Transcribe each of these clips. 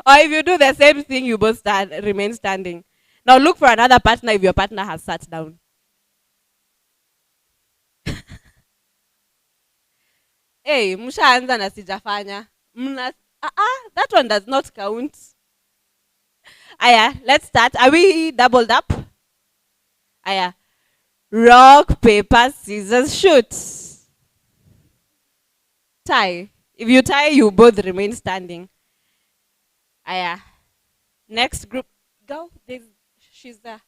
Or if you do the same thing, you both remain standing. Now look for another partner if your partner has sat down. Hey, mshaanza na sijafanya. That one does not count. Aya, let's start. Are we doubled up? Aya. Rock, paper, scissors, shoot. Tie. If you tie, you both remain standing. Aya. Next group. Go. She's there.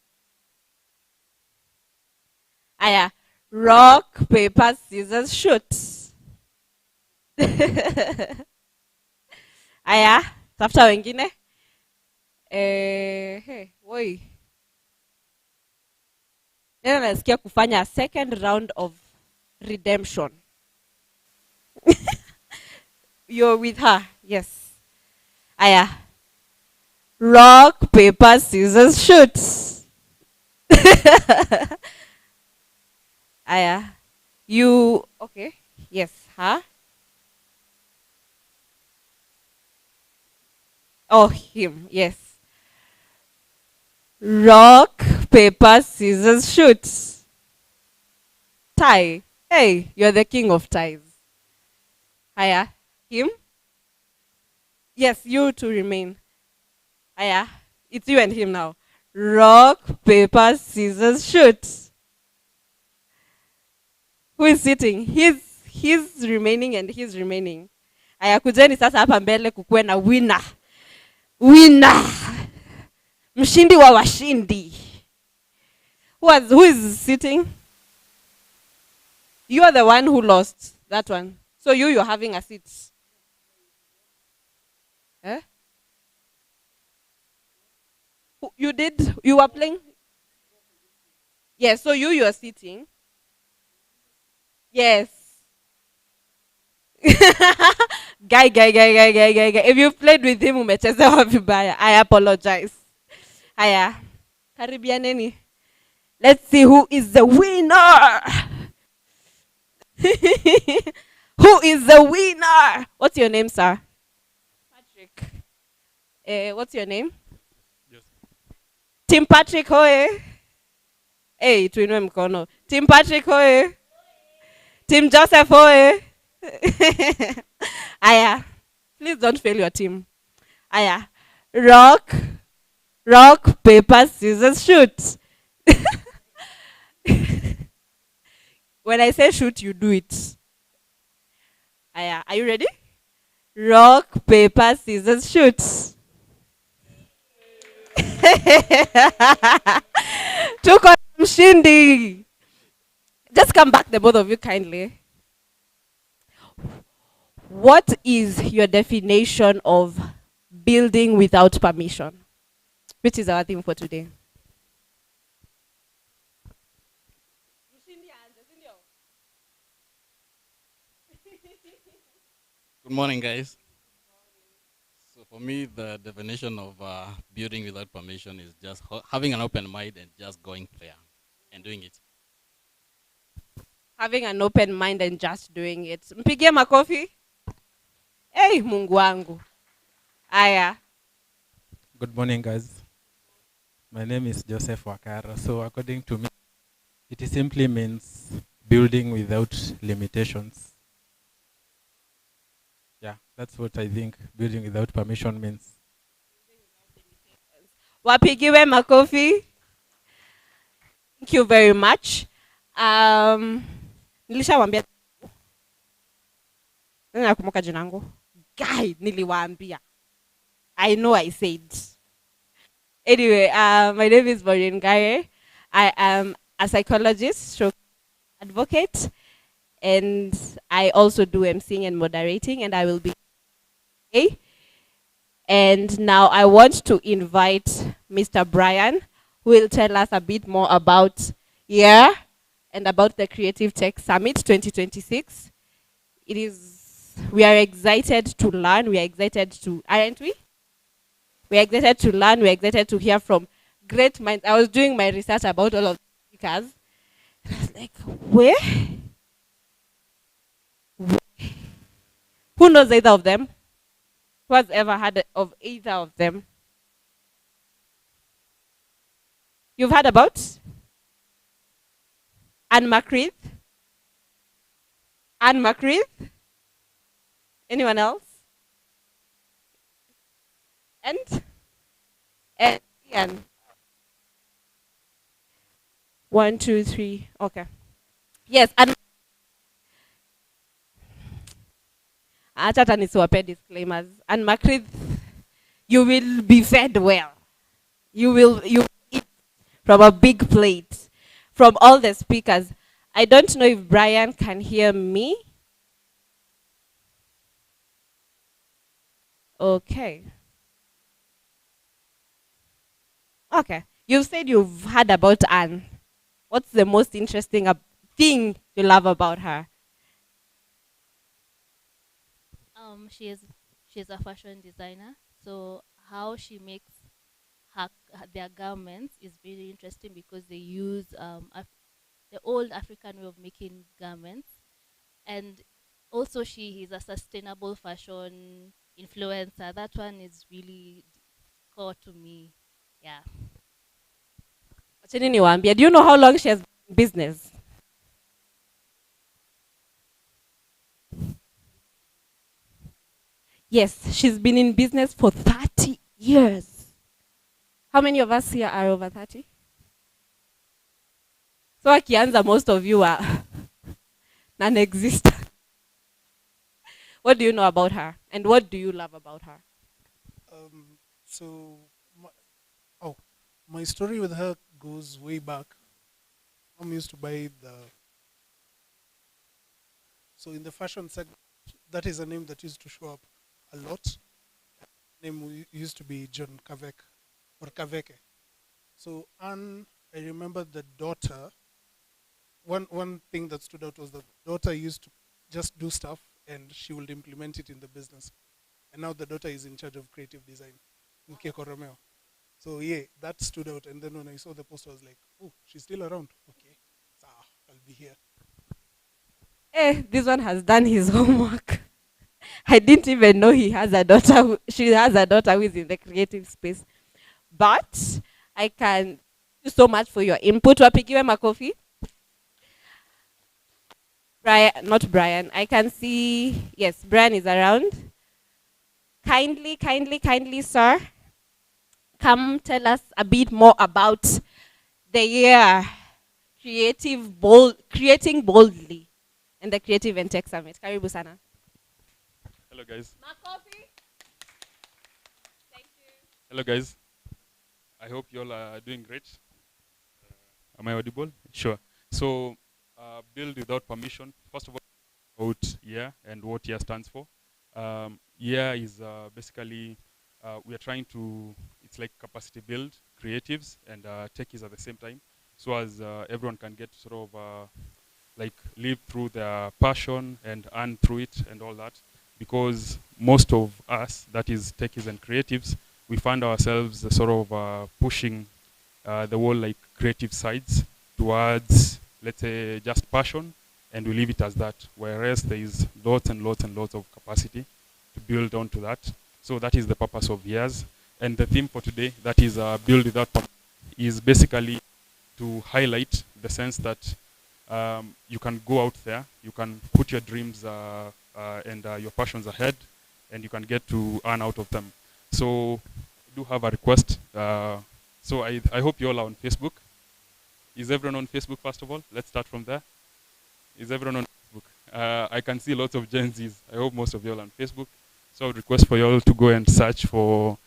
Aya. Rock, paper, scissors, shoot. Aya. Tafuta wengine. Hey, woi. Nena nasikia kufanya a second round of redemption. You're with her. Yes. Aya. Rock, paper, scissors, shoot. Aya. You, okay. Yes, huh? Oh, him, yes. Rock, paper, scissors, shoot. Tie. Hey, you're the king of ties. Aya. Him? Yes, you two remain. Aya. It's you and him now. Rock, paper, scissors, shoot. Who is sitting? He's remaining and he's remaining. Aya, kujeni sasa hapa mbele kukuwe na winner. Winner. Mshindi wa washindi. Who is sitting? You are the one who lost that one. So you're having a seat. Eh? You did? You were playing? Yes, so you are sitting. Yes. Guy. If you played with him, umechezewa vibaya. I apologize. Aya. Karibianeni. Let's see who is the winner. Who is the winner? What's your name, sir? Patrick. What's your name? Yes. Team Patrick, hoye. Hey, tuinue mkono. Team Patrick, hoye. Team Joseph, hoye. Aya. Please don't fail your team. Aya. Rock, paper, scissors, shoot. When I say shoot, you do it. Aya. Are you ready? Rock, paper, scissors, shoot. Tuko mshindi. Just come back, the both of you, kindly. What is your definition of building without permission? Which is our theme for today. Good morning, guys. So for me, the definition of building without permission is just having an open mind and just going there and doing it. Having an open mind and just doing it. Mpigie makofi. Hey, Mungu wangu. Aya. Good morning, guys. My name is Joseph Wakara. So according to me, it simply means building without limitations. Yeah, that's what I think building without permission means. Wapigiwe makofi. Thank you very much. Nilishawambia. Nakumbuka jina langu. Guy, niliwaambia. I know I said. Anyway, my name is Maureen Gaye. I am a psychologist, advocate, and I also do emceeing and moderating, and I will be okay. And now I want to invite Mr. Brian, who will tell us a bit more about and about the Creative Tech Summit 2026. We are excited to learn. We are excited to, aren't we? We are excited to learn. We are excited to hear from great minds. I was doing my research about all of the speakers. And I was like, where? Who knows either of them? Who has ever heard of either of them? You've heard about Anne Macreith? Anne Macreith? Anyone else? And Ian. 1, 2, 3. Okay. Yes, and acha hata nisiwape disclaimers. And Macreith, you will be fed well. You eat from a big plate from all the speakers. I don't know if Brian can hear me. Okay. Okay. You've said you've heard about Anne. What's the most interesting thing you love about her? She is she's a fashion designer, so how she makes their garments is very interesting because they use the old African way of making garments, and also she is a sustainable fashion influencer. That one is really core to me. Yeah. Acheni niwaambie, do you know how long she has been in business? Yes, she's been in business for 30 years. How many of us here are over 30? So akianza, most of you are non-existent. What do you know about her? And what do you love about her? So, oh, my story with her goes way back. Mom used to buy so in the fashion segment, that is a name that used to show up a lot. Name used to be John Kavek or Kaveke. So Anne, I remember the daughter. One thing that stood out was the daughter used to just do stuff and she would implement it in the business. And now the daughter is in charge of creative design in Keko Romeo. So yeah, that stood out. And then when I saw the poster, I was like, oh, she's still around. Okay, so I'll be here. This one has done his homework. I didn't even know he has a daughter. She has a daughter who is in the creative space. But I can thank you so much for your input. Wapigiwe makofi. Brian, not Brian. I can see, yes, Brian is around. Kindly, sir, come tell us a bit more about the year creating boldly and the Creative and Tech Summit. Karibu sana. Hello guys. Makofi. Thank you. Hello guys. I hope you all are doing great. Am I audible? Sure. So, build without permission. First of all, about year and what year stands for. Year is basically we are trying to. It's like capacity build creatives and techies at the same time, so as everyone can get sort of like live through their passion and earn through it and all that. Because most of us, that is techies and creatives, we find ourselves sort of pushing the whole like creative sides towards, let's say, just passion, and we leave it as that. Whereas there is lots and lots and lots of capacity to build onto that. So that is the purpose of years. And the theme for today, that is build without permission, is basically to highlight the sense that you can go out there, you can put your dreams and your passions ahead, and you can get to earn out of them. So I do have a request. So I hope you all are on Facebook. Is everyone on Facebook, first of all? Let's start from there. Is everyone on Facebook? I can see lots of Gen Zs. I hope most of you all are on Facebook. So I would request for you all to go and search for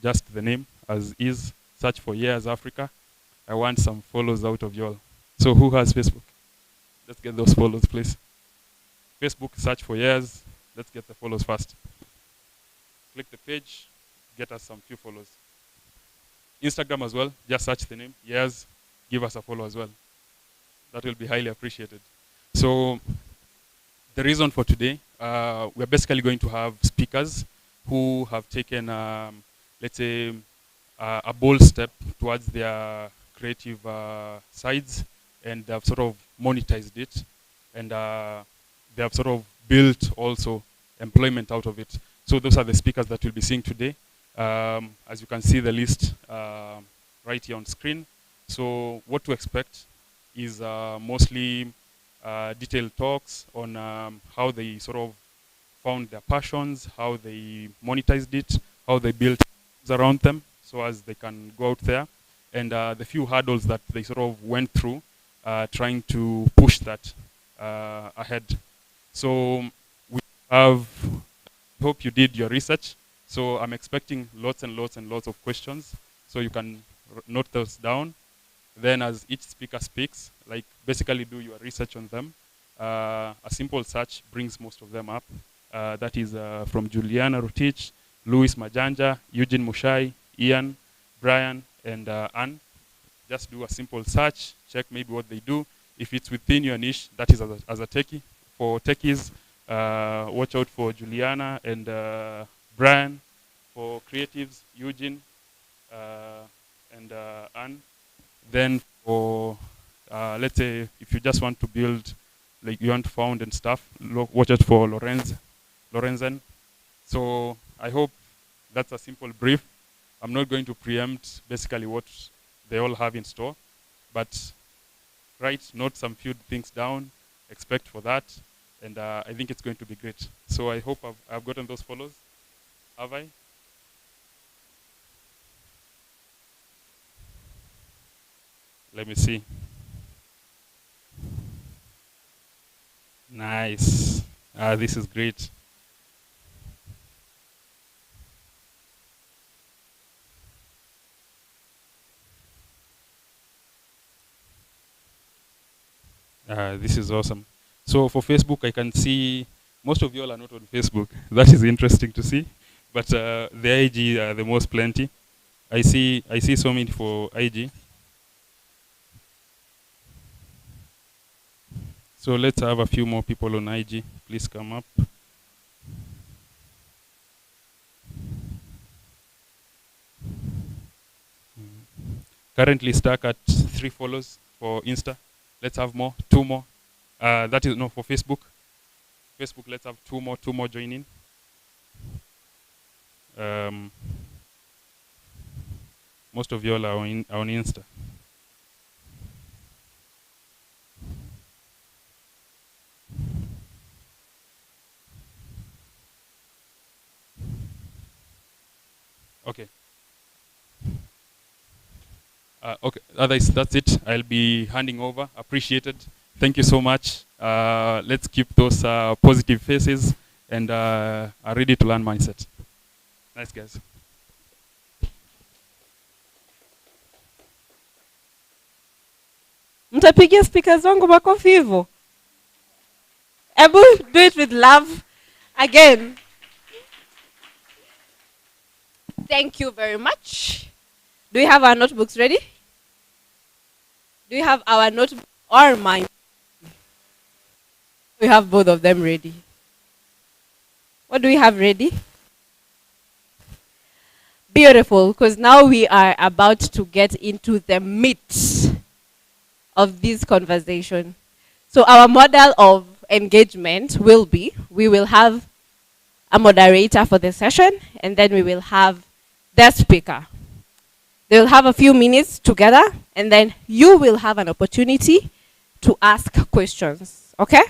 just the name as is. Search for Years Africa. I want some follows out of you all. So who has Facebook? Let's get those follows, please. Facebook, search for Years. Let's get the follows first. Click the page, get us some few follows. Instagram as well, just search the name, Years, give us a follow as well. That will be highly appreciated. So the reason for today, we're basically going to have speakers who have taken, let's say, a bold step towards their creative sides, and they've sort of monetized it, and they have sort of built also employment out of it. So those are the speakers that we'll be seeing today. As you can see the list right here on screen. So what to expect is mostly detailed talks on how they sort of found their passions, how they monetized it, how they built around them so as they can go out there, and the few hurdles that they sort of went through trying to push that ahead. So we have, hope you did your research. So I'm expecting lots and lots and lots of questions. So you can note those down. Then as each speaker speaks, like basically do your research on them. A simple search brings most of them up. That is from Juliana Rutich, Louis Majanja, Eugene Mushai, Ian, Brian, and Anne. Just do a simple search, check maybe what they do. If it's within your niche, that is as a techie. For techies, watch out for Juliana and Brian. For creatives, Eugene and Anne. Then for, let's say, if you just want to build, like you want to found and stuff, watch out for Lorenzen. So I hope that's a simple brief. I'm not going to preempt basically what they all have in store, but note some few things down, expect for that, and I think it's going to be great. So I hope I've gotten those follows. Have I? Let me see. Nice. This is great. This is awesome. So for Facebook, I can see most of you all are not on Facebook. That is interesting to see. But the IG are the most plenty. I see so many for IG. So let's have a few more people on IG. Please come up. Currently stuck at 3 follows for Insta. Let's have more, 2 more. That is no for Facebook. Facebook, let's have 2 more joining. Most of you all are on Insta. Okay. Okay, that's it. I'll be handing over. Appreciated. Thank you so much. Let's keep those positive faces and a ready to learn mindset. Nice, guys. Mtapigia speakers wangu makofi hivyo. Ebu, do it with love again. Thank you very much. Do we have our notebooks ready? Do we have our notebook or mine? We have both of them ready. What do we have ready? Beautiful, because now we are about to get into the meat of this conversation. So our model of engagement will be, we will have a moderator for the session, and then we will have the speaker. They will have a few minutes together, and then you will have an opportunity to ask questions, okay?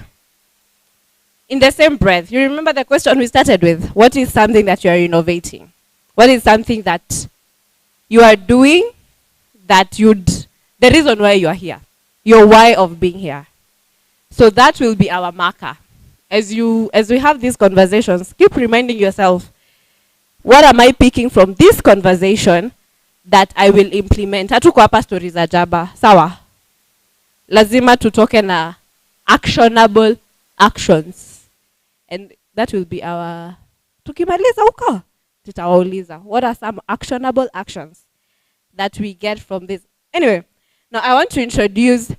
In the same breath, you remember the question we started with? What is something that you are innovating? What is something that you are doing that the reason why you are here, your why of being here? So that will be our marker. As we have these conversations, keep reminding yourself, what am I picking from this conversation that I will implement? Hatuko hapa stories za jaba, sawa? Lazima tutoke na actionable actions. And that will be our, tukimaliza huko, tutawauliza, what are some actionable actions that we get from this? Anyway, now I want to introduce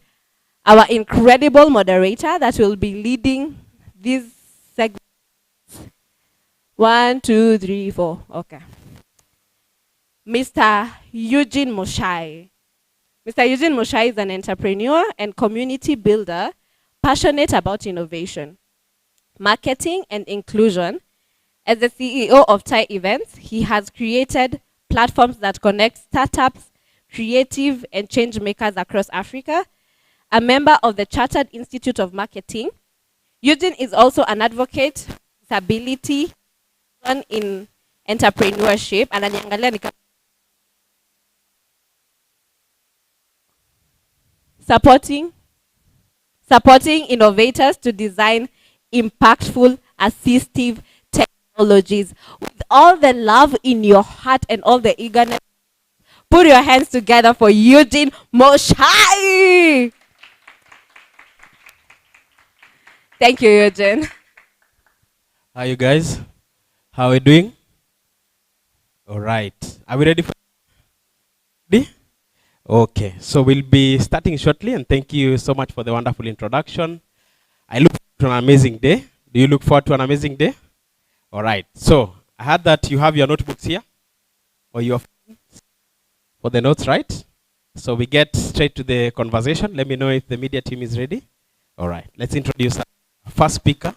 our incredible moderator that will be leading this segment. 1, 2, 3, 4. Okay. Mr. Eugene Mushai. Mr. Eugene Mushai is an entrepreneur and community builder passionate about innovation, marketing and inclusion, As the CEO of Thai Events, he has created platforms that connect startups, creative, and change makers across Africa. A member of the Chartered Institute of Marketing, Eugene is also an advocate, disability, in entrepreneurship, and supporting supporting innovators to design impactful assistive technologies. With all the love in your heart and all the eagerness, put your hands together for Eugene Moshai. Thank you, Eugene. How are you guys? How are we doing? All right. Are we ready for ready? Okay. So we'll be starting shortly, and thank you so much for the wonderful introduction. I look forward to an amazing day. Do you look forward to an amazing day? All right. So I heard that you have your notebooks here or your for the notes, right? So we get straight to the conversation. Let me know if the media team is ready. All right. Let's introduce our first speaker.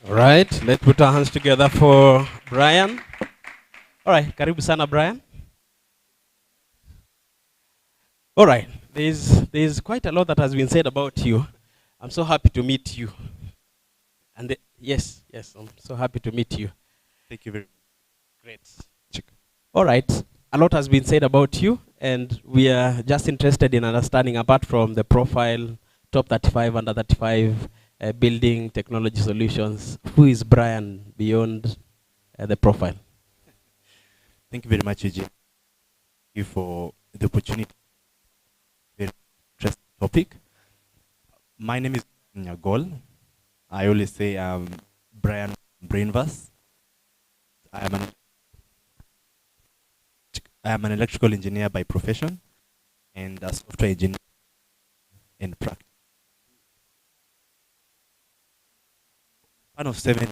All right. Let's put our hands together for Brian. All right. Karibu sana, Brian. All right. There's quite a lot that has been said about you. I'm so happy to meet you. And yes, I'm so happy to meet you. Thank you very much. Great. All right. A lot has been said about you, and we are just interested in understanding, apart from the profile, top 35, under 35, building technology solutions, who is Brian beyond the profile? Thank you very much, Eugene. Thank you for the opportunity. Very interesting topic. My name is Nyagol. I always say I'm Brian Brainverse. I am an electrical engineer by profession and a software engineer in practice. One of 7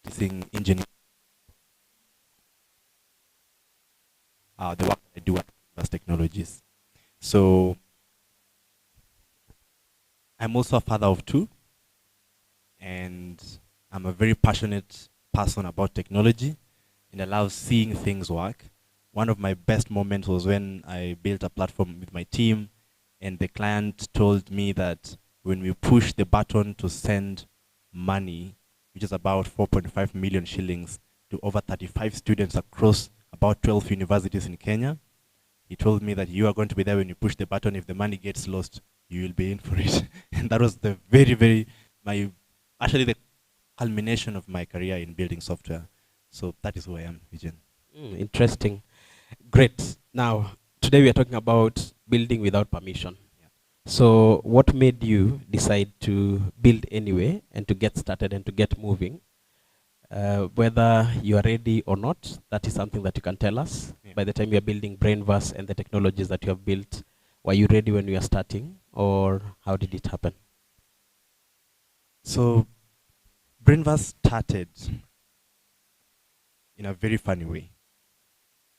practicing engineer. The work I do at Advanced Technologies. So I'm also a father of 2, and I'm a very passionate person about technology, and I love seeing things work. One of my best moments was when I built a platform with my team, and the client told me that when we push the button to send money, which is about 4.5 million shillings, to over 35 students across about 12 universities in Kenya, he told me that you are going to be there when you push the button. If the money gets lost, you will be in for it. And that was the actually the culmination of my career in building software. So that is who I am, Eugene. Interesting. Great. Now, today we are talking about building without permission. Yeah. So, what made you decide to build anyway and to get started and to get moving? Whether you are ready or not, that is something that you can tell us. Yeah. By the time you are building Brainverse and the technologies that you have built, were you ready when you were starting, or how did it happen? So Brainverse started in a very funny way.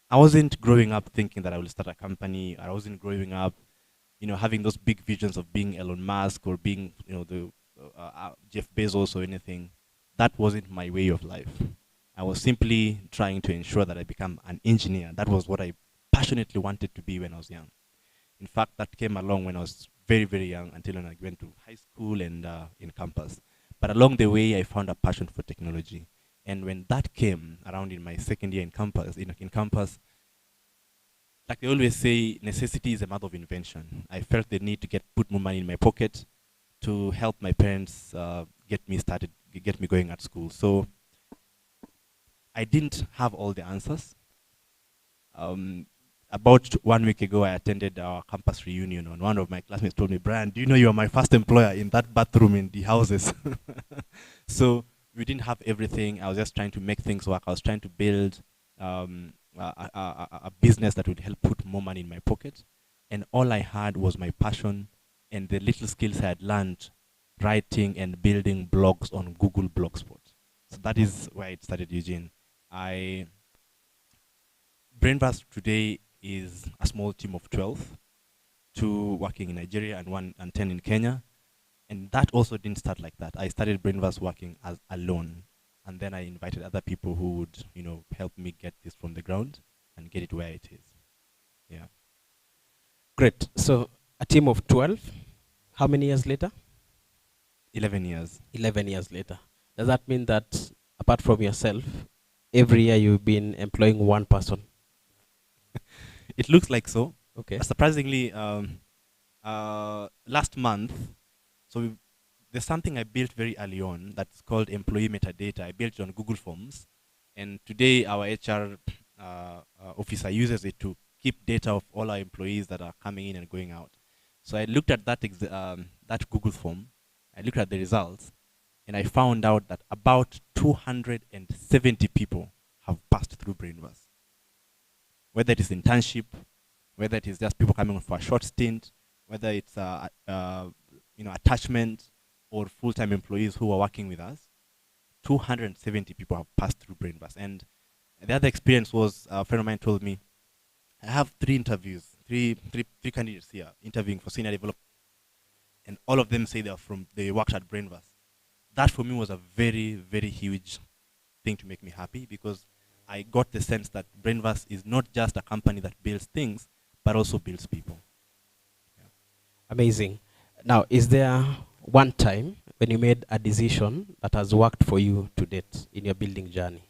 I wasn't growing up thinking that I will start a company. I wasn't growing up, having those big visions of being Elon Musk or being, the Jeff Bezos or anything. That wasn't my way of life. I was simply trying to ensure that I become an engineer. That was what I passionately wanted to be when I was young. In fact, that came along when I was very, very young until when I went to high school and in campus. But along the way, I found a passion for technology. And when that came around in my second year in campus, like they always say, necessity is a mother of invention. I felt the need to put more money in my pocket to help my parents get me started, get me going at school. So I didn't have all the answers. About 1 week ago, I attended our campus reunion, and one of my classmates told me, "Brian, do you know you are my first employer in that bathroom in the houses?" So we didn't have everything. I was just trying to make things work. I was trying to build a business that would help put more money in my pocket. And all I had was my passion and the little skills I had learned writing and building blogs on Google Blogspot. So that is where it started, Eugene. Brainverse today is a small team of 12, 2 working in Nigeria and 10 in Kenya. And that also didn't start like that. I started Brainverse working as alone. And then I invited other people who would, help me get this from the ground and get it where it is. Yeah. Great. So, a team of 12. How many years later? 11 years. 11 years later. Does that mean that apart from yourself, every year you've been employing one person? It looks like so. Okay. Surprisingly, last month, there's something I built very early on that's called employee metadata. I built it on Google Forms, and today our HR officer uses it to keep data of all our employees that are coming in and going out. So I looked at that Google form, I looked at the results, and I found out that about 270 people have passed through Brainverse. Whether it is internship, whether it is just people coming for a short stint, whether it's attachment or full-time employees who are working with us, 270 people have passed through Brainverse. And the other experience was a friend of mine told me, I have 3 interviews, three candidates here interviewing for senior development, and all of them say they worked at Brainverse. That for me was a very, very huge thing to make me happy, because I got the sense that Brainverse is not just a company that builds things, but also builds people. Yeah. Amazing. Now, is there one time when you made a decision that has worked for you to date in your building journey?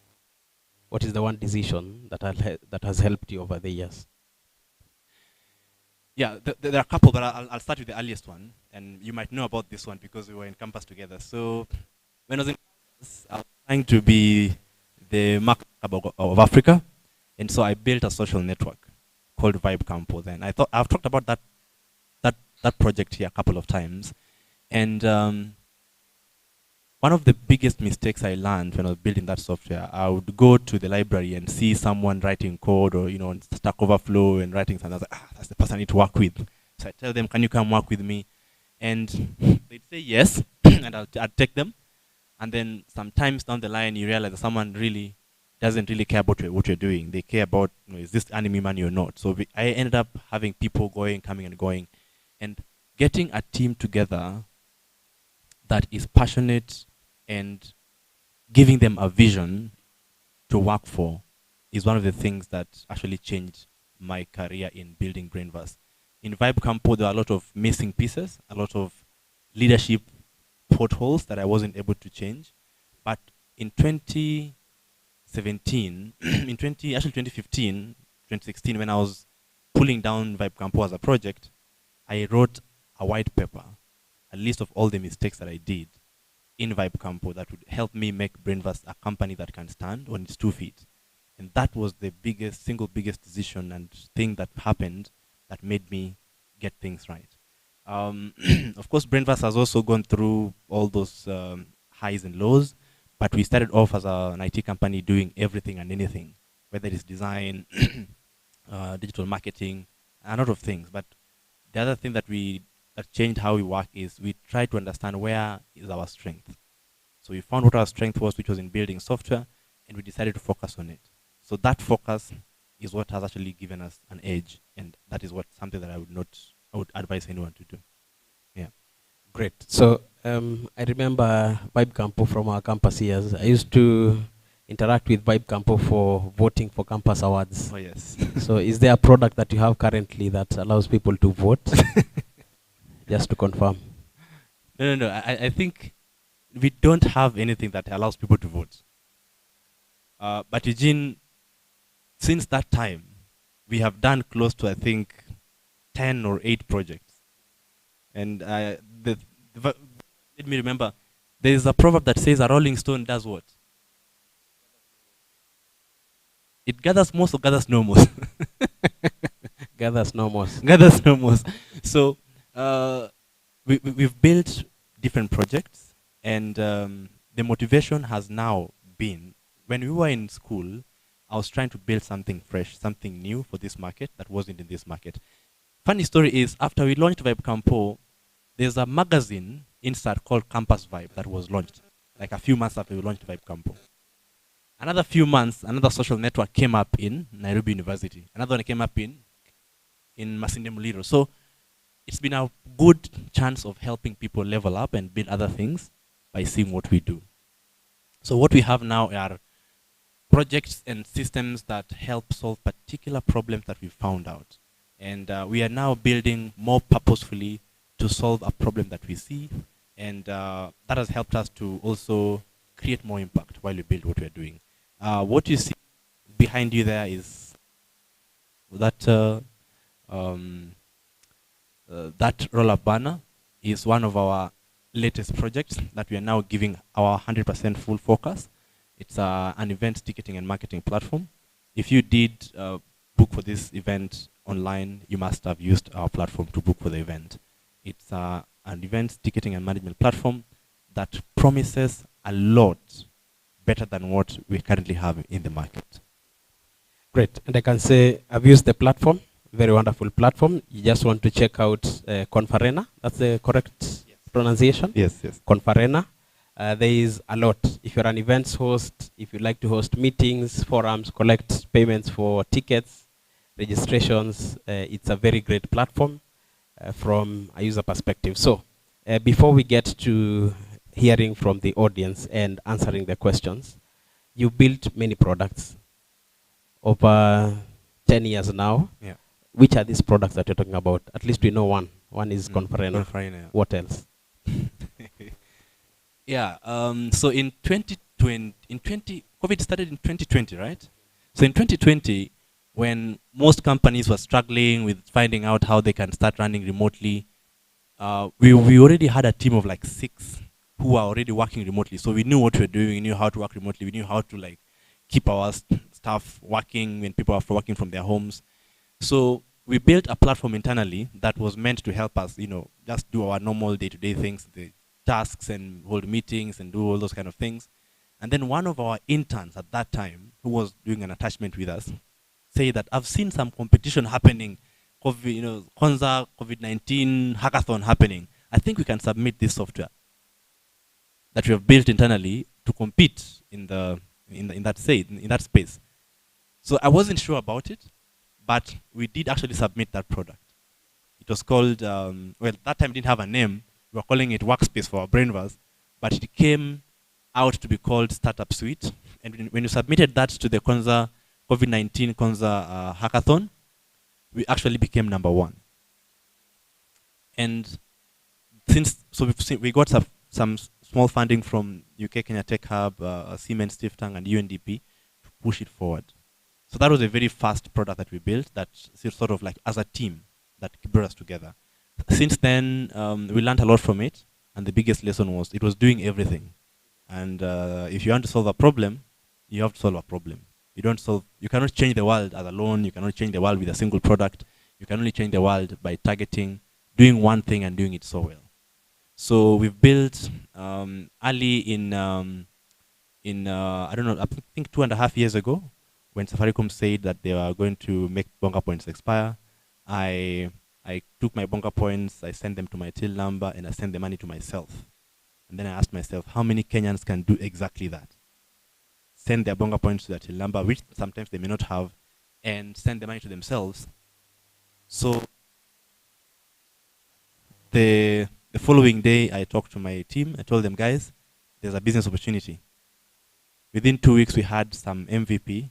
What is the one decision that has helped you over the years? Yeah, there are a couple, but I'll start with the earliest one, and you might know about this one because we were in campus together. So when I was in campus, I was trying to be the Mark of Africa, and so I built a social network called Vibe Campus, and I've talked about that project here a couple of times, and one of the biggest mistakes I learned when I was building that software, I would go to the library and see someone writing code or on Stack Overflow and writing something. I was like, that's the person I need to work with. So I tell them, can you come work with me? And they'd say yes, and I'd take them. And then sometimes down the line, you realize that someone really doesn't really care about what you're doing. They care about, is this anime money or not? So I ended up having people coming and going, and getting a team together that is passionate and giving them a vision to work for is one of the things that actually changed my career in building Brainverse. In Vibe Campo, there are a lot of missing pieces, a lot of leadership potholes that I wasn't able to change. But in 2017, actually 2015, 2016, when I was pulling down Vibe Campo as a project, I wrote a white paper, a list of all the mistakes that I did in Vibe Campo that would help me make Brainverse a company that can stand on its 2 feet. And that was the single biggest decision and thing that happened that made me get things right. Of course, Brainverse has also gone through all those highs and lows, but we started off as an IT company doing everything and anything, whether it's design, digital marketing, a lot of things. But the other thing that changed how we work is we try to understand where is our strength. So we found what our strength was, which was in building software, and we decided to focus on it. So that focus is what has actually given us an edge, and that is something that I would advise anyone to do. Yeah. Great. So I remember Vibe Campo from our campus years. I used to interact with Vibe Campo for voting for campus awards. Oh yes. So is there a product that you have currently that allows people to vote? Just to confirm. No. I think we don't have anything that allows people to vote. But Eugene, since that time, we have done close to, I think, 10 or 8 projects. And let me remember, there is a proverb that says a rolling stone does what? It gathers moss or gathers no moss? Gathers no moss. Gathers no moss. So we've built different projects, and the motivation has now been, when we were in school, I was trying to build something fresh, something new for this market that wasn't in this market. Funny story is, after we launched Vibe Campo, there's a magazine inside called Campus Vibe that was launched, like a few months after we launched Vibe Campo. Another few months, another social network came up in Nairobi University. Another one came up in Masinde Muliro. So it's been a good chance of helping people level up and build other things by seeing what we do. So what we have now are projects and systems that help solve particular problems that we found out. And we are now building more purposefully to solve a problem that we see. And that has helped us to also create more impact while we build what we're doing. What you see behind you there is that that roll-up banner is one of our latest projects that we are now giving our 100% full focus. It's an event ticketing and marketing platform. If you did book for this event online, you must have used our platform to book for the event. It's an event ticketing and management platform that promises a lot better than what we currently have in the market. Great. And I can say I've used the platform, very wonderful platform. You just want to check out Confarena. That's the correct pronunciation? Yes, yes. Confarena. There is a lot. If you're an events host, if you like to host meetings, forums, collect payments for tickets, registrations, it's a very great platform from a user perspective. So before we get to hearing from the audience and answering the questions, you built many products over 10 years now. Yeah. Which are these products that you're talking about? At least we know one. One is Confarena. Confarena, yeah. What else? Yeah. So in 2020, COVID started in 2020, right? So in 2020, when most companies were struggling with finding out how they can start running remotely, we already had a team of like 6 who were already working remotely. So we knew what we were doing. We knew how to work remotely. We knew how to like keep our staff working when people are working from their homes. So we built a platform internally that was meant to help us, just do our normal day-to-day things, the tasks and hold meetings and do all those kind of things. And then one of our interns at that time, who was doing an attachment with us, said that I've seen some competition happening, Konza, COVID-19 hackathon happening. I think we can submit this software that we have built internally to compete in that space. So I wasn't sure about it, but we did actually submit that product. It was called, that time it didn't have a name. We were calling it Workspace for our Brainverse, but it came out to be called Startup Suite. And when you submitted that to the COVID-19 Konza hackathon, we actually became number 1. And we got some small funding from UK Kenya Tech Hub, Siemens Stiftang, and UNDP to push it forward. So that was a very fast product that we built that sort of like as a team that brought us together. Since then, we learned a lot from it, and the biggest lesson was it was doing everything. And if you want to solve a problem, you have to solve a problem. You cannot change the world as alone. You cannot change the world with a single product. You can only change the world by targeting, doing one thing and doing it so well. So we've built early in I don't know, I think 2.5 years ago, when Safaricom said that they were going to make bonga points expire, I took my bonga points, I sent them to my till number, and I sent the money to myself. And then I asked myself, how many Kenyans can do exactly that? Send their bonga points to their till number, which sometimes they may not have, and send the money to themselves. So the following day, I talked to my team. I told them, guys, there's a business opportunity. Within 2 weeks, we had some MVP.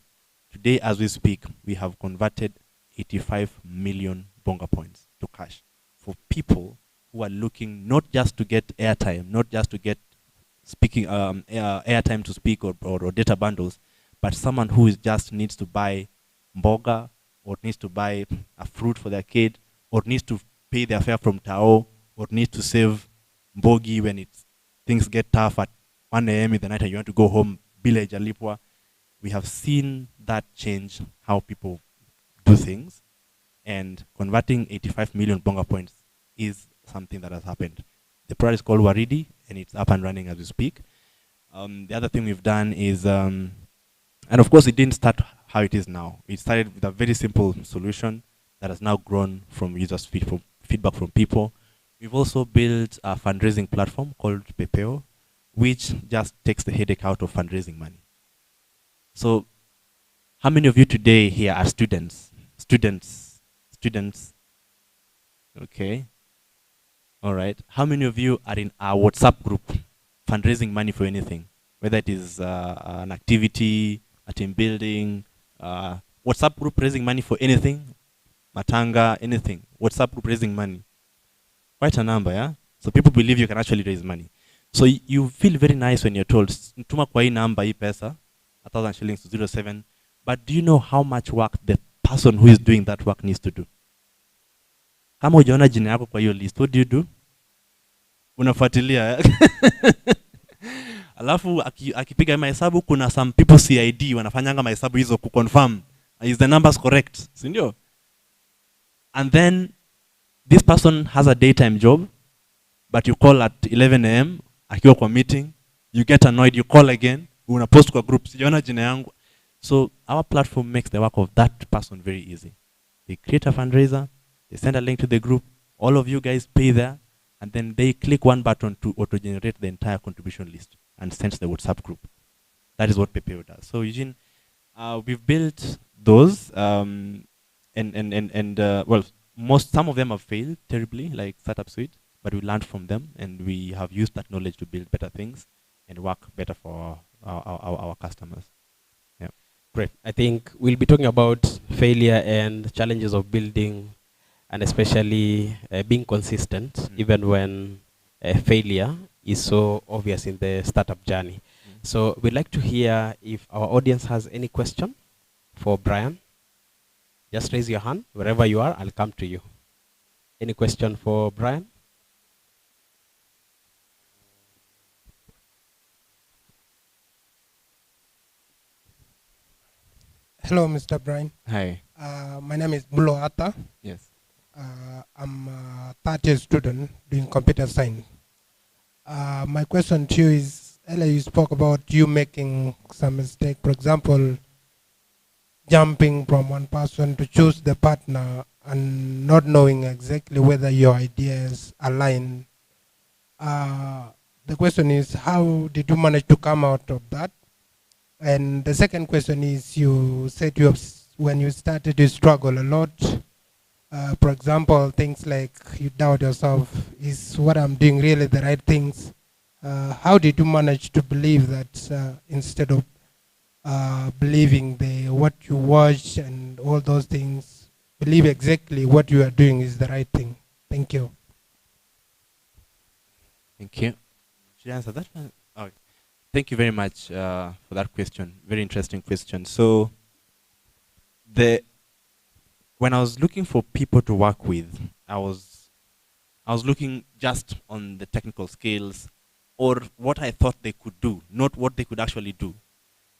Today, as we speak, we have converted 85 million bonga points to cash for people who are looking not just to get airtime, not just to get speaking airtime to speak or data bundles, but someone who is just needs to buy mboga, or needs to buy a fruit for their kid, or needs to pay their fare from Tao, or needs to save mbogi when things get tough at 1 a.m. in the night and you want to go home, village alipwa. We have seen that change how people do things, and converting 85 million bonga points is something that has happened. The product is called Waridi, and it's up and running as we speak. The other thing we've done is, and of course it didn't start how it is now. It started with a very simple solution that has now grown from users' feedback from people. We've also built a fundraising platform called Pepeo, which just takes the headache out of fundraising money. So how many of you today here are students? Students. Okay. All right. How many of you are in our WhatsApp group fundraising money for anything? Whether it is an activity, a team building, WhatsApp group raising money for anything, matanga, anything. WhatsApp group raising money. Quite a number, yeah? So people believe you can actually raise money. So you feel very nice when you're told, tuma kwa hii number, hii pesa, 1,000 shillings to 07. But do you know how much work the person who is doing that work needs to do? Kama hujaona jina yako kwa hiyo list, what do you do? Unafuatilia. Alafu akipiga mahesabu, kuna some people CID wanafanyanga mahesabu hizo kuconfirm is the numbers correct, si ndio? And then this person has a daytime job, but you call at 11 a.m. akiwa kwa meeting, you get annoyed, you call again, unapost kwa group, sijaona jina yangu. So our platform makes the work of that person very easy. They create a fundraiser, they send a link to the group, all of you guys pay there, and then they click one button to auto-generate the entire contribution list and sends the WhatsApp group. That is what Pepeo does. So Eugene, we've built those, well, some of them have failed terribly, like Startup Suite, but we learned from them, and we have used that knowledge to build better things and work better for our customers. Yeah. Great. I think we'll be talking about failure and challenges of building, and especially being consistent, even when failure is so obvious in the startup journey. So we'd like to hear if our audience has any question for Brian. Just raise your hand wherever you are. I'll come to you. Any question for Brian? Hello, Mr. Brian. Hi. My name is Bulo Atta. Yes. I'm a third-year student doing computer science. My question to you is, earlier you spoke about you making some mistake. For example, jumping from one person to choose the partner and not knowing exactly whether your ideas align. The question is, how did you manage to come out of that? And the second question is, you said when you started, you struggle a lot. For example, things like you doubt yourself, is what I'm doing really the right things? How did you manage to believe that instead of believing what you watch and all those things, believe exactly what you are doing is the right thing? Thank you. Thank you. Should I answer that one? Oh, thank you very much for that question. Very interesting question. So, when I was looking for people to work with, I was looking just on the technical skills or what I thought they could do, not what they could actually do.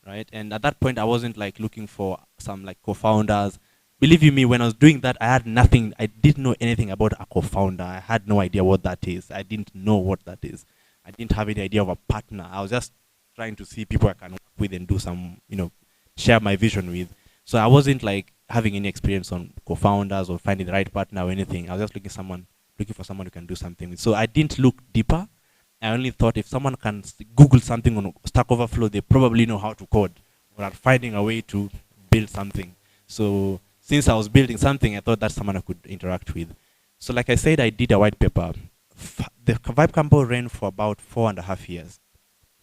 right? And at that point, I wasn't like looking for some like co-founders. Believe you me, when I was doing that, I had nothing. I didn't know anything about a co-founder. I had no idea what that is. I didn't know what that is. I didn't have any idea of a partner. I was just trying to see people I can work with and do some, share my vision with. So I wasn't like having any experience on co-founders or finding the right partner or anything. I was just looking for someone who can do something with. So I didn't look deeper. I only thought if someone can Google something on Stack Overflow, they probably know how to code or are finding a way to build something. So since I was building something, I thought that's someone I could interact with. So like I said, I did a white paper. The Vibe Campo ran for about 4.5 years.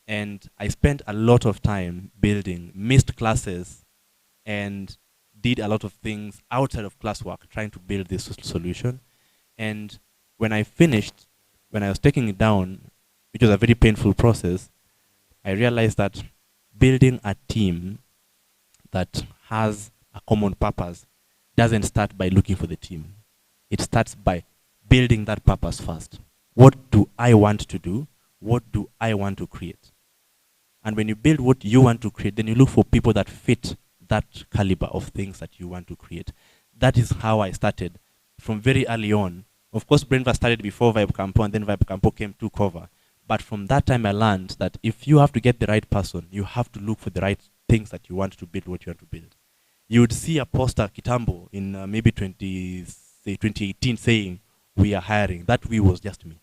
And I spent a lot of time building, missed classes, and did a lot of things outside of classwork trying to build this solution. And when I finished, when I was taking it down, which was a very painful process, I realized that building a team that has a common purpose doesn't start by looking for the team. It starts by building that purpose first. What do I want to do? What do I want to create? And when you build what you want to create, then you look for people that fit that caliber of things that you want to create. That is how I started from very early on. Of course, Brainverse started before Vibe Campo, and then Vibe Campo came to cover. But from that time, I learned that if you have to get the right person, you have to look for the right things that you want to build, what you want to build. You would see a poster, Kitambo, in maybe 2018 saying, "We are hiring." That "we" was just me.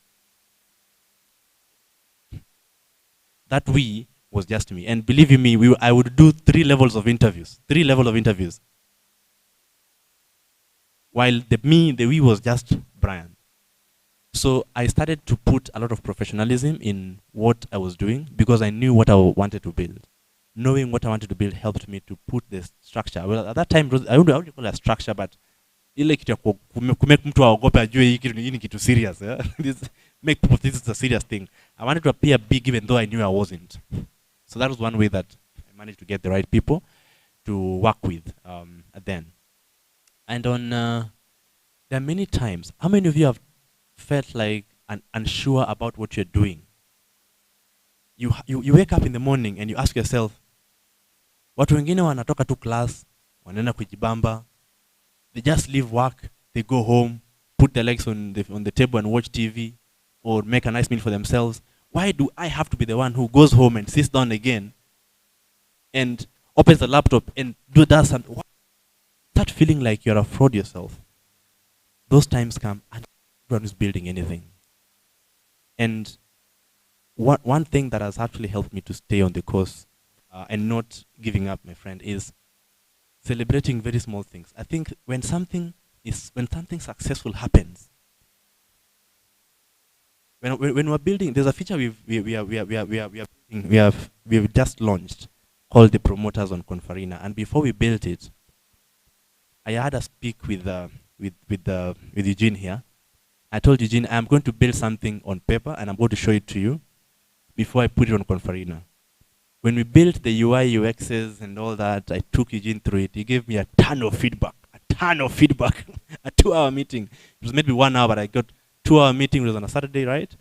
That "we" was just me. And believe you me, I would do 3 levels of interviews. 3 levels of interviews. While the "we" was just Brian. So I started to put a lot of professionalism in what I was doing because I knew what I wanted to build. Knowing what I wanted to build helped me to put the structure. Well, at that time, I wouldn't call it a structure, but ile kitu ya kumake mtu aogope ajue hii kitu serious. Make people think it's a serious thing. I wanted to appear big even though I knew I wasn't. So that was one way that I managed to get the right people to work with then. And there are many times, how many of you have felt like unsure about what you're doing? You wake up in the morning and you ask yourself, watu wengine wanatoka tu class, wanaenda kujibamba, they just leave work, they go home, put their legs on the table and watch TV, or make a nice meal for themselves. Why do I have to be the one who goes home and sits down again and opens the laptop and does something? Start feeling like you're a fraud yourself. Those times come and everyone is building anything. And one thing that has actually helped me to stay on the course and not giving up, my friend, is celebrating very small things. I think when something successful happens, when we're building, there's a feature we've just launched called the promoters on Confarina. And before we built it, I had a speak with Eugene here. I told Eugene, I'm going to build something on paper and I'm going to show it to you before I put it on Confarina. When we built the UI, UXs and all that, I took Eugene through it. He gave me a ton of feedback, a 2-hour meeting. It was maybe 1 hour, but I got 2-hour meeting. It was on a Saturday, right?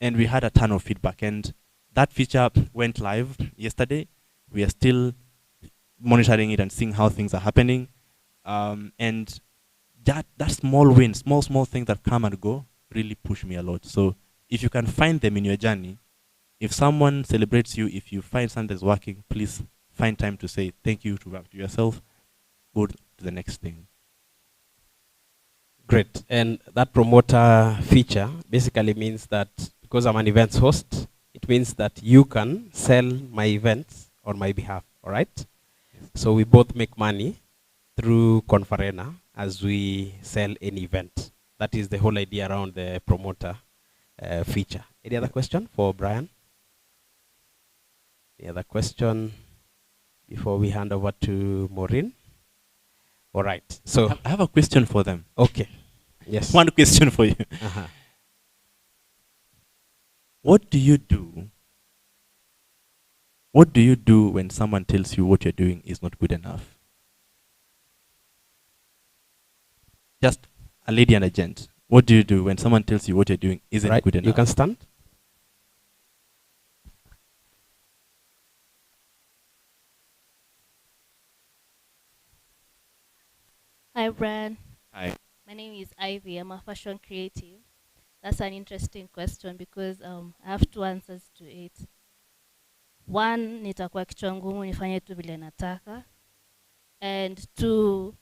And we had a ton of feedback. And that feature went live yesterday. We are still monitoring it and seeing how things are happening. And that small win, small things that come and go really push me a lot. So if you can find them in your journey, if someone celebrates you, if you find something that's working, please find time to say thank you to yourself, go to the next thing. Great. And that promoter feature basically means that because I'm an events host, it means that you can sell my events on my behalf, all right? Yes. So we both make money through Confarena as we sell an event. That is the whole idea around the promoter feature. Any other question for Brian? Any other question before we hand over to Maureen? All right. So I have a question for them. Okay. Yes. One question for you. What do you do? What do you do when someone tells you what you're doing is not good enough? Just a lady and a gent. What do you do when someone tells you what you're doing isn't good enough? You can stand. Hi, Brian. Hi. My name is Ivy. I'm a fashion creative. That's an interesting question because I have two answers to it. One, nitakuwa kichwa ngumu nifanye tu vile nataka. And two,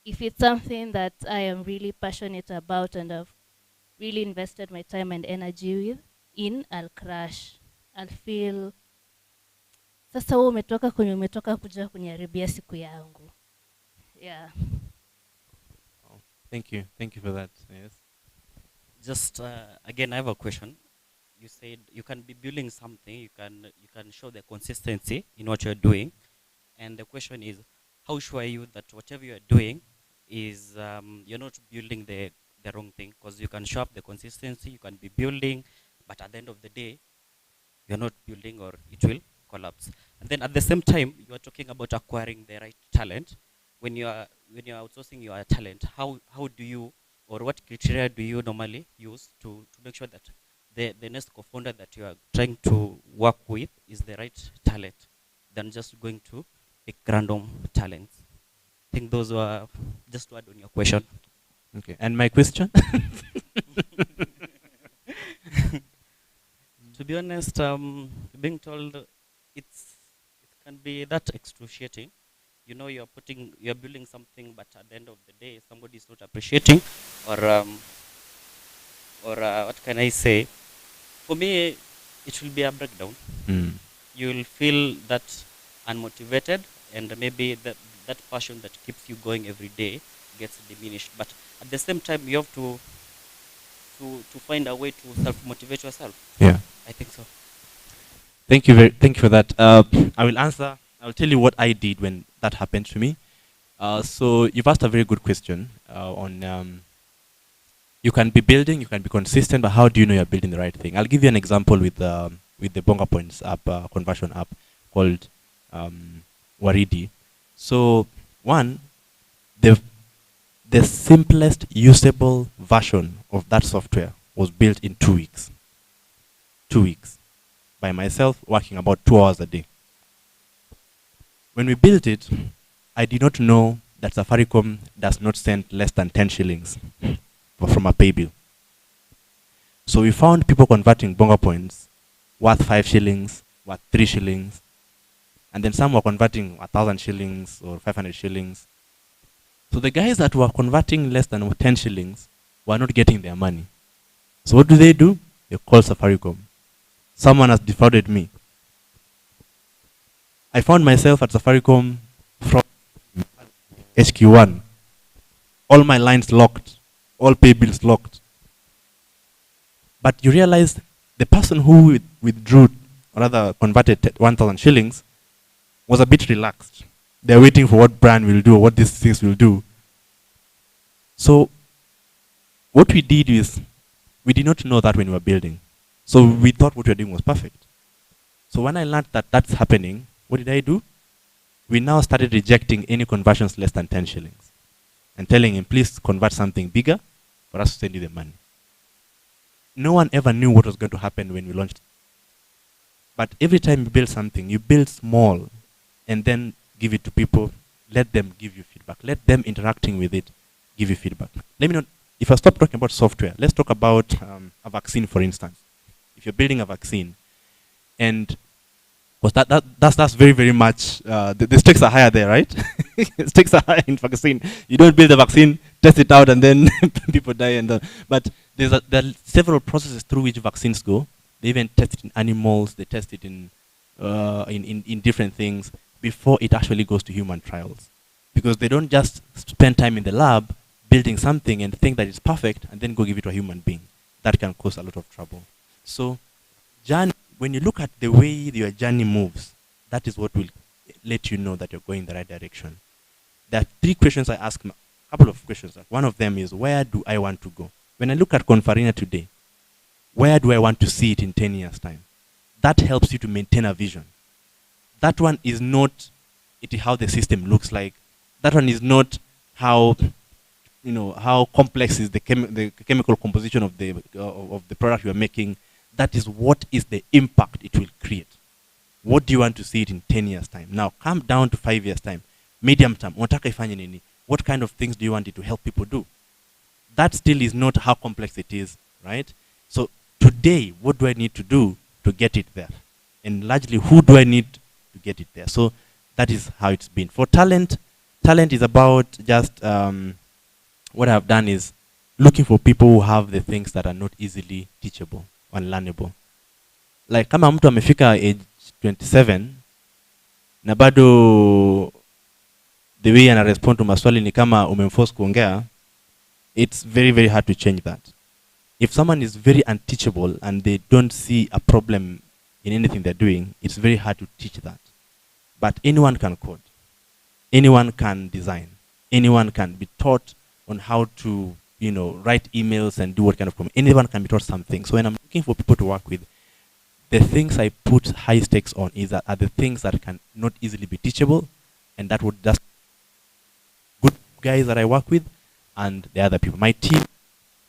if it's something that I am really passionate about and I've really invested my time and energy I'll crash. I'll feel, sasa wewe umetoka kwenye umetoka kuja kuniharibia siku yangu. Yeah. Oh, thank you. Thank you for that. Yes. Just again, I have a question. You said you can be building something, you can show the consistency in what you're doing, and the question is, how sure are you that whatever you're doing is you're not building the wrong thing? Because you can show up the consistency, you can be building, but at the end of the day, you're not building or it will collapse. And then at the same time, you are talking about acquiring the right talent. When you are outsourcing your talent, how do you, or what criteria do you normally use to make sure that the next co-founder that you are trying to work with is the right talent than just going to pick random talents? I think those were just to add on your question. Okay. And my question? To be honest, being told it can be that excruciating. You know, you're building something, but at the end of the day, somebody is not appreciating, or what can I say? For me, it will be a breakdown. Mm. You will feel that unmotivated, and maybe that passion that keeps you going every day gets diminished. But at the same time, you have to find a way to self-motivate yourself. Yeah. I think so. Thank you for that. I will answer. I will tell you what I did when that happened to me. So you've asked a very good question on you can be building, you can be consistent, but how do you know you're building the right thing? I'll give you an example with the Bonga Points app, conversion app called Waridi. So one, the simplest usable version of that software was built in 2 weeks. 2 weeks. By myself, working about 2 hours a day. When we built it, I did not know that Safaricom does not send less than 10 shillings from a pay bill. So we found people converting Bonga Points worth 5 shillings, worth 3 shillings, and then some were converting 1,000 shillings or 500 shillings. So the guys that were converting less than 10 shillings were not getting their money. So what do? They call Safaricom. Someone has defrauded me. I found myself at Safaricom from HQ1. All my lines locked, all pay bills locked. But you realize the person who withdrew, or rather converted 1,000 shillings, was a bit relaxed. They're waiting for what brand will do, or what these things will do. So what we did is, we did not know that when we were building. So we thought what we were doing was perfect. So when I learned that that's happening, what did I do? We now started rejecting any conversions less than 10 shillings and telling him, please convert something bigger for us to send you the money. No one ever knew what was going to happen when we launched. But every time you build something, you build small and then give it to people, let them give you feedback. Let them interacting with it give you feedback. Let me know, if I stop talking about software, let's talk about a vaccine, for instance. If you're building a vaccine, and because that's very, very much, the stakes are higher there, right? The stakes are higher in vaccine. You don't build a vaccine, test it out, and then people die. But there are several processes through which vaccines go. They even test it in animals, they test it in different things before it actually goes to human trials. Because they don't just spend time in the lab building something and think that it's perfect and then go give it to a human being. That can cause a lot of trouble. So when you look at the way your journey moves, that is what will let you know that you're going in the right direction. There are 3 questions I ask, a couple of questions. One of them is, where do I want to go? When I look at Confarina today, where do I want to see it in 10 years' time? That helps you to maintain a vision. That one is not how the system looks like. That one is not how complex is the chemical composition of the product you are making. That is what is the impact it will create. What do you want to see it in 10 years' time? Now, come down to 5 years' time. Medium term, unataka ifanye nini? What kind of things do you want it to help people do? That still is not how complex it is, right? So today, what do I need to do to get it there? And largely, who do I need to get it there? So that is how it's been. For talent, talent is about just what I've done is looking for people who have the things that are not easily teachable, unlearnable. Like kama mtu amefika age 27 na bado the way ana respond to maswali ni kama umemforce kuongea, it's very, very hard to change that. If someone is very unteachable and they don't see a problem in anything they're doing, it's very hard to teach that. But anyone can code. Anyone can design. Anyone can be taught on how to, you know, write emails and do what kind of anyone can be taught something. So when I'm looking for people to work with, the things I put high stakes on are the things that can not easily be teachable, and that would just good guys that I work with and the other people. My team,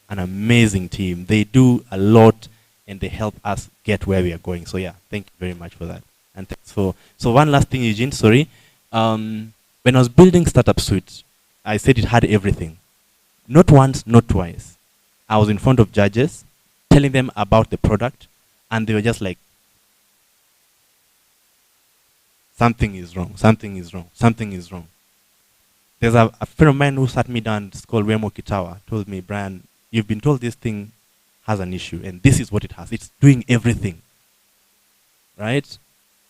an amazing team. They do a lot and they help us get where we are going. So yeah, thank you very much for that. And thanks for, so one last thing, Eugene, sorry. When I was building Startup Suite, I said it had everything. Not once, not twice. I was in front of judges telling them about the product, and they were just like, something is wrong, something is wrong, something is wrong. There's a friend of mine who sat me down, it's called Remo Kitawa, told me, Brian, you've been told this thing has an issue, and this is what it has. It's doing everything, right?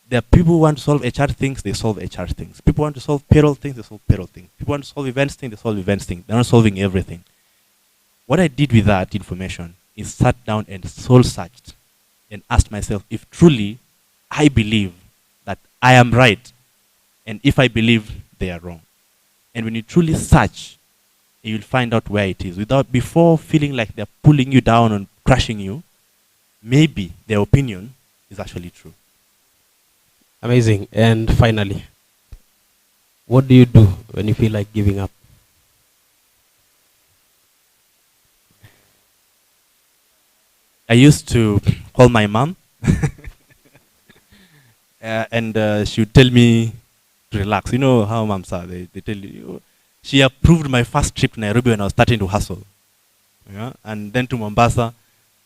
There are people who want to solve HR things, they solve HR things. People want to solve payroll things, they solve payroll things. People want to solve events things, they solve events things. They're not solving everything. What I did with that information is sat down and soul searched and asked myself if truly I believe that I am right, and if I believe they are wrong. And when you truly search, you'll find out where it is. Before feeling like they're pulling you down and crushing you, maybe their opinion is actually true. Amazing. And finally, what do you do when you feel like giving up? I used to call my mom and she would tell me to relax. You know how moms are. They tell you. She approved my first trip to Nairobi when I was starting to hustle. Yeah? And then to Mombasa.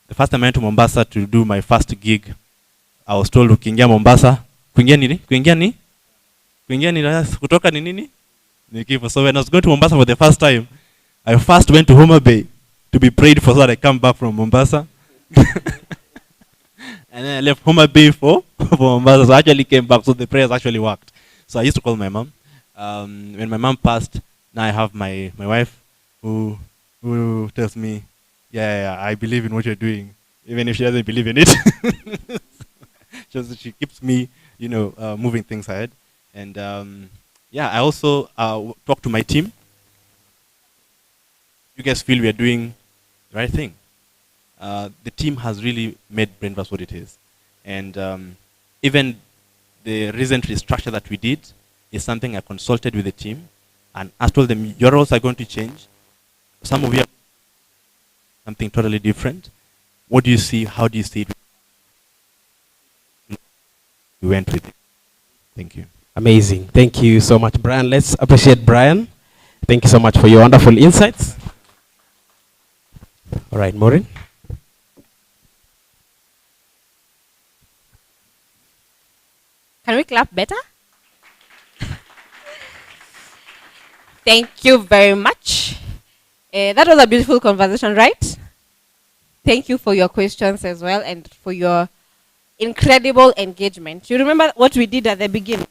The first time I went to Mombasa to do my first gig, I was told, ukiingia Mombasa, kuingia nini? Kuingia ni? Kuingia ni kutoka ni nini? So when I was going to Mombasa for the first time, I first went to Homa Bay to be prayed for so that I come back from Mombasa. And then I left Homa Bay for Mombasa. So I actually came back, so the prayers actually worked. So I used to call my mom. When my mom passed, now I have my wife who tells me, yeah, I believe in what you're doing, even if she doesn't believe in it. She keeps me, moving things ahead. And I also talk to my team. You guys feel we are doing the right thing. The team has really made Brainverse what it is. And even the recent restructure that we did is something I consulted with the team and I told them, your roles are going to change. Some of you are something totally different. What do you see? How do you see it? We went with it. Thank you. Amazing. Thank you so much, Brian. Let's appreciate Brian. Thank you so much for your wonderful insights. All right, Maureen. Can we clap better? Thank you very much. That was a beautiful conversation, right? Thank you for your questions as well and for your incredible engagement. You remember what we did at the beginning?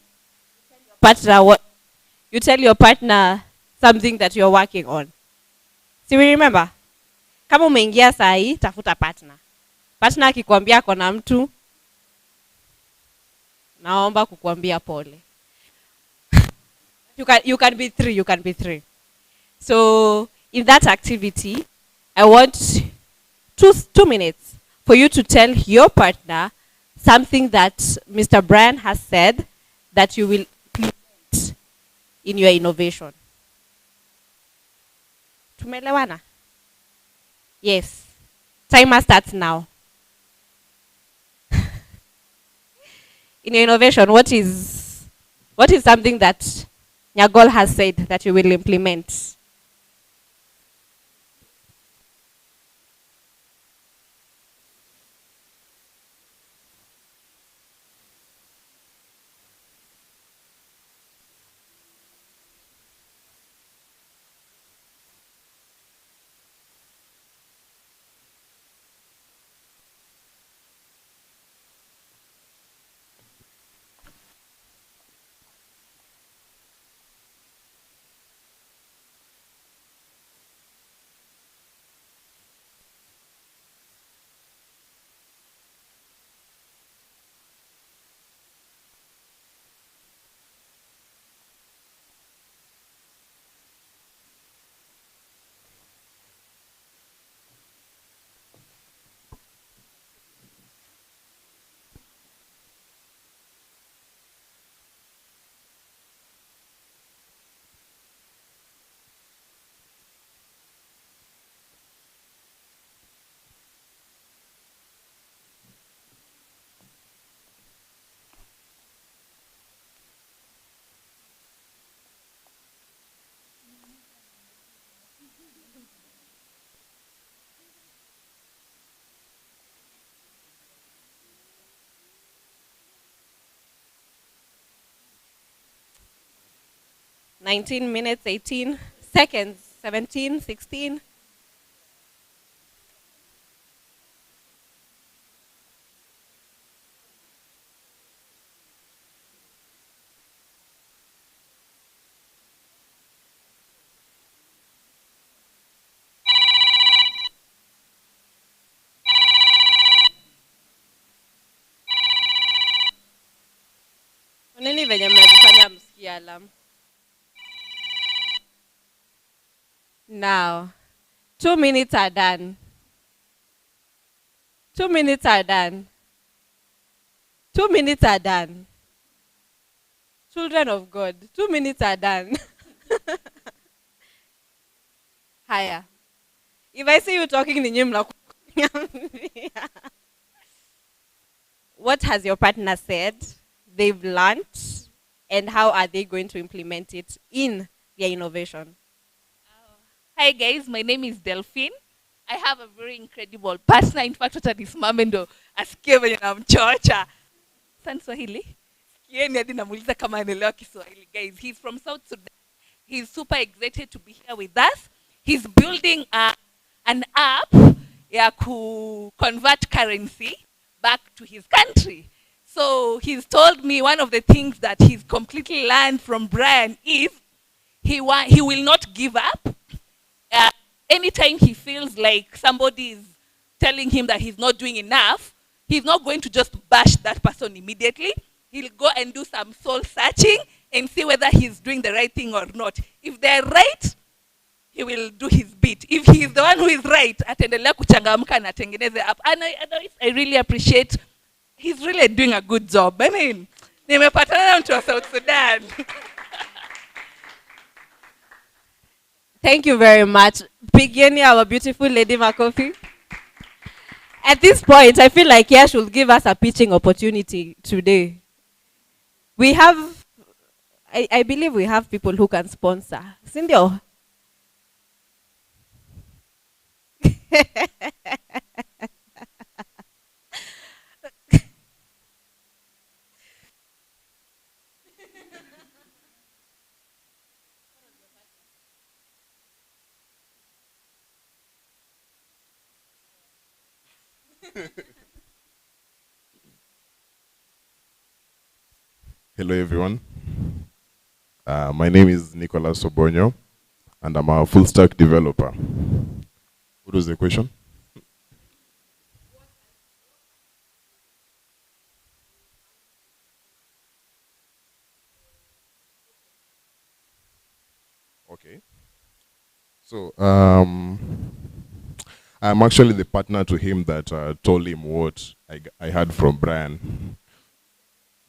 You tell your partner something that you're working on. See, we remember? Kama umeingia sahi, tafuta partner. Partner akikwambia kona mtu, naomba kukwambia pole. You can be three. So in that activity, I want 2 minutes for you to tell your partner something that Mr. Brian has said that you will implement in your innovation. Tumelewana? Yes. Timer starts now. In your innovation, what is something that Nyagol has said that you will implement? 19 minutes, 18 seconds, 17, 16. Oneni venye mnajifanya msikia alarm. Now, 2 minutes are done. 2 minutes are done. 2 minutes are done. Children of God, 2 minutes are done. Higher. If I see you talking, what has your partner said they've learned, and how are they going to implement it in their innovation? Hi guys, my name is Delphine. I have a very incredible partner. In fact, hata nisimame ndo asikie venye namchocha. San Swahili. Sikieni hadi namuuliza kama anaelewa Kiswahili. Guys, he's from South Sudan. He's super excited to be here with us. He's building an app ya ku convert currency back to his country. So he's told me one of the things that he's completely learned from Brian is he will not give up. Anytime he feels like somebody is telling him that he's not doing enough, he's not going to just bash that person immediately. He'll go and do some soul searching and see whether he's doing the right thing or not. If they're right, he will do his bit. If he's the one who is right, ataendelea kuchangamka na atengeneze app. And I really appreciate, he's really doing a good job. I mean, nimepatana na mtu wa South Sudan. Thank you very much. Pigeni, our beautiful Lady Makofi. At this point, I feel like Yash will give us a pitching opportunity today. We have, I believe we have people who can sponsor. Sindio? Hello, everyone. My name is Nicolas Sobonyo, and I'm a full stack developer. What was the question? Okay. So, I'm actually the partner to him that told him what I heard from Brian.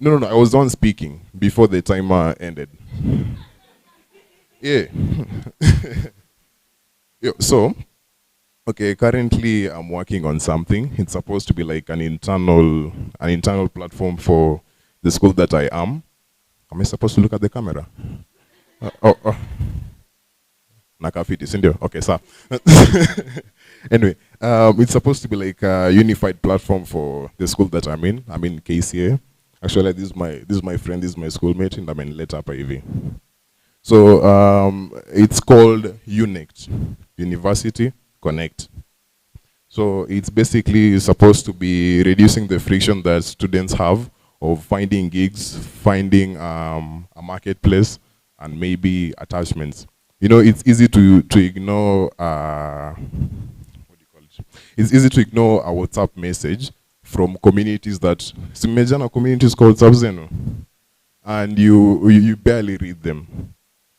No, I was the one speaking before the timer ended. Yeah. Yeah. So, okay, currently I'm working on something. It's supposed to be like an internal platform for the school that I am. Am I supposed to look at the camera? Oh. Nakafiti, Sindio. Okay, sir. Anyway, it's supposed to be like a unified platform for the school that I'm in. I'm in KCA. Actually, this is my friend, this is my schoolmate, and I'm in Leta Paivi. So it's called UNICT, University Connect. So it's basically supposed to be reducing the friction that students have of finding gigs, finding a marketplace, and maybe attachments. You know, it's easy to ignore. What do you call it? It's easy to ignore a WhatsApp message from communities that Simejana communities called Subzeno, and you barely read them.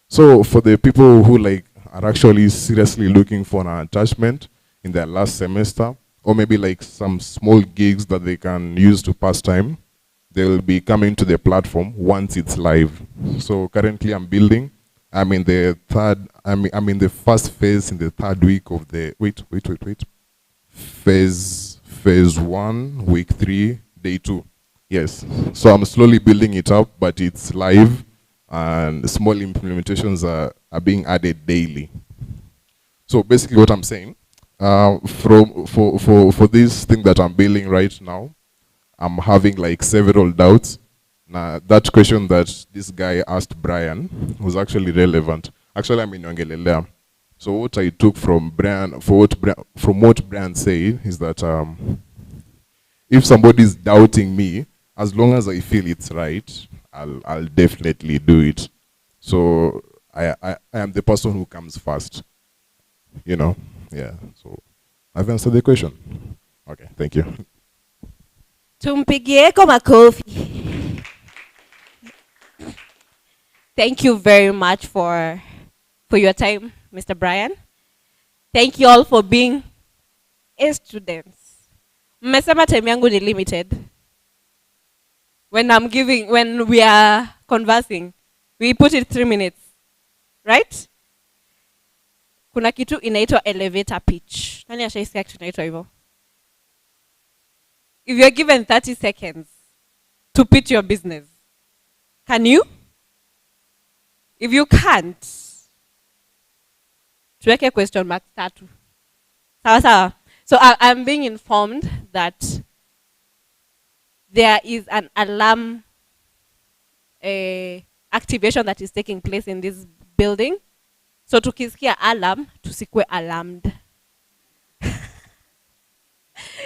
So for the people who like are actually seriously looking for an attachment in their last semester, or maybe like some small gigs that they can use to pass time, they'll be coming to the platform once it's live. So currently I'm building. I'm in the third, I'm in the first phase in the third week of the, wait. Phase 1, week 3, day 2. Yes. So I'm slowly building it up, but it's live and small implementations are being added daily. So basically what I'm saying, for this thing that I'm building right now, I'm having like several doubts. Now that question that this guy asked Brian was actually relevant. Actually, I'm in Ongelelea. So what I took from Brian, from what Brian said is that if somebody is doubting me, as long as I feel it's right, I'll definitely do it. So I am the person who comes first. You know? Yeah. So I've answered the question. Okay, thank you. Tumpigieko makofi. Thank you very much for your time, Mr. Brian. Thank you all for being A students. Mmesema time yangu ni limited. When we are conversing, we put it 3 minutes. Right? Kuna kitu inaitwa elevator pitch. Nani ashaisikia kitu inaitwa hivyo? If you're given 30 seconds to pitch your business, can you? If you can't, tuweke question mark tatu. Sawa sawa. So I'm being informed that there is an alarm activation that is taking place in this building. So tukisikia alarm, tusikwe alarmed.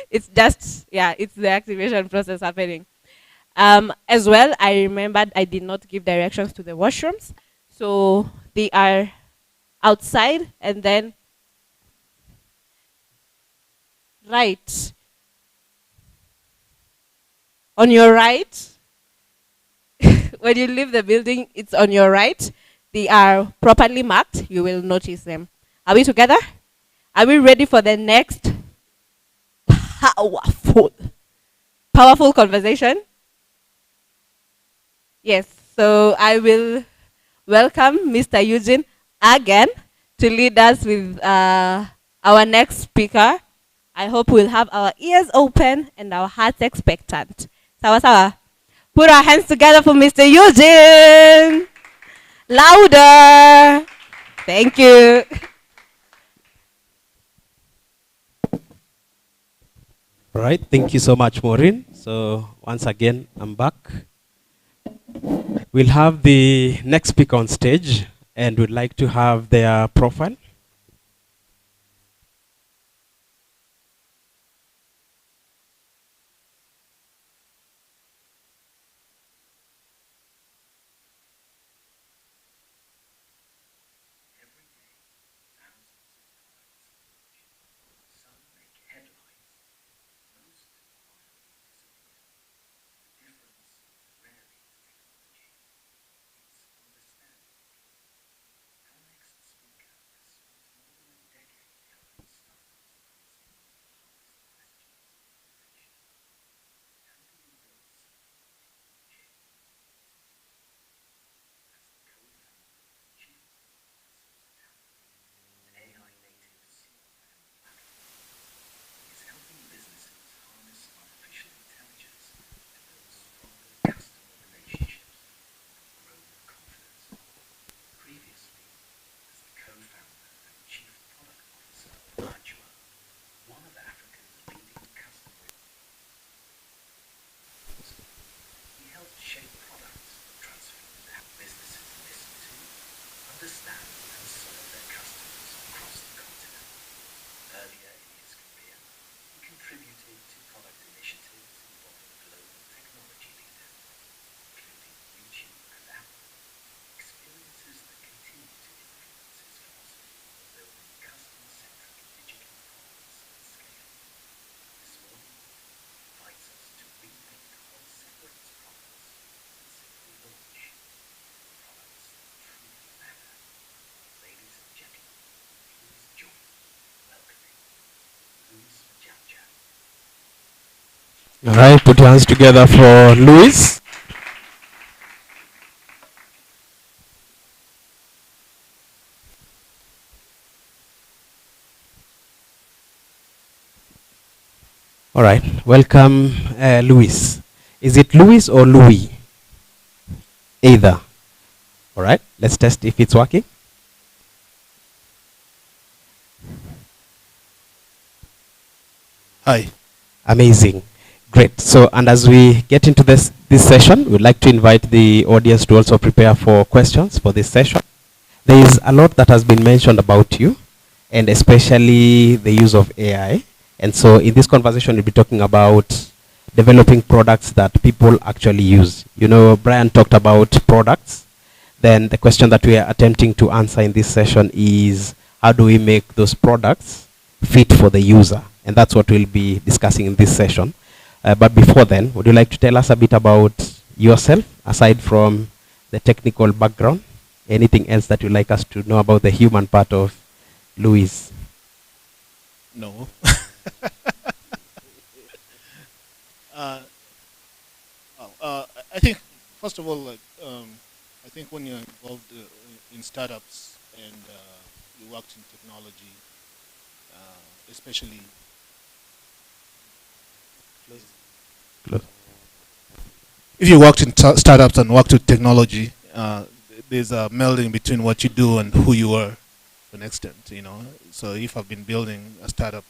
It's just, it's the activation process happening. As well, I remembered I did not give directions to the washrooms. So they are outside and then right. On your right, when you leave the building, it's on your right. They are properly marked. You will notice them. Are we together? Are we ready for the next powerful conversation? Yes. So I will welcome Mr. Eugene again to lead us with our next speaker. I hope we'll have our ears open and our hearts expectant. Sawa sawa. Put our hands together for Mr. Eugene. Louder. Thank you. All right, thank you so much, Maureen. So once again, I'm back. We'll have the next speaker on stage, and we'd like to have their profile. All right, put your hands together for Luis. All right, welcome, Luis. Is it Luis or Louis? Either. All right, let's test if it's working. Hi. Amazing. Great. So, and as we get into this session, we'd like to invite the audience to also prepare for questions for this session. There is a lot that has been mentioned about you, and especially the use of AI. And so in this conversation, we'll be talking about developing products that people actually use. You know, Brian talked about products. Then the question that we are attempting to answer in this session is, how do we make those products fit for the user? And that's what we'll be discussing in this session. But before then, would you like to tell us a bit about yourself, aside from the technical background? Anything else that you'd like us to know about the human part of Luis? No. I think, first of all, like, I think when you're involved in startups and you worked in technology, especially. If you worked in startups and worked with technology, there's a melding between what you do and who you are to an extent, you know. So if I've been building a startup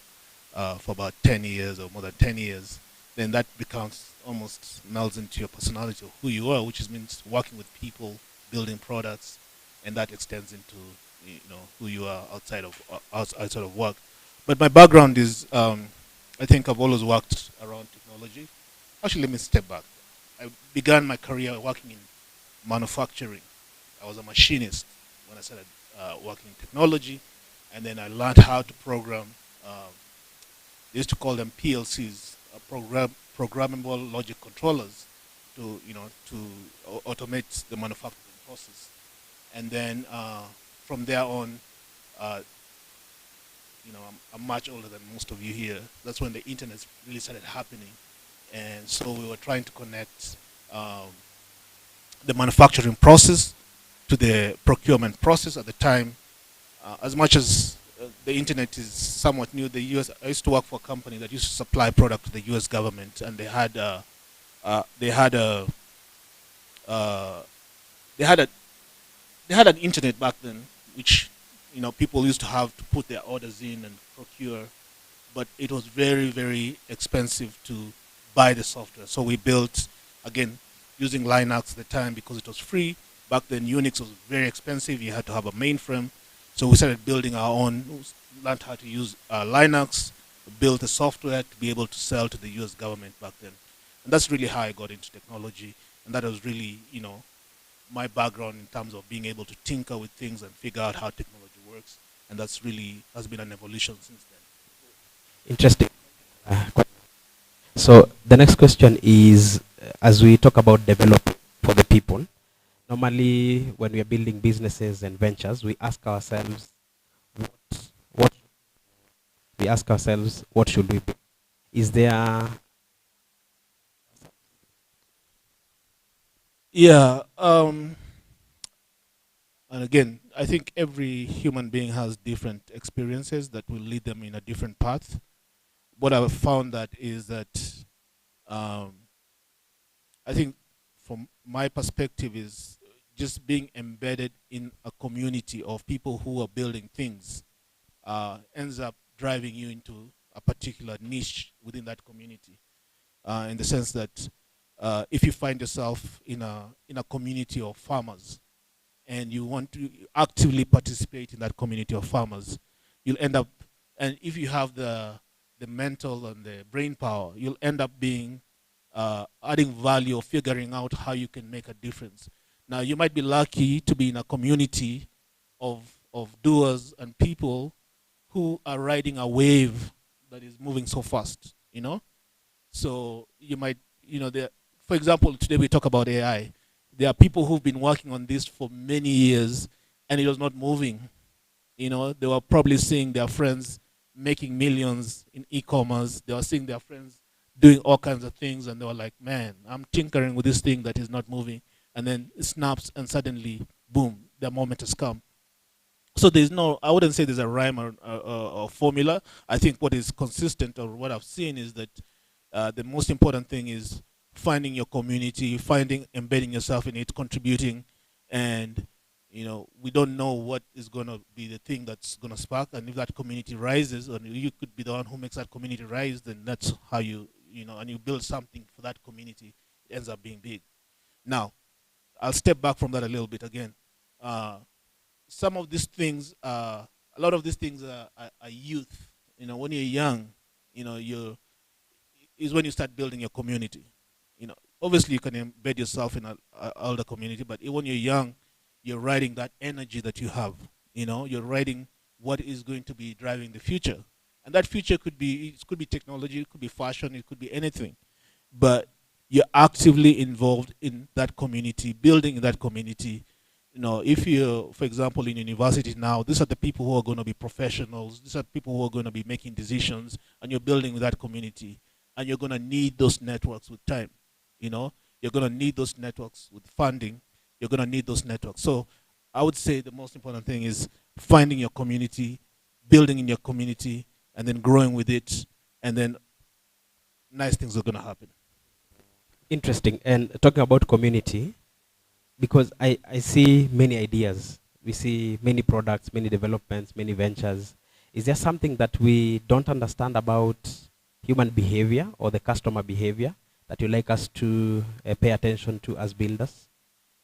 for about 10 years or more than 10 years, then that becomes almost melds into your personality of who you are, which means working with people, building products, and that extends into, you know, who you are outside of work. But my background is, I think I've always worked around technology. Actually, let me step back. I began my career working in manufacturing. I was a machinist when I started working in technology, and then I learned how to program. They used to call them PLCs, programmable logic controllers, to automate the manufacturing process. And then from there on, uh, I'm much older than most of you here. That's when the internet really started happening, and so we were trying to connect the manufacturing process to the procurement process at the time. As much as the internet is somewhat new, the U.S. I used to work for a company that used to supply product to the U.S. government, and they had they had a uh, they had a they had an internet back then, which people used to have to put their orders in and procure, but it was very, very expensive to buy the software. So we built, again, using Linux at the time because it was free. Back then, Unix was very expensive. You had to have a mainframe. So we started building our own, learned how to use Linux, built the software to be able to sell to the US government back then. And that's really how I got into technology. And that was really, my background in terms of being able to tinker with things and figure out how technology works. And that's really has been an evolution since then. Interesting. So the next question is, as we talk about developing for the people, normally when we are building businesses and ventures, we ask ourselves, what we ask ourselves, what should we build? Is there? Yeah. And again, I think every human being has different experiences that will lead them in a different path. What I've found that is that um, I think from my perspective is just being embedded in a community of people who are building things ends up driving you into a particular niche within that community. In the sense that if you find yourself in a community of farmers, and you want to actively participate in that community of farmers, you'll end up, and if you have the mental and the brain power, you'll end up being adding value or figuring out how you can make a difference. Now, you might be lucky to be in a community of doers and people who are riding a wave that is moving so fast, you know? So you might, for example, today we talk about AI. There are people who've been working on this for many years and it was not moving. They were probably seeing their friends making millions in e-commerce. They were seeing their friends doing all kinds of things and they were like, man, I'm tinkering with this thing that is not moving. And then it snaps and suddenly, boom, the moment has come. So I wouldn't say there's a rhyme or formula. I think what is consistent or what I've seen is that the most important thing is finding your community, embedding yourself in it, contributing, and we don't know what is going to be the thing that's going to spark. And if that community rises, or you could be the one who makes that community rise, then that's how and you build something for that community. It ends up being big. Now, I'll step back from that a little bit again. Some of these things, a lot of these things are youth. When you're young, is when you start building your community. Obviously you can embed yourself in an older community, but when you're young, you're riding that energy that you have. You're riding what is going to be driving the future, and that future could be technology, it could be fashion, it could be anything. But you're actively involved in that community, building in that community. If you're, for example, in university now, these are the people who are going to be professionals. These are people who are going to be making decisions, and you're building with that community. And you're going to need those networks with time. You're going to need those networks with funding. You're going to need those networks. So I would say the most important thing is finding your community, building in your community, and then growing with it. And then nice things are going to happen. Interesting. And talking about community, because I see many ideas. We see many products, many developments, many ventures. Is there something that we don't understand about human behavior or the customer behavior that you like us to pay attention to as builders?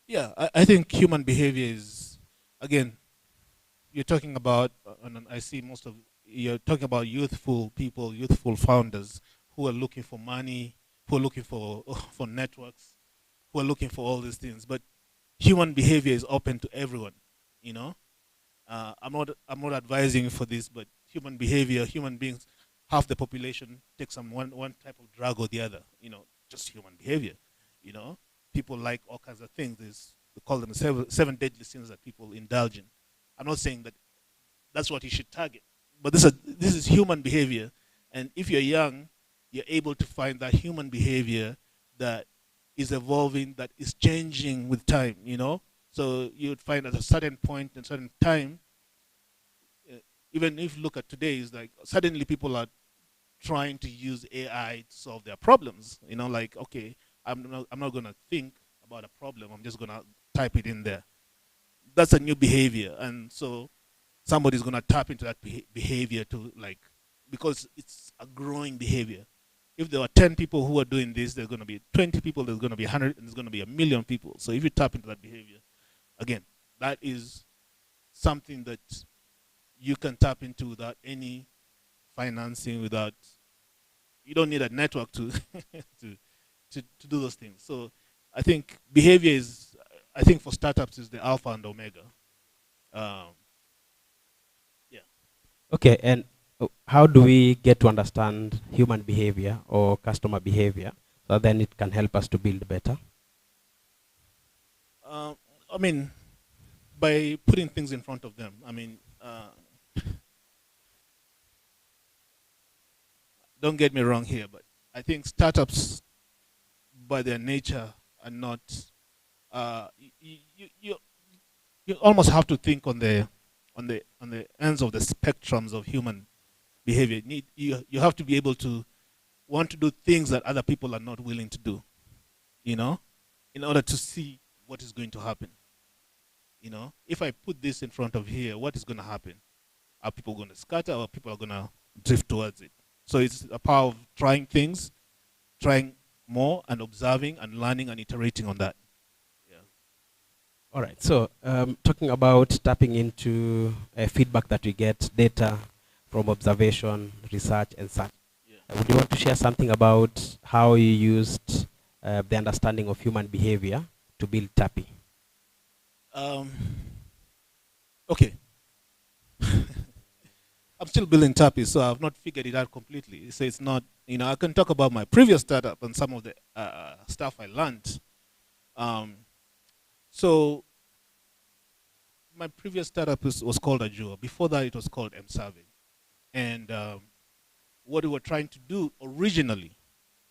Yeah, I think human behavior is, again, you're talking about, and I see you're talking about youthful people, youthful founders who are looking for money, who are looking for networks, who are looking for all these things. But human behavior is open to everyone, I'm not advising for this, but human behavior, human beings, half the population takes one type of drug or the other, just human behavior, People like all kinds of things. We call them seven deadly sins that people indulge in. I'm not saying that that's what you should target, but this is human behavior. And if you're young, you're able to find that human behavior that is evolving, that is changing with time, So you would find at a certain point and certain time, even if you look at today, it's like suddenly people are trying to use AI to solve their problems. Like, okay, I'm not going to think about a problem. I'm just going to type it in there. That's a new behavior. And so somebody's going to tap into that behavior because it's a growing behavior. If there are 10 people who are doing this, there's going to be 20 people, there's going to be 100, and there's going to be 1,000,000 people. So if you tap into that behavior, again, that is something that you can tap into without any financing, you don't need a network to to do those things. So I think behavior for startups is the alpha and omega. Yeah. Okay, and how do we get to understand human behavior or customer behavior so then it can help us to build better? By putting things in front of them. Don't get me wrong here, but I think startups, by their nature, are not. You almost have to think on the ends of the spectrums of human behavior. You have to be able to want to do things that other people are not willing to do, in order to see what is going to happen. If I put this in front of here, what is going to happen? Are people going to scatter, or people are going to drift towards it? So it's a power of trying things, trying more, and observing and learning and iterating on that. Yeah. All right. So, talking about tapping into feedback that we get, data from observation, research, and such. Would you want to share something about how you used the understanding of human behavior to build TAPI? Okay. I'm still building TAPI, so I've not figured it out completely. So it's not, I can talk about my previous startup and some of the stuff I learned. So my previous startup was called Azure. Before that, it was called MSurvey. And what we were trying to do originally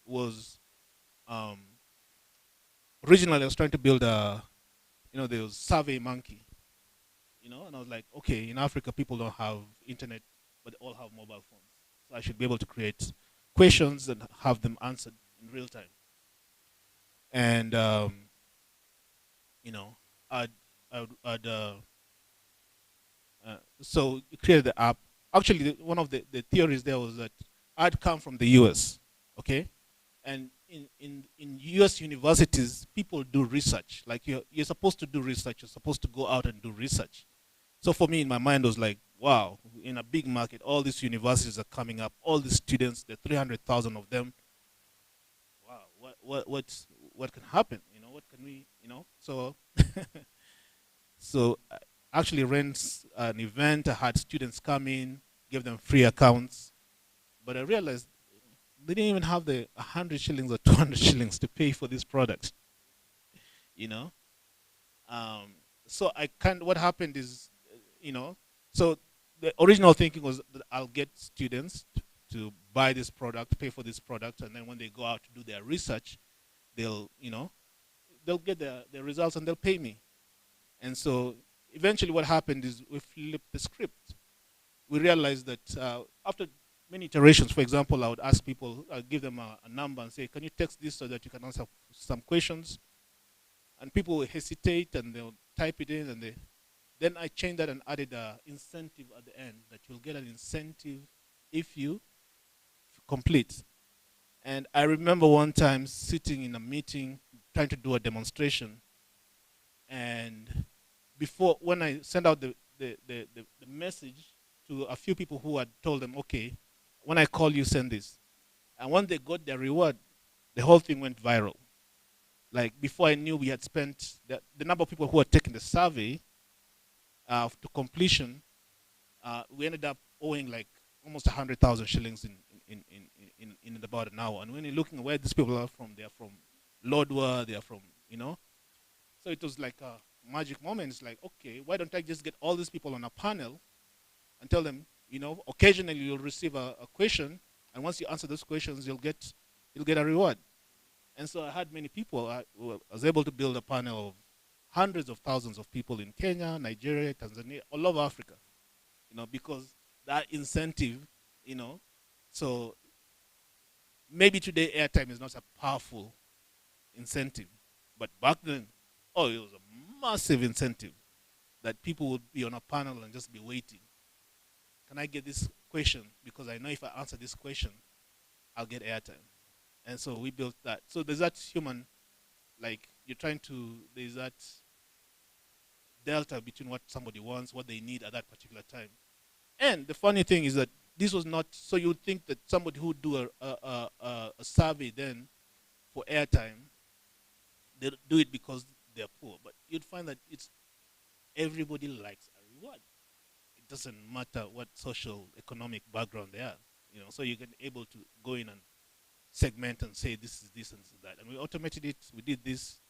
was, originally I was trying to build there was Survey Monkey, and I was like, okay, in Africa, people don't have internet, but they all have mobile phones. So I should be able to create questions and have them answered in real time. And, so you created the app. Actually, one of the theories there was that I'd come from the US, okay? And in US universities, people do research. Like you're supposed to do research, you're supposed to go out and do research. So for me, in my mind, it was like, wow, in a big market, all these universities are coming up, all these students, the 300,000 of them. Wow, what can happen? What can we, So, so I actually ran an event. I had students come in, give them free accounts, but I realized they didn't even have the 100 shillings or 200 shillings to pay for this product. So what happened is, so the original thinking was that I'll get students to buy this product, pay for this product, and then when they go out to do their research, they'll get their results and they'll pay me. And so eventually what happened is we flipped the script. We realized that after many iterations, for example, I would ask people, I'd give them a number and say, can you text this so that you can answer some questions? And people will hesitate and they'll type it in, and then I changed that and added an incentive at the end, that you'll get an incentive if you complete. And I remember one time sitting in a meeting trying to do a demonstration, and when I sent out the message to a few people who had told them, okay, when I call you, send this. And when they got their reward, the whole thing went viral. Like before I knew, we had spent the number of people who had taken the survey to completion. We ended up owing like almost 100,000 shillings in about an hour. And when you're looking at where these people are from, they're from Lodwar, they're from, So it was like a magic moment. It's like, okay, why don't I just get all these people on a panel and tell them, occasionally you'll receive a question, and once you answer those questions, you'll get a reward. And so I had many people. I was able to build a panel of hundreds of thousands of people in Kenya, Nigeria, Tanzania, all over Africa, because that incentive, so maybe today airtime is not a powerful incentive, but back then, it was a massive incentive that people would be on a panel and just be waiting. Can I get this question? Because I know if I answer this question, I'll get airtime. And so we built that. So there's that human, like there's that delta between what somebody wants, what they need at that particular time. And the funny thing is that this was not, so you would think that somebody who would do a survey then for airtime, they do it because they're poor. But you'd find that everybody likes a reward. It doesn't matter what social, economic background they are. So you can able to go in and segment and say this is this and this is that. And we automated it. We did this.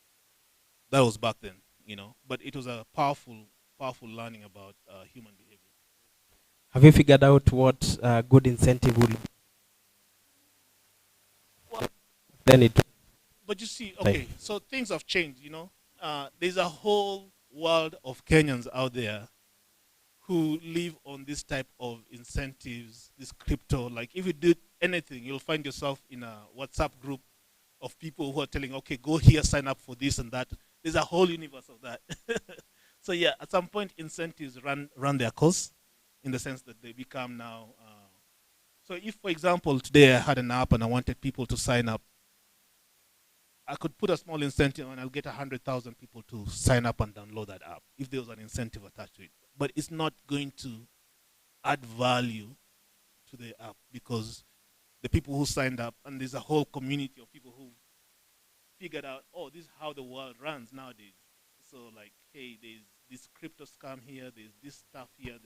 That was back then, But it was a powerful learning about human behavior. Have you figured out what good incentive will be? Well, then it. But you see, okay, so things have changed, There's a whole world of Kenyans out there who live on this type of incentives, this crypto. Like if you do anything, you'll find yourself in a WhatsApp group of people who are telling, okay, go here, sign up for this and that. There's a whole universe of that. So yeah, at some point, incentives run their course, in the sense that they become now. So if, for example, today I had an app and I wanted people to sign up, I could put a small incentive and I'll get 100,000 people to sign up and download that app if there was an incentive attached to it. But it's not going to add value to the app because the people who signed up, and there's a whole community of people who figured out, oh, this is how the world runs nowadays. So like, hey, there's this crypto scam here, there's this stuff here,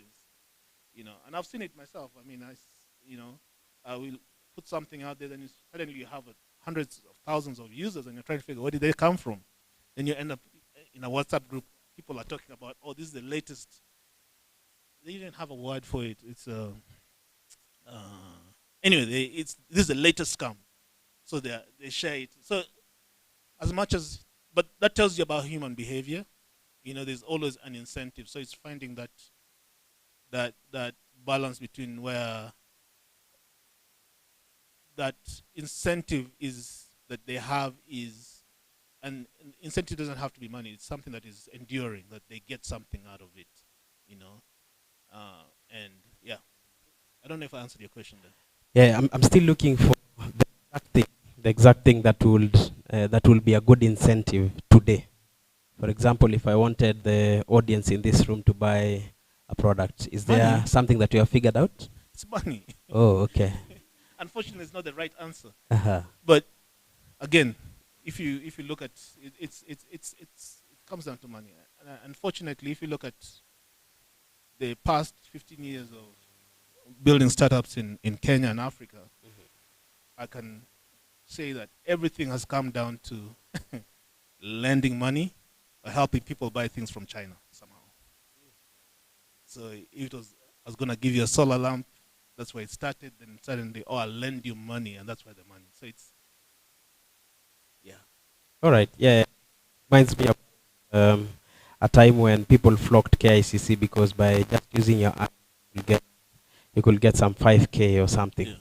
and I've seen it myself. I mean, I will put something out there, then suddenly you have hundreds of thousands of users, and you're trying to figure where did they come from. Then you end up in a WhatsApp group. People are talking about, oh, this is the latest. They didn't have a word for it. It's anyway. This is the latest scam, so they share it. So as much as, but that tells you about human behavior. There's always an incentive. So it's finding that balance between where that incentive is that they have is, and incentive doesn't have to be money. It's something that is enduring, that they get something out of it, and yeah, I don't know if I answered your question there. Yeah, I'm still looking for the exact thing that will be a good incentive today. For example, if I wanted the audience in this room to buy a product, is there something that you have figured out? It's money. Oh, okay. Unfortunately, it's not the right answer. Uh-huh. But again, if you look at it, it comes down to money. And unfortunately, if you look at the past 15 years of building startups in Kenya and Africa, I can say that everything has come down to lending money or helping people buy things from China somehow. So if I was going to give you a solar lamp, that's where it started. Then suddenly, oh, I'll lend you money, and that's where the money. So it's, yeah. All right. Yeah. Reminds me of a time when people flocked KICC because by just using your app, you could get some 5K or something.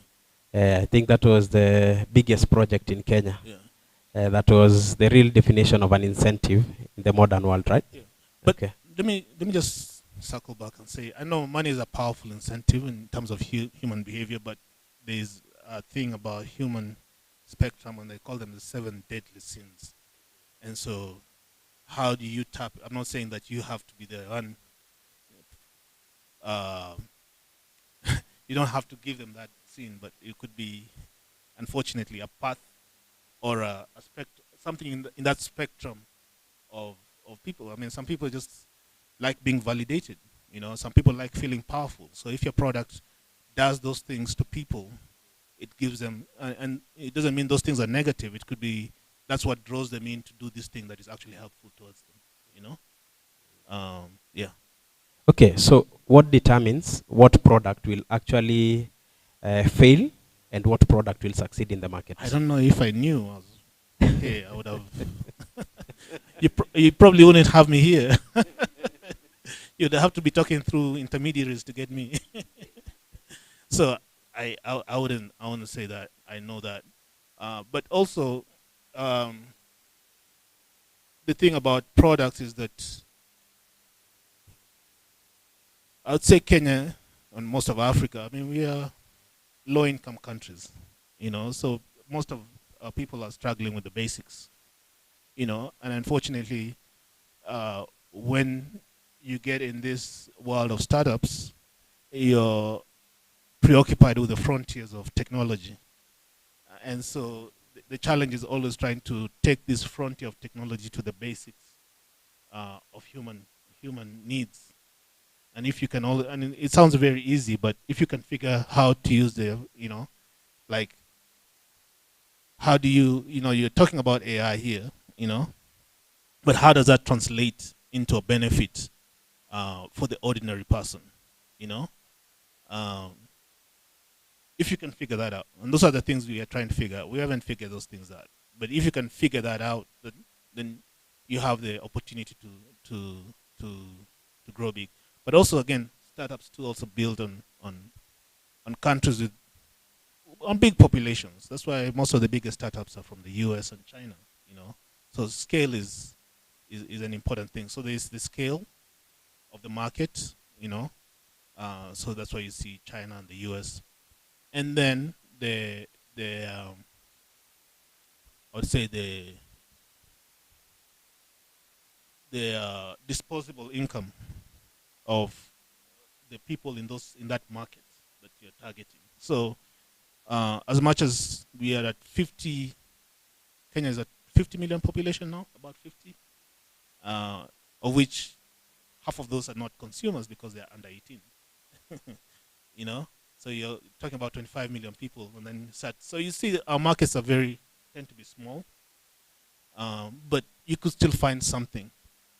Yeah. I think that was the biggest project in Kenya. Yeah. That was the real definition of an incentive in the modern world, right? Yeah. But okay. Let me just circle back and say, I know money is a powerful incentive in terms of human behavior, but there's a thing about human spectrum, and they call them the 7 deadly sins. And so how do you tap? I'm not saying that you have to be the one. You don't have to give them that sin, but it could be, unfortunately, a path or a something in that spectrum of people. I mean, some people just like being validated. Some people like feeling powerful. So if your product does those things to people, it gives them, and it doesn't mean those things are negative. It could be that's what draws them in to do this thing that is actually helpful towards them. Yeah. Okay, so what determines what product will actually fail and what product will succeed in the market? I don't know. If I knew, I would have. You probably wouldn't have me here. You'd have to be talking through intermediaries to get me. So I wouldn't. I want to say that I know that, but also the thing about products is that I would say Kenya and most of Africa, I mean, we are low-income countries, so most of our people are struggling with the basics, and unfortunately, when you get in this world of startups, you're preoccupied with the frontiers of technology. And so the challenge is always trying to take this frontier of technology to the basics of human needs. And if you can it sounds very easy, but if you can figure how to use like, how do you're talking about AI here, but how does that translate into a benefit for the ordinary person, if you can figure that out. And those are the things we are trying to figure out. We haven't figured those things out. But if you can figure that out, then you have the opportunity to grow big. But also, again, startups too also build on countries on big populations. That's why most of the biggest startups are from the US and China, So scale is an important thing. So there's the scale of the market, so that's why you see China and the US. And then I would say the the disposable income of the people in that market that you're targeting. So as much as we are at 50, Kenya is at 50 million population now, about 50, of which half of those are not consumers because they are under 18. You know, so you're talking about 25 million people, and then so you see our markets tend to be small, but you could still find something,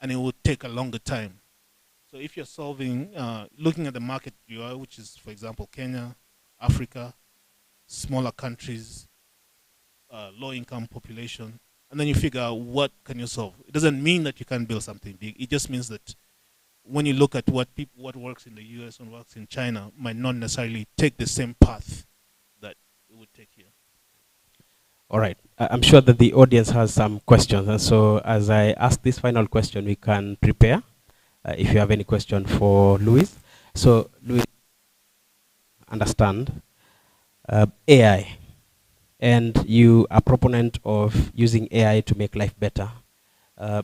and it would take a longer time. So if you're looking at the market you are, which is, for example, Kenya, Africa, smaller countries, low-income population, and then you figure out what can you solve. It doesn't mean that you can build something big. It just means that when you look at what works in the US and works in China, might not necessarily take the same path that it would take here. All right. I'm sure that the audience has some questions, and so as I ask this final question, we can prepare. If you have any question for Louis. So Louis, understand AI, and you are a proponent of using AI to make life better.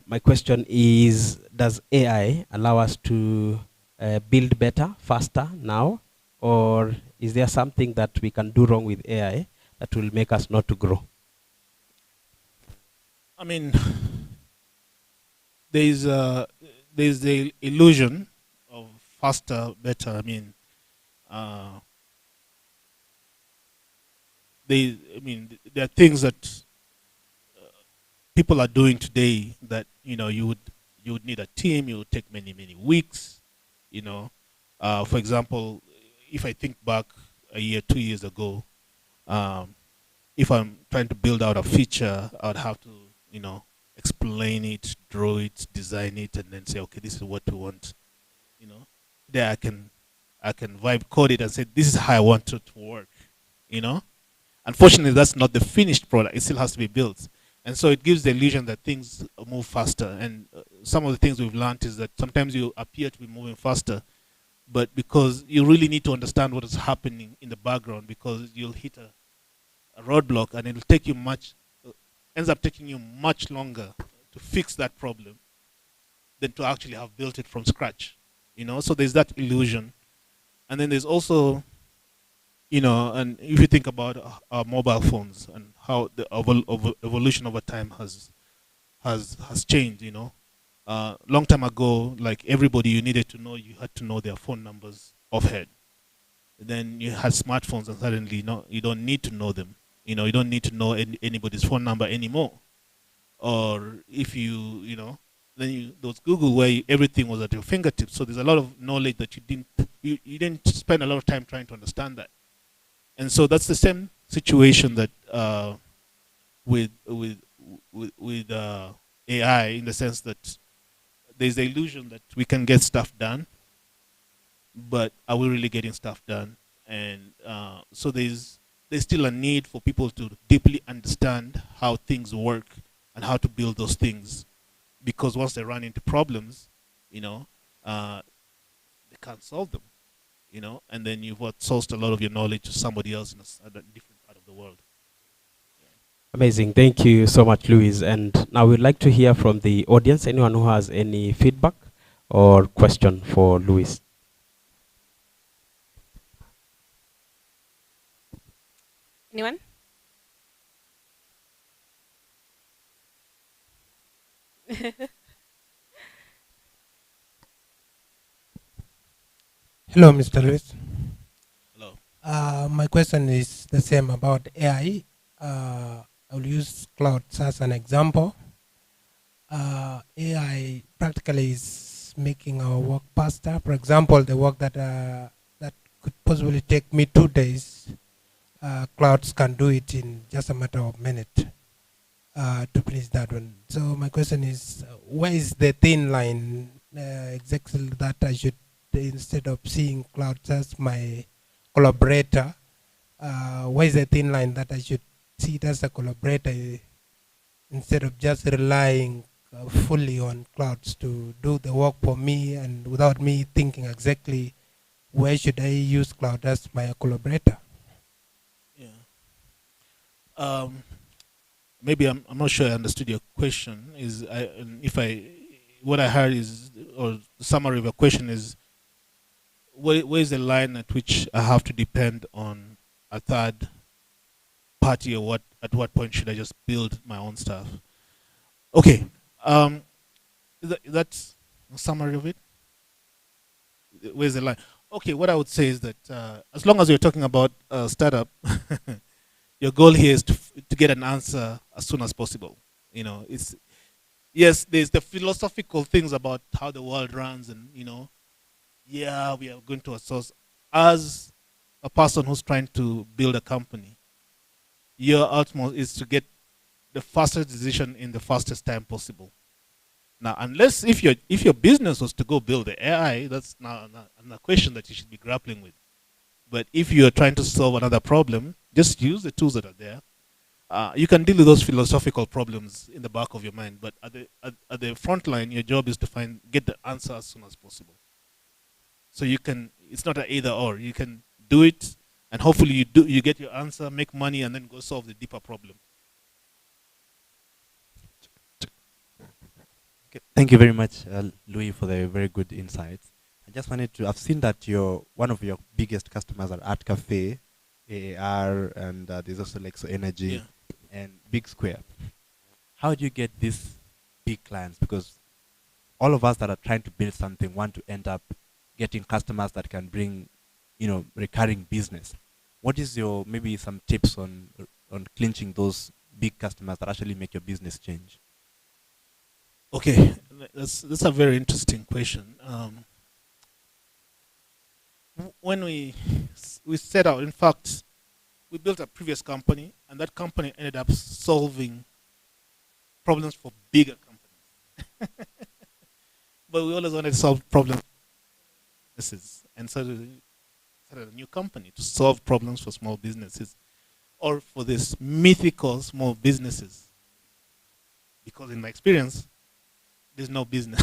My question is, does AI allow us to build better, faster now, or is there something that we can do wrong with AI that will make us not to grow? I mean, there's the illusion of faster, better. I mean, there are things that people are doing today that you would need a team. It would take many weeks. For example, if I think back a year, 2 years ago, if I'm trying to build out a feature, I'd have to explain it, draw it, design it, and then say, okay, this is what we want. There I can vibe code it and say, this is how I want it to work. Unfortunately, that's not the finished product. It still has to be built. And so it gives the illusion that things move faster. And some of the things we've learned is that sometimes you appear to be moving faster, but because you really need to understand what is happening in the background, because you'll hit a roadblock and it'll take you ends up taking you much longer to fix that problem than to actually have built it from scratch. So there's that illusion. And then there's also, and if you think about our mobile phones and how the evolution over time has changed, long time ago, like everybody you needed to know, you had to know their phone numbers offhand. Then you had smartphones, and suddenly you don't need to know them. You don't need to know anybody's phone number anymore. Or if then there was Google, where everything was at your fingertips. So there's a lot of knowledge that you didn't spend a lot of time trying to understand that. And so that's the same situation that with AI, in the sense that there's the illusion that we can get stuff done, but are we really getting stuff done? And so there's still a need for people to deeply understand how things work and how to build those things, because once they run into problems, they can't solve them. And then you've outsourced a lot of your knowledge to somebody else in a different part of the world. Amazing. Thank you so much, Louis. And now we'd like to hear from the audience. Anyone who has any feedback or question for Louis? Anyone? Hello, Mr. Lewis. Hello. My question is the same about AI. I will use clouds as an example. AI practically is making our work faster. For example, the work that could possibly take me 2 days, clouds can do it in just a matter of minutes to finish that one. So my question is, where is the thin line exactly that I should, instead of seeing clouds as my collaborator, where is the thin line that I should see it as a collaborator instead of just relying fully on clouds to do the work for me, and without me thinking exactly where should I use cloud as my collaborator? Maybe I'm not sure I understood your question. what I heard is, or the summary of your question is, where's the line at which I have to depend on a third party, or what? At what point should I just build my own stuff? Okay, that's a summary of it. Where's the line? Okay, what I would say is that as long as you're talking about a startup, your goal here is to get an answer as soon as possible. You know, it's yes, there's the philosophical things about how the world runs, and yeah, we are going to a source. As a person who's trying to build a company, your utmost is to get the fastest decision in the fastest time possible. Now, unless if your business was to go build the AI, that's not a question that you should be grappling with. But if you're trying to solve another problem, just use the tools that are there. You can deal with those philosophical problems in the back of your mind, but at the front line, your job is to get the answer as soon as possible. So you can, it's not an either or. You can do it, and hopefully you get your answer, make money, and then go solve the deeper problem. Okay. Thank you very much, Louis, for the very good insights. I just wanted to, I've seen that one of your biggest customers are Art Cafe, AAR, and there's also Lexo Energy and Big Square. How do you get these big clients? Because all of us that are trying to build something want to end up getting customers that can bring, recurring business. What is your, maybe some tips on clinching those big customers that actually make your business change? Okay, that's a very interesting question. When we set out, in fact, we built a previous company, and that company ended up solving problems for bigger companies. But we always wanted to solve problems for businesses, and so we started a new company to solve problems for small businesses, or for these mythical small businesses. Because in my experience, there's no business.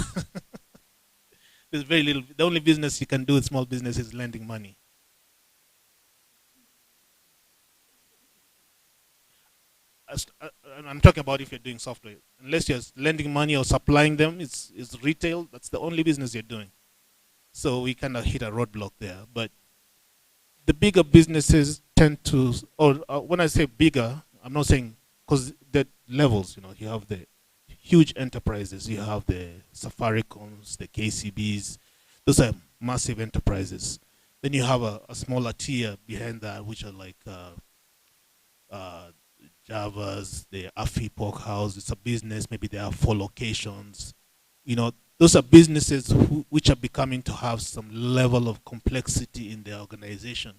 There's very little. The only business you can do with small business is lending money. I'm talking about if you're doing software. Unless you're lending money or supplying them, it's retail. That's the only business you're doing. So we kind of hit a roadblock there. But the bigger businesses tend to, or when I say bigger, I'm not saying, because the levels, you have the huge enterprises, you have the Safaricoms, the KCBs, those are massive enterprises. Then you have a smaller tier behind that, which are like Java's, the Afi Pork House. It's a business, maybe they have 4 locations. Those are businesses which are becoming to have some level of complexity in their organization,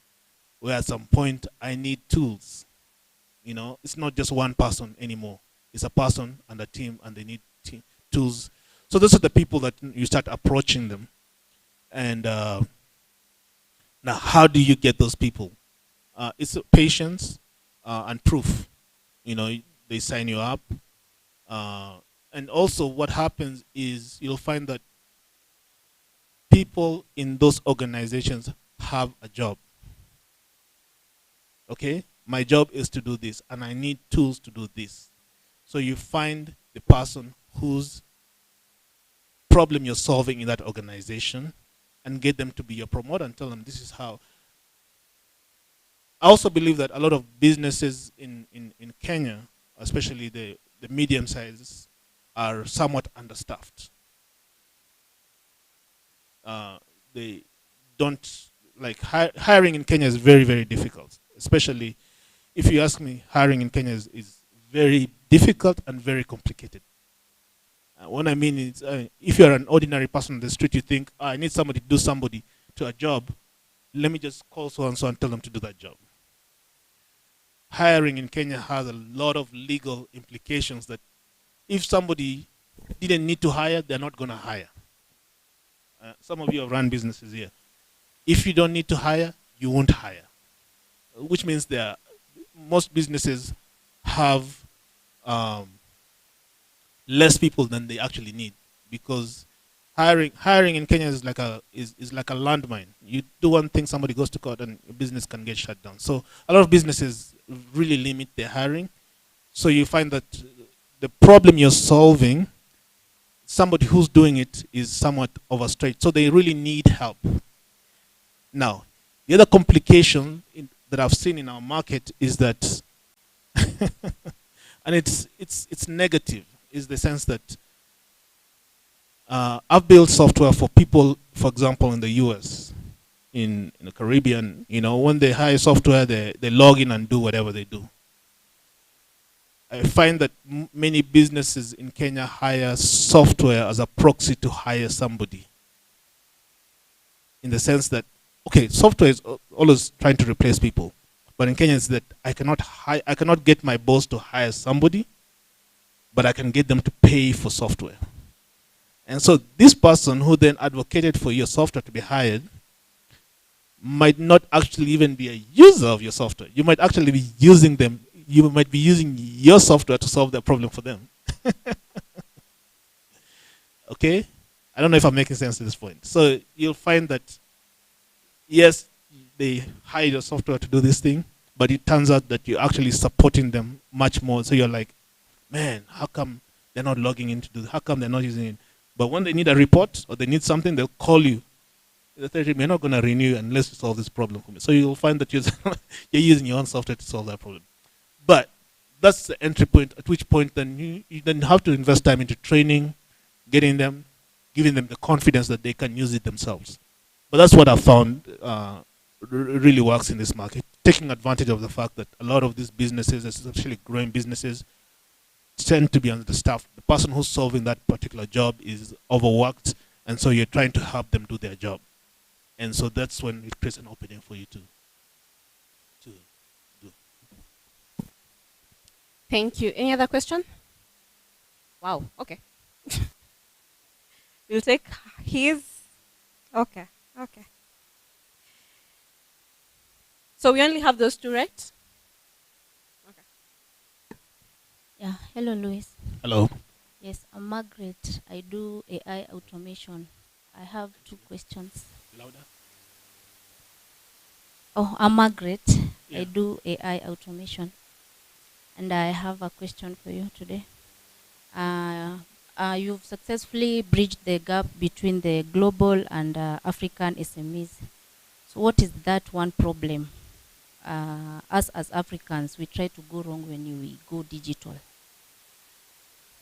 where at some point I need tools. It's not just one person anymore. It's a person and a team, and they need tools. So those are the people that you start approaching them. And now, how do you get those people? It's patience and proof. They sign you up. And also what happens is you'll find that people in those organizations have a job. Okay? My job is to do this, and I need tools to do this. So you find the person whose problem you're solving in that organization and get them to be your promoter and tell them this is how. I also believe that a lot of businesses in Kenya, especially the medium sizes, are somewhat understaffed. They don't, like, hiring in Kenya is very, very difficult. Especially, if you ask me, hiring in Kenya is very difficult and very complicated. What I mean is, if you're an ordinary person on the street, you think, I need somebody to a job, let me just call so-and-so and tell them to do that job. Hiring in Kenya has a lot of legal implications that if somebody didn't need to hire, they're not going to hire. Some of you have run businesses here. If you don't need to hire, you won't hire. Which means most businesses have less people than they actually need, because hiring in Kenya is like a landmine. You do one thing, somebody goes to court, and your business can get shut down. So a lot of businesses really limit their hiring. So you find that the problem you're solving somebody who's doing it is somewhat overstretched. So they really need help. Now, the other complication that I've seen in our market is that, and it's negative, is the sense that I've built software for people, for example, in the US, in the Caribbean. You know, when they hire software, they log in and do whatever they do. I find that many businesses in Kenya hire software as a proxy to hire somebody. In the sense that, okay, software is always trying to replace people, but in Kenya it's that I cannot get my boss to hire somebody, but I can get them to pay for software. And so this person who then advocated for your software to be hired might not actually even be a user of your software. You might actually be using them. You might be using your software to solve their problem for them. Okay? I don't know if I'm making sense at this point. So you'll find that, yes, they hire your software to do this thing, but it turns out that you're actually supporting them much more. So you're like, man, how come they're not logging in to do this? How come they're not using it? But when they need a report or they need something, they'll call you. They'll tell you, we're not going to renew unless you solve this problem for me. So you'll find that you're using your own software to solve that problem. But that's the entry point, at which point then you then have to invest time into training, getting them, giving them the confidence that they can use it themselves. But that's what I found really works in this market, taking advantage of the fact that a lot of these businesses, especially growing businesses, tend to be understaffed. The person who's solving that particular job is overworked, and so you're trying to help them do their job. And so that's when it creates an opening for you to do. Thank you. Any other question? Wow. Okay. We'll take his. Okay. Okay. So we only have those two, right? Okay. Yeah. Hello, Louis. Hello. Yes, I'm Margaret. I do AI automation. I have two questions. Louder. Oh, I'm Margaret. Yeah. I do AI automation. And I have a question for you today. You've successfully bridged the gap between the global and African SMEs. So what is that one problem? Us as Africans, we try to go wrong when we go digital.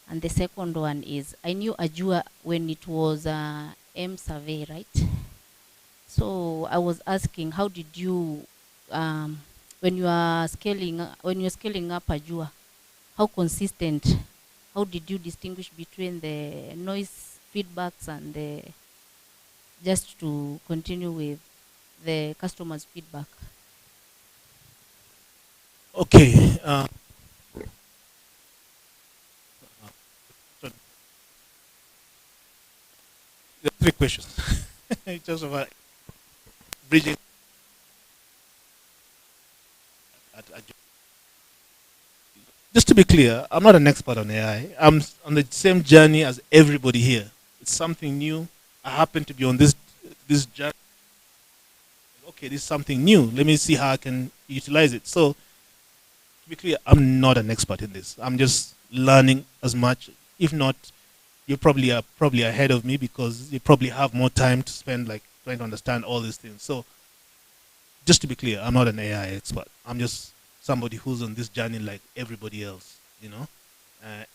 And the second one is, I knew Ajua when it was M survey, right? So I was asking, how did you, when you are scaling up Ajua, how consistent? How did you distinguish between the noise feedbacks and the just to continue with the customer's feedback? Okay. There are three questions. In terms of bridging. Just to be clear, I'm not an expert on AI. I'm on the same journey as everybody here. It's something new. I happen to be on this journey. Okay, this is something new. Let me see how I can utilize it. So, to be clear, I'm not an expert in this. I'm just learning as much. If not, you probably are ahead of me because you probably have more time to spend like trying to understand all these things. So, just to be clear, I'm not an AI expert. I'm just somebody who's on this journey like everybody else, you know.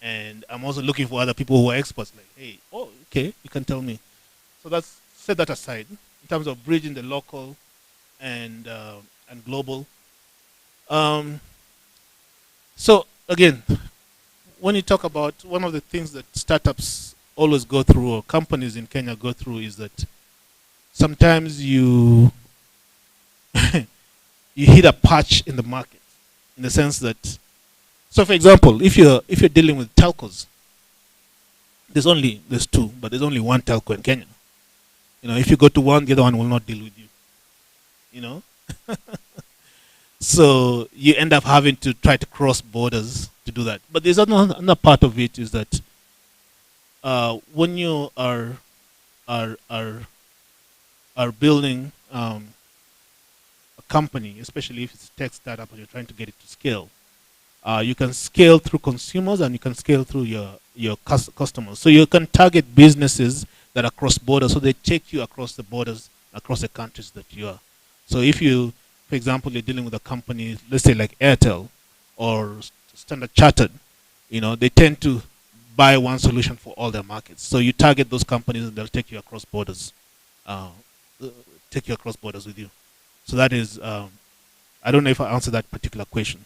And I'm also looking for other people who are experts. Like, hey, oh, okay, you can tell me. So that's set that aside. In terms of bridging the local and global. So again, when you talk about one of the things that startups always go through, or companies in Kenya go through, is that sometimes you you hit a patch in the market, in the sense that, so for example, if you're dealing with telcos, there's two, but there's only one telco in Kenya. You know, if you go to one, the other one will not deal with you. You know, so you end up having to try to cross borders to do that. But there's another part of it is that when you are building a company, especially if it's a tech startup and you're trying to get it to scale, you can scale through consumers and you can scale through your customers. So you can target businesses that are cross borders, so they take you across the borders, across the countries that you are. So if you, for example, you're dealing with a company, let's say like Airtel or Standard Chartered, they tend to buy one solution for all their markets. So you target those companies and they'll take you across borders, with you. So that is, I don't know if I answered that particular question.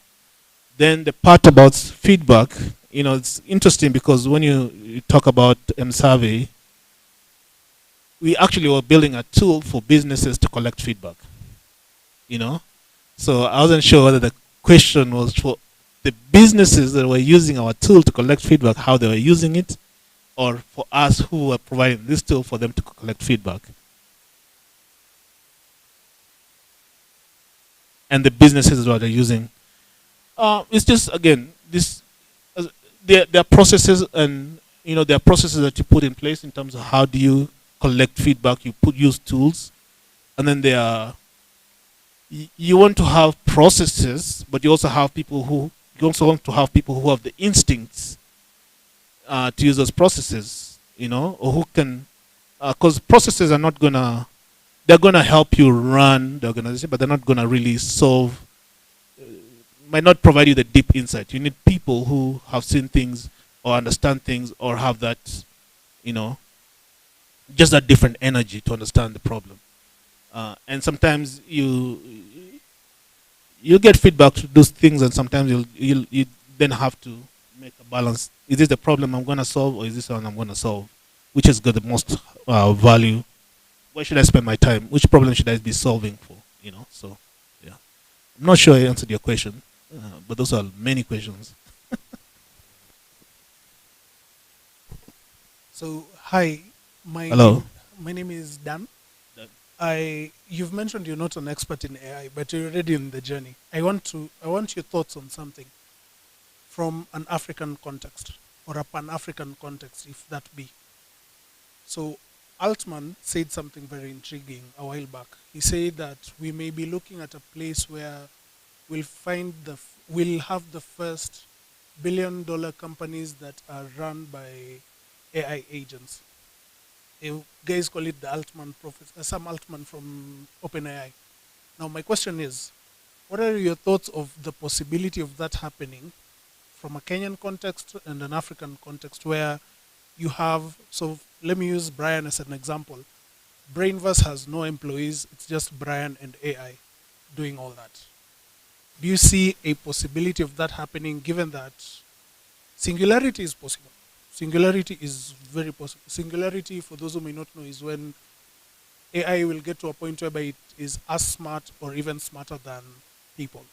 Then the part about feedback, it's interesting because when you talk about M-Survey, we actually were building a tool for businesses to collect feedback. So I wasn't sure whether the question was for the businesses that were using our tool to collect feedback, how they were using it, or for us who were providing this tool for them to collect feedback. And the businesses that are using. It's just, again, there are processes, and there are processes that you put in place in terms of how do you collect feedback. You use tools, and then there are, you want to have processes, but you also want to have people who have the instincts to use those processes, or who can, because processes are not gonna, they're gonna help you run the organization, but they're not gonna really solve, might not provide you the deep insight. You need people who have seen things or understand things or have that, just that different energy to understand the problem. And sometimes you get feedback to those things, and sometimes you then have to make a balance. Is this the problem I'm going to solve, or is this one I'm going to solve? Which has got the most value? Where should I spend my time? Which problem should I be solving for? So yeah, I'm not sure I answered your question, but those are many questions. So hi, Hello. My name is Dan. You've mentioned you're not an expert in AI, but you're already in the journey. I want your thoughts on something from an African context, or a Pan-African context, if that be. So Altman said something very intriguing a while back. He said that we may be looking at a place where we'll have the first billion-dollar companies that are run by AI agents. You guys call it the Altman professor, Sam Altman from OpenAI. Now my question is, what are your thoughts of the possibility of that happening from a Kenyan context and an African context, where you have, so let me use Brian as an example. Brainverse has no employees, it's just Brian and AI doing all that. Do you see a possibility of that happening, given that singularity is possible? Singularity is very possible. Singularity, for those who may not know, is when AI will get to a point whereby it is as smart or even smarter than people.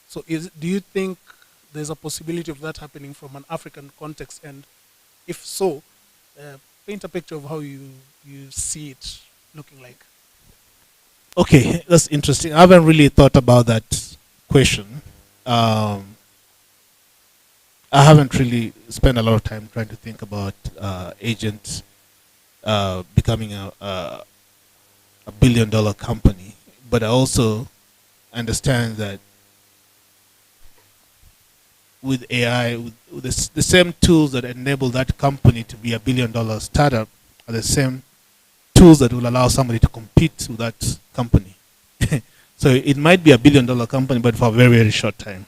So do you think there's a possibility of that happening from an African context? And if so, paint a picture of how you see it looking like. Okay, that's interesting. I haven't really thought about that question. I haven't really spent a lot of time trying to think about agents becoming a billion-dollar company, but I also understand that with AI, with the same tools that enable that company to be a billion-dollar startup are the same tools that will allow somebody to compete with that company. So it might be a billion-dollar company, but for a very, very short time,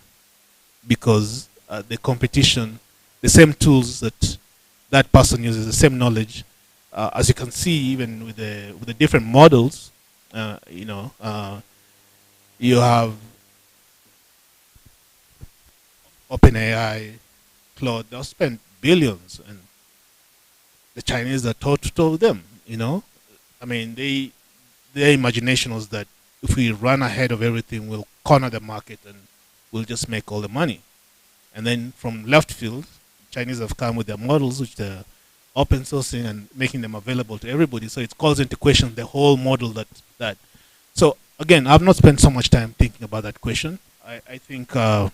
because the competition, the same tools that person uses, the same knowledge, as you can see, even with the different models, you have OpenAI, Claude. They'll spend billions, and the Chinese are toe-to-toe with them. I mean, their imagination was that if we run ahead of everything, we'll corner the market and we'll just make all the money. And then from left field, Chinese have come with their models, which they're open sourcing and making them available to everybody. So it calls into question the whole model that. So again, I've not spent so much time thinking about that question. I think AI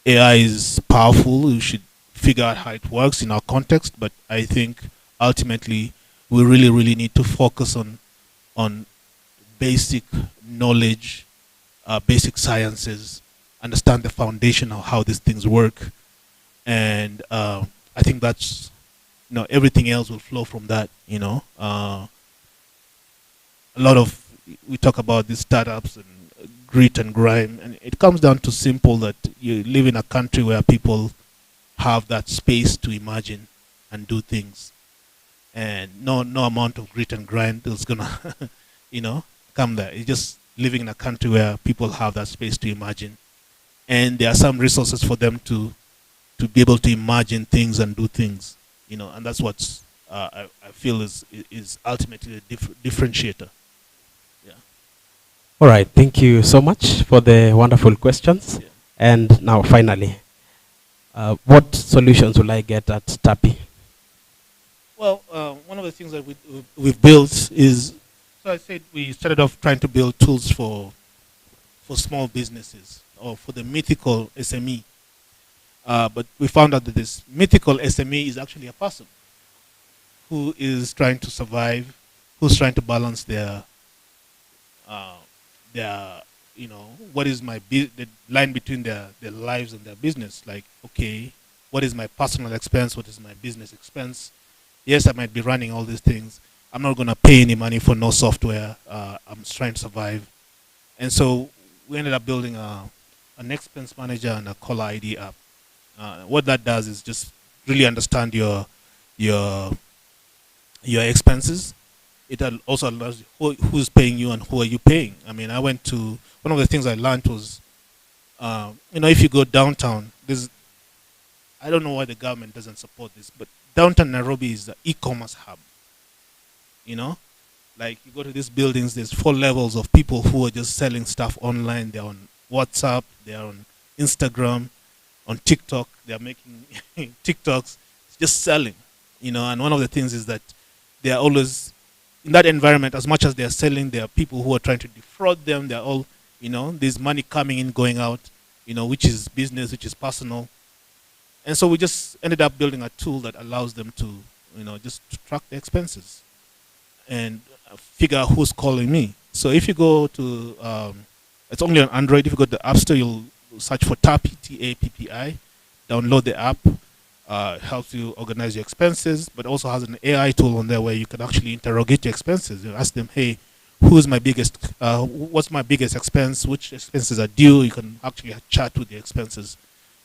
is powerful. We should figure out how it works in our context. But I think ultimately we really, really need to focus on basic knowledge, basic sciences, understand the foundation of how these things work, and I think that's, everything else will flow from that. A lot of, we talk about these startups and grit and grime, and it comes down to simple that you live in a country where people have that space to imagine and do things, and no amount of grit and grind is gonna come there. It's just living in a country where people have that space to imagine, and there are some resources for them to be able to imagine things and do things, and that's what I feel is ultimately a differentiator. Yeah. All right, thank you so much for the wonderful questions. Yeah. And now, finally, what solutions will I get at TAPI? Well, one of the things that we've built is, so I said we started off trying to build tools for small businesses, or for the mythical SME. But we found out that this mythical SME is actually a person who is trying to survive, who's trying to balance uh, their, what is the line between their lives and their business. Like, okay, what is my personal expense? What is my business expense? Yes, I might be running all these things. I'm not going to pay any money for no software. I'm just trying to survive. And so we ended up building an expense manager and a caller ID app. What that does is just really understand your expenses. It also allows you who's paying you and who are you paying. I mean, one of the things I learned was, if you go downtown, I don't know why the government doesn't support this, but downtown Nairobi is the e-commerce hub. Like, you go to these buildings, there's 4 levels of people who are just selling stuff online. They're on WhatsApp, they're on Instagram, on TikTok. They're making TikToks, just selling. And one of the things is that they are always in that environment. As much as they are selling, there are people who are trying to defraud them. They're all, there's money coming in, going out, which is business, which is personal. And so we just ended up building a tool that allows them to, just to track the expenses and figure out who's calling me. So if you go to, it's only on Android. If you go to the App Store, you'll search for TAPI, TAPPI, download the app. Helps you organize your expenses, but also has an AI tool on there where you can actually interrogate your expenses. You ask them, hey, what's my biggest expense? Which expenses are due? You can actually chat with the expenses.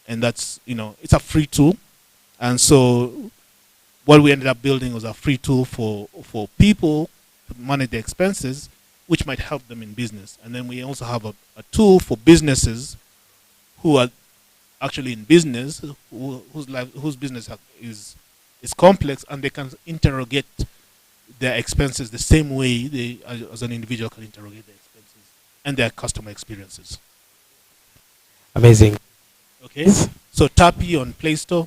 And that's, it's a free tool. And so what we ended up building was a free tool for people to manage their expenses, which might help them in business. And then we also have a tool for businesses who are actually in business, whose business is complex, and they can interrogate their expenses the same way they, as an individual, can interrogate their expenses and their customer experiences. Amazing. Okay, so TAPI on Play Store,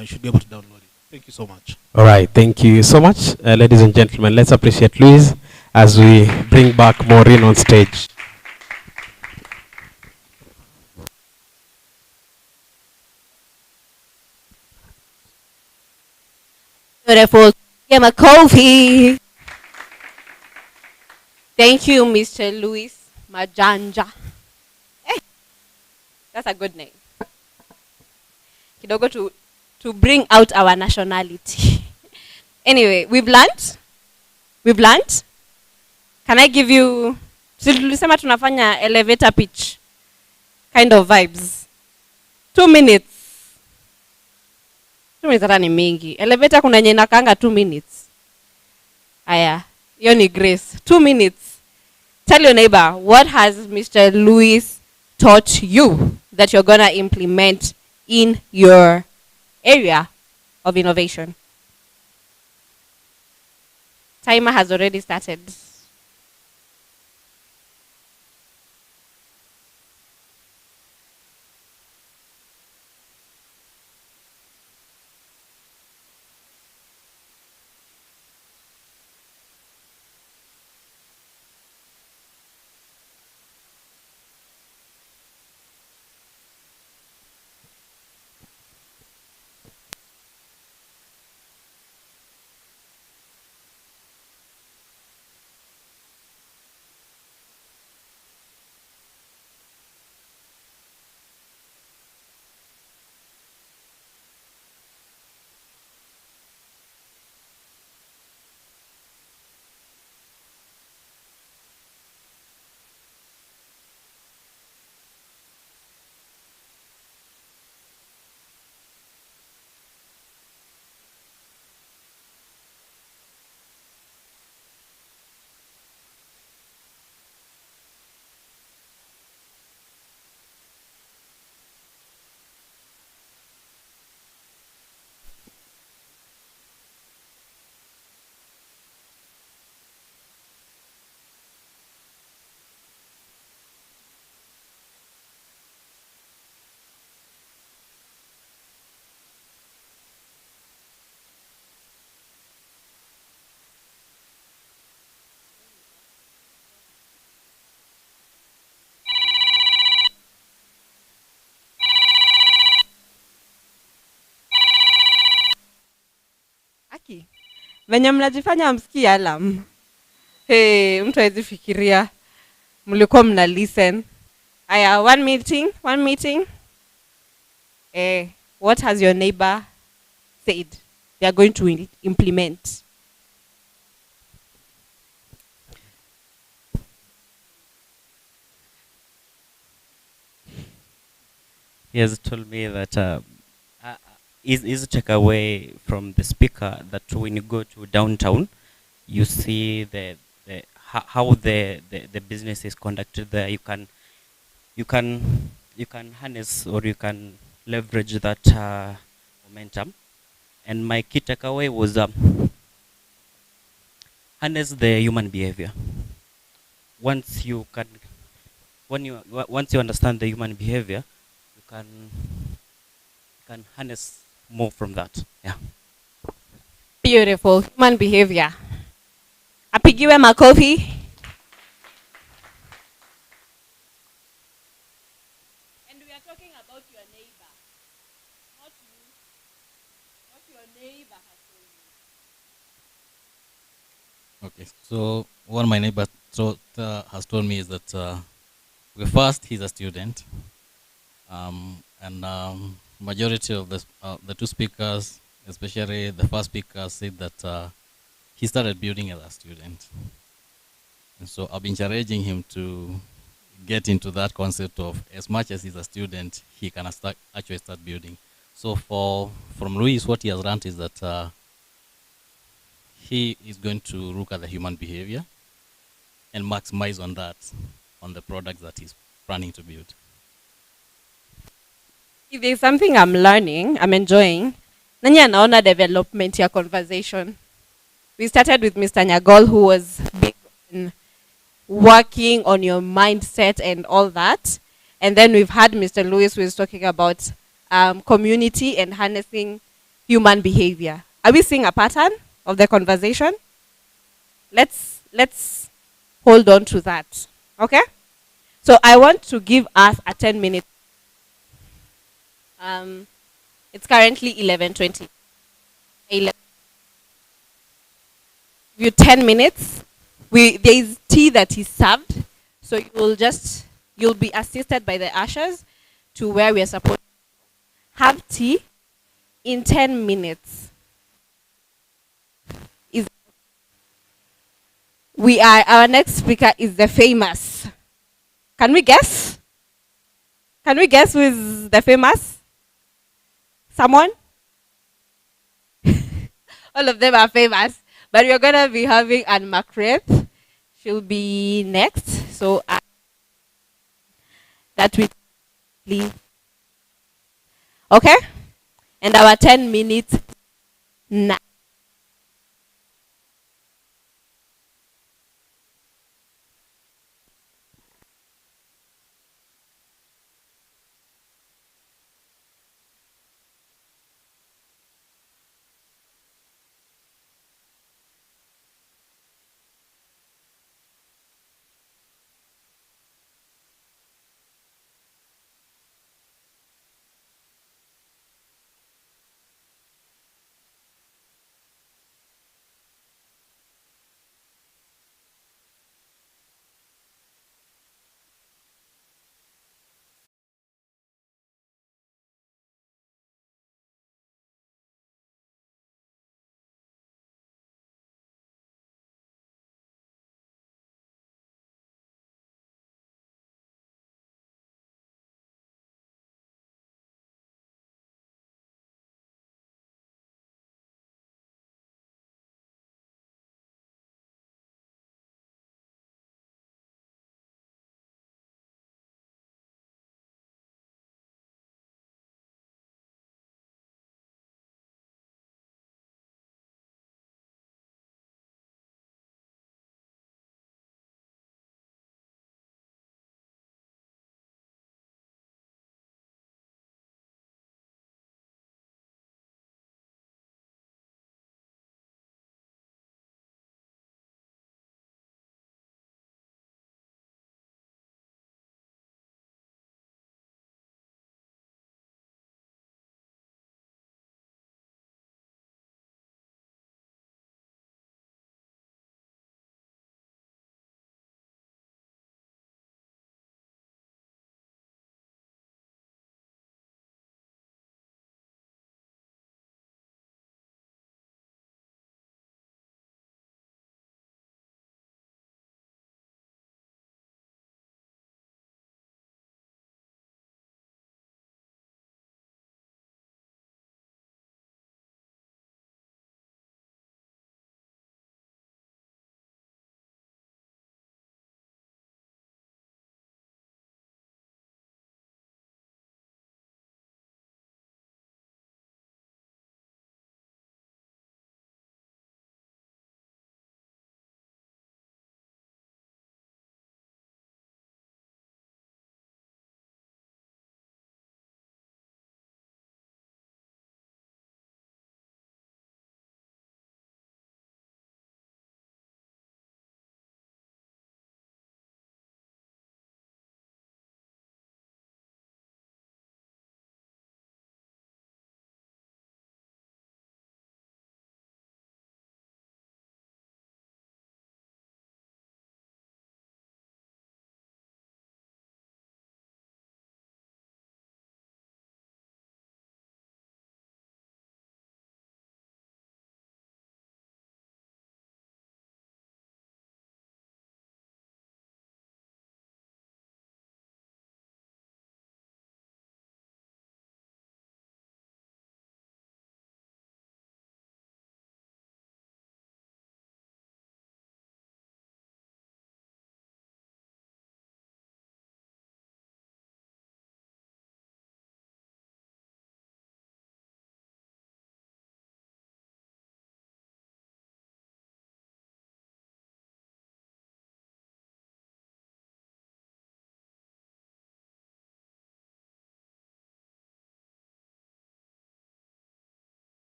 you should be able to download it. Thank you so much. All right, thank you so much, ladies and gentlemen. Let's appreciate Luis as we bring back Maureen on stage. Beautiful. Get my coffee. Thank you, Mr. Luis Majanja. Hey, that's a good name. Kidogo to bring out our nationality. Anyway, we've learned. Can I give you, tulisema tunafanya elevator pitch kind of vibes? 2 minutes. 2 minutes hata ni mingi. Elevator kuna yenye inakaanga 2 minutes. Aya, hiyo ni grace. 2 minutes. Tell your neighbor, what has Mr. Luis taught you that you're gonna implement in your area of innovation? Timer has already started. Aki, venye mnajifanya msikii alarm. Hey, mtu hawezi fikiria mlikuwa mna listen. Aya, one meeting. What has your neighbor said they are going to implement? He has told me that is take away from the speaker that when you go to downtown, you see how the business is conducted there. You can harness or you can leverage that momentum. And my key takeaway was harness the human behavior. Once you understand the human behavior, you can harness more from that. Yeah. Beautiful. Human behavior. Apigiwe makofi. And we are talking about your neighbor. Not you. What your neighbor has told you. Okay, so what my neighbor has told me is that first he's a student, and majority of the two speakers, especially the first speaker, said that he started building as a student, and so I've been encouraging him to get into that concept of as much as he's a student, he can actually start building. So from Luis, what he has learned is that he is going to look at the human behavior and maximize on that, on the products that he's planning to build. If there's something I'm learning, I'm enjoying, nani anaona development ya conversation. We started with Mr. Nyagol, who was big on working on your mindset and all that. And then we've had Mr. Lewis, who is talking about community and harnessing human behavior. Are we seeing a pattern of the conversation? Let's hold on to that. Okay? So I want to give us a 10-minute. It's currently 11:20. Give you 10 minutes. There is tea that is served, so you'll be assisted by the ushers to where we are supposed to have tea in 10 minutes. Our next speaker is the famous. Can we guess? Can we guess who is the famous? Someone? All of them are famous, but we're gonna be having Anne Macrath. She'll be next, so that we leave. Okay? And our 10 minutes now.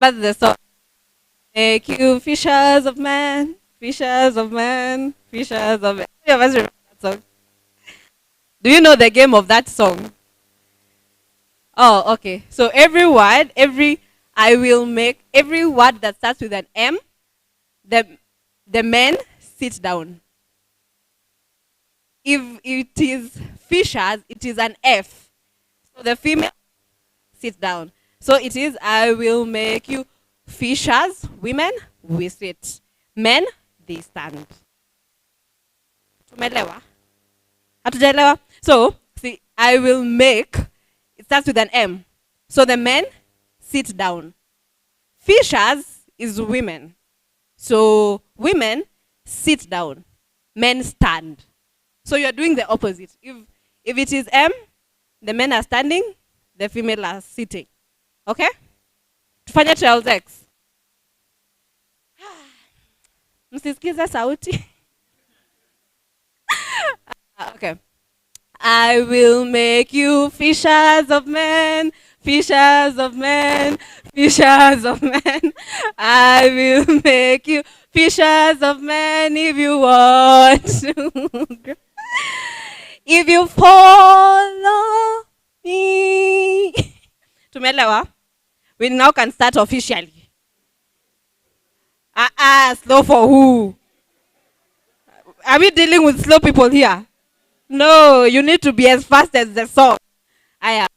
But the song, make you fishers of men, fishers of men, fishers of men. How many of us remember that song? Do you know the game of that song? Oh, okay. So every word, I will make every word that starts with an M, the men sit down. If it is fishers, it is an F. So the female sit down. So it is, I will make you fishers, women, we sit. Men, they stand. Tumeelewa? Hatujaelewa? So, see, I will make, it starts with an M. So the men sit down. Fishers is women. So women sit down. Men stand. So you're doing the opposite. If it is M, the men are standing, the female are sitting. Okay? Tufanye trials X. Msisikize sauti. Okay. I will make you fishers of men, fishers of men, fishers of men. I will make you fishers of men if you want to. If you follow me. Tumeelewa? We now can start officially. Slow for who? Are we dealing with slow people here? No, you need to be as fast as the song. I am.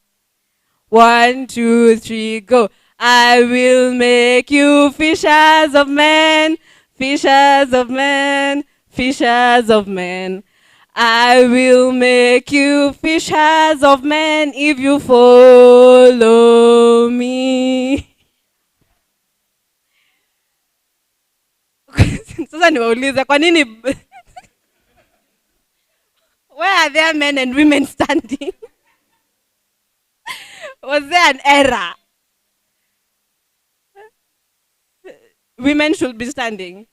1, 2, 3, go. I will make you fishers of men, fishers of men, fishers of men. I will make you fishers of men if you follow me. Sasa niwaulize kwa nini where are there men and women standing? Was there an error? Women should be standing.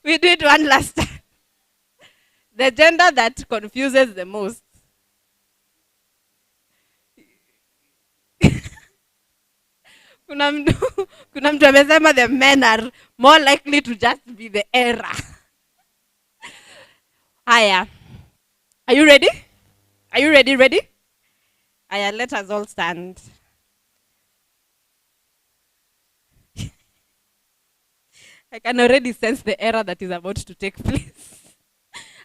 We do it one last time. The gender that confuses the most. Kuna mtu amesema the men are more likely to just be the error. Aya. Are you ready? Are you ready? Ready? Aya, let us all stand. I can already sense the error that is about to take place.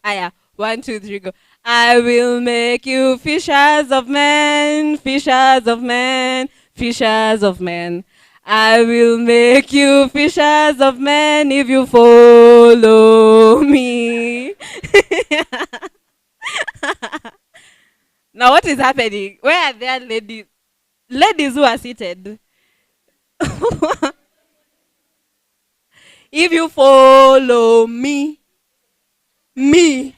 Aya, 1, 2, 3, go. I will make you fishers of men, fishers of men, fishers of men. I will make you fishers of men if you follow me. Now what is happening? Where are there ladies? Ladies who are seated. If you follow me. Me.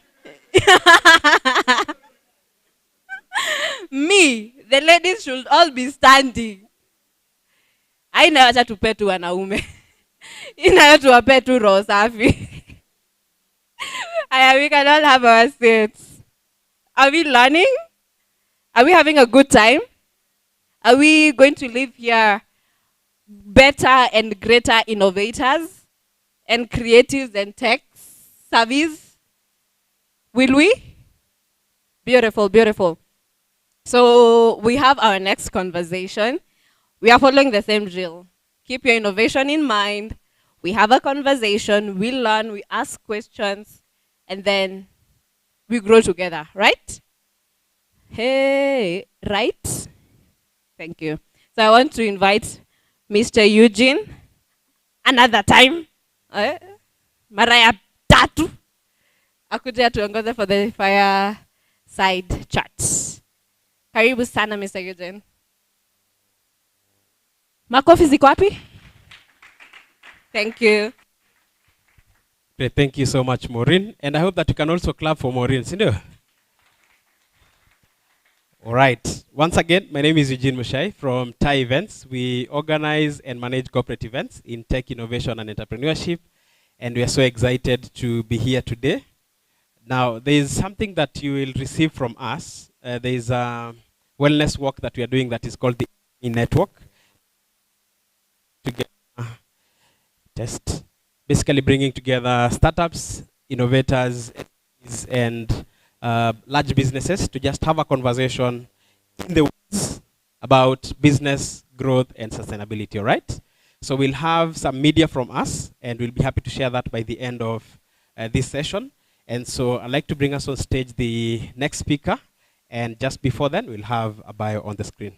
Me. The ladies should all be standing. Haina wacha tupe tu wanaume. Inayo tuwape tu roho safi. Aya, we can all have our seats. Are we learning? Are we having a good time? Are we going to live here better and greater innovators and creatives and tech savvies? Will we? Beautiful, beautiful. So we have our next conversation. We are following the same drill. Keep your innovation in mind. We have a conversation, we learn, we ask questions, and then we grow together, right? Hey, right? Thank you. So I want to invite Mr. Eugene another time. Mara ya tatu. Akuje atuongoze for the fireside chat. Karibu sana Mr. Eugene. Makofi ziko wapi? Thank you. Great, thank you so much, Maureen. And I hope that you can also clap for Maureen. All right. Once again, my name is Eugene Mushai from TAI Events. We organize and manage corporate events in tech innovation and entrepreneurship. And we are so excited to be here today. Now, there is something that you will receive from us. There is wellness work that we are doing that is called the network. Together, test, basically bringing together startups, innovators, and large businesses to just have a conversation in the woods about business growth and sustainability. All right. So we'll have some media from us, and we'll be happy to share that by the end of this session. And so I'd like to bring us on stage the next speaker. And just before then, we'll have a bio on the screen.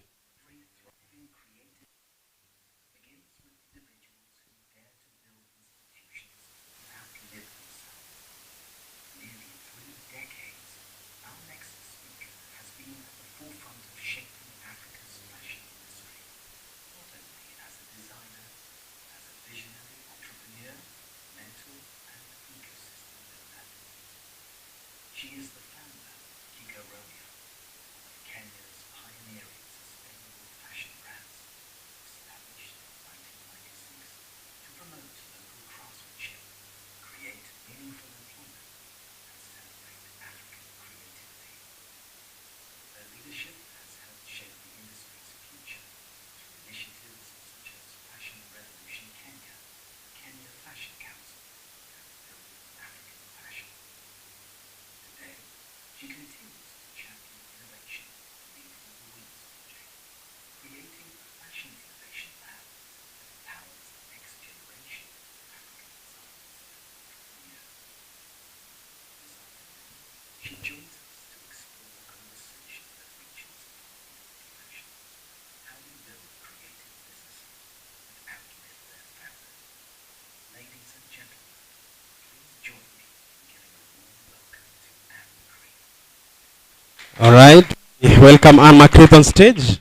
All right. Welcome Anne McCreath on stage.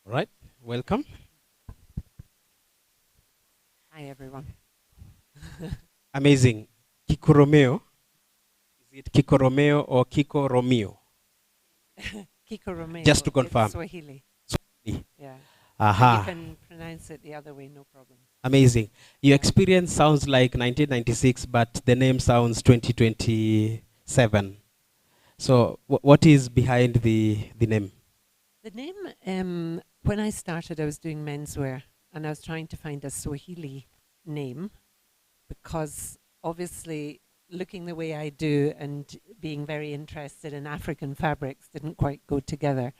All right. Welcome. Hi, everyone. Amazing. Kiko Romeo. Is it Kiko Romeo or Kiko Romeo? Kiko Romeo. Just to confirm. It's Swahili. Swahili. Yeah. Aha. You can pronounce it the other way, no problem. Amazing. Your experience sounds like 1996, but the name sounds 2027. So what is behind the name? The name, when I started, I was doing menswear, and I was trying to find a Swahili name, because obviously looking the way I do and being very interested in African fabrics didn't quite go together.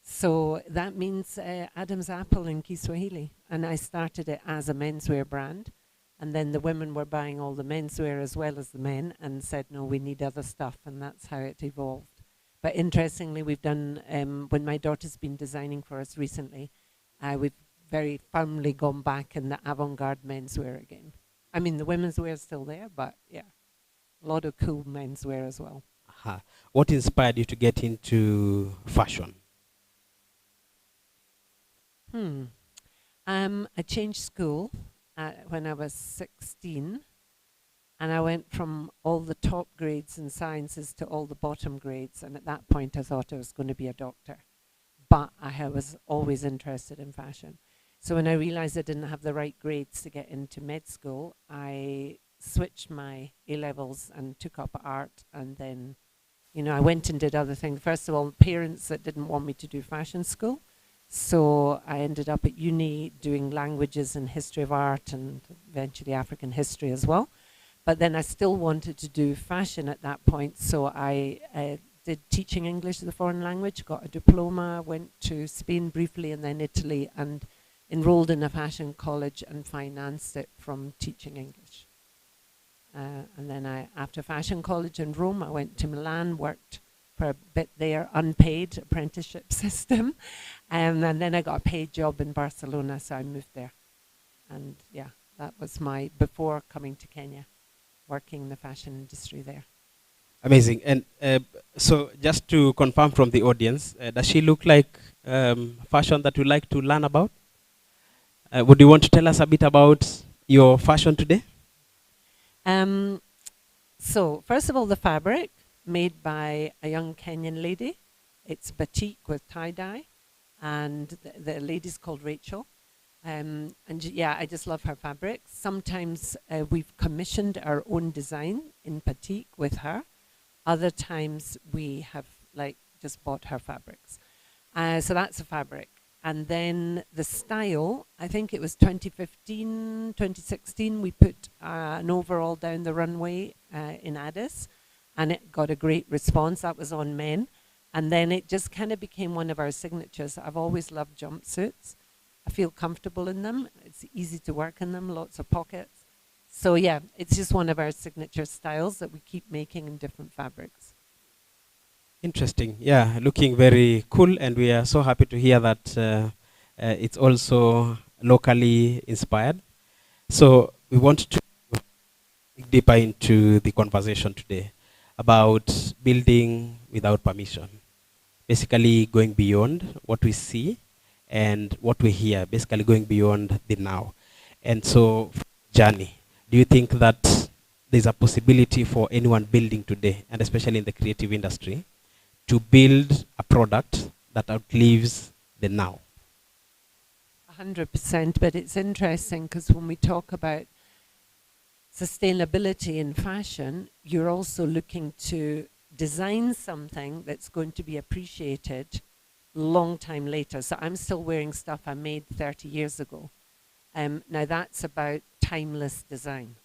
So that means Adam's Apple in Kiswahili. And I started it as a menswear brand. And then the women were buying all the menswear as well as the men, and said, no, we need other stuff. And that's how it evolved. But interestingly, we've done, when my daughter's been designing for us recently, we've very firmly gone back in the avant-garde menswear again. I mean, the women's wear is still there, but yeah, a lot of cool menswear as well. Aha. What inspired you to get into fashion? I changed school when I was 16, and I went from all the top grades in sciences to all the bottom grades, and at that point I thought I was going to be a doctor. But I was always interested in fashion. So when I realized I didn't have the right grades to get into med school, I switched my A-levels and took up art, and then, you know, I went and did other things. First of all, parents that didn't want me to do fashion school. So I ended up at uni doing languages and history of art, and eventually African history as well. But then I still wanted to do fashion at that point, so I did teaching English as a foreign language, got a diploma, went to Spain briefly and then Italy, and enrolled in a fashion college and financed it from teaching English. And then after fashion college in Rome, I went to Milan, worked for a bit there, unpaid apprenticeship system. And then I got a paid job in Barcelona, so I moved there. And yeah, that was my, before coming to Kenya, working in the fashion industry there. Amazing. And so just to confirm from the audience, does she look like fashion that you like to learn about? Would you want to tell us a bit about your fashion today? So first of all, the fabric made by a young Kenyan lady. It's batik with tie-dye, and the lady's called Rachel. And yeah, I just love her fabric. Sometimes we've commissioned our own design in batik with her, Other times we have like just bought her fabrics. So that's a fabric. And then the style, I think it was 2015, 2016, we put an overall down the runway in Addis, and it got a great response. That was on men. And then it just kind of became one of our signatures. I've always loved jumpsuits. I feel comfortable in them. It's easy to work in them, lots of pockets. So yeah, it's just one of our signature styles that we keep making in different fabrics. Interesting. Yeah, looking very cool, and we are so happy to hear that it's also locally inspired. So we want to dig deeper into the conversation today about building without permission. Basically going beyond what we see and what we hear, basically going beyond the now. And so, journey, do you think that there's a possibility for anyone building today, and especially in the creative industry, to build a product that outlives the now? 100%, but it's interesting because when we talk about sustainability in fashion, you're also looking to design something that's going to be appreciated long time later. So I'm still wearing stuff I made 30 years ago. Now that's about timeless design.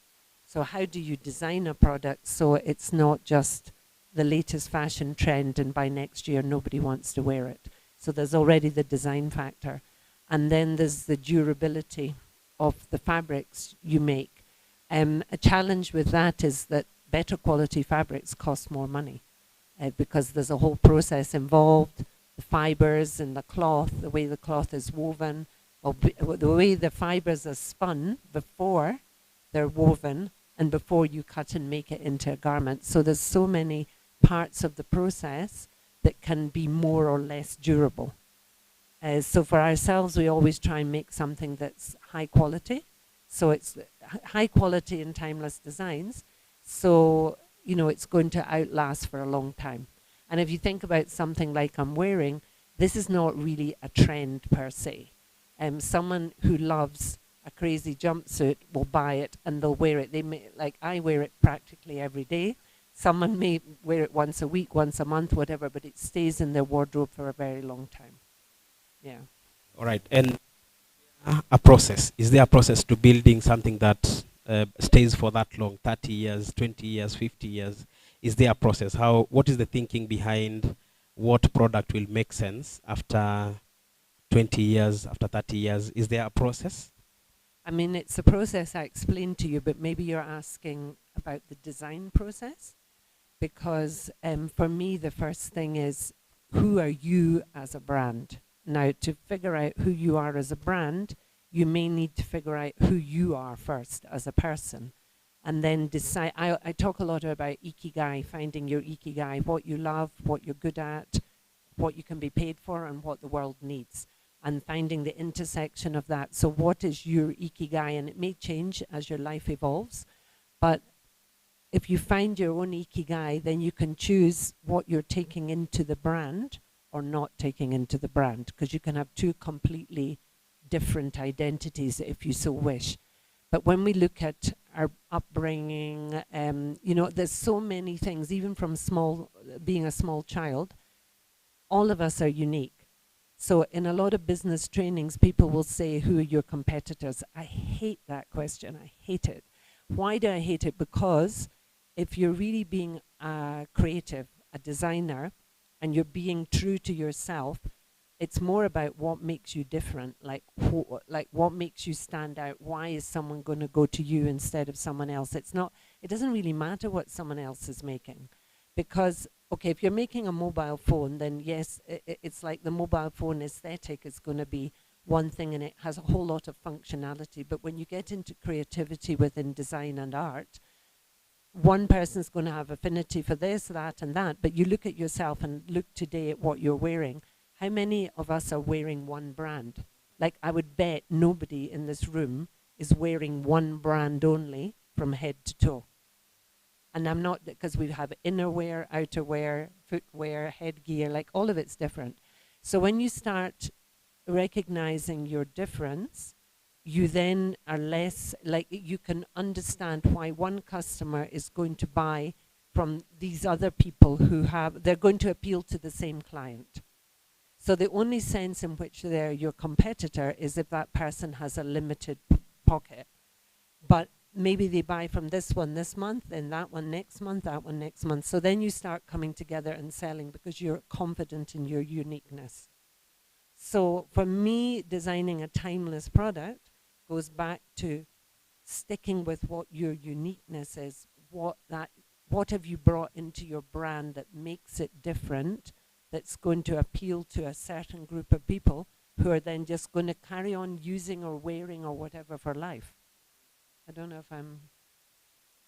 So how do you design a product so it's not just the latest fashion trend and by next year nobody wants to wear it? So there's already the design factor. And then there's the durability of the fabrics you make. A challenge with that is that better quality fabrics cost more money because there's a whole process involved, the fibers and the cloth, the way the cloth is woven, or the way the fibers are spun before they're woven and before you cut and make it into a garment. So there's so many parts of the process that can be more or less durable. So for ourselves, we always try and make something that's high quality. So it's high quality and timeless designs. So, you know, it's going to outlast for a long time. And if you think about something like I'm wearing, this is not really a trend per se. Someone who loves a crazy jumpsuit will buy it and they'll wear it. They may, like I wear it practically every day. Someone may wear it once a week, once a month, whatever, but it stays in their wardrobe for a very long time. Yeah. All right. And a process. Is there a process to building something that stays for that long, 30 years, 20 years, 50 years? Is there a process? What is the thinking behind what product will make sense after 20 years, after 30 years? Is there a process? I mean, it's a process I explained to you, but maybe you're asking about the design process. Because for me, the first thing is, who are you as a brand? Now, to figure out who you are as a brand, you may need to figure out who you are first as a person. And then decide, I talk a lot about ikigai, finding your ikigai, what you love, what you're good at, what you can be paid for, and what the world needs. And finding the intersection of that. So what is your ikigai? And it may change as your life evolves. But if you find your own ikigai, then you can choose what you're taking into the brand or not taking into the brand, because you can have two completely different identities if you so wish. But when we look at our upbringing, you know, there's so many things, even from being a small child, all of us are unique. So in a lot of business trainings, people will say, who are your competitors? I hate that question. I hate it. Why do I hate it? Because if you're really being creative, a designer, and you're being true to yourself, it's more about what makes you different, like what makes you stand out. Why is someone going to go to you instead of someone else? It doesn't really matter what someone else is making. Because, okay, if you're making a mobile phone, then yes, it's like the mobile phone aesthetic is going to be one thing and it has a whole lot of functionality. But when you get into creativity within design and art, one person's going to have affinity for this, that, and that, but you look at yourself and look today at what you're wearing. How many of us are wearing one brand? Like, I would bet nobody in this room is wearing one brand only from head to toe. And I'm not, because we have innerwear, outerwear, footwear, headgear, like all of it's different. So when you start recognizing your difference, you then are less, like, you can understand why one customer is going to buy from these other people who have, they're going to appeal to the same client. So the only sense in which they're your competitor is if that person has a limited pocket. But maybe they buy from this one this month, then that one next month, that one next month. So then you start coming together and selling because you're confident in your uniqueness. So for me, designing a timeless product goes back to sticking with what your uniqueness is, what have you brought into your brand that makes it different, that's going to appeal to a certain group of people who are then just going to carry on using or wearing or whatever for life. I don't know if I'm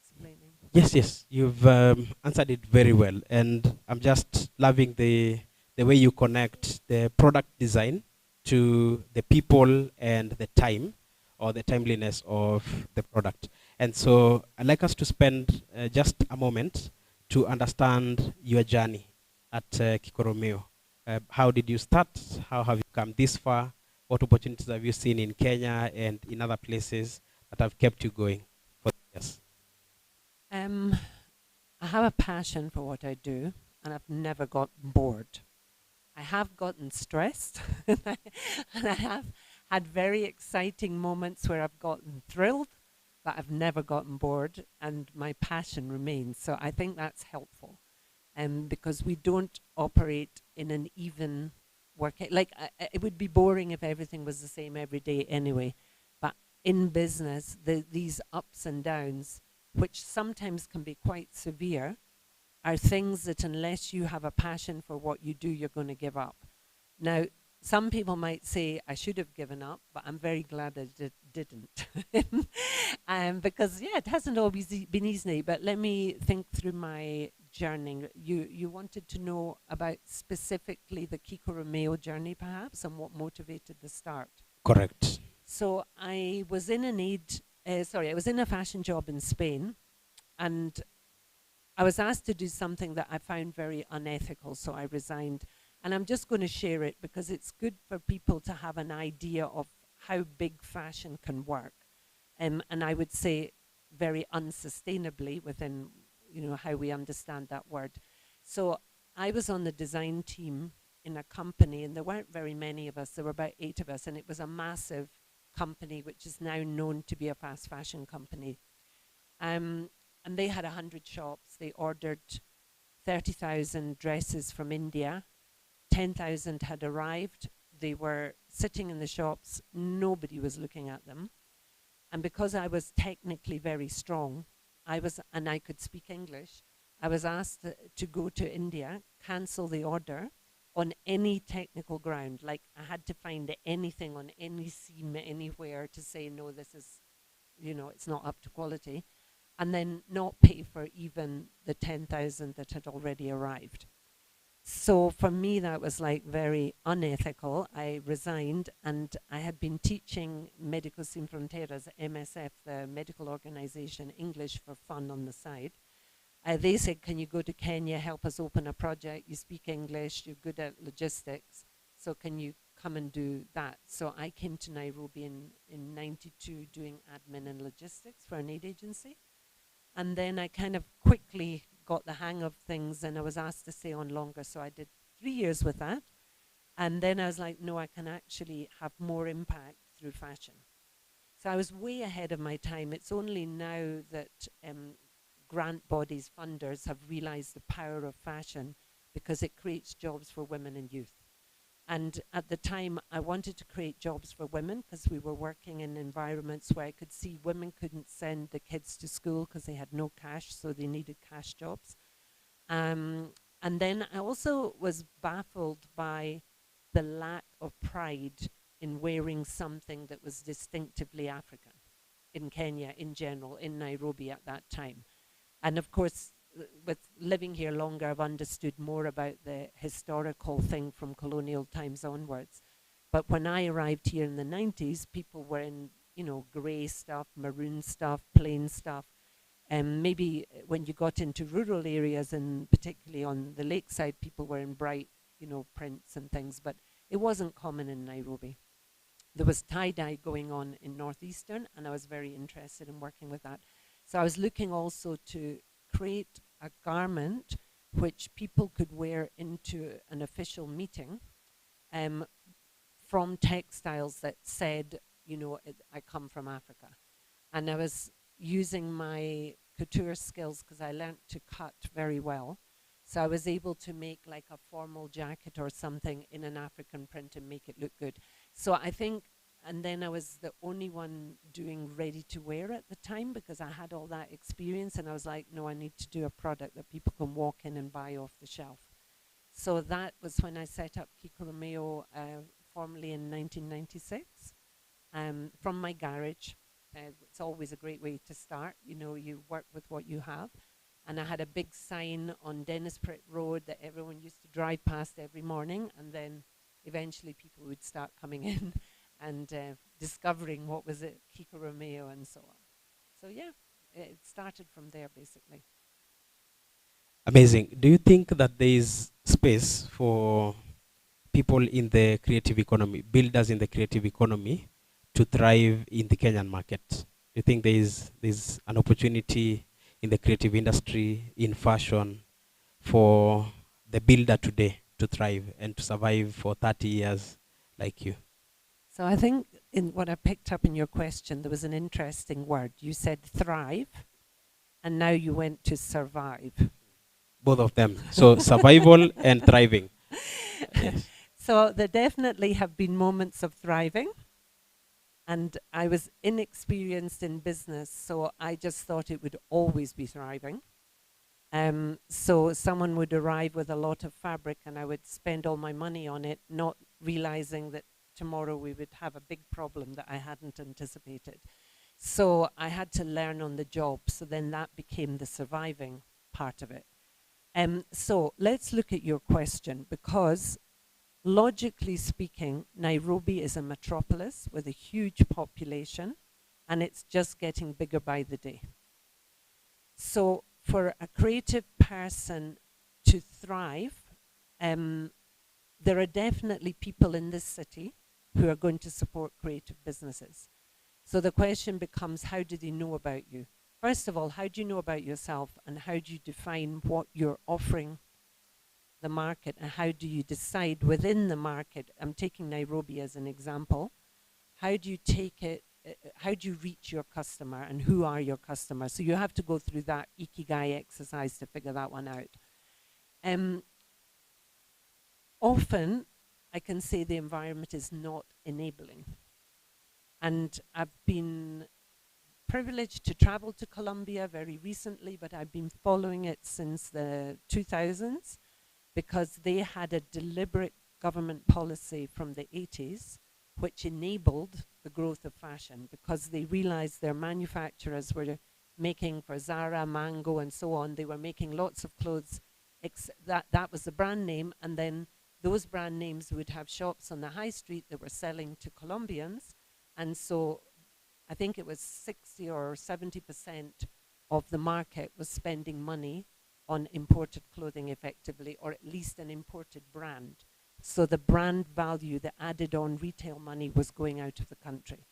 explaining. Yes, yes, you've answered it very well, and I'm just loving the way you connect the product design to the people and the time or the timeliness of the product. And so I'd like us to spend just a moment to understand your journey at Kikoromeo. How did you start? How have you come this far? What opportunities have you seen in Kenya and in other places that have kept you going for years? I have a passion for what I do, and I've never gotten bored. I have gotten stressed, and I have had very exciting moments where I've gotten thrilled, but I've never gotten bored, and my passion remains. So I think that's helpful, because we don't operate in an even work. Like it would be boring if everything was the same every day anyway. But in business, these ups and downs, which sometimes can be quite severe, are things that unless you have a passion for what you do, you're going to give up. Now, some people might say I should have given up, but I'm very glad I didn't. Because, yeah, it hasn't always been easy, but let me think through my journey. You wanted to know about specifically the Kikoromeo journey, perhaps, and what motivated the start. Correct. So I was in I was in a fashion job in Spain, and I was asked to do something that I found very unethical, so I resigned. And I'm just going to share it because it's good for people to have an idea of how big fashion can work. And I would say very unsustainably within, how we understand that word. So I was on the design team in a company, and there weren't very many of us. There were about 8 of us, and it was a massive company, which is now known to be a fast fashion company. And they had 100 shops. They ordered 30,000 dresses from India. 10,000 had arrived. They were sitting in the shops. Nobody was looking at them. And because I was technically very strong, and I could speak English, I was asked to go to India, cancel the order on any technical ground. Like I had to find anything on any seam anywhere to say, no, this is, it's not up to quality. And then not pay for even the 10,000 that had already arrived. So for me, that was like very unethical. I resigned, and I had been teaching Médicos Sin Fronteras, MSF, the medical organization, English for fun on the side. They said, can you go to Kenya, help us open a project? You speak English, you're good at logistics, so can you come and do that? So I came to Nairobi in 92 doing admin and logistics for an aid agency. And then I kind of quickly got the hang of things, and I was asked to stay on longer. So I did 3 years with that. And then I was like, no, I can actually have more impact through fashion. So I was way ahead of my time. It's only now that grant bodies, funders have realized the power of fashion because it creates jobs for women and youth. And at the time, I wanted to create jobs for women because we were working in environments where I could see women couldn't send the kids to school because they had no cash, so they needed cash jobs. And then I also was baffled by the lack of pride in wearing something that was distinctively African in Kenya in general, in Nairobi at that time. And of course, with living here longer, I've understood more about the historical thing from colonial times onwards. But when I arrived here in the 90s, people were in, grey stuff, maroon stuff, plain stuff. And maybe when you got into rural areas, and particularly on the lakeside, people were in bright, prints and things. But it wasn't common in Nairobi. There was tie-dye going on in Northeastern, and I was very interested in working with that. So I was looking also to create a garment which people could wear into an official meeting from textiles that said, you know, I come from Africa. And I was using my couture skills because I learnt to cut very well. So I was able to make like a formal jacket or something in an African print and make it look good. So I think, and then I was the only one doing ready to wear at the time because I had all that experience, and I was like, no, I need to do a product that people can walk in and buy off the shelf. So that was when I set up Kiko Romeo formally in 1996 from my garage. It's always a great way to start. You know, you work with what you have. And I had a big sign on Dennis Pritt Road that everyone used to drive past every morning, and then eventually people would start coming in and discovering what was it, Kiko Romeo and so on. So yeah, it started from there basically. Amazing. Do you think that there is space for people in the creative economy, builders in the creative economy, to thrive in the Kenyan market? Do you think there is an opportunity in the creative industry, in fashion, for the builder today to thrive and to survive for 30 years like you? So I think in what I picked up in your question, there was an interesting word. You said thrive, and now you went to survive. Both of them. So survival and thriving. Yes. So there definitely have been moments of thriving. And I was inexperienced in business, so I just thought it would always be thriving. So someone would arrive with a lot of fabric and I would spend all my money on it, not realizing that tomorrow we would have a big problem that I hadn't anticipated. So I had to learn on the job. So then that became the surviving part of it. So let's look at your question, because logically speaking, Nairobi is a metropolis with a huge population, and it's just getting bigger by the day. So for a creative person to thrive, there are definitely people in this city who are going to support creative businesses. So the question becomes, how do they know about you? First of all, how do you know about yourself, and how do you define what you're offering the market, and how do you decide within the market? I'm taking Nairobi as an example. How do you take it, how do you reach your customer, and who are your customers? So you have to go through that ikigai exercise to figure that one out. Often, I can say the environment is not enabling. And I've been privileged to travel to Colombia very recently, but I've been following it since the 2000s. Because they had a deliberate government policy from the 80s which enabled the growth of fashion, because they realized their manufacturers were making for Zara, Mango, and so on. They were making lots of clothes. That was the brand name, and then those brand names would have shops on the high street that were selling to Colombians. And so I think it was 60 or 70% of the market was spending money on imported clothing effectively, or at least an imported brand. So the brand value, the added on retail money, was going out of the country.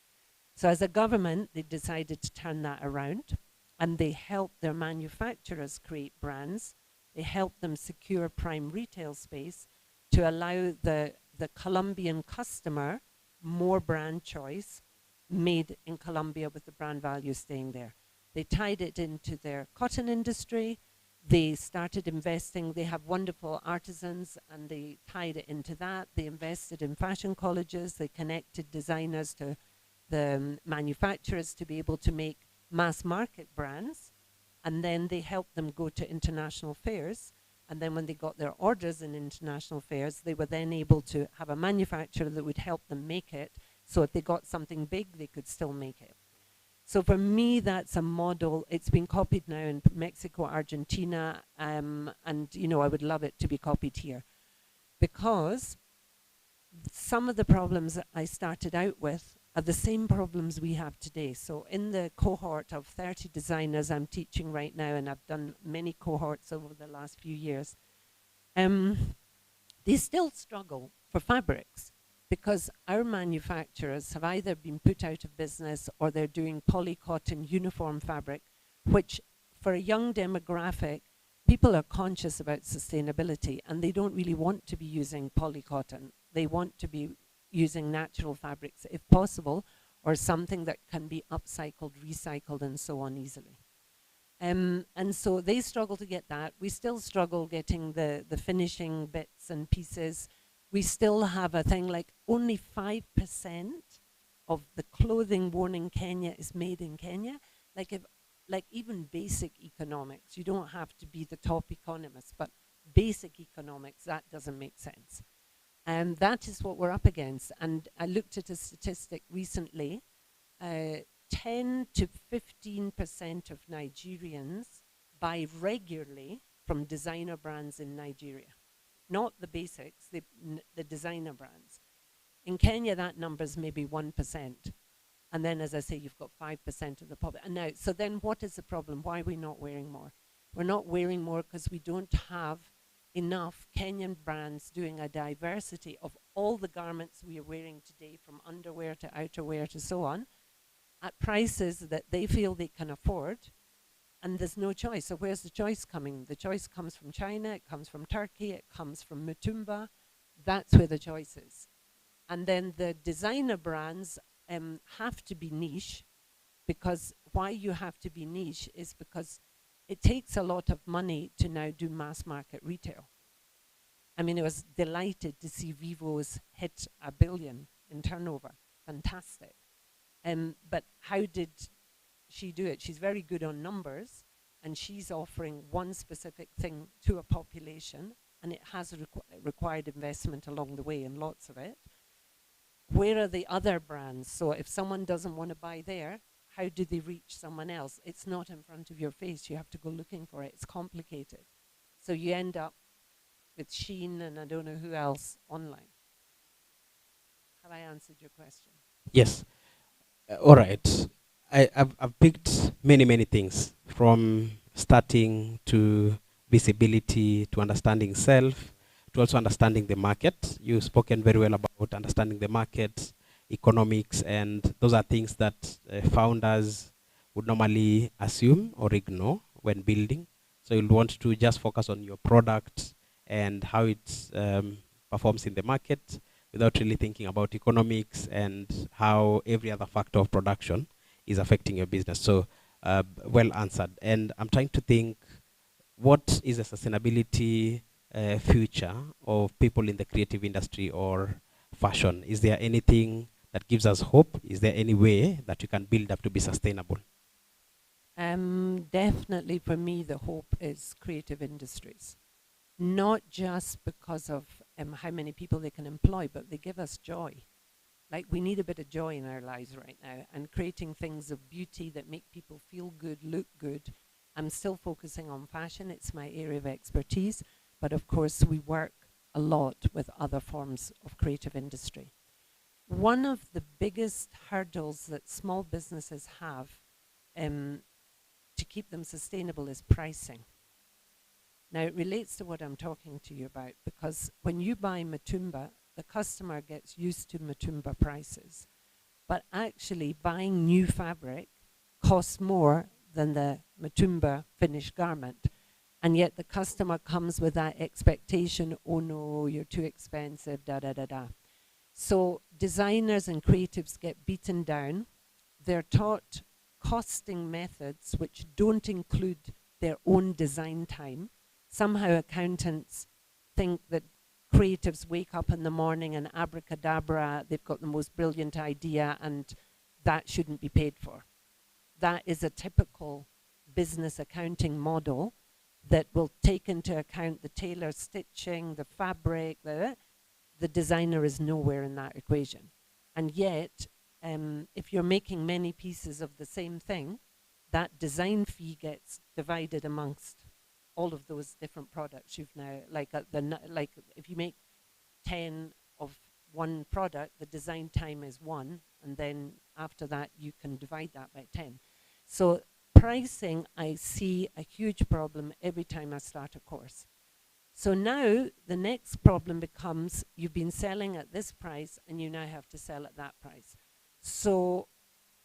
So as a government, they decided to turn that around, and they helped their manufacturers create brands. They helped them secure prime retail space to allow the Colombian customer more brand choice made in Colombia, with the brand value staying there. They tied it into their cotton industry. They started investing. They have wonderful artisans, and they tied it into that. They invested in fashion colleges. They connected designers to the manufacturers to be able to make mass market brands. And then they helped them go to international fairs. And then when they got their orders in international fairs, they were then able to have a manufacturer that would help them make it. So if they got something big, they could still make it. So for me, that's a model. It's been copied now in Mexico, Argentina, and you know, I would love it to be copied here, because some of the problems that I started out with are the same problems we have today. So in the cohort of 30 designers I'm teaching right now, and I've done many cohorts over the last few years, they still struggle for fabrics, because our manufacturers have either been put out of business or they're doing polycotton uniform fabric, which for a young demographic people are conscious about sustainability and they don't really want to be using polycotton. They want to be using natural fabrics if possible, or something that can be upcycled, recycled, and so on easily. And so they struggle to get that. We still struggle getting the finishing bits and pieces. We still have a thing like only 5% of the clothing worn in Kenya is made in Kenya. Like even basic economics, you don't have to be the top economist, but basic economics, that doesn't make sense. And that is what we're up against. And I looked at a statistic recently, 10 to 15% of Nigerians buy regularly from designer brands in Nigeria. Not the basics, the designer brands. In Kenya, that number is maybe 1%. And then, as I say, you've got 5% of the public. And now, so then what is the problem? Why are we not wearing more? We're not wearing more because we don't have enough Kenyan brands doing a diversity of all the garments we are wearing today, from underwear to outerwear to so on, at prices that they feel they can afford, and there's no choice. So where's the choice coming? The choice comes from China, it comes from Turkey, it comes from Mutumba. That's where the choice is. And then the designer brands have to be niche, because why you have to be niche is because it takes a lot of money to now do mass market retail. I mean, I was delighted to see Vivo's hit 1 billion in turnover. Fantastic. But how did she do it? She's very good on numbers, and she's offering one specific thing to a population, and it has required investment along the way, and lots of it. Where are the other brands? So if someone doesn't want to buy there, how do they reach someone else? It's not in front of your face. You have to go looking for it. It's complicated. So you end up with Shein and I don't know who else online. Have I answered your question? Yes. All right. I've picked many things, from starting to visibility to understanding self to also understanding the market. You've spoken very well about understanding the market, economics, and those are things that founders would normally assume or ignore when building. So you'll want to just focus on your product and how it performs in the market, without really thinking about economics and how every other factor of production is affecting your business. So well answered. And I'm trying to think, what is a sustainability future of people in the creative industry or fashion? Is there anything that gives us hope? Is there any way that you can build up to be sustainable? Definitely for me, the hope is creative industries. Not just because of how many people they can employ, but they give us joy. Like, we need a bit of joy in our lives right now, and creating things of beauty that make people feel good, look good. I'm still focusing on fashion. It's my area of expertise. But of course, we work a lot with other forms of creative industry. One of the biggest hurdles that small businesses have to keep them sustainable is pricing. Now, it relates to what I'm talking to you about, because when you buy Mutumba, the customer gets used to Mutumba prices. But actually, buying new fabric costs more than the Mutumba finished garment. And yet the customer comes with that expectation, oh no, you're too expensive, da da da da. So designers and creatives get beaten down. They're taught costing methods which don't include their own design time. Somehow accountants think that creatives wake up in the morning and abracadabra, they've got the most brilliant idea, and that shouldn't be paid for. That is a typical business accounting model that will take into account the tailor stitching, the fabric, the designer is nowhere in that equation. And yet, if you're making many pieces of the same thing, that design fee gets divided amongst all of those different products you've now, like if you make 10 of one product, the design time is 1, and then after that you can divide that by 10. So pricing, I see a huge problem every time I start a course. So now the next problem becomes, you've been selling at this price and you now have to sell at that price. So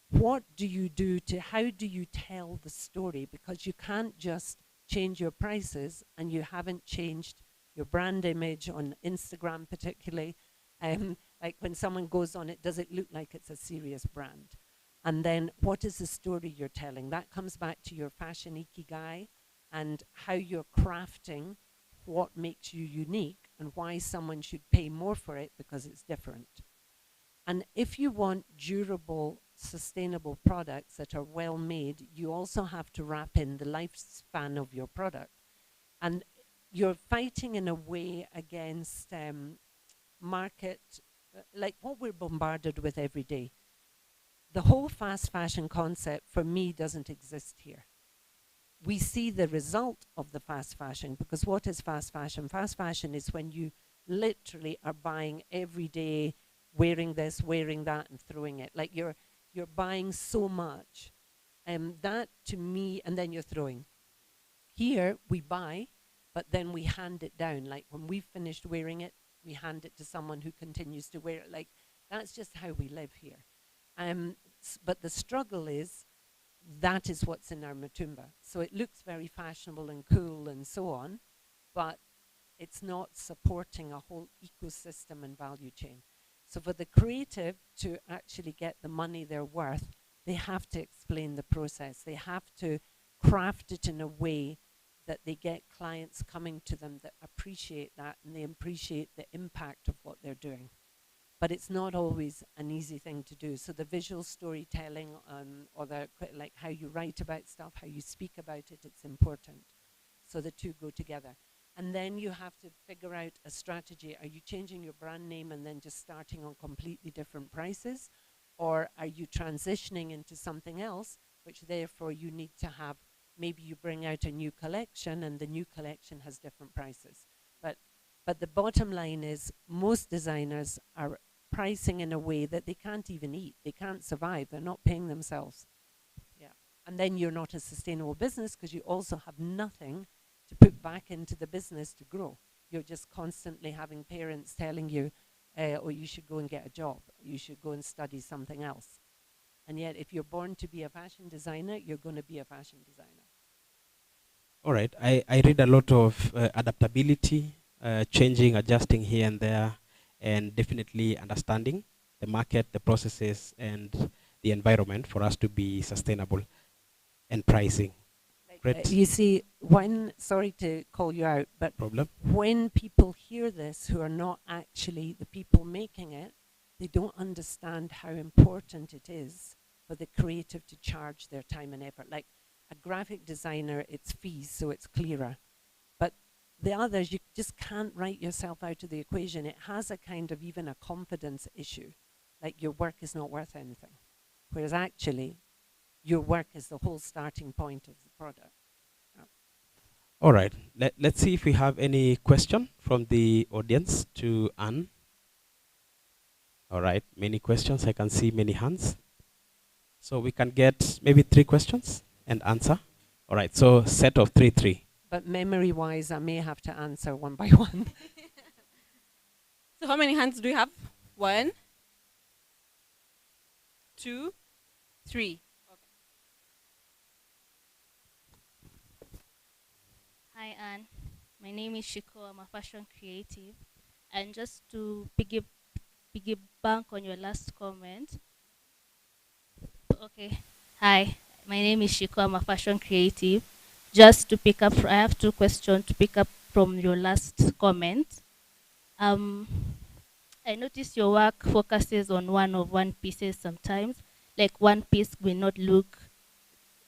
what do you do how do you tell the story? Because you can't just change your prices and you haven't changed your brand image on Instagram particularly. Like when someone goes on it, does it look like it's a serious brand? And then what is the story you're telling? That comes back to your fashion ikigai and how you're crafting what makes you unique and why someone should pay more for it because it's different. And if you want durable, sustainable products that are well made, you also have to wrap in the lifespan of your product. And you're fighting in a way against market, like what we're bombarded with every day. The whole fast fashion concept for me doesn't exist here. We see the result of the fast fashion, because what is fast fashion? Fast fashion is when you literally are buying every day, wearing this, wearing that, and throwing it. Like you're buying so much. That to me, and then you're throwing. Here we buy, but then we hand it down. Like when we've finished wearing it, we hand it to someone who continues to wear it. Like that's just how we live here. But the struggle is, that is what's in our Matumba. So it looks very fashionable and cool and so on, but it's not supporting a whole ecosystem and value chain. So for the creative to actually get the money they're worth, they have to explain the process. They have to craft it in a way that they get clients coming to them that appreciate that and they appreciate the impact of what they're doing. But it's not always an easy thing to do. So the visual storytelling or the like how you write about stuff, how you speak about it, it's important. So the two go together. And then you have to figure out a strategy. Are you changing your brand name and then just starting on completely different prices? Or are you transitioning into something else, which therefore you need to have, maybe you bring out a new collection and the new collection has different prices. But the bottom line is most designers are pricing in a way that they can't even eat. They can't survive. They're not paying themselves. Yeah. And then you're not a sustainable business because you also have nothing to put back into the business to grow. You're just constantly having parents telling you, oh, you should go and get a job. You should go and study something else. And yet, if you're born to be a fashion designer, you're going to be a fashion designer. All right. I read a lot of adaptability, changing, adjusting here and there, and definitely understanding the market, the processes, and the environment for us to be sustainable and pricing. You see, sorry to call you out, but when people hear this who are not actually the people making it, they don't understand how important it is for the creative to charge their time and effort. Like a graphic designer, it's fees, so it's clearer. But the others, you just can't write yourself out of the equation. It has a kind of even a confidence issue, like your work is not worth anything. Whereas actually, your work is the whole starting point of the product. All right. Let's see if we have any question from the audience to Anne. All right. Many questions. I can see many hands. So we can get maybe 3 questions and answer. All right. So set of 3. But memory-wise, I may have to answer one by one. So how many hands do you have? 1, 2, 3. Hi, Anne. My name is Shiko. I'm a fashion creative. And just to piggyback on your last comment. Okay. Hi, my name is Shiko. I'm a fashion creative. Just to pick up, I have 2 questions to pick up from your last comment. I noticed your work focuses on one pieces sometimes. Like one piece will not look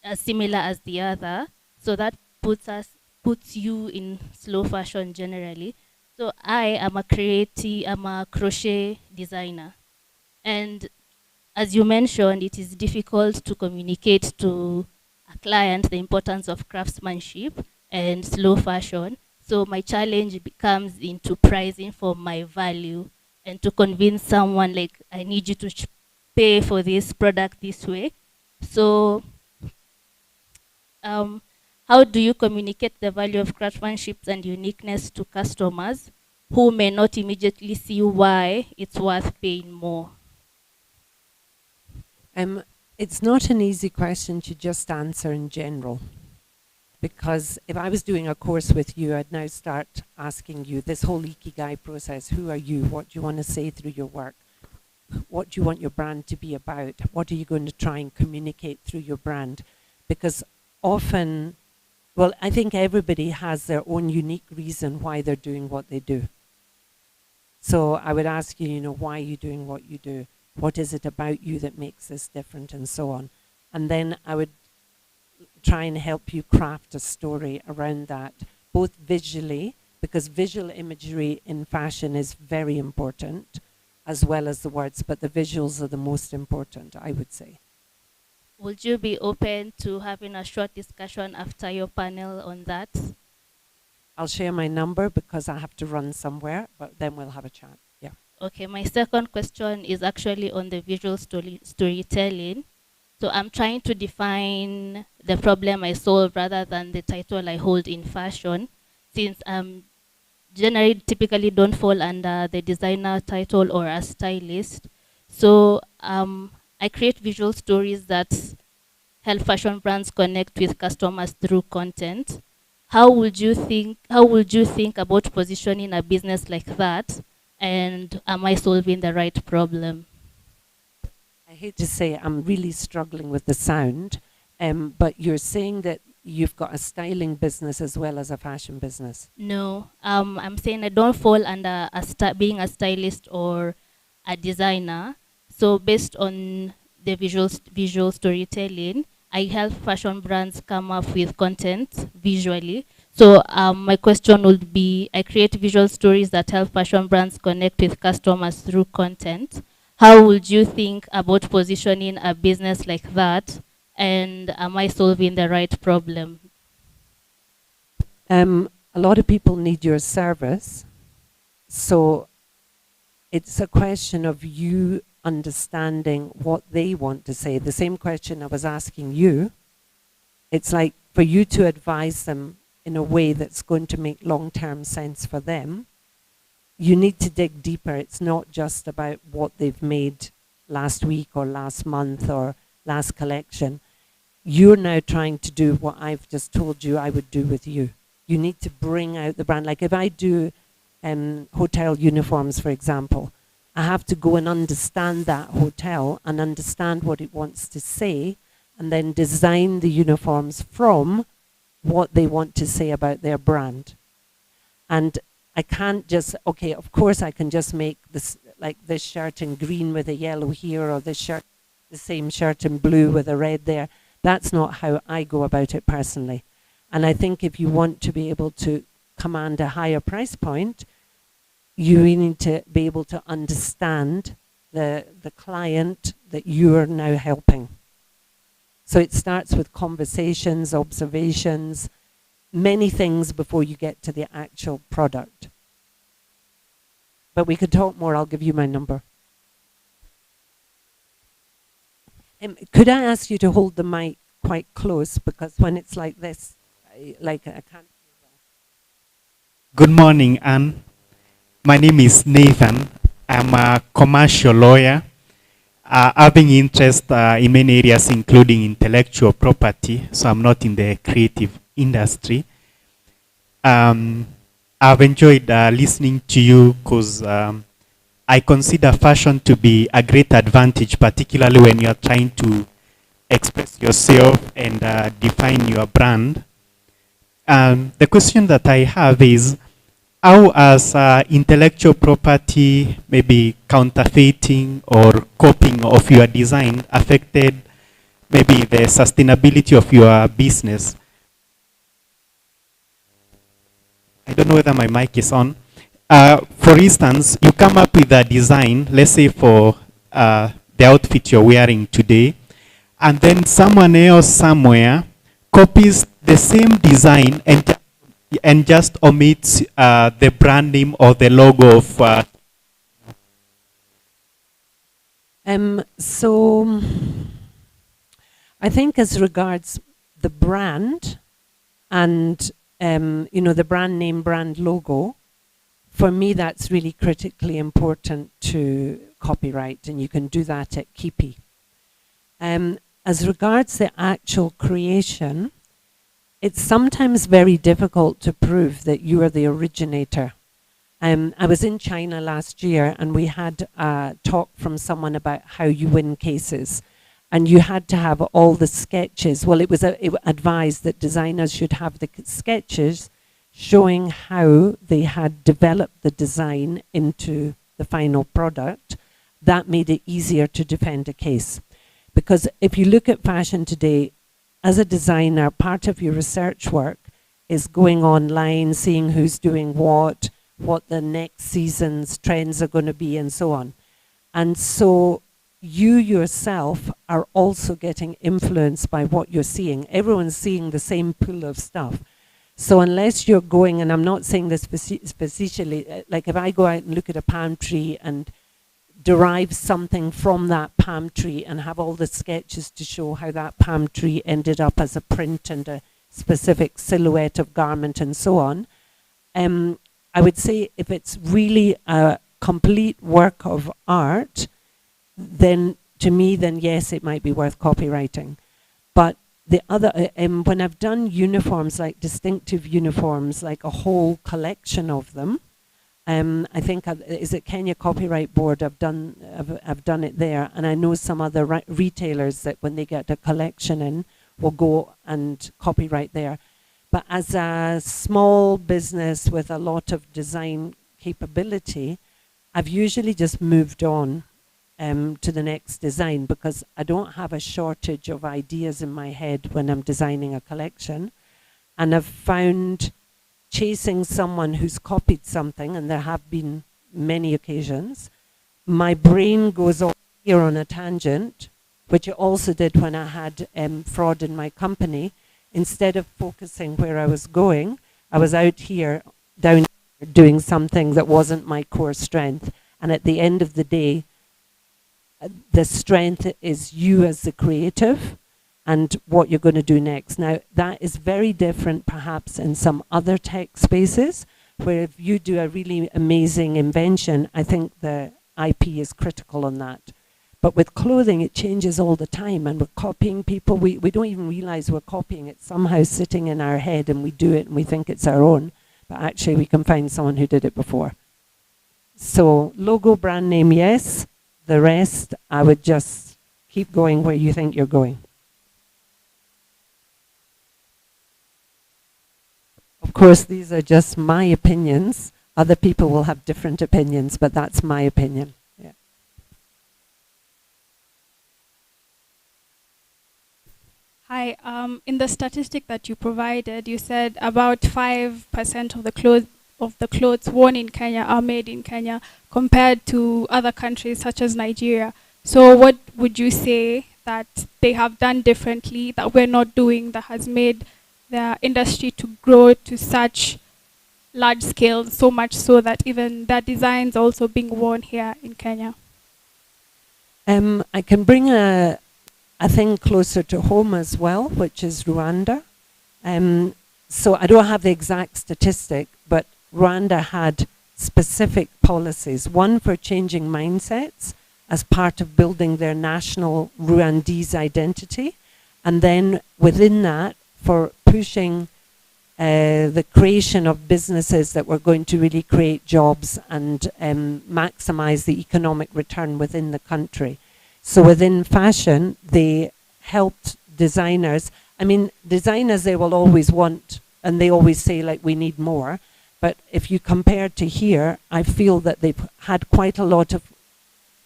as similar as the other. So that puts you in slow fashion generally. So I am I'm a crochet designer. And as you mentioned, it is difficult to communicate to a client the importance of craftsmanship and slow fashion. So my challenge becomes into pricing for my value and to convince someone like, I need you to pay for this product this way. So how do you communicate the value of craftsmanship and uniqueness to customers who may not immediately see why it's worth paying more? It's not an easy question to just answer in general. Because if I was doing a course with you, I'd now start asking you this whole ikigai process. Who are you? What do you want to say through your work? What do you want your brand to be about? What are you going to try and communicate through your brand? Because often, well, I think everybody has their own unique reason why they're doing what they do. So I would ask you, why are you doing what you do? What is it about you that makes this different, and so on? And then I would try and help you craft a story around that, both visually, because visual imagery in fashion is very important, as well as the words, but the visuals are the most important, I would say. Would you be open to having a short discussion after your panel on that? I'll share my number because I have to run somewhere, but then we'll have a chat. Yeah. Okay, my second question is actually on the visual storytelling. So I'm trying to define the problem I solve rather than the title I hold in fashion, since generally typically don't fall under the designer title or a stylist. So I create visual stories that help fashion brands connect with customers through content. How would you think about positioning a business like that? And am I solving the right problem? I hate to say I'm really struggling with the sound, but you're saying that you've got a styling business as well as a fashion business. No, I'm saying I don't fall under being a stylist or a designer. So based on the visual storytelling, I help fashion brands come up with content visually. So my question would be, I create visual stories that help fashion brands connect with customers through content. How would you think about positioning a business like that? And am I solving the right problem? A lot of people need your service. So it's a question of you understanding what they want to say. The same question I was asking you. It's like for you to advise them in a way that's going to make long-term sense for them, you need to dig deeper. It's not just about what they've made last week or last month or last collection. You're now trying to do what I've just told you I would do with you. You need to bring out the brand. Like if I do hotel uniforms, for example, I have to go and understand that hotel and understand what it wants to say, and then design the uniforms from what they want to say about their brand. And I can't just, okay, of course I can just make this, like this shirt in green with a yellow here, or this shirt, the same shirt in blue with a red there. That's not how I go about it personally. And I think if you want to be able to command a higher price point, you need to be able to understand the client that you're now helping. So it starts with conversations, observations, many things before you get to the actual product. But we could talk more. I'll give you my number. Could I ask you to hold the mic quite close, because when it's like this, I can't. Good morning, Anne. My name is Nathan. I'm a commercial lawyer, having interest in many areas, including intellectual property, so I'm not in the creative industry. I've enjoyed listening to you because I consider fashion to be a great advantage, particularly when you're trying to express yourself and define your brand. The question that I have is, how has intellectual property, maybe counterfeiting or copying of your design affected maybe the sustainability of your business? I don't know whether my mic is on. For instance, you come up with a design, let's say for the outfit you're wearing today, and then someone else somewhere copies the same design and just omits the brand name or the logo of... So I think as regards the brand and the brand name, brand logo, for me that's really critically important to copyright, and you can do that at Keepy. As regards the actual creation, it's sometimes very difficult to prove that you are the originator. I was in China last year and we had a talk from someone about how you win cases. And you had to have all the sketches. Well, it was advised that designers should have the sketches showing how they had developed the design into the final product. That made it easier to defend a case. Because if you look at fashion today, as a designer, part of your research work is going online, seeing who's doing what the next season's trends are going to be, and so on. And so you yourself are also getting influenced by what you're seeing. Everyone's seeing the same pool of stuff. So unless you're going, and I'm not saying this facetiously, like if I go out and look at a palm tree and derive something from that palm tree and have all the sketches to show how that palm tree ended up as a print and a specific silhouette of garment and so on, I would say if it's really a complete work of art, then to me, then yes, it might be worth copyrighting. But the other, when I've done uniforms, like distinctive uniforms, like a whole collection of them, I think, is it Kenya Copyright Board? I've done it there, and I know some other retailers that when they get a collection in, will go and copyright there. But as a small business with a lot of design capability, I've usually just moved on to the next design because I don't have a shortage of ideas in my head when I'm designing a collection. And I've found chasing someone who's copied something, and there have been many occasions, my brain goes off here on a tangent, which it also did when I had fraud in my company. Instead of focusing where I was going, I was out here, down here, doing something that wasn't my core strength. And at the end of the day, the strength is you as the creative and what you're going to do next. Now, that is very different perhaps in some other tech spaces, where if you do a really amazing invention, I think the IP is critical on that. But with clothing, it changes all the time, and we're copying people. We don't even realize we're copying it. Somehow sitting in our head, and we do it, and we think it's our own. But actually, we can find someone who did it before. So logo, brand name, yes. The rest, I would just keep going where you think you're going. Of course, these are just my opinions. Other people will have different opinions, but that's my opinion. Yeah. Hi, in the statistic that you provided, you said about 5% of the clothes worn in Kenya are made in Kenya compared to other countries such as Nigeria. So what would you say that they have done differently that we're not doing that has made the industry to grow to such large scale, so much so that even their designs also being worn here in Kenya? I can bring a thing closer to home as well, which is Rwanda. So I don't have the exact statistic, but Rwanda had specific policies, one for changing mindsets as part of building their national Rwandese identity, and then within that for pushing the creation of businesses that were going to really create jobs and maximize the economic return within the country. So within fashion, they helped designers. I mean, designers, they will always want, and they always say, like, we need more. But if you compare to here, I feel that they've had quite a lot of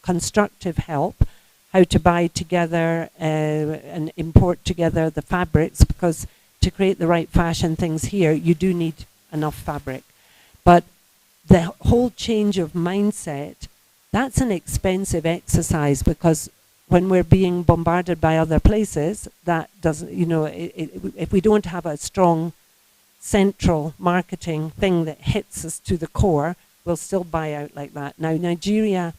constructive help, how to buy together and import together the fabrics, because to create the right fashion things here, you do need enough fabric. But the whole change of mindset, that's an expensive exercise, because when we're being bombarded by other places, that doesn't, you know, if we don't have a strong central marketing thing that hits us to the core, we'll still buy out like that. Now, Nigeria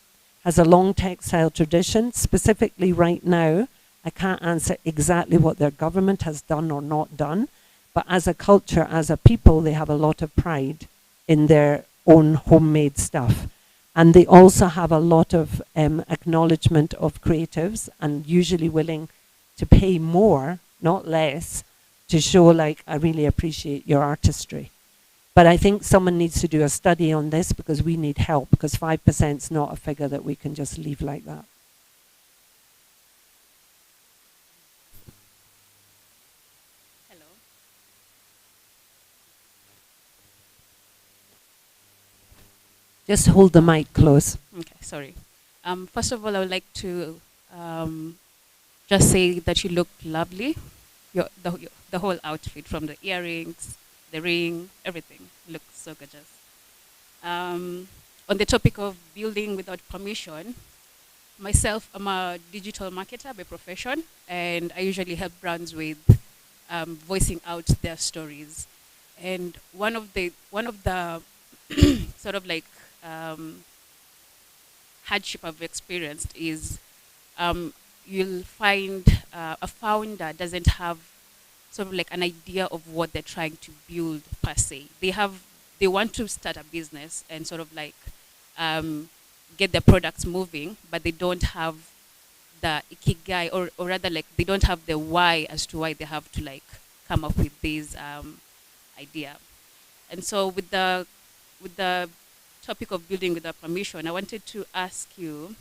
has a long textile tradition. Specifically right now, I can't answer exactly what their government has done or not done, but as a culture, as a people, they have a lot of pride in their own homemade stuff. And they also have a lot of acknowledgement of creatives, and usually willing to pay more, not less, to show like I really appreciate your artistry. But I think someone needs to do a study on this because we need help, because 5% is not a figure that we can just leave like that. Hello. Just hold the mic close. Okay, sorry. First of all, I would like to just say that you look lovely. The whole outfit, from the earrings, the ring, everything looks so gorgeous. On the topic of building without permission, myself, I'm a digital marketer by profession, and I usually help brands with voicing out their stories. And one of the sort of like hardship I've experienced is you'll find a founder doesn't have sort of like an idea of what they're trying to build per se. They want to start a business and sort of like get their products moving, but they don't have the ikigai, or rather like they don't have the why as to why they have to like come up with this idea. And so with the topic of building without permission, I wanted to ask you,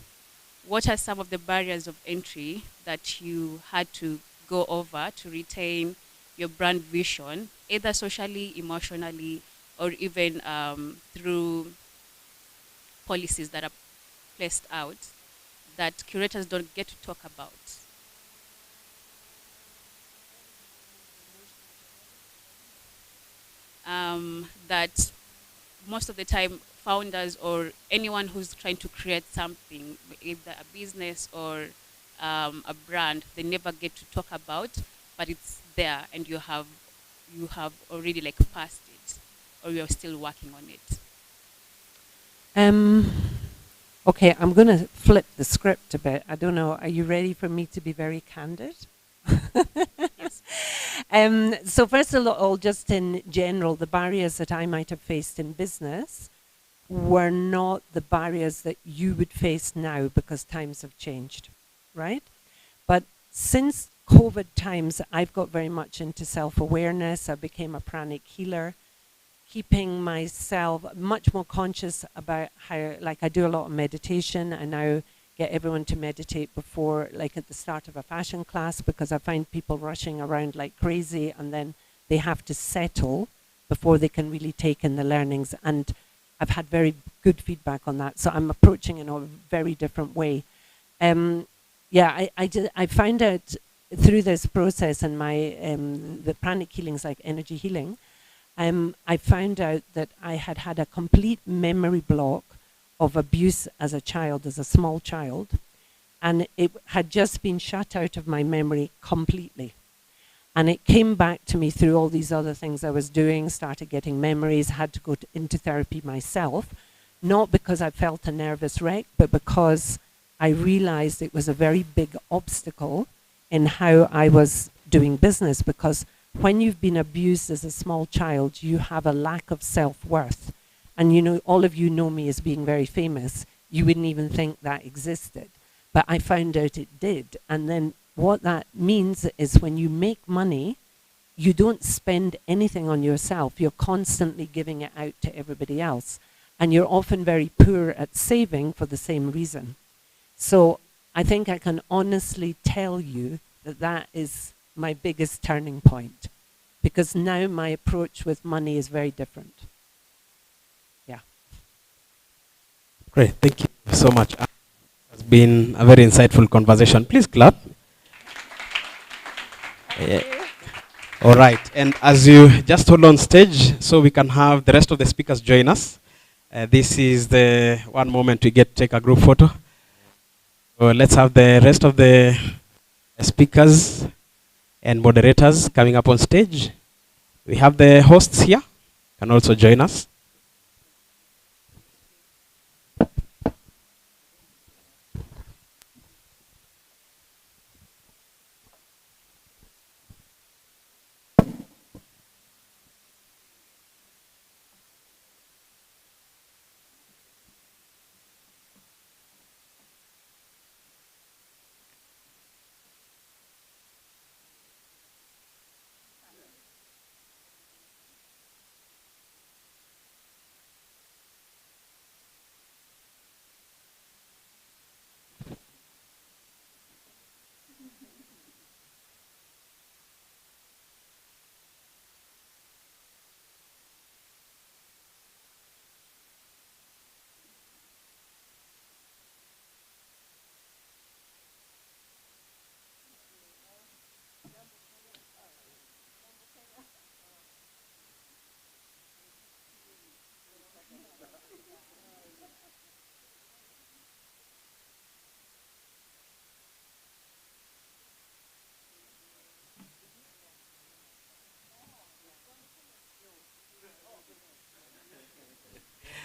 what are some of the barriers of entry that you had to go over to retain your brand vision, either socially, emotionally, or even through policies that are placed out that curators don't get to talk about? That most of the time founders or anyone who's trying to create something, either a business or a brand, they never get to talk about, but it's there and you have already like passed it, or you're still working on it. Okay, I'm going to flip the script a bit. I don't know. Are you ready for me to be very candid? Yes. So first of all, just in general, the barriers that I might have faced in business were not the barriers that you would face now because times have changed, right? But since COVID times, I've got very much into self-awareness. I became a pranic healer, keeping myself much more conscious about how, like I do a lot of meditation. I now get everyone to meditate before, like at the start of a fashion class, because I find people rushing around like crazy and then they have to settle before they can really take in the learnings. And I've had very good feedback on that. So I'm approaching it in a very different way. I found out through this process and my, the pranic healings like energy healing, I found out that I had had a complete memory block of abuse as a child, as a small child, and it had just been shut out of my memory completely. And it came back to me through all these other things I was doing, started getting memories, had to go into therapy myself, not because I felt a nervous wreck, but because I realized it was a very big obstacle in how I was doing business, because when you've been abused as a small child, you have a lack of self-worth. And you know, all of you know me as being very famous. You wouldn't even think that existed. But I found out it did. And then what that means is when you make money, you don't spend anything on yourself. You're constantly giving it out to everybody else. And you're often very poor at saving for the same reason. So I think I can honestly tell you that that is my biggest turning point, because now my approach with money is very different. Yeah. Great, thank you so much. It's been a very insightful conversation. Please clap. All right, and as you just hold on stage so we can have the rest of the speakers join us. This is the one moment we get to take a group photo. So let's have the rest of the speakers and moderators coming up on stage. We have the hosts here, can also join us.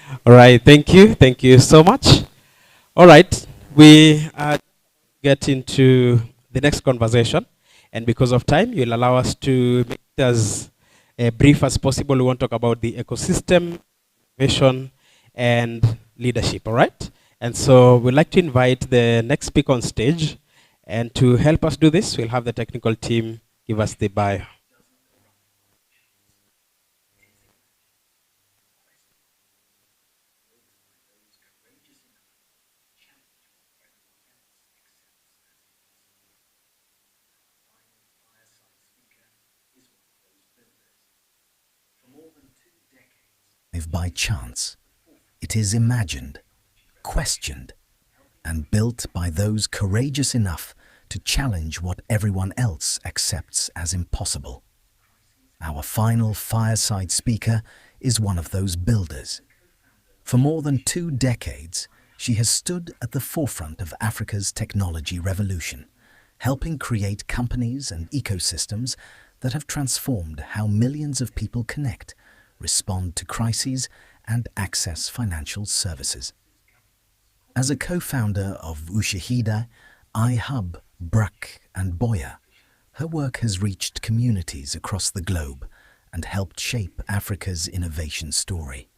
All right, thank you so much. All right, we get into the next conversation, and because of time, you'll allow us to make it as brief as possible. We want to talk about the ecosystem, vision, and leadership. All right, and so we'd like to invite the next speaker on stage, and to help us do this, we'll have the technical team give us the bio. If by chance, it is imagined, questioned, and built by those courageous enough to challenge what everyone else accepts as impossible. Our final fireside speaker is one of those builders. For more than 2 decades, she has stood at the forefront of Africa's technology revolution, helping create companies and ecosystems that have transformed how millions of people connect, respond to crises, and access financial services. As a co-founder of Ushahida, iHub, Bruck, and Boya, her work has reached communities across the globe and helped shape Africa's innovation story.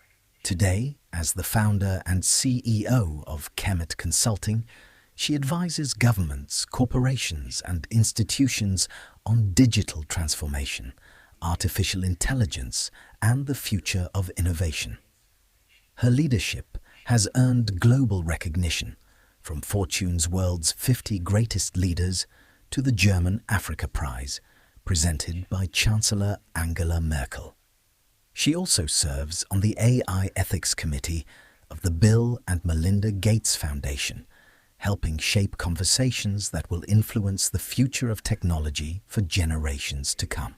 Today, as the founder and CEO of Kemet Consulting, she advises governments, corporations, and institutions on digital transformation, artificial intelligence, and the future of innovation. Her leadership has earned global recognition, from Fortune's World's 50 Greatest Leaders to the German Africa Prize, presented by Chancellor Angela Merkel. She also serves on the AI Ethics Committee of the Bill and Melinda Gates Foundation, helping shape conversations that will influence the future of technology for generations to come.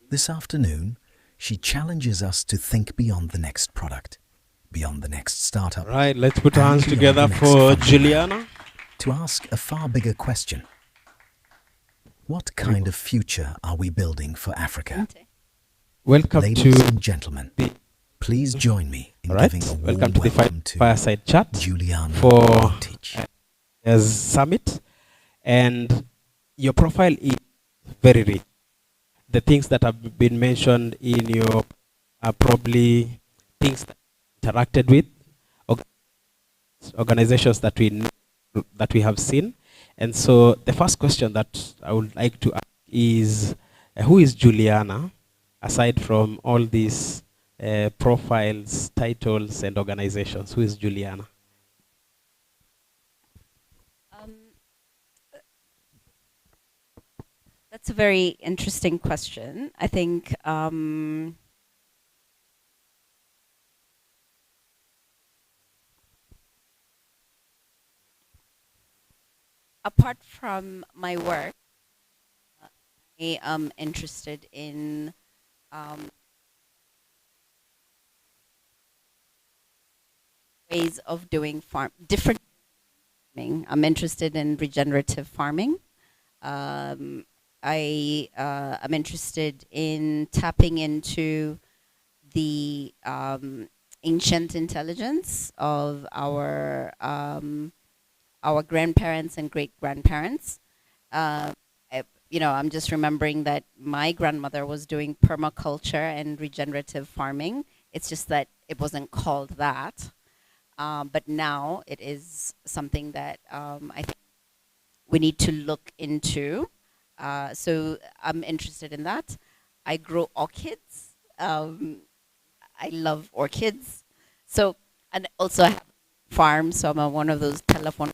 This afternoon, she challenges us to think beyond the next product, beyond the next startup. Right, let's put our hands and beyond together the next for funding Juliana. round, to ask a far bigger question. What kind of future are we building for Africa? Welcome Ladies to and gentlemen, please join me in All right, giving a warm welcome to the welcome to fireside chat Juliana for Voltage. as Summit, and your profile is very rich. The things that have been mentioned in your are probably things that you interacted with, organizations that we have seen. And so the first question that I would like to ask is, who is Juliana, aside from all these profiles, titles, and organizations? Who is Juliana? That's a very interesting question. I think apart from my work, I am interested in ways of doing different farming. I'm interested in regenerative farming. I'm interested in tapping into the ancient intelligence of our grandparents and great grandparents. I'm just remembering that my grandmother was doing permaculture and regenerative farming. It's just that it wasn't called that. But now it is something that I think we need to look into. So I'm interested in that. I grow orchids. I love orchids. So, and also I have a farm, so I'm on one of those telephone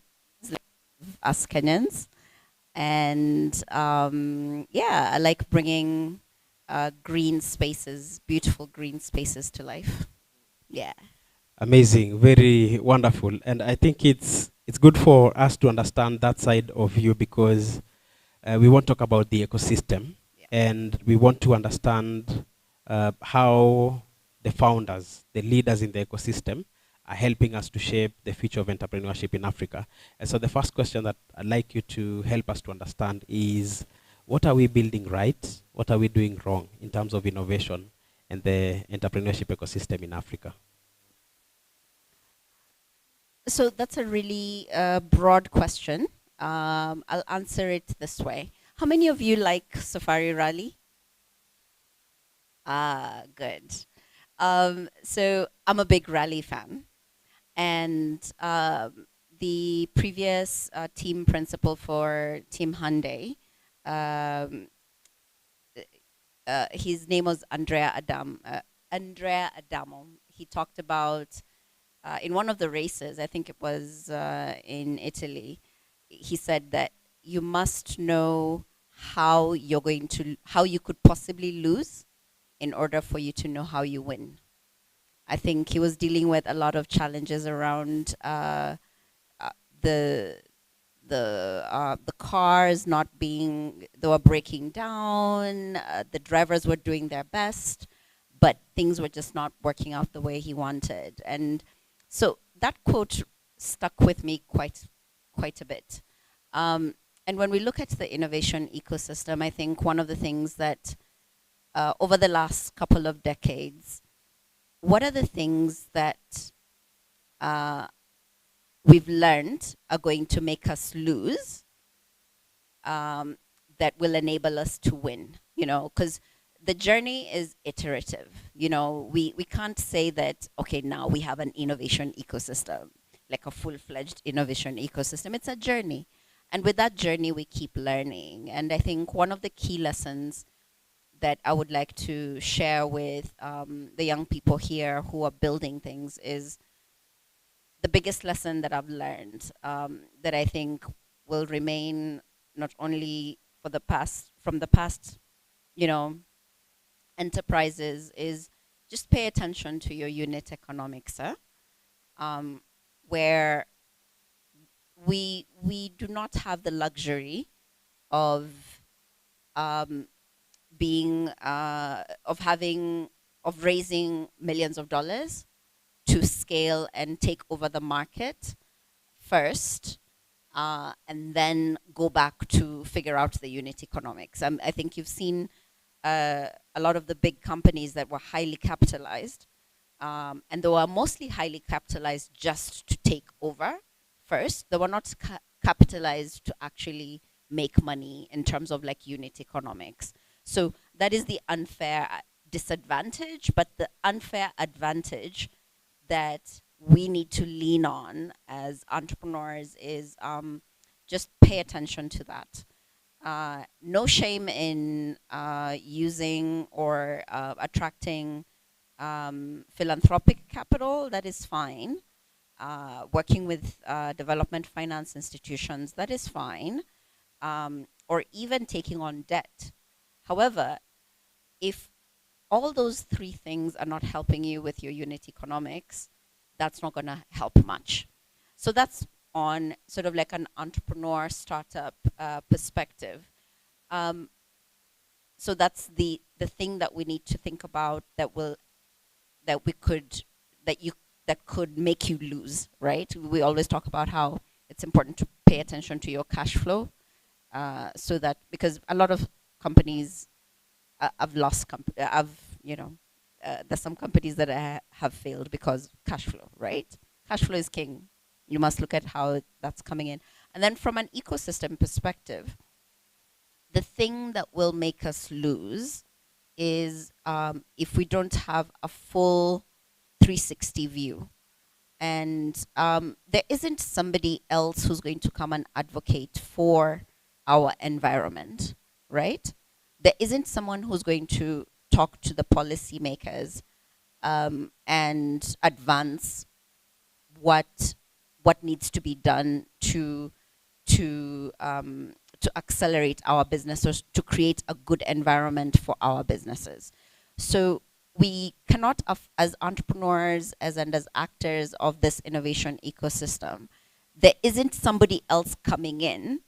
us Kenyans. And yeah, I like bringing green spaces, beautiful green spaces to life. Yeah. Amazing, very wonderful. And I think it's good for us to understand that side of you, because we want to talk about the ecosystem, and we want to understand how the founders, the leaders in the ecosystem, are helping us to shape the future of entrepreneurship in Africa. And so the first question that I'd like you to help us to understand is, what are we building right? What are we doing wrong in terms of innovation and the entrepreneurship ecosystem in Africa? So that's a really broad question. I'll answer it this way. How many of you like Safari Rally? Ah, good. So I'm a big rally fan. And the previous team principal for Team Hyundai, um, his name was Andrea Adamo. He talked about in one of the races, I think it was in Italy, he said that you must know how how you could possibly lose in order for you to know how you win. I think he was dealing with a lot of challenges around the the cars not being, they were breaking down, the drivers were doing their best, but things were just not working out the way he wanted. And so that quote stuck with me quite a bit. And when we look at the innovation ecosystem, I think one of the things that over the last couple of decades, what are the things that we've learned are going to make us lose, that will enable us to win, you know, because the journey is iterative. You know, we can't say that, okay, now we have an innovation ecosystem, like a full-fledged innovation ecosystem. It's a journey. And with that journey, we keep learning. And I think one of the key lessons that I would like to share with the young people here who are building things is the biggest lesson that I've learned, that I think will remain not only for from the past, you know, enterprises, is just pay attention to your unit economics, where we do not have the luxury of being of raising millions of dollars to scale and take over the market first, and then go back to figure out the unit economics. I think you've seen a lot of the big companies that were highly capitalized, and they were mostly highly capitalized just to take over first. They were not capitalized to actually make money in terms of like unit economics. So that is the unfair disadvantage, but the unfair advantage that we need to lean on as entrepreneurs is just pay attention to that. No shame in using or attracting philanthropic capital, that is fine. Working with development finance institutions, that is fine. Or even taking on debt. However, if all those three things are not helping you with your unit economics, that's not going to help much. So that's on sort of like an entrepreneur startup perspective. So that's the thing that we need to think about that could make you lose, right? We always talk about how it's important to pay attention to your cash flow, so that, because a lot of companies there's some companies that have failed because cash flow, right? Cash flow is king. You must look at how that's coming in. And then from an ecosystem perspective, the thing that will make us lose is if we don't have a full 360 view. And there isn't somebody else who's going to come and advocate for our environment, right? There isn't someone who's going to talk to the policymakers and advance what needs to be done to accelerate our businesses, to create a good environment for our businesses. So we cannot, as entrepreneurs, as actors of this innovation ecosystem, there isn't somebody else coming in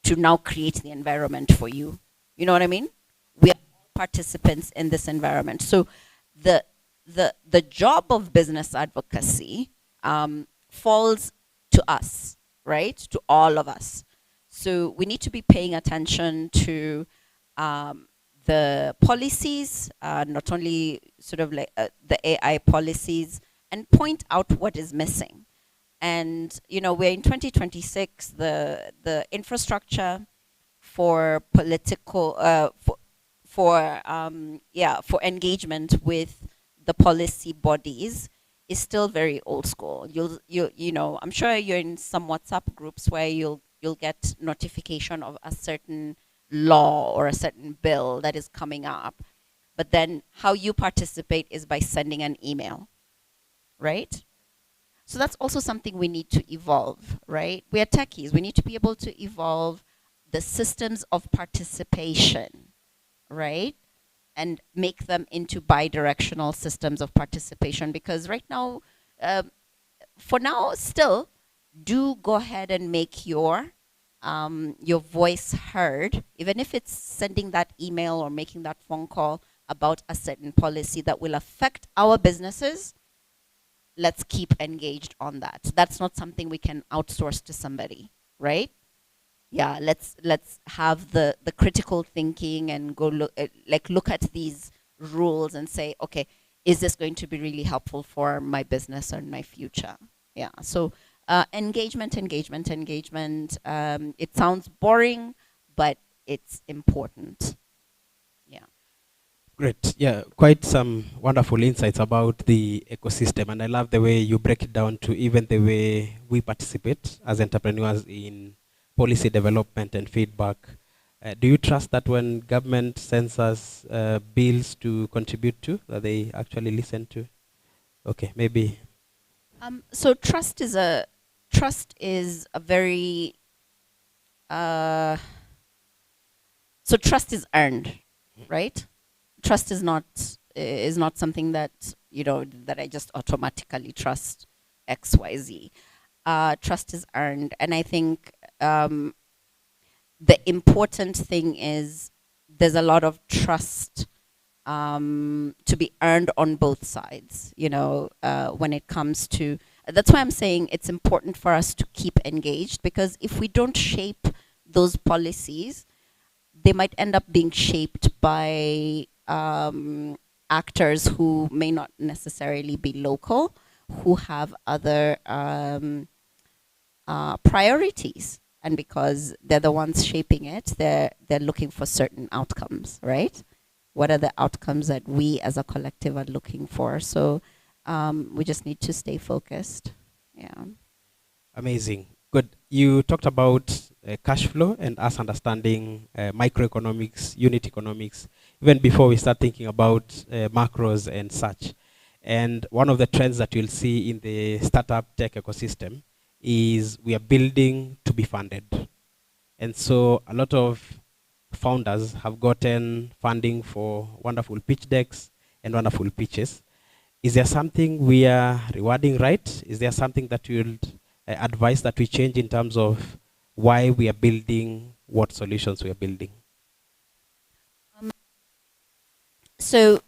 to now create the environment for you. You know what I mean? We are participants in this environment. So the job of business advocacy falls to us, right? To all of us. So we need to be paying attention to the policies, not only sort of like the AI policies, and point out what is missing. And we're in 2026. The infrastructure for political for engagement with the policy bodies is still very old school. I'm sure you're in some WhatsApp groups where you'll get notification of a certain law or a certain bill that is coming up, but then how you participate is by sending an email, right? So that's also something we need to evolve, right? We are techies. We need to be able to evolve the systems of participation, right? And make them into bi-directional systems of participation, because right now, for now, still, do go ahead and make your voice heard, even if it's sending that email or making that phone call about a certain policy that will affect our businesses. Let's keep engaged on that. That's not something we can outsource to somebody, right? Yeah, let's have the critical thinking and go look at these rules and say, okay, is this going to be really helpful for my business or my future? Yeah. So engagement. It sounds boring, but it's important. Yeah. Great. Yeah, quite some wonderful insights about the ecosystem. And I love the way you break it down to even the way we participate as entrepreneurs in policy development and feedback. Do you trust that when government sends us bills to contribute to, that they actually listen to? Okay, maybe. So trust is a very so trust is earned, right? Trust is not something that that I just automatically trust XYZ. Trust is earned, and I think the important thing is there's a lot of trust to be earned on both sides. When it comes to, that's why I'm saying it's important for us to keep engaged, because if we don't shape those policies, they might end up being shaped by actors who may not necessarily be local, who have other priorities, and because they're the ones shaping it, they're looking for certain outcomes, right? What are the outcomes that we as a collective are looking for? So we just need to stay focused. Yeah. Amazing. Good. You talked about cash flow and us understanding microeconomics, unit economics, even before we start thinking about macros and such. And one of the trends that you'll see in the startup tech ecosystem is we are building to be funded. And so a lot of founders have gotten funding for wonderful pitch decks and wonderful pitches. Is there something we are rewarding right? Is there something that you'll advise that we change in terms of why we are building, what solutions we are building? So,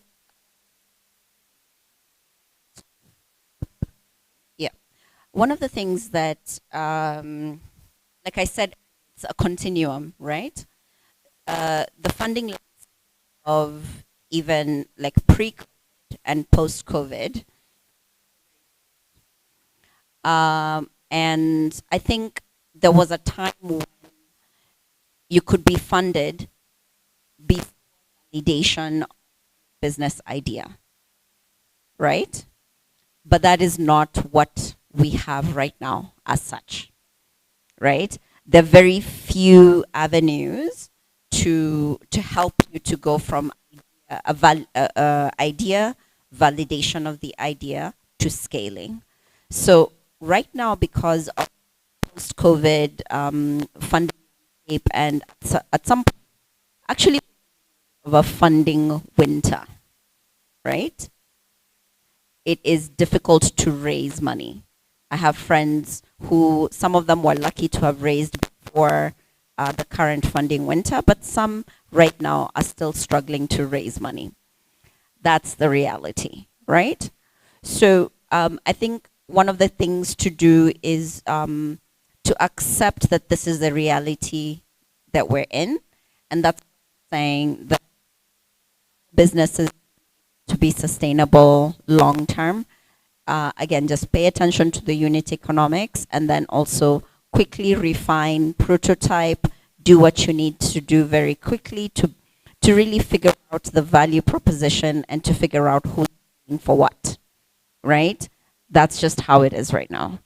yeah, one of the things that, like I said, it's a continuum, right? The funding of even like pre-COVID and post-COVID. And I think there was a time when you could be funded before validation business idea, right? But that is not what we have right now as such, right? There are very few avenues to help you to go from idea, validation of the idea, to scaling. So right now, because of post-COVID funding and at some point, actually of a funding winter, right? It is difficult to raise money. I have friends who, some of them were lucky to have raised before the current funding winter, but some right now are still struggling to raise money. That's the reality, right? So I think one of the things to do is to accept that this is the reality that we're in, and that's saying that businesses to be sustainable long term, Again, just pay attention to the unit economics, and then also quickly refine, prototype, do what you need to do very quickly to really figure out the value proposition and to figure out who's paying for what, right? That's just how it is right now.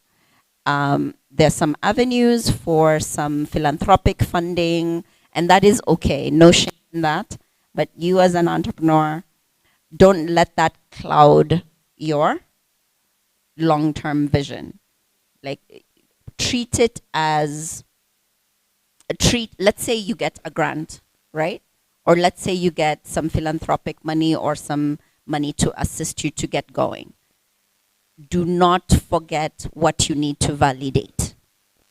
There's some avenues for some philanthropic funding, and that is okay, no shame in that. But you as an entrepreneur, don't let that cloud your long-term vision. Like, treat it as let's say you get a grant, right? Or let's say you get some philanthropic money or some money to assist you to get going. Do not forget what you need to validate,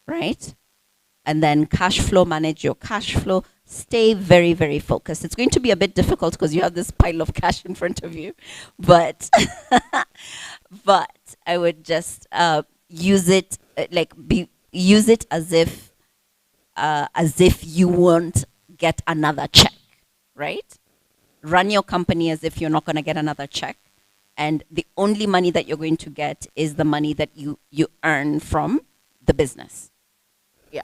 right? And then cash flow, manage your cash flow. Stay very, very focused. It's going to be a bit difficult because you have this pile of cash in front of you, but but I would just use it use it as if you won't get another check, right? Run your company as if you're not going to get another check, and the only money that you're going to get is the money that you earn from the business. Yeah.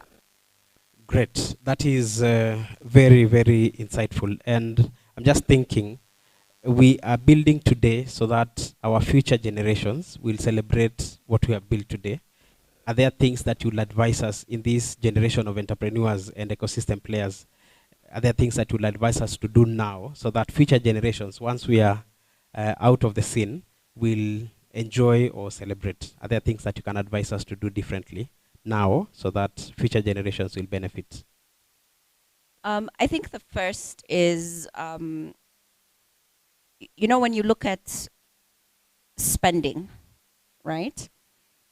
Great. That is very, very insightful. And I'm just thinking, we are building today so that our future generations will celebrate what we have built today. Are there things that you'll advise us in this generation of entrepreneurs and ecosystem players? Are there things that you'll advise us to do now so that future generations, once we are out of the scene, will enjoy or celebrate? Are there things that you can advise us to do differently now so that future generations will benefit? I think the first is, you know, when you look at spending, right?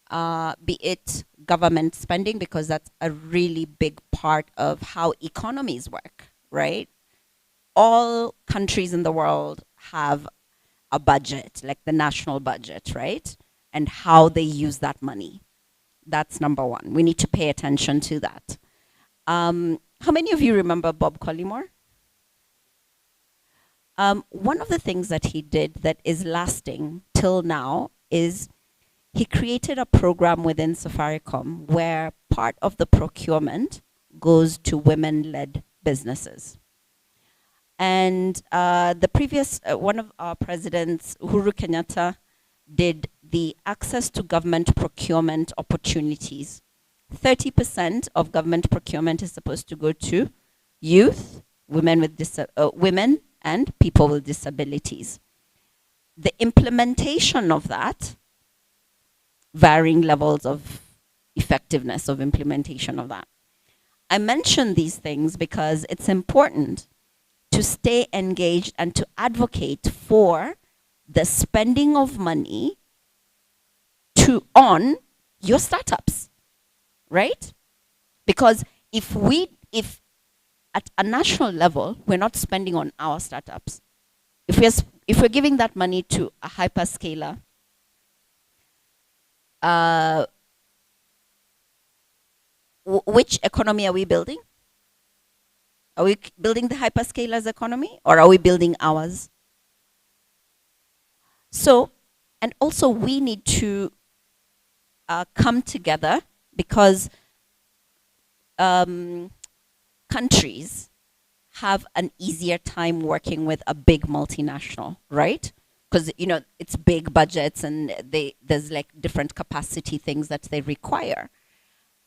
Be it government spending, because that's a really big part of how economies work, right? All countries in the world have a budget, like the national budget, right? And how they use that money. That's number one. We need to pay attention to that. How many of you remember Bob Collymore? One of the things that he did that is lasting till now is he created a program within Safaricom where part of the procurement goes to women-led businesses. And the previous, one of our presidents, Uhuru Kenyatta, did the access to government procurement opportunities. 30% of government procurement is supposed to go to youth, women and people with disabilities. The implementation of that, varying levels of effectiveness of implementation of that. I mention these things because it's important to stay engaged and to advocate for the spending of money on your startups, right? Because if at a national level, we're not spending on our startups, if we're giving that money to a hyperscaler, which economy are we building? Are we building the hyperscalers economy, or are we building ours? So, and also we need to come together, because countries have an easier time working with a big multinational, right? Because, you know, it's big budgets and there's like different capacity things that they require.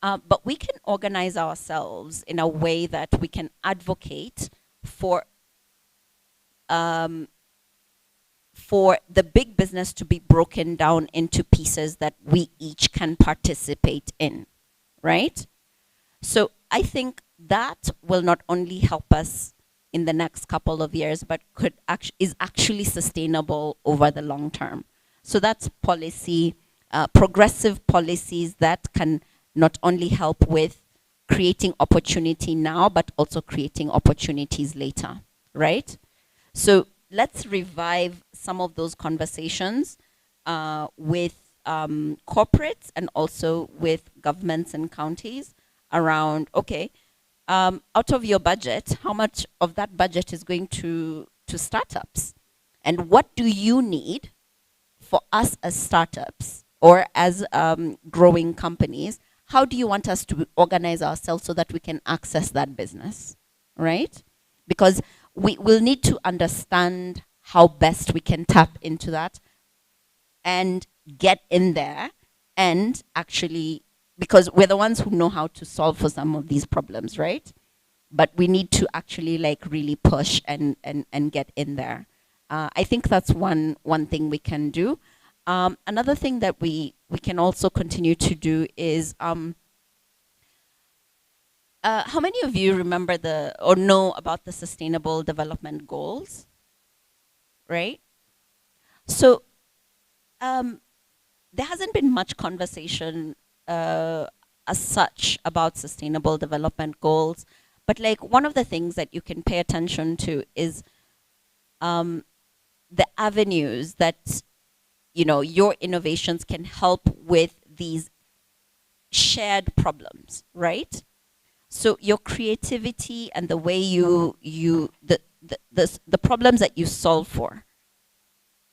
But we can organize ourselves in a way that we can advocate for the big business to be broken down into pieces that we each can participate in, right? So I think that will not only help us in the next couple of years, but is actually sustainable over the long term. So that's policy, progressive policies that can not only help with creating opportunity now, but also creating opportunities later, right? So let's revive some of those conversations with corporates and also with governments and counties around, okay, out of your budget, how much of that budget is going to startups? And what do you need for us as startups or as growing companies, how do you want us to organize ourselves so that we can access that business, right? Because we will need to understand how best we can tap into that and get in there and actually, because we're the ones who know how to solve for some of these problems, right? But we need to actually like really push and get in there. I think that's one thing we can do. Another thing that we can also continue to do is how many of you remember or know about the Sustainable Development Goals? Right? So there hasn't been much conversation as such about Sustainable Development Goals, but like one of the things that you can pay attention to is the avenues that your innovations can help with these shared problems, right? So your creativity and the way the problems that you solve for,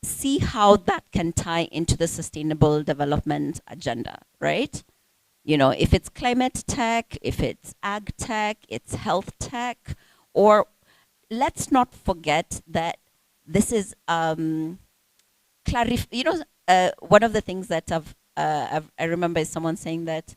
see how that can tie into the sustainable development agenda, right? If it's climate tech, if it's ag tech, it's health tech, or let's not forget that this is one of the things that I remember is someone saying that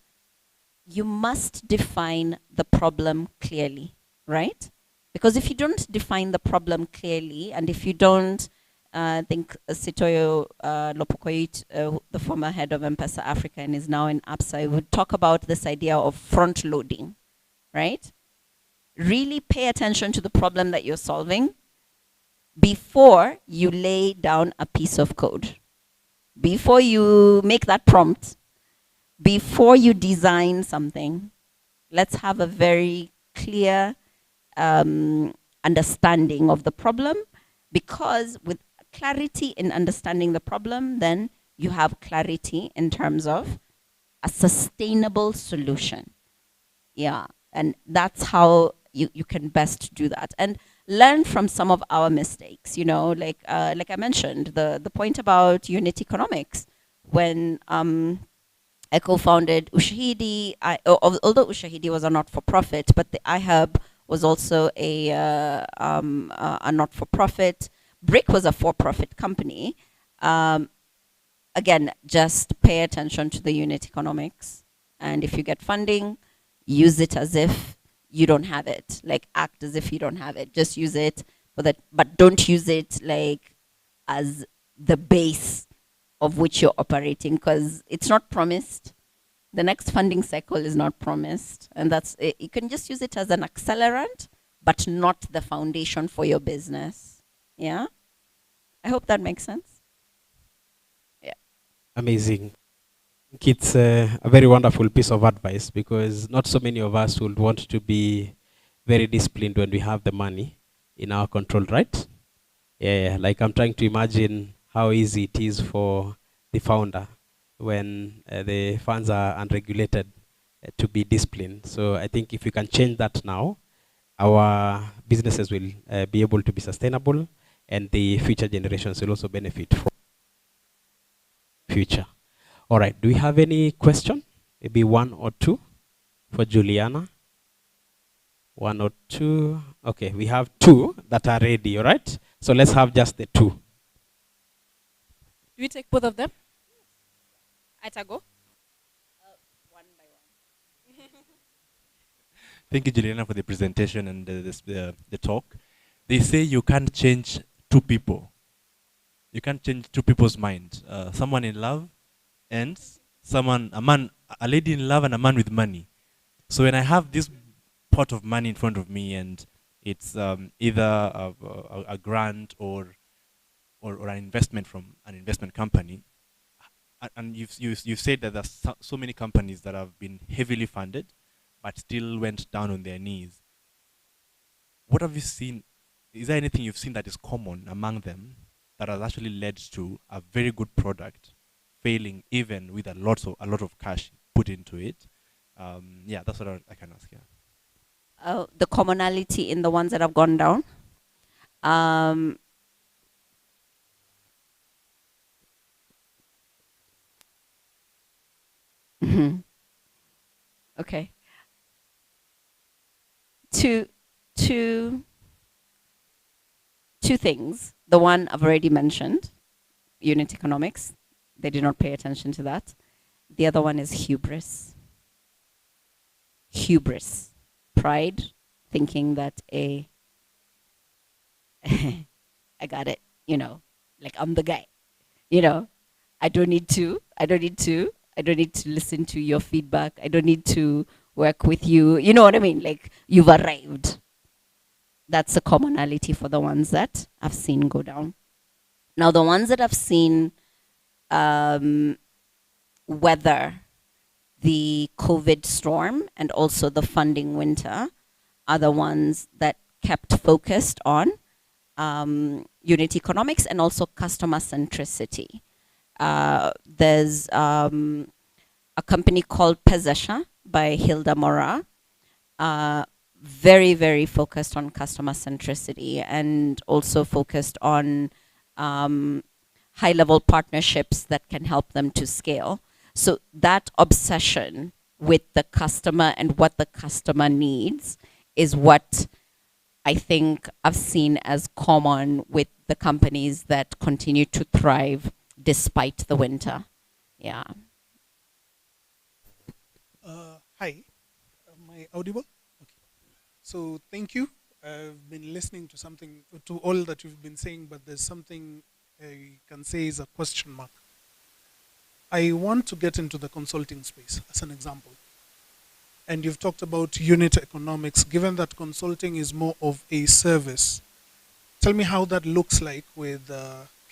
you must define the problem clearly, right? Because if you don't define the problem clearly, and if you don't, I think Sitoyo Lopokoit, the former head of M-Pesa Africa and is now in APSA, would talk about this idea of front loading, right? Really pay attention to the problem that you're solving before you lay down a piece of code, before you make that prompt, before you design something. Let's have a very clear understanding of the problem, because with clarity in understanding the problem, then you have clarity in terms of a sustainable solution. Yeah, and that's how you can best do that. And learn from some of our mistakes, like I mentioned, the point about unit economics. When I co-founded Ushahidi, although Ushahidi was a not-for-profit, but the iHub was also a not-for-profit. Brick was a for-profit company. Again, just pay attention to the unit economics. And if you get funding, use it as if you don't have it. Like, act as if you don't have it. Just use it for that, but don't use it like as the base of which you're operating, because it's not promised. The next funding cycle is not promised. And that's it. You can just use it as an accelerant, but not the foundation for your business. Yeah? I hope that makes sense. Yeah. Amazing. It's a very wonderful piece of advice, because not so many of us would want to be very disciplined when we have the money in our control, right? Yeah, like I'm trying to imagine how easy it is for the founder when the funds are unregulated to be disciplined. So I think if we can change that now, our businesses will be able to be sustainable, and the future generations will also benefit from future. All right, do we have any question? Maybe one or two for Juliana. One or two. Okay, we have two that are ready, all right? So let's have just the two. Do we take both of them? Itago? One by one. Thank you, Juliana, for the presentation and the talk. They say you can't change two people. You can't change two people's minds. Someone in love and a lady in love and a man with money. So when I have this pot of money in front of me, and it's either a grant or an investment from an investment company, and you've said that there's so many companies that have been heavily funded but still went down on their knees. What have you seen? Is there anything you've seen that is common among them that has actually led to a very good product failing even with a lot of cash put into it? Yeah, that's what I can ask. Yeah. The commonality in the ones that have gone down. Okay. Two, two, two things. The one I've already mentioned, unit economics. They did not pay attention to that. The other one is hubris. Hubris. Pride, thinking that I got it, like I'm the guy, you know. I don't need to listen to your feedback. I don't need to work with you. You know what I mean? Like you've arrived. That's a commonality for the ones that I've seen go down. Now, the ones that I've seen weather the COVID storm and also the funding winter are the ones that kept focused on unit economics and also customer centricity. There's a company called Pezesha by Hilda Mora, very, very focused on customer centricity and also focused on high-level partnerships that can help them to scale. So that obsession with the customer and what the customer needs is what I think I've seen as common with the companies that continue to thrive despite the winter. Yeah. Hi, am I audible? Okay. So thank you. I've been listening to to all that you've been saying, but there's something I can say is a question mark. I want to get into the consulting space as an example. And you've talked about unit economics, given that consulting is more of a service. Tell me how that looks like with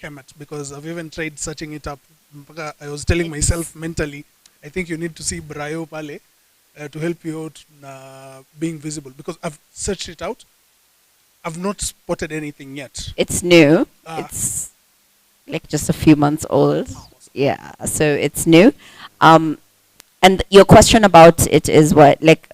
Kemet, because I've even tried searching it up. I was telling myself mentally, I think you need to see Brayo Pale to help you out being visible, because I've searched it out. I've not spotted anything yet. It's new. It's like just a few months old. Yeah, so it's new. And your question about it is what, like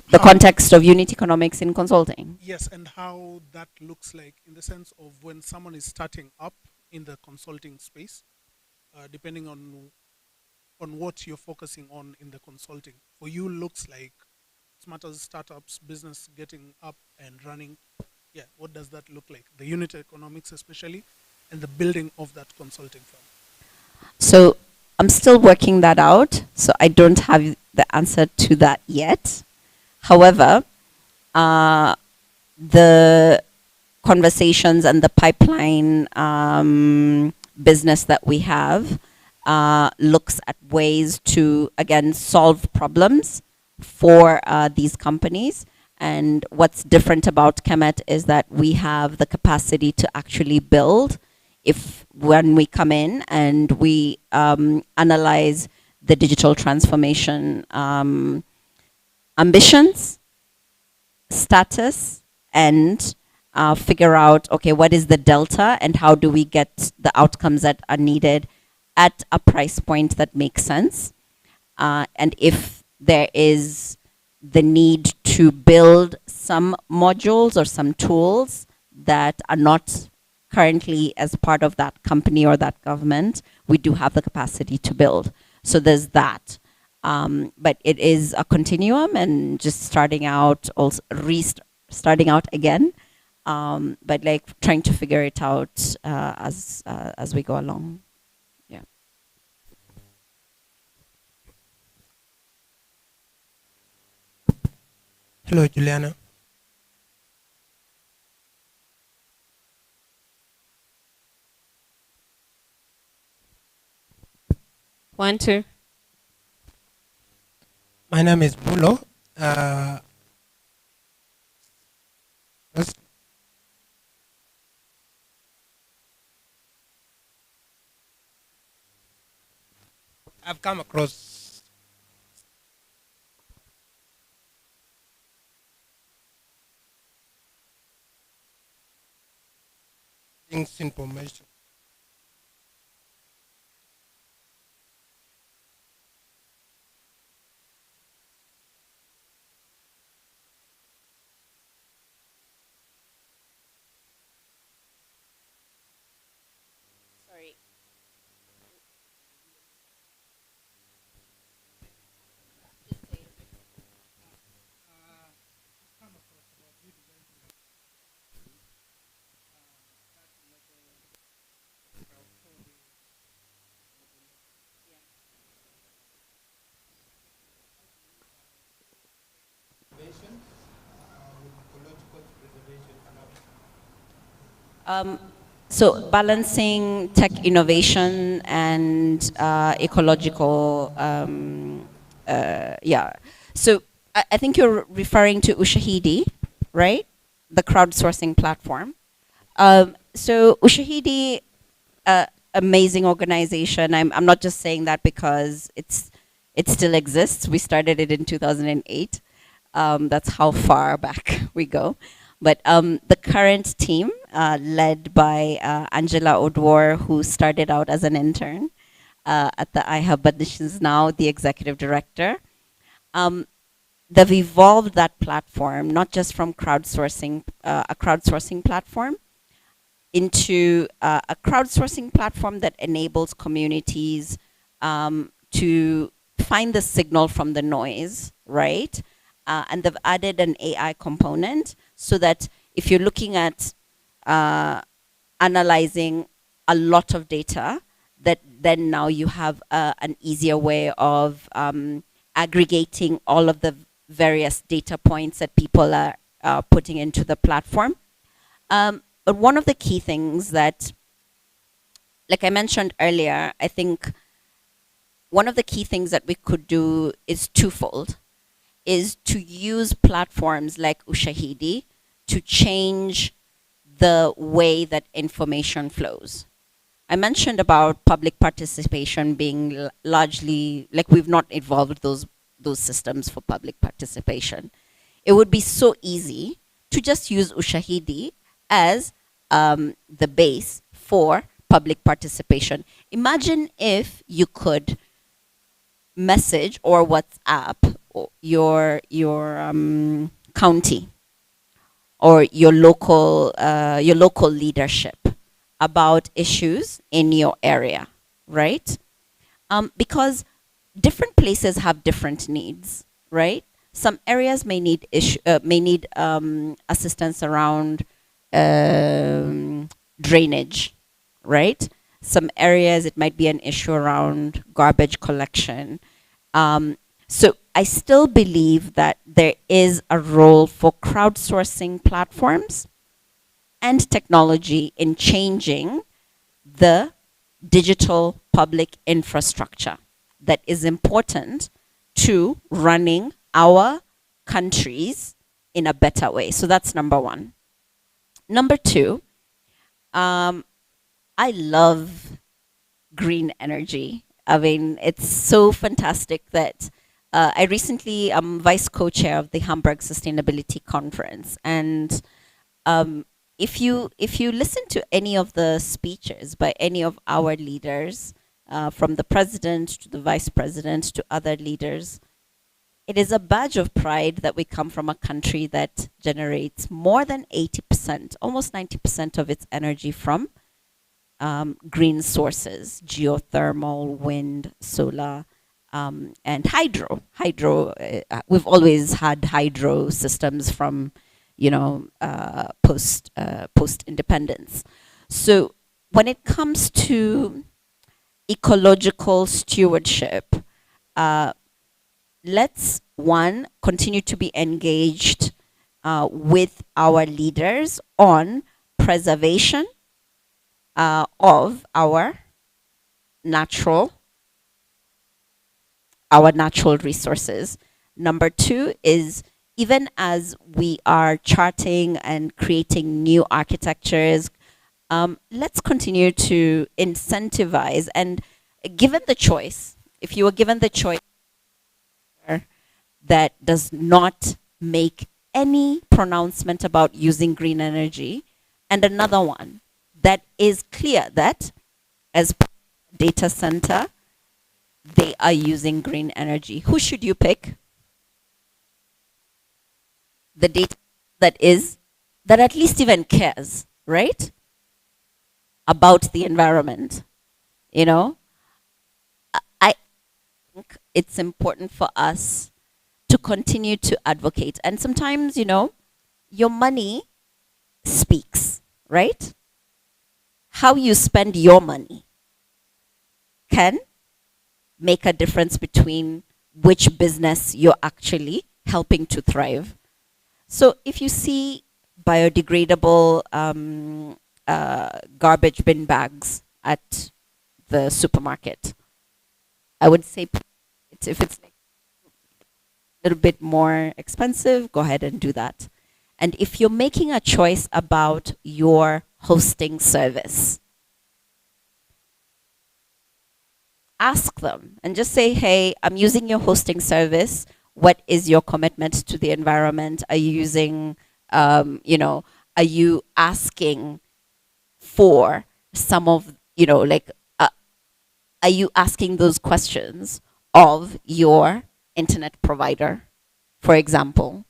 the context of unit economics in consulting? Yes, and how that looks like in the sense of when someone is starting up in the consulting space, depending on what you're focusing on in the consulting. For you, looks like Smarter's startups, business getting up and running. Yeah, what does that look like? The unit economics especially, and the building of that consulting firm. So I'm still working that out, so I don't have the answer to that yet. However, the conversations and the pipeline business that we have looks at ways to, again, solve problems for these companies. And what's different about Kemet is that we have the capacity to actually build when we come in and we analyze the digital transformation ambitions, status, and figure out, okay, what is the delta and how do we get the outcomes that are needed at a price point that makes sense. And if there is the need to build some modules or some tools that are not currently as part of that company or that government, we do have the capacity to build. So there's that. But it is a continuum and just starting out, also starting out again, but like trying to figure it out as we go along. Yeah. Hello, Juliana. One, two. My name is Mulo. I've come across things information. So balancing tech innovation and ecological, yeah. So I think you're referring to Ushahidi, right? The crowdsourcing platform. So Ushahidi, amazing organization. I'm not just saying that because it still exists. We started it in 2008. That's how far back we go. But the current team, led by Angela Odwar, who started out as an intern at the iHub, but she's now the executive director. They've evolved that platform, not just from crowdsourcing, a crowdsourcing platform, into a crowdsourcing platform that enables communities to find the signal from the noise, right? And they've added an AI component so that if you're looking at analyzing a lot of data, that then now you have an easier way of aggregating all of the various data points that people are putting into the platform. But one of the key things that, like I mentioned earlier, I think one of the key things that we could do is twofold, is to use platforms like Ushahidi to change the way that information flows. I mentioned about public participation being largely, like we've not evolved those systems for public participation. It would be so easy to just use Ushahidi as the base for public participation. Imagine if you could message or WhatsApp your county or your local leadership about issues in your area, right? Because different places have different needs, right? Some areas may need assistance around drainage, right? Some areas it might be an issue around garbage collection. So I still believe that there is a role for crowdsourcing platforms and technology in changing the digital public infrastructure that is important to running our countries in a better way. So that's number one. Number two, I love green energy. I mean, it's so fantastic that I recently am vice co-chair of the Hamburg Sustainability Conference, and if you listen to any of the speeches by any of our leaders, from the president to the vice president to other leaders, it is a badge of pride that we come from a country that generates more than 80%, almost 90% of its energy from green sources: geothermal, wind, solar, and hydro. We've always had hydro systems from, post independence. So when it comes to ecological stewardship, let's continue to be engaged with our leaders on preservation of our natural resources. Number two is, even as we are charting and creating new architectures, let's continue to incentivize, and given the choice, if you were given the choice that does not make any pronouncement about using green energy, and another one that is clear that as data center, they are using green energy, who should you pick? The data that at least even cares, right? About the environment, I think it's important for us to continue to advocate. And sometimes, your money speaks, right? How you spend your money can make a difference between which business you're actually helping to thrive. So if you see biodegradable garbage bin bags at the supermarket. I would say if it's like a little bit more expensive, go ahead and do that. And if you're making a choice about your hosting service, ask them and just say, hey, I'm using your hosting service. What is your commitment to the environment? Are you using, are you asking for some of, are you asking those questions of your internet provider, for example,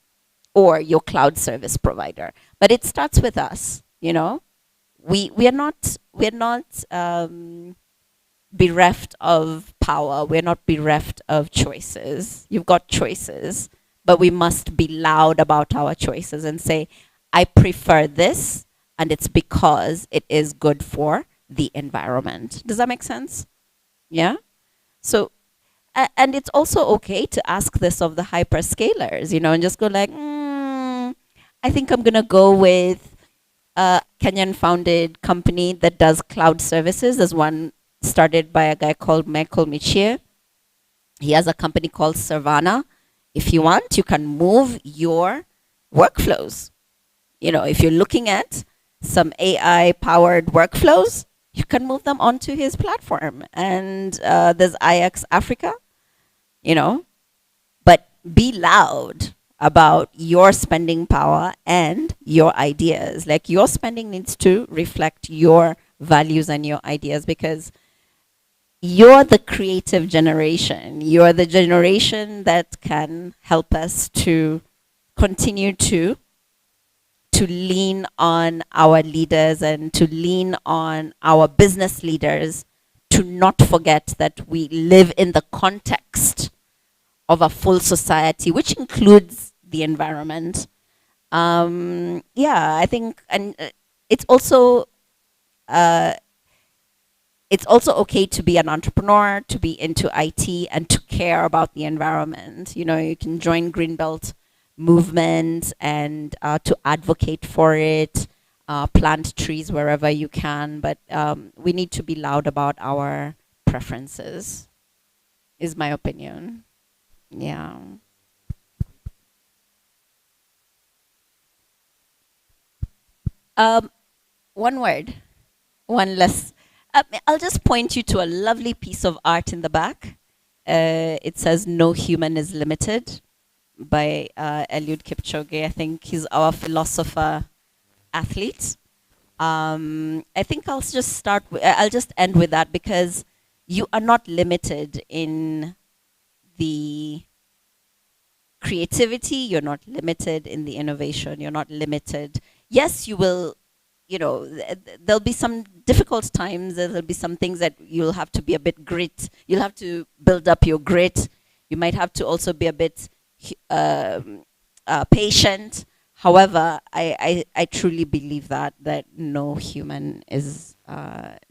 or your cloud service provider? But it starts with us, we're not bereft of power. We're not bereft of choices. You've got choices, but we must be loud about our choices and say, I prefer this, and it's because it is good for the environment. Does that make sense? Yeah? So, and it's also okay to ask this of the hyperscalers, and just go like, I think I'm going to go with a Kenyan-founded company that does cloud services. There's one started by a guy called Michael Michie. He has a company called Savannah. If you want, you can move your workflows. If you're looking at some AI-powered workflows, you can move them onto his platform. And there's IX Africa, but be loud about your spending power and your ideas. Like, your spending needs to reflect your values and your ideas, because you're the creative generation. You're the generation that can help us to continue to lean on our leaders and to lean on our business leaders, to not forget that we live in the context of a full society, which includes the environment. I think, and it's also okay to be an entrepreneur, to be into IT, and to care about the environment. You can join Greenbelt movement and to advocate for it, plant trees wherever you can, but we need to be loud about our preferences, is my opinion. Yeah. One word, one less. I'll just point you to a lovely piece of art in the back. It says, "No human is limited," by Eliud Kipchoge. I think he's our philosopher athlete. I think I'll just end with that, because you are not limited in the creativity, you're not limited in the innovation, you're not limited. Yes, you will, there'll be some difficult times, there'll be some things that you'll have to be a bit grit, you'll have to build up your grit, you might have to also be a bit patient. However, I truly believe that no human is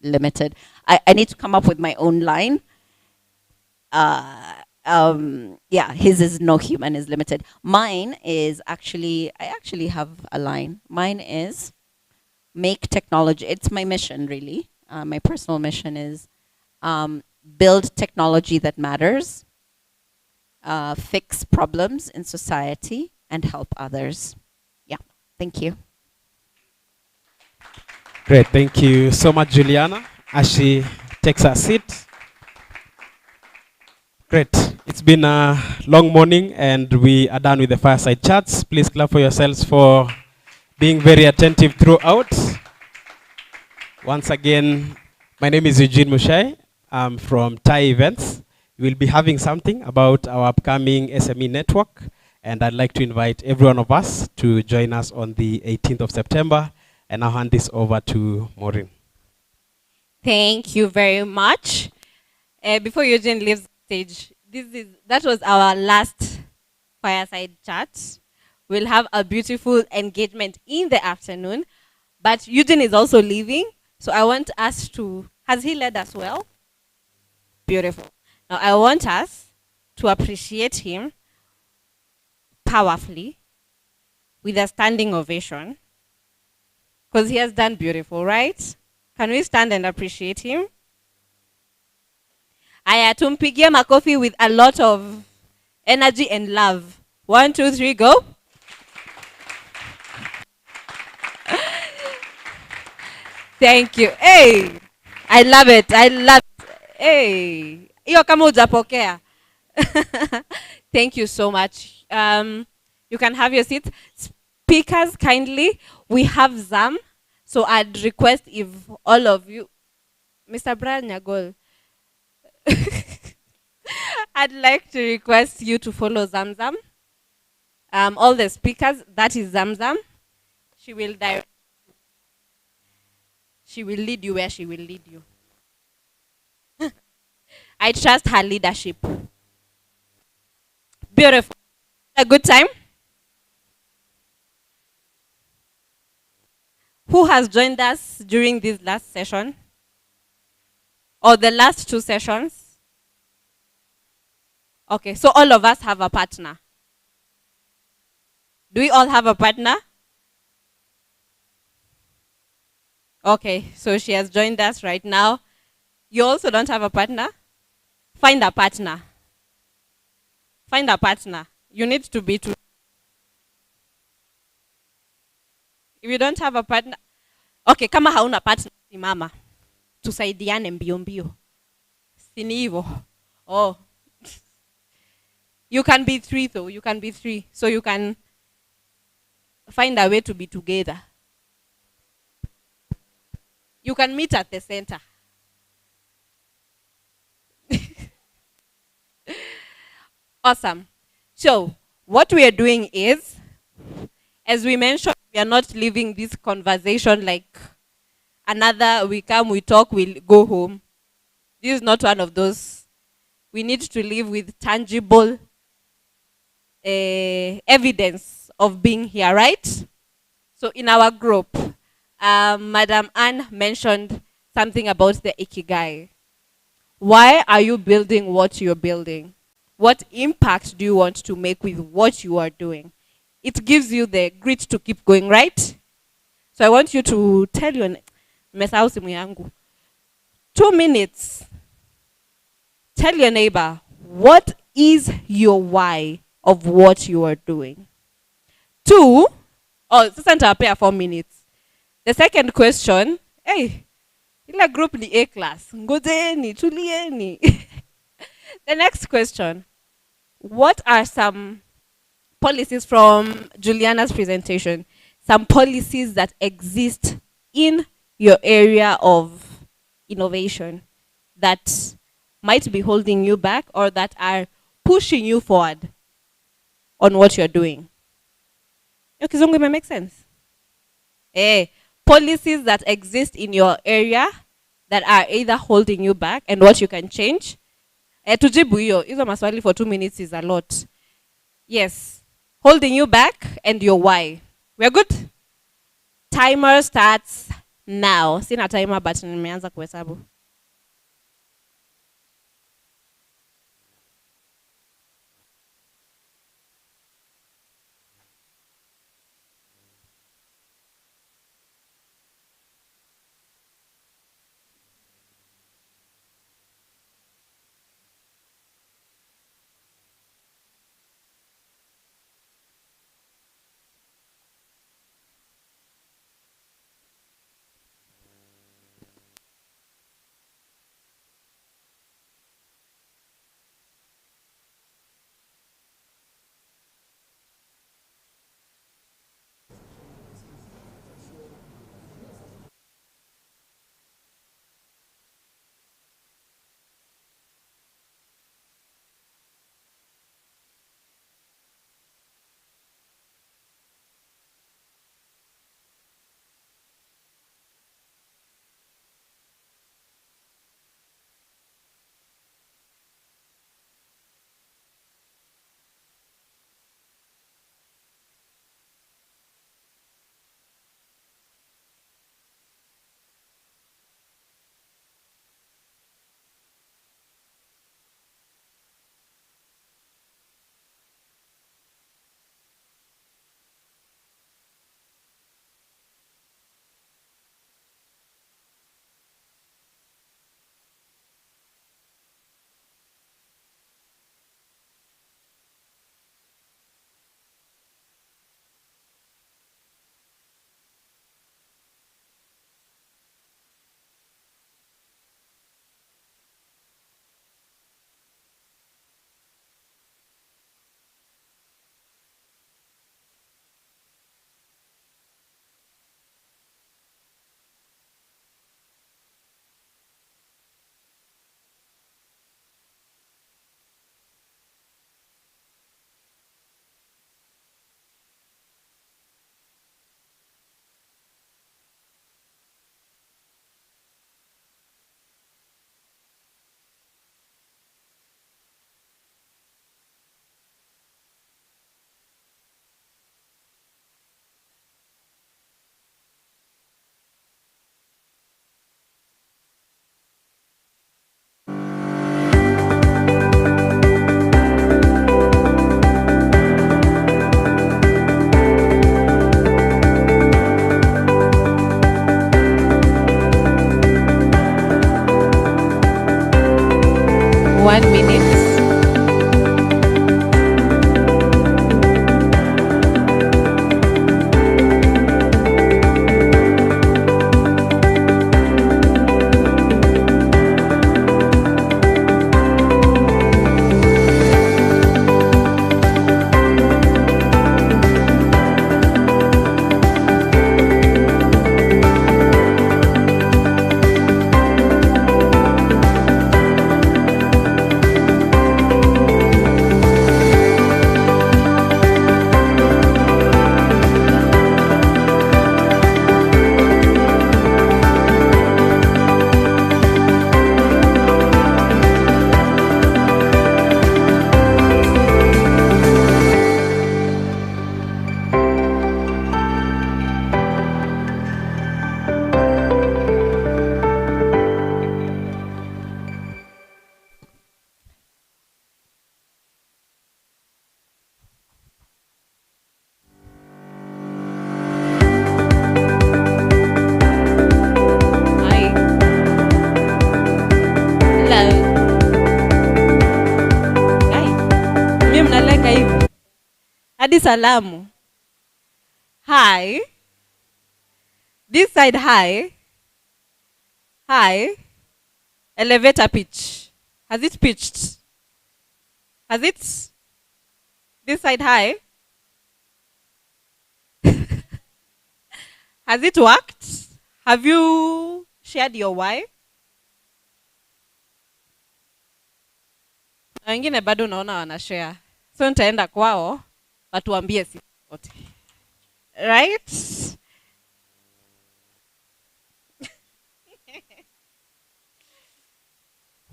limited. I need to come up with my own line. His is "No human is limited." Mine is I actually have a line. Mine is, make technology. It's my mission, really. My personal mission is build technology that matters, fix problems in society, and help others. Yeah, thank you. Great, thank you so much, Juliana, as she takes her seat. Great. It's been a long morning and we are done with the fireside chats. Please clap for yourselves for being very attentive throughout. Once again, my name is Eugene Mushai. I'm from Thai Events. We'll be having something about our upcoming SME network, and I'd like to invite every one of us to join us on the 18th of September. And I'll hand this over to Maureen. Thank you very much. Before Eugene leaves the stage, that was our last fireside chat. We'll have a beautiful engagement in the afternoon, but Eugene is also leaving, so I want us to, has he led us well? Beautiful. Now I want us to appreciate him powerfully with a standing ovation. Because he has done beautiful, right? Can we stand and appreciate him? Aya, tumpigie makofi with a lot of energy and love. 1, 2, 3, go. Thank you. Hey, I love it. I love it. Hey, hiyo kama hujapokea. Thank you so much. You can have your seats. Speakers, kindly, we have Zam. So I'd request if all of you, Mr. Brian Nyagol, I'd like to request you to follow Zamzam. All the speakers, that is Zamzam. She will direct. She will lead you where she will lead you. I trust her leadership. Beautiful. A good time. Who has joined us during this last session? Or the last 2 sessions? Okay, so all of us have a partner. Do we all have a partner? Okay, so she has joined us right now. You also don't have a partner? Find a partner. Find a partner. You need to be two. If you don't have a partner, okay, kama hauna partner, simama. Tusaidiane mbio mbio. Sini hivyo. Oh. You can be 3 though. You can be 3. So you can find a way to be together. You can meet at the center. Awesome. So what we are doing is, as we mentioned, we are not leaving this conversation like another, we come, we talk, we'll go home. This is not one of those. We need to live with tangible evidence of being here, right? So in our group, Madam Anne mentioned something about the ikigai. Why are you building what you're building? What impact do you want to make with what you are doing? It gives you the grit to keep going, right? So I want you to tell your mesahau simu yangu. 2 minutes. Tell your neighbor, what is your why of what you are doing? 2, sasa nitawapea 4 minutes. The second question, hey, ila group ni A class. Ngojeni, tulieni. The next question, what are some policies from Juliana's presentation? Some policies that exist in your area of innovation that might be holding you back or that are pushing you forward on what you're doing. Your Kizungu may make sense. Policies that exist in your area that are either holding you back and what you can change. Tujibu hiyo, hizo maswali for 2 minutes is a lot. Yes, holding you back and your why. We're good? Timer starts now. Sina timer but nimeanza kuhesabu. minutes. Mimi mnalenga hivi hadi salamu. Hi, this side. Hi, hi. Elevator pitch. Has it pitched? Has it? This side. Hi. Has it worked? Have you shared your why? Na wengine bado naona wanashare, so nitaenda kwao watuambie sisi wote, right?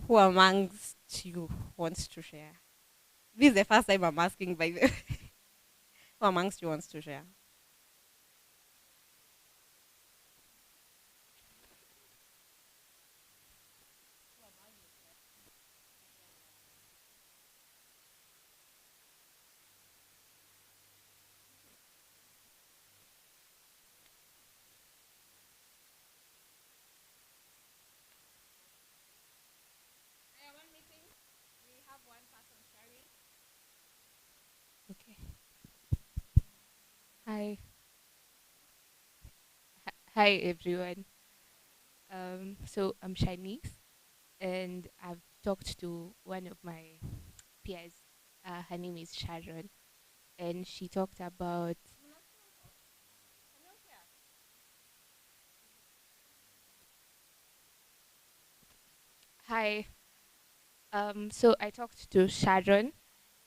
Who amongst you wants to share? This is the first time I'm asking, by the way. Who amongst you wants to share? Okay. Hi. Hi everyone. So I'm Shanice, and I've talked to one of my peers. Her name is Sharon, and she talked about. Hi. So I talked to Sharon,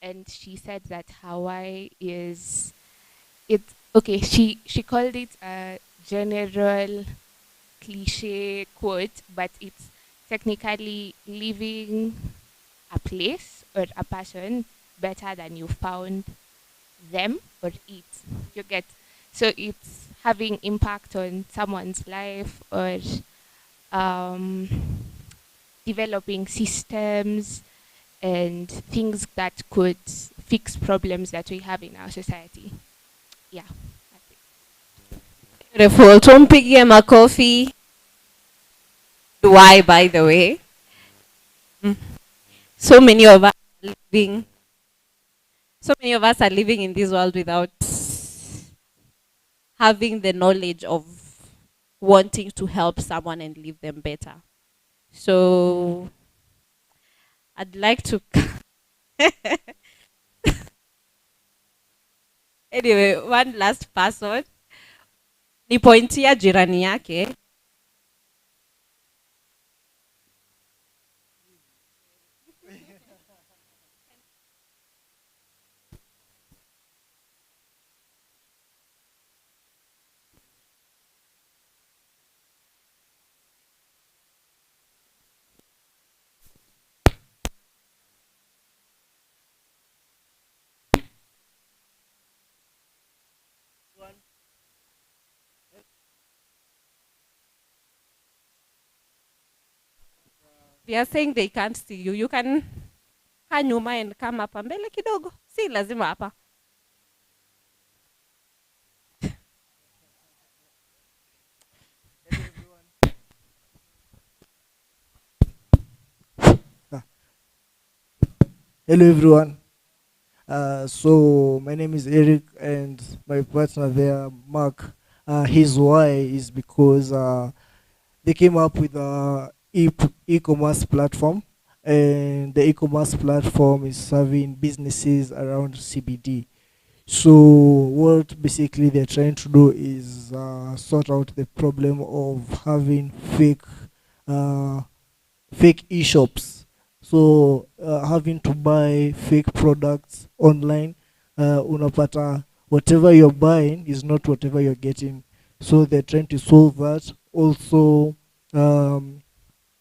and she said that Hawaii is it. Okay, she called it a general cliche quote, but it's technically leaving a place or a person better than you found them or it. You get, so it's having impact on someone's life or um, developing systems and things that could fix problems that we have in our society. Yeah. Beautiful. Tumpigie makofi. Why, by the way? So many of us are living. So many of us are living in this world without having the knowledge of wanting to help someone and leave them better. So I'd like to anyway, one last person. Ni pointia jirani yake. They are saying they can't see you. You can kaa nyuma and come hapa mbele kidogo. Si lazima hapa. Hello everyone. So my name is Eric and my partner there, Mark. His why is because they came up with a e-commerce platform, and the e-commerce platform is serving businesses around CBD. So what basically they're trying to do is sort out the problem of having uh, fake e-shops. So having to buy fake products online, unapata whatever you're buying is not whatever you're getting. So they're trying to solve that. Also, um,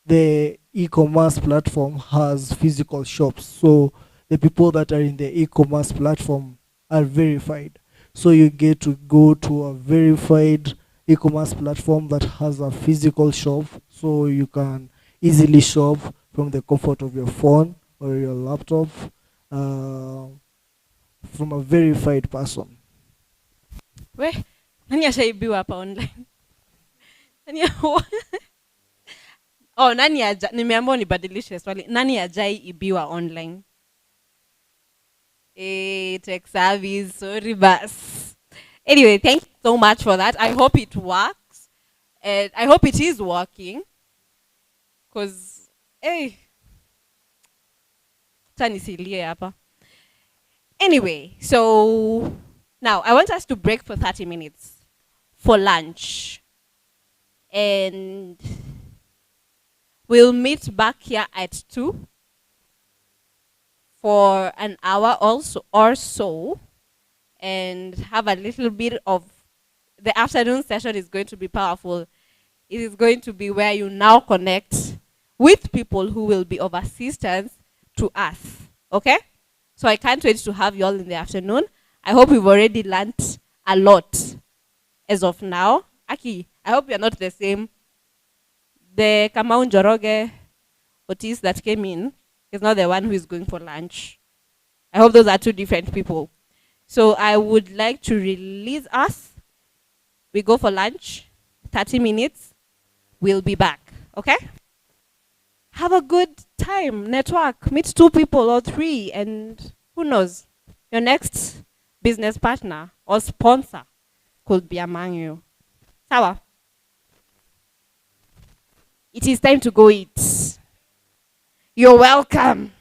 the e-commerce platform has physical shops, so the people that are in the e-commerce platform are verified. So you get to go to a verified e-commerce platform that has a physical shop, so you can easily shop from the comfort of your phone or your laptop, uh, from a verified person. We, nani ashaibiwa hapa online? Nani oh, nani nimeambiwa nibadilishe swali. Nani ajai ibiwa online? Tech service, sorry bus. Anyway, thank you so much for that. I hope it works. And I hope it is working. Because, hey, tanisilie hapa. Anyway, so now I want us to break for 30 minutes for lunch. And we'll meet back here at 2 for an hour also or so, and have a little bit of the afternoon session is going to be powerful. It is going to be where you now connect with people who will be of assistance to us. Okay? So I can't wait to have you all in the afternoon. I hope we've already learned a lot as of now. Aki, I hope you're not the same. The Kamau Njoroge Otis that came in is not the one who is going for lunch. I hope those are two different people. So I would like to release us. We go for lunch, 30 minutes. We'll be back. Okay? Have a good time. Network. Meet 2 people or 3, and who knows? Your next business partner or sponsor could be among you. Sawa? It is time to go eat. You're welcome.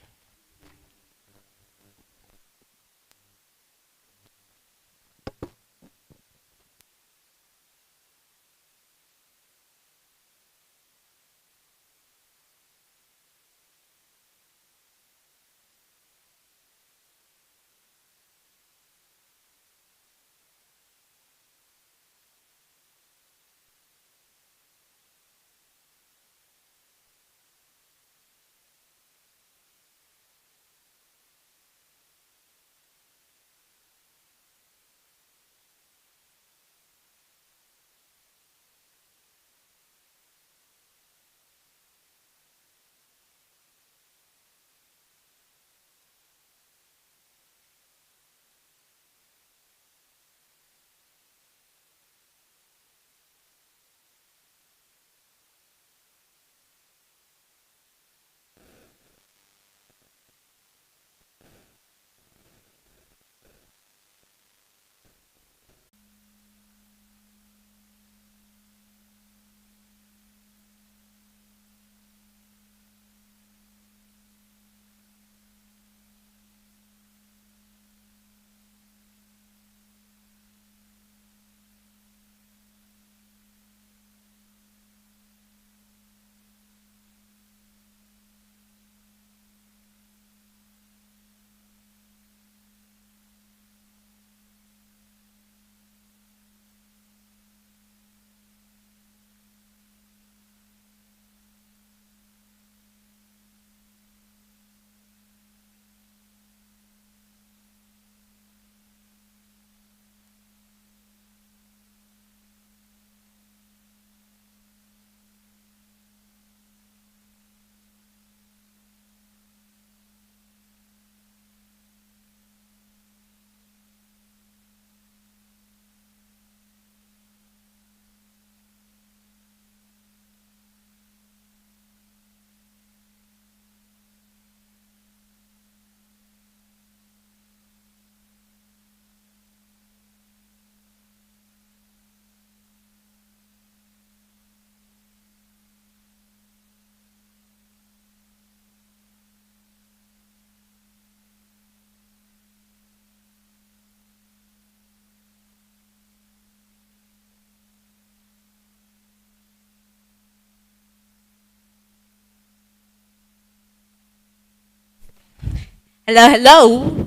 Hello, hello.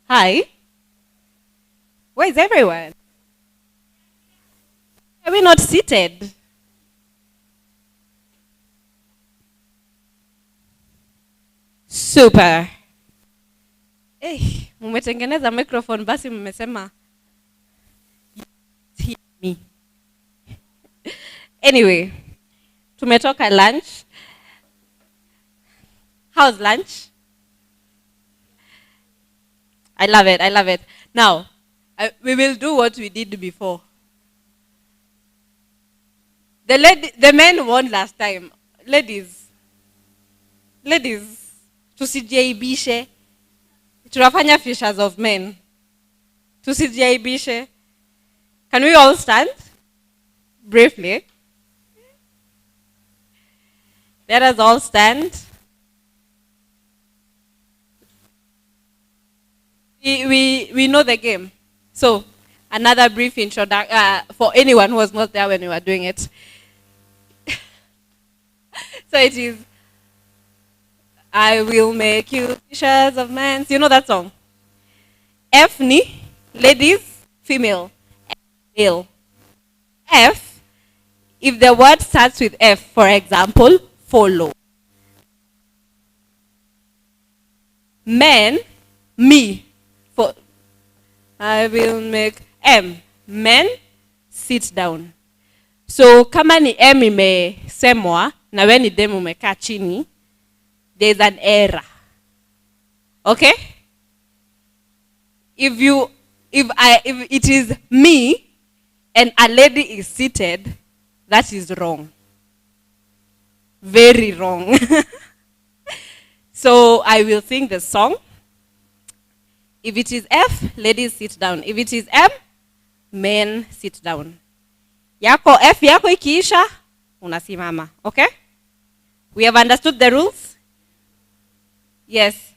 Hi. Where is everyone? Are we not seated? Super. Hey, mmetengeneza microphone basi mmesema hear me. Anyway, tumetoka lunch. How's lunch? I love it. I love it. Now, we will do what we did before. The men won last time. Ladies, tusijaibishe. Tunafanya fishers of men. Tusijaibishe. Can we all stand? Briefly. Let us all stand. We know the game. So, another brief introduction for anyone who was not there when we were doing it. So it is, I will make you fishers of men. You know that song? F ni, ladies, female. F, male. F, if the word starts with F, for example, follow. Men, me. For, I will make M, men, sit down. So kama ni M imesemwa na we ni dem umekaa chini, there is an error. Okay? If it is me and a lady is seated, that is wrong. Very wrong. So I will sing the song. If it is F, ladies sit down. If it is M, men sit down. Yako F yako ikiisha, unasimama. Okay? We have understood the rules? Yes.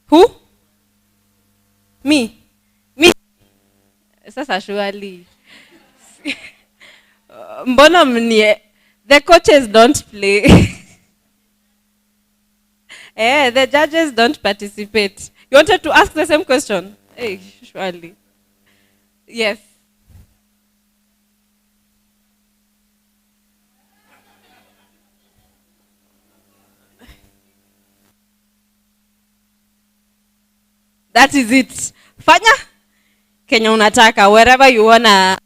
Who? Me. Me. Sasa surely. Mbona mnie? The coaches don't play. The judges don't participate. You wanted to ask the same question? Hey, surely. Yes. That is it. Fanya Kenya unataka, wherever you wanna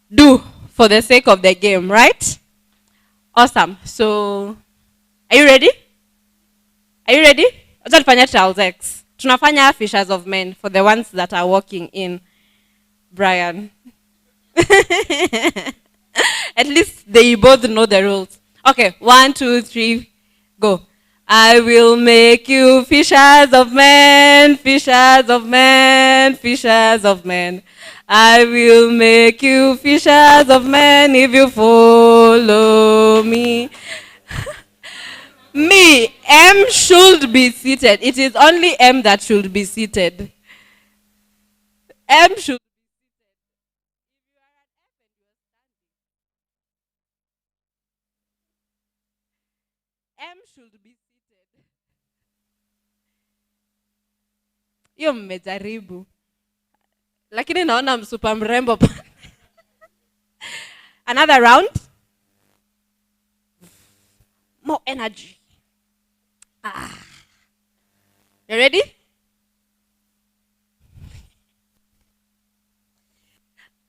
do for the sake of the game, right? Awesome. So, are you ready? Are you ready? Acha tufanye trials X. Tunafanya fishers of men for the ones that are walking in. Brian. At least they both know the rules. Okay, 1, 2, 3, go. I will make you fishers of men, fishers of men, fishers of men. I will make you fishers of men if you follow me. Me, M should be seated. It is only M that should be seated. M should. M should be seated. Hiyo mmejaribu. Lakini naona msupa mrembo. Another round. More energy. You ready?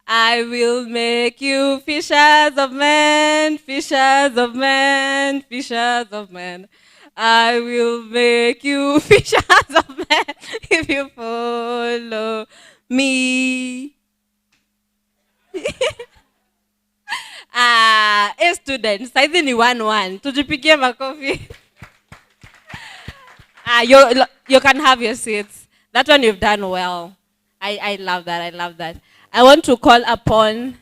I will make you fishers of men, fishers of men, fishers of men. I will make you fishers of men if you follow me. Students, saizi ni 1-1. Tujipigie makofi. You can have your seats. That one you've done well. I love that. I love that. I want to call upon,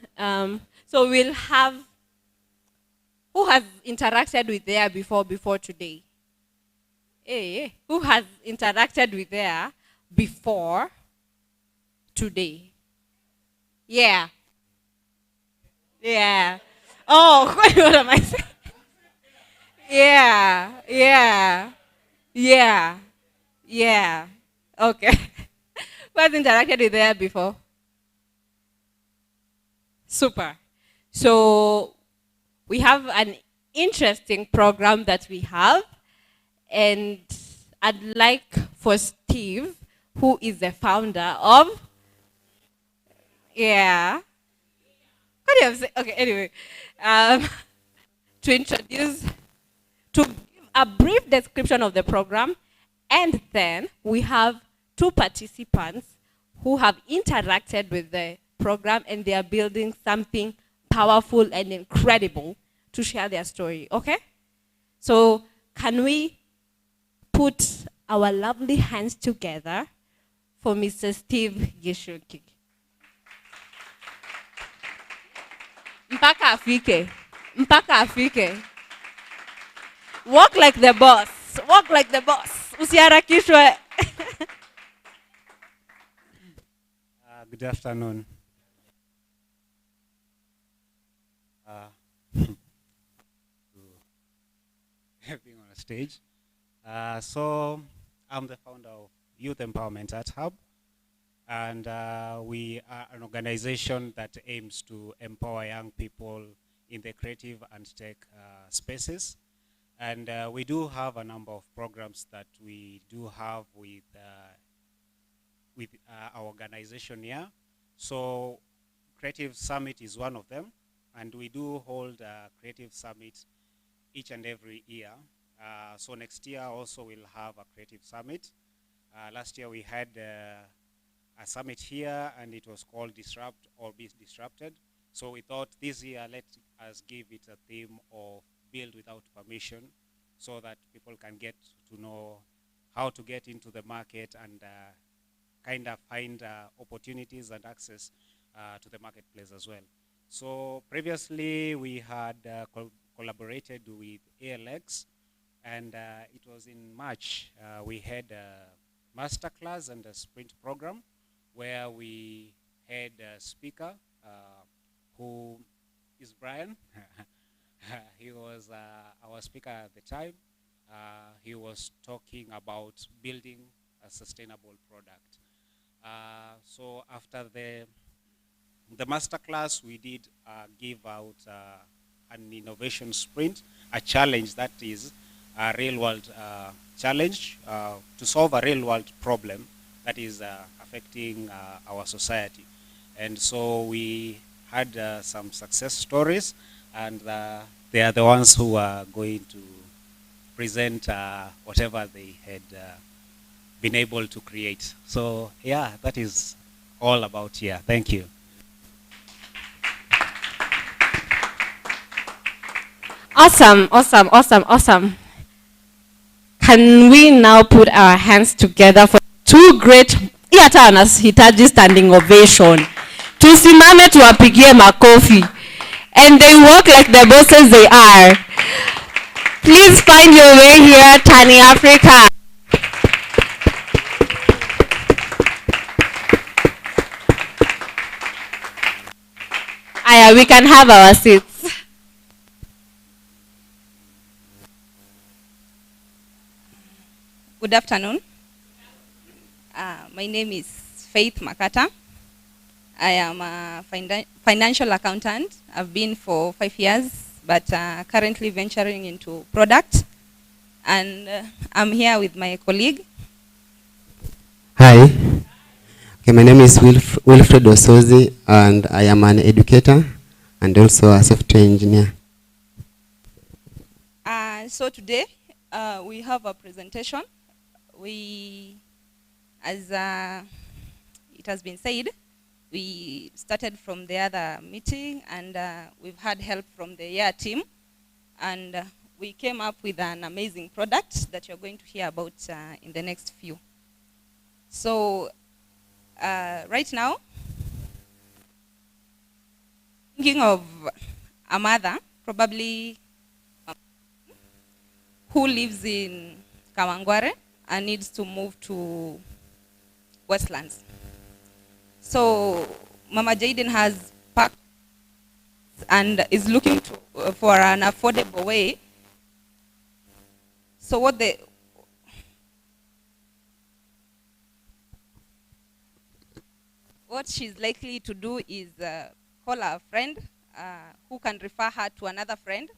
so we'll have, who has interacted with there before today? Hey, who has interacted with there before today? Yeah. Yeah. Oh, what am I saying? Yeah. Yeah. Yeah. Okay. Who has interacted with there before? Super. So we have an interesting program that we have, and I'd like for Steve, who is the founder of, yeah. What do you have to say? Okay, anyway, um, to introduce, to give a brief description of the program, and then we have two participants who have interacted with the program and they are building something powerful and incredible to share their story, okay? So can we put our lovely hands together for Mr. Steve Gishuki? Mpaka afike. Mpaka afike. Walk like the boss. Walk like the boss. Usiharakishwe. Good afternoon. Being on a stage. So I'm the founder of Youth Empowerment at Hub, and we are an organization that aims to empower young people in the creative and tech spaces. And we do have a number of programs that we do have with our organization here. So Creative Summit is one of them, and we do hold a Creative Summit each and every year. So next year also we'll have a Creative Summit. Last year we had a summit here, and it was called Disrupt or Be Disrupted. So we thought this year let us give it a theme of Build Without Permission, so that people can get to know how to get into the market and kind of find opportunities and access to the marketplace as well. So previously we had collaborated with ALX, and it was in March. We had a masterclass and a sprint program where we had a speaker who is Brian. He was our speaker at the time. He was talking about building a sustainable product. So after the masterclass, we did give out an innovation sprint, a challenge that is a real-world challenge to solve a real-world problem that is affecting our society. And so we had some success stories, and they are the ones who are going to present whatever they had been able to create. So yeah, that is all about here. Thank you. Awesome, awesome, awesome, awesome. Can we now put our hands together for two great, hata wanahitaji standing ovation. Tusimame tuwapigie makofi. And they walk like the bosses they are. Please find your way here, Tani Africa. Aya, we can have our seats. Good afternoon. My name is Faith Makata. I am a financial accountant. I've been for 5 years, but currently venturing into product. And I'm here with my colleague. Hi. Okay, my name is Wilfred Osozi, and I am an educator and also a software engineer. So today we have a presentation. As it has been said, we started from the other meeting, and we've had help from the year team, and we came up with an amazing product that you're going to hear about in the next few. So right now, thinking of a mother, probably who lives in Kawangware and needs to move to Westlands. So Mama Jaden has packed and is looking for an affordable way. So what she's likely to do is call a friend who can refer her to another friend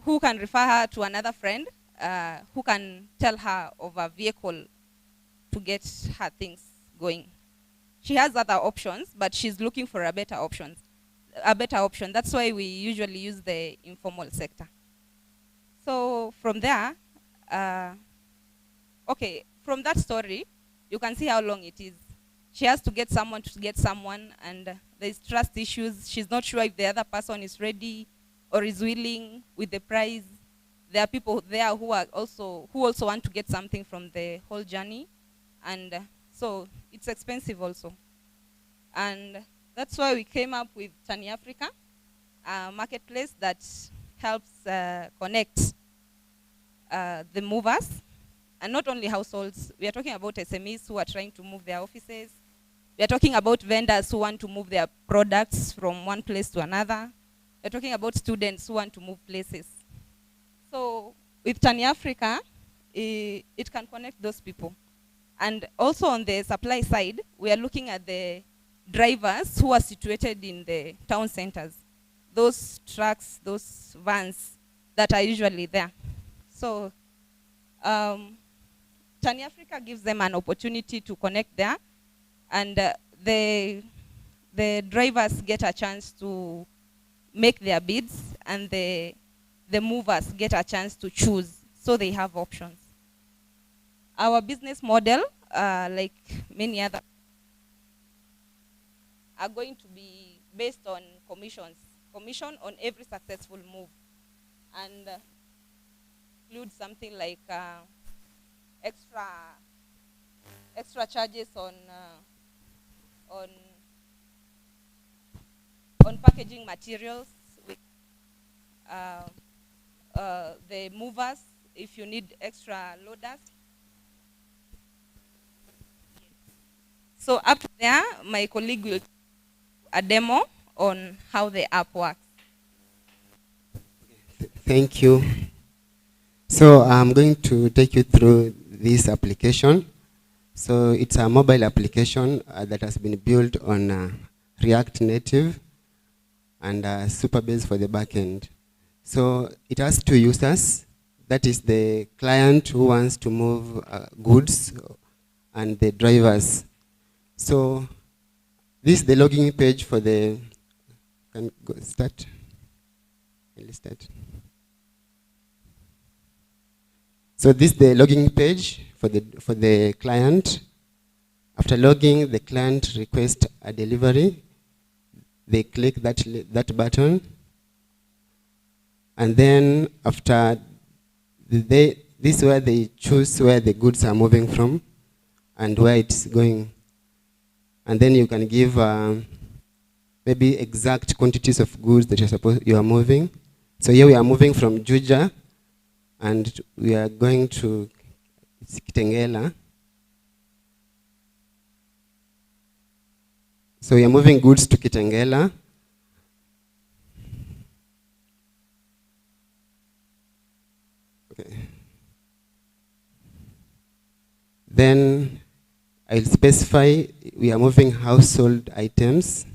who can refer her to another friend who can tell her of a vehicle to get her things going. She has other options, but she's looking for a better option. That's why we usually use the informal sector. So from there, okay, from that story, you can see how long it is. She has to get someone to get someone, and there's trust issues. She's not sure if the other person is ready or is willing with the price. There are people there who also want to get something from the whole journey, and so it's expensive also. And that's why we came up with Tani Africa, a marketplace that helps connect the movers, and not only households. We are talking about SMEs who are trying to move their offices. We are talking about vendors who want to move their products from one place to another. We are talking about students who want to move places. So with Tani Africa, it can connect those people. And also on the supply side, we are looking at the drivers who are situated in the town centers. Those trucks, those vans that are usually there. So Tani Africa gives them an opportunity to connect there, and the drivers get a chance to make their bids, and the movers get a chance to choose, so they have options. Our business model, like many other, are going to be based on commissions. Commission on every successful move, and include something like extra charges on packaging materials. With the movers, if you need extra loaders. So up there, my colleague will do a demo on how the app works. Thank you. So I'm going to take you through this application. So it's a mobile application that has been built on React Native and Superbase for the backend. So it has two users. That is the client who wants to move goods and the drivers. So this is the login page for the, can go start. Let's start. So this is the login page for the client. After logging, the client requests a delivery. They click that button, and then after this is where they choose where the goods are moving from and where it's going. And then you can give maybe exact quantities of goods that you are moving. So here we are moving from Juja, and we are going to Kitengela. So we are moving goods to Kitengela. Okay. Then I'll specify we are moving household items.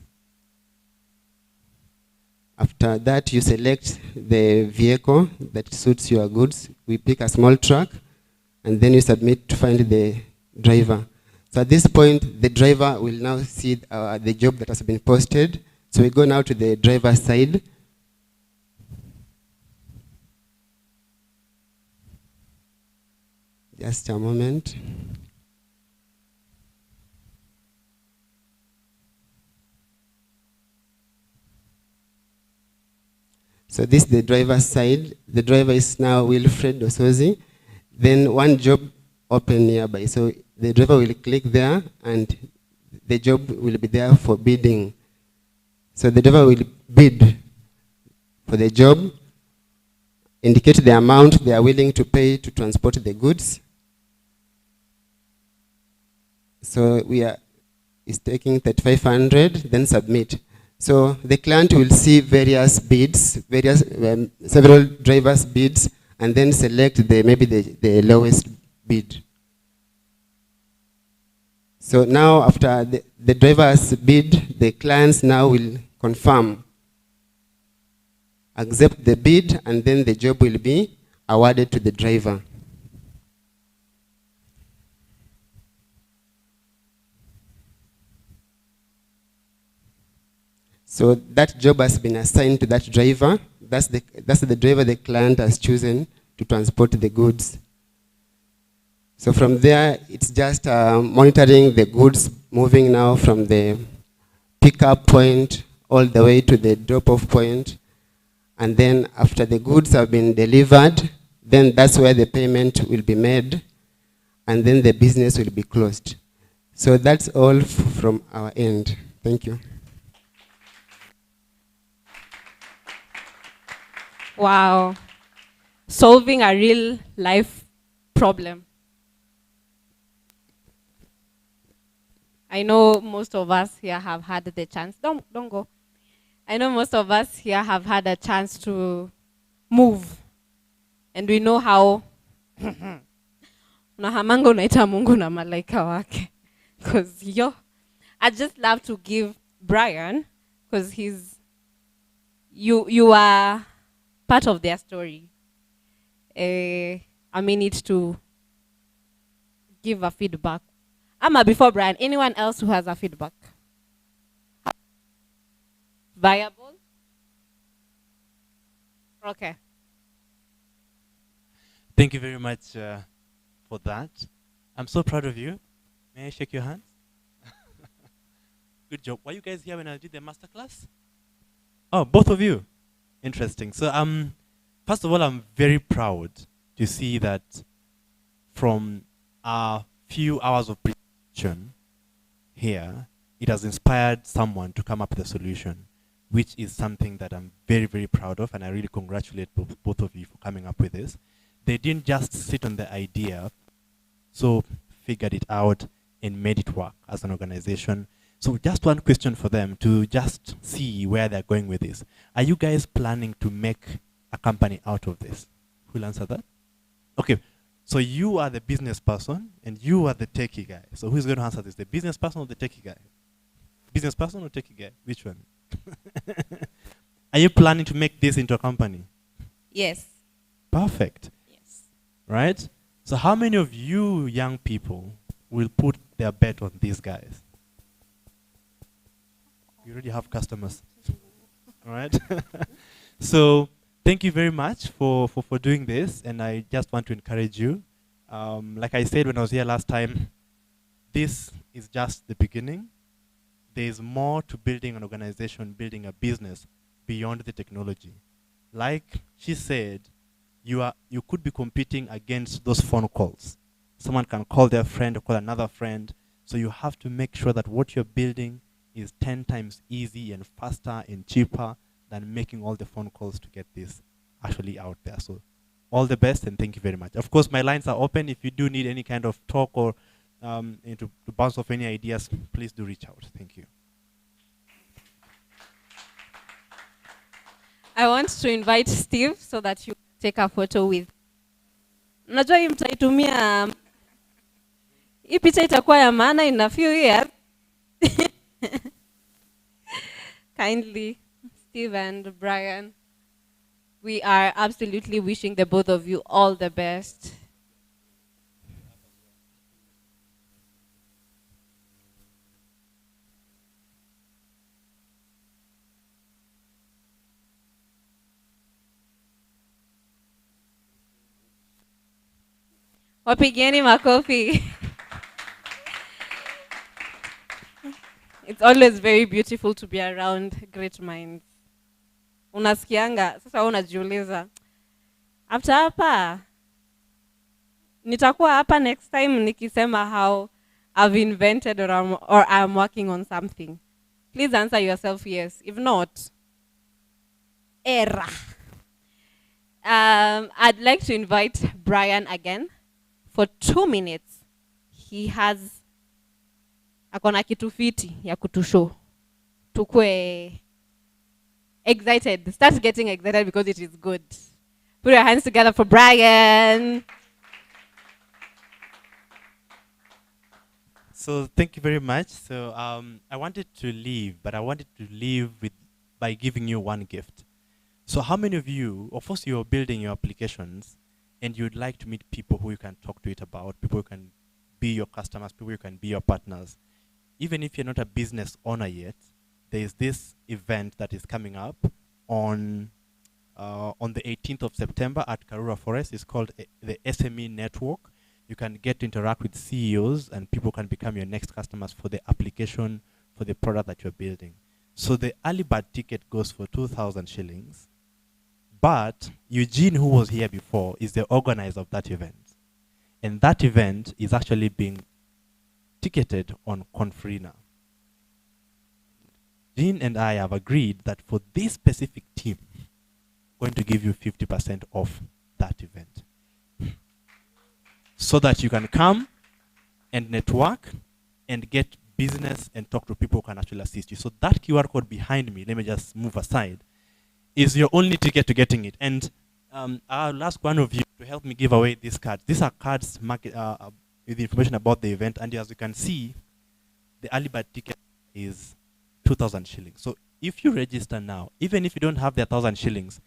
After that, you select the vehicle that suits your goods. We pick a small truck, and then you submit to find the driver. So at this point, the driver will now see the job that has been posted. So we go now to the driver side. Just a moment. So this is the driver's side. The driver is now Wilfred Osozi. Then one job open nearby. So the driver will click there, and the job will be there for bidding. So the driver will bid for the job, indicate the amount they are willing to pay to transport the goods. So is taking 3,500, then submit. So the client will see various bids, several drivers' bids, and then select maybe the lowest bid. So now after the driver's bid, the clients now will confirm, accept the bid, and then the job will be awarded to the driver. So that job has been assigned to that driver. That's the driver the client has chosen to transport the goods. So from there, it's just monitoring the goods moving now from the pickup point all the way to the drop-off point. And then after the goods have been delivered, then that's where the payment will be made, and then the business will be closed. So that's all from our end. Thank you. Wow. Solving a real life problem. I know most of us here have had the chance. Don't go. I know most of us here have had a chance to move. And we know how unahamanga unaita Mungu na malaika wake. Because I'd just love to give Brian, because you are part of their story. A minute to give a feedback. Before Brian, anyone else who has a feedback? Viable? Okay. Thank you very much for that. I'm so proud of you. May I shake your hands? Good job. Were you guys here when I did the masterclass? Oh, both of you. Interesting. So first of all, I'm very proud to see that from a few hours of presentation here, it has inspired someone to come up with a solution, which is something that I'm very, very proud of, and I really congratulate both of you for coming up with this. They didn't just sit on the idea, so figured it out and made it work as an organization. So just one question for them to just see where they're going with this. Are you guys planning to make a company out of this? Who'll answer that? Okay, so you are the business person and you are the techie guy. So who's going to answer this? The business person or the techie guy? Business person or techie guy? Which one? Are you planning to make this into a company? Yes. Perfect. Yes. Right? So how many of you young people will put their bet on these guys? You already have customers. All right? So thank you very much for doing this, and I just want to encourage you. Like I said when I was here last time, this is just the beginning. There's more to building an organization, building a business beyond the technology. Like she said, you could be competing against those phone calls. Someone can call their friend or call another friend. So you have to make sure that what you're building is 10 times easy and faster and cheaper than making all the phone calls to get this actually out there. So all the best, and thank you very much. Of course, my lines are open. If you do need any kind of talk or to bounce off any ideas, please do reach out. Thank you. I want to invite Steve so that you take a photo with. Unajua hii mtaitumia, hii picha itakuwa ya maana in a few years. Kindly, Steve and Brian, we are absolutely wishing the both of you all the best. Wapigeni makofi. It's always very beautiful to be around great minds. Unasikianga, sasa unajiuliza, after hapa, nitakuwa hapa next time nikisema how I've invented or I'm working on something. Please answer yourself yes. If not, error. I'd like to invite Brian again for 2 minutes. He has akona kitu fiti ya kutushow. Tukwe excited. Start getting excited because it is good. Put your hands together for Brian. So thank you very much. So I wanted to leave, but I wanted to leave with by giving you one gift. So how many of you, of course, you're building your applications, and you'd like to meet people who you can talk to it about, people who can be your customers, people who can be your partners. Even if you're not a business owner yet, there's this event that is coming up on the 18th of September at Karura Forest. It's called the SME Network. You can get to interact with CEOs, and people can become your next customers for the application for the product that you're building. So the early bird ticket goes for 2,000 shillings. But Eugene, who was here before, is the organizer of that event. And that event is actually being ticketed on Confrina. Jean and I have agreed that for this specific team, we're going to give you 50% off that event. So that you can come and network and get business and talk to people who can actually assist you. So that QR code behind me, let me just move aside, is your only ticket to getting it. And I'll ask one of you to help me give away these cards. These are cards with information about the event. And as you can see, the early bird ticket is 2,000 shillings. So if you register now, even if you don't have the 1,000 shillings,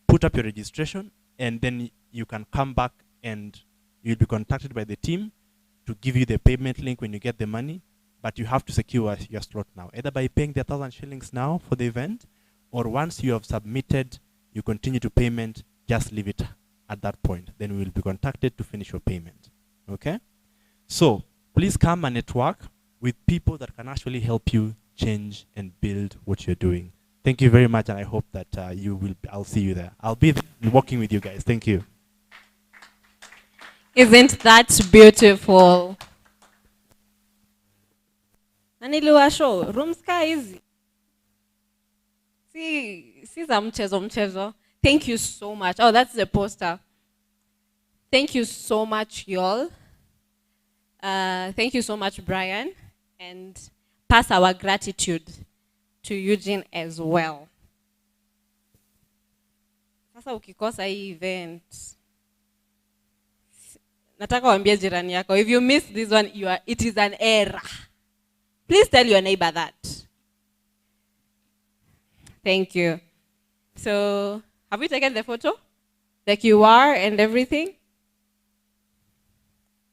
put up your registration, and then you can come back and you'll be contacted by the team to give you the payment link when you get the money. But you have to secure your slot now, either by paying the 1,000 shillings now for the event, or once you have submitted, you continue to payment, just leave it at that point. Then we will be contacted to finish your payment. Okay? So please come and network with people that can actually help you change and build what you're doing. Thank you very much, and I hope that I'll see you there. I'll be working with you guys. Thank you. Isn't that beautiful? Naniliwa show, room sky easy. See za mchezo. Thank you so much. Oh, that's the poster. Thank you so much, y'all. Thank you so much, Brian. And pass our gratitude to Eugene as well. Sasa ukikosa hii event, nataka waambie jirani yako, if you miss this one, it is an error. Please tell your neighbor that. Thank you. So, have we taken the photo? The QR and everything?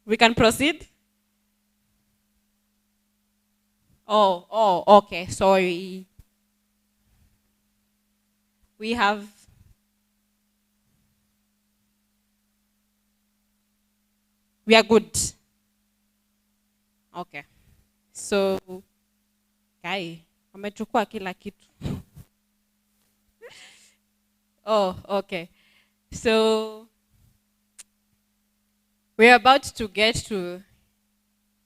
We can proceed? Oh, okay, sorry. We are good. Okay. So, guy, wamechukua kila kitu. Oh, okay. So, we're about to get to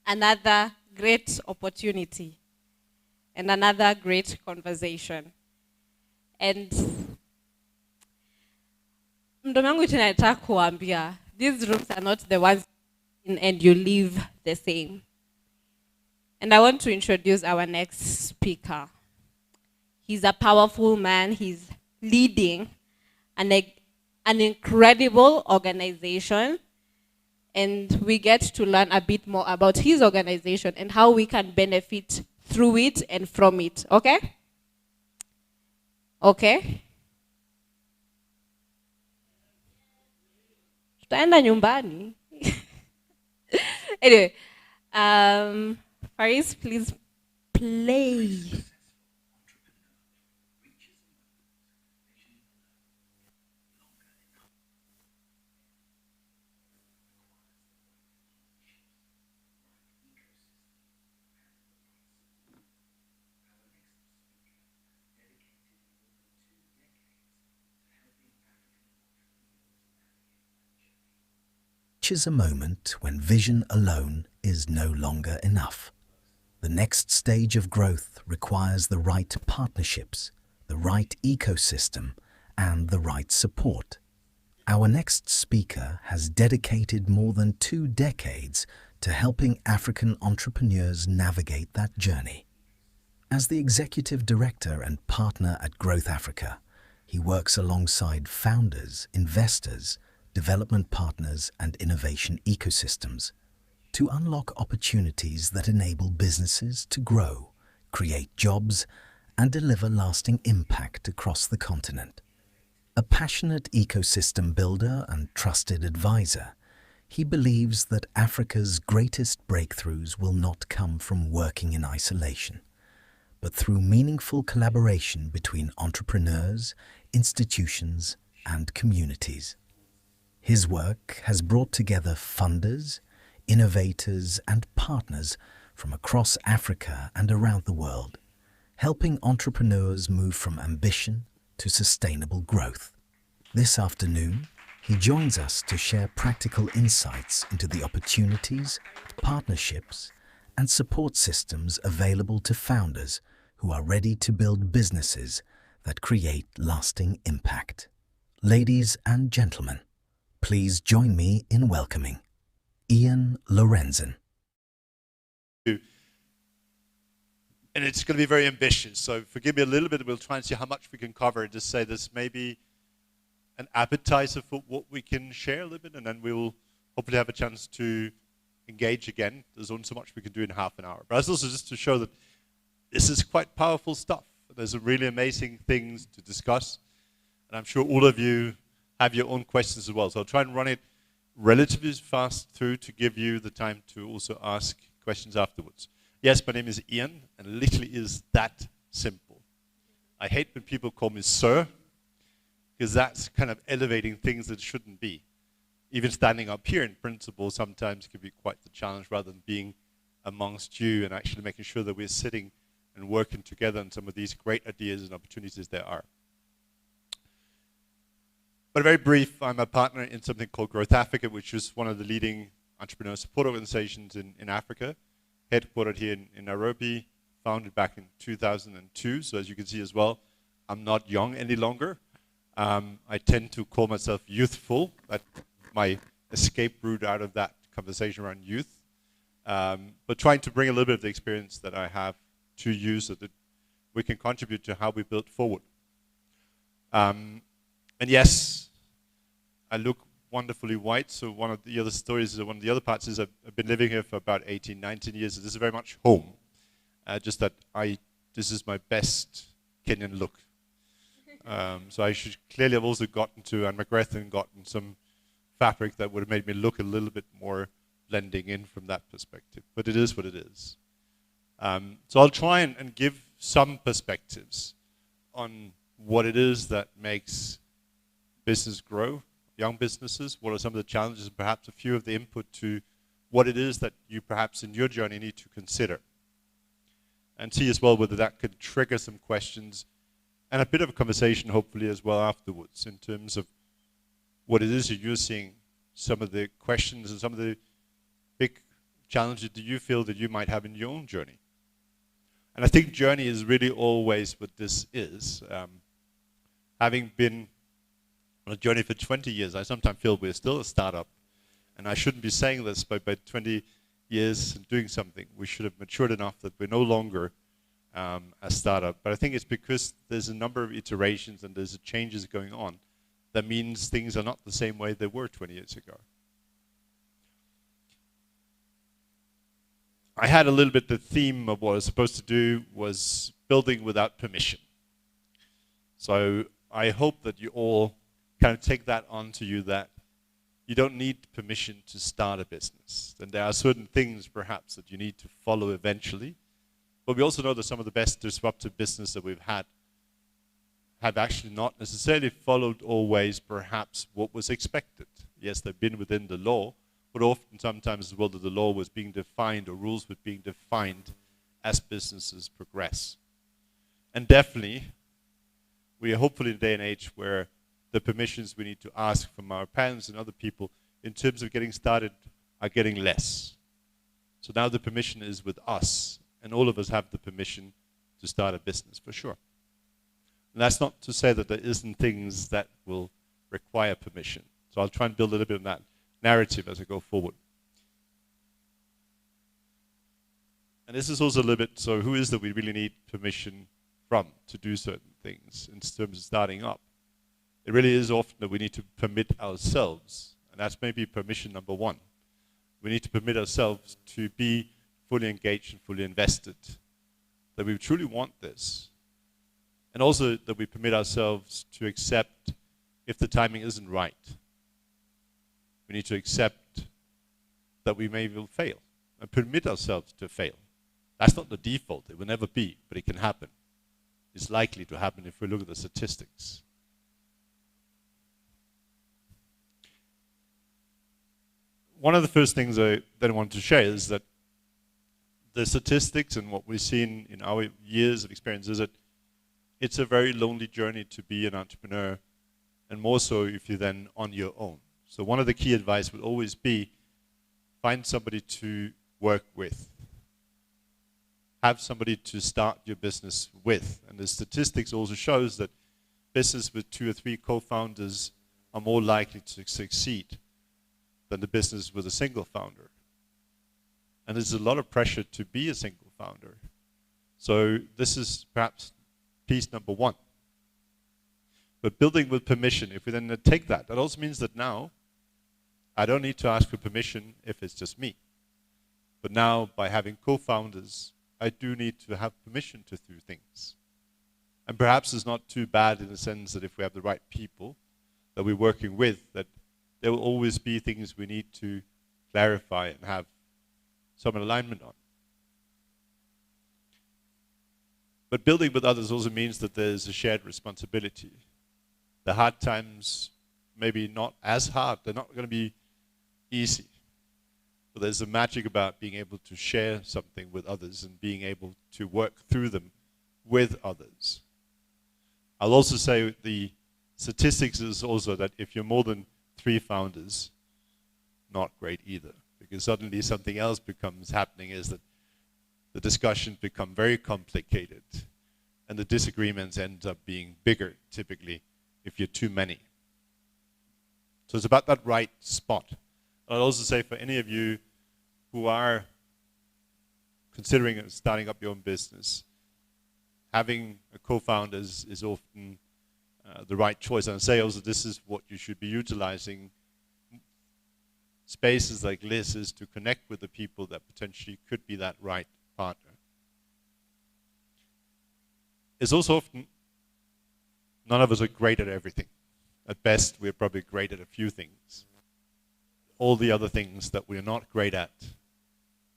another great opportunity and another great conversation. And mdomo yangu tunataka kuambia, these rooms are not the ones in and you leave the same. And I want to introduce our next speaker. He's a powerful man. He's leading an incredible organization. And we get to learn a bit more about his organization and how we can benefit through it and from it. Okay? Okay? Tutaenda nyumbani. Anyway, Faris, please play. Is a moment when vision alone is no longer enough. The next stage of growth requires the right partnerships, the right ecosystem, and the right support. Our next speaker has dedicated more than 2 decades to helping African entrepreneurs navigate that journey. As the executive director and partner at Growth Africa, he works alongside founders, investors, development partners, and innovation ecosystems. to unlock opportunities that enable businesses to grow, create jobs, and deliver lasting impact across the continent. A passionate ecosystem builder and trusted advisor, he believes that Africa's greatest breakthroughs will not come from working in isolation, but through meaningful collaboration between entrepreneurs, institutions, and communities. His work has brought together funders, innovators, and partners from across Africa and around the world, helping entrepreneurs move from ambition to sustainable growth. This afternoon, he joins us to share practical insights into the opportunities, partnerships, and support systems available to founders who are ready to build businesses that create lasting impact. Ladies and gentlemen, please join me in welcoming Ian Lorenzen. And it's going to be very ambitious, so forgive me a little bit. We'll try and see how much we can cover and just say this maybe an appetizer for what we can share a little bit, and then we'll hopefully have a chance to engage again. There's only so much we can do in half an hour. But it's also just to show that this is quite powerful stuff. There's some really amazing things to discuss, and I'm sure all of you have your own questions as well. So I'll try and run it relatively fast through to give you the time to also ask questions afterwards. Yes, my name is Ian, and it literally is that simple. I hate when people call me sir, because that's kind of elevating things that shouldn't be. Even standing up here in principle sometimes can be quite the challenge, rather than being amongst you and actually making sure that we're sitting and working together on some of these great ideas and opportunities there are. But very brief, I'm a partner in something called Growth Africa, which is one of the leading entrepreneur support organizations in Africa, headquartered here in Nairobi, founded back in 2002. So as you can see as well, I'm not young any longer. I tend to call myself youthful. That's my escape route out of that conversation around youth. But trying to bring a little bit of the experience that I have to you so that we can contribute to how we build forward. And yes, I look wonderfully white. So one of the other stories, one of the other parts is I've been living here for about 18, 19 years. So this is very much home. Just that this is my best Kenyan look. So I should clearly have also gotten to, and McGrath gotten some fabric that would have made me look a little bit more blending in from that perspective. But it is what it is. So I'll try and give some perspectives on what it is that makes business grow, young businesses, what are some of the challenges, and perhaps a few of the input to what it is that you perhaps in your journey need to consider. And see as well whether that could trigger some questions and a bit of a conversation hopefully as well afterwards in terms of what it is that you're seeing, some of the questions and some of the big challenges that you feel that you might have in your own journey. And I think journey is really always what this is. Having been on a journey for 20 years, I sometimes feel we're still a startup. And I shouldn't be saying this, but by 20 years and doing something, we should have matured enough that we're no longer a startup. But I think it's because there's a number of iterations and there's changes going on that means things are not the same way they were 20 years ago. I had a little bit the theme of what I was supposed to do was building without permission. So I hope that you all kind of take that onto you, that you don't need permission to start a business. And there are certain things perhaps that you need to follow eventually. But we also know that some of the best disruptive business that we've had have actually not necessarily followed always perhaps what was expected. Yes, they've been within the law, but often sometimes as well that the law was being defined or rules were being defined as businesses progress. And definitely, we are hopefully in a day and age where the permissions we need to ask from our parents and other people in terms of getting started are getting less. So now the permission is with us, and all of us have the permission to start a business for sure. And that's not to say that there isn't things that will require permission. So I'll try and build a little bit of that narrative as I go forward. And this is also a little bit, so who is that we really need permission from to do certain things in terms of starting up? It really is often that we need to permit ourselves, and that's maybe permission number one. we need to permit ourselves to be fully engaged and fully invested, that we truly want this. And also that we permit ourselves to accept if the timing isn't right. We need to accept that we may will fail and permit ourselves to fail. That's not the default. It will never be, but it can happen. It's likely to happen if we look at the statistics. One of the first things I then want to share is that the statistics and what we've seen in our years of experience is that it's a very lonely journey to be an entrepreneur, and more so if you're then on your own. So one of the key advice would always be find somebody to work with. Have somebody to start your business with. And the statistics also shows that business with 2 or 3 co-founders are more likely to succeed than the business with a single founder. And there's a lot of pressure to be a single founder. So this is perhaps piece number 1. But building with permission, if we then take that, that also means that now I don't need to ask for permission if it's just me. But now by having co-founders, I do need to have permission to do things. And perhaps it's not too bad in the sense that if we have the right people that we're working with, that there will always be things we need to clarify and have some alignment on. But building with others also means that there's a shared responsibility. The hard times maybe not as hard, they're not going to be easy. But there's a magic about being able to share something with others and being able to work through them with others. I'll also say the statistics is also that if you're more than 3 founders, not great either. Because suddenly something else becomes happening is that the discussions become very complicated and the disagreements end up being bigger typically if you're too many. So it's about that right spot. I'll also say for any of you who are considering starting up your own business, having a co-founder is often the right choice. And I'll say also this is what you should be utilizing spaces like this is to connect with the people that potentially could be that right partner. It's also often, none of us are great at everything. At best, we're probably great at a few things. All the other things that we're not great at,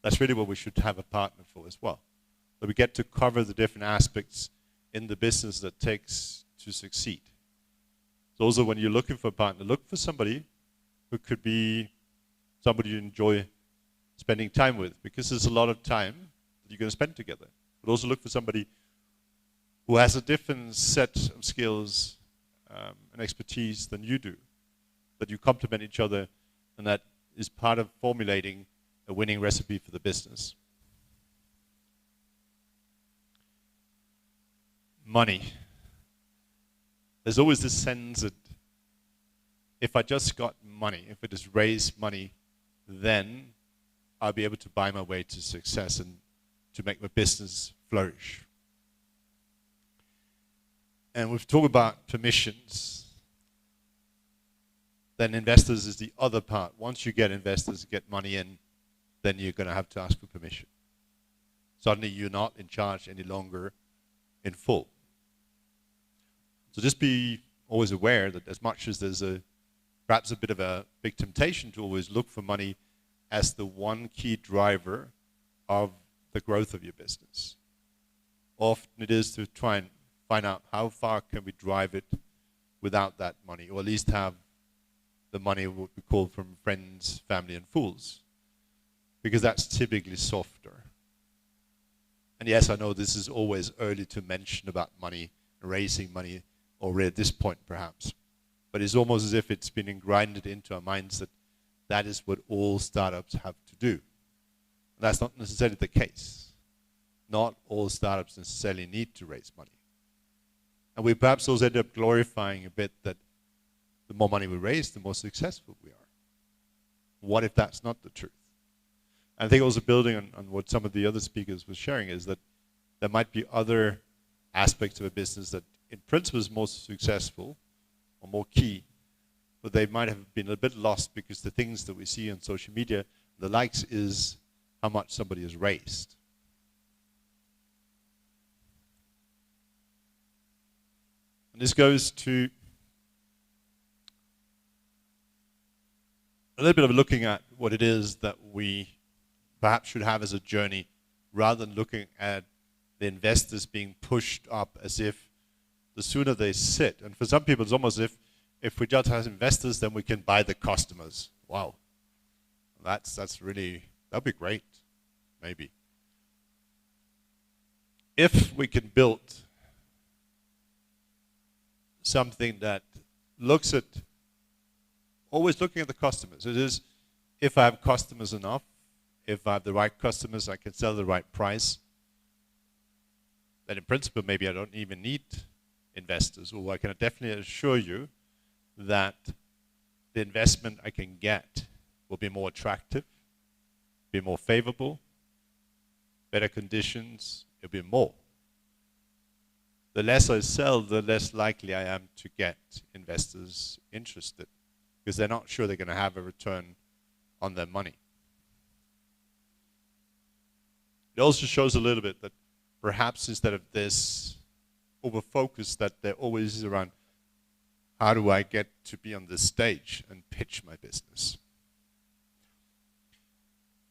that's really what we should have a partner for as well. So we get to cover the different aspects in the business that takes to succeed. So also when you're looking for a partner, look for somebody who could be somebody you enjoy spending time with, because there's a lot of time that you're going to spend together. But also look for somebody who has a different set of skills and expertise than you do, that you complement each other, and that is part of formulating a winning recipe for the business. Money. There's always this sense that if I just got money, if I just raise money, then I'll be able to buy my way to success and to make my business flourish. And we've talked about permissions. Then investors is the other part. Once you get investors, get money in, then you're going to have to ask for permission. Suddenly you're not in charge any longer in full. So just be always aware that as much as there's perhaps a bit of a big temptation to always look for money as the one key driver of the growth of your business, often it is to try and find out how far can we drive it without that money, or at least have the money what we call from friends, family, and fools, because that's typically softer. And yes, I know this is always early to mention about money, raising money already at this point perhaps, but it's almost as if it's been ingrained into our minds that that is what all startups have to do. And that's not necessarily the case. Not all startups necessarily need to raise money. And we perhaps also end up glorifying a bit that the more money we raise, the more successful we are. What if that's not the truth? And I think also building on what some of the other speakers were sharing is that there might be other aspects of a business that in principle is more successful or more key, but they might have been a bit lost because the things that we see on social media The likes is how much somebody has raised. And this goes to a little bit of looking at what it is that we perhaps should have as a journey, rather than looking at the investors being pushed up as if the sooner they sit. And for some people, it's almost as if we just have investors, then we can buy the customers. Wow. That's really, that'd be great, maybe. If we can build something that looks at, always looking at the customers. It is, if I have customers enough, if I have the right customers, I can sell the right price, then in principle, maybe I don't even need investors. Or I can definitely assure you that the investment I can get will be more attractive, be more favorable, better conditions, it'll be more. The less I sell, the less likely I am to get investors interested, because they're not sure they're going to have a return on their money. It also shows a little bit that perhaps instead of this over-focus that there always is around, how do I get to be on this stage and pitch my business?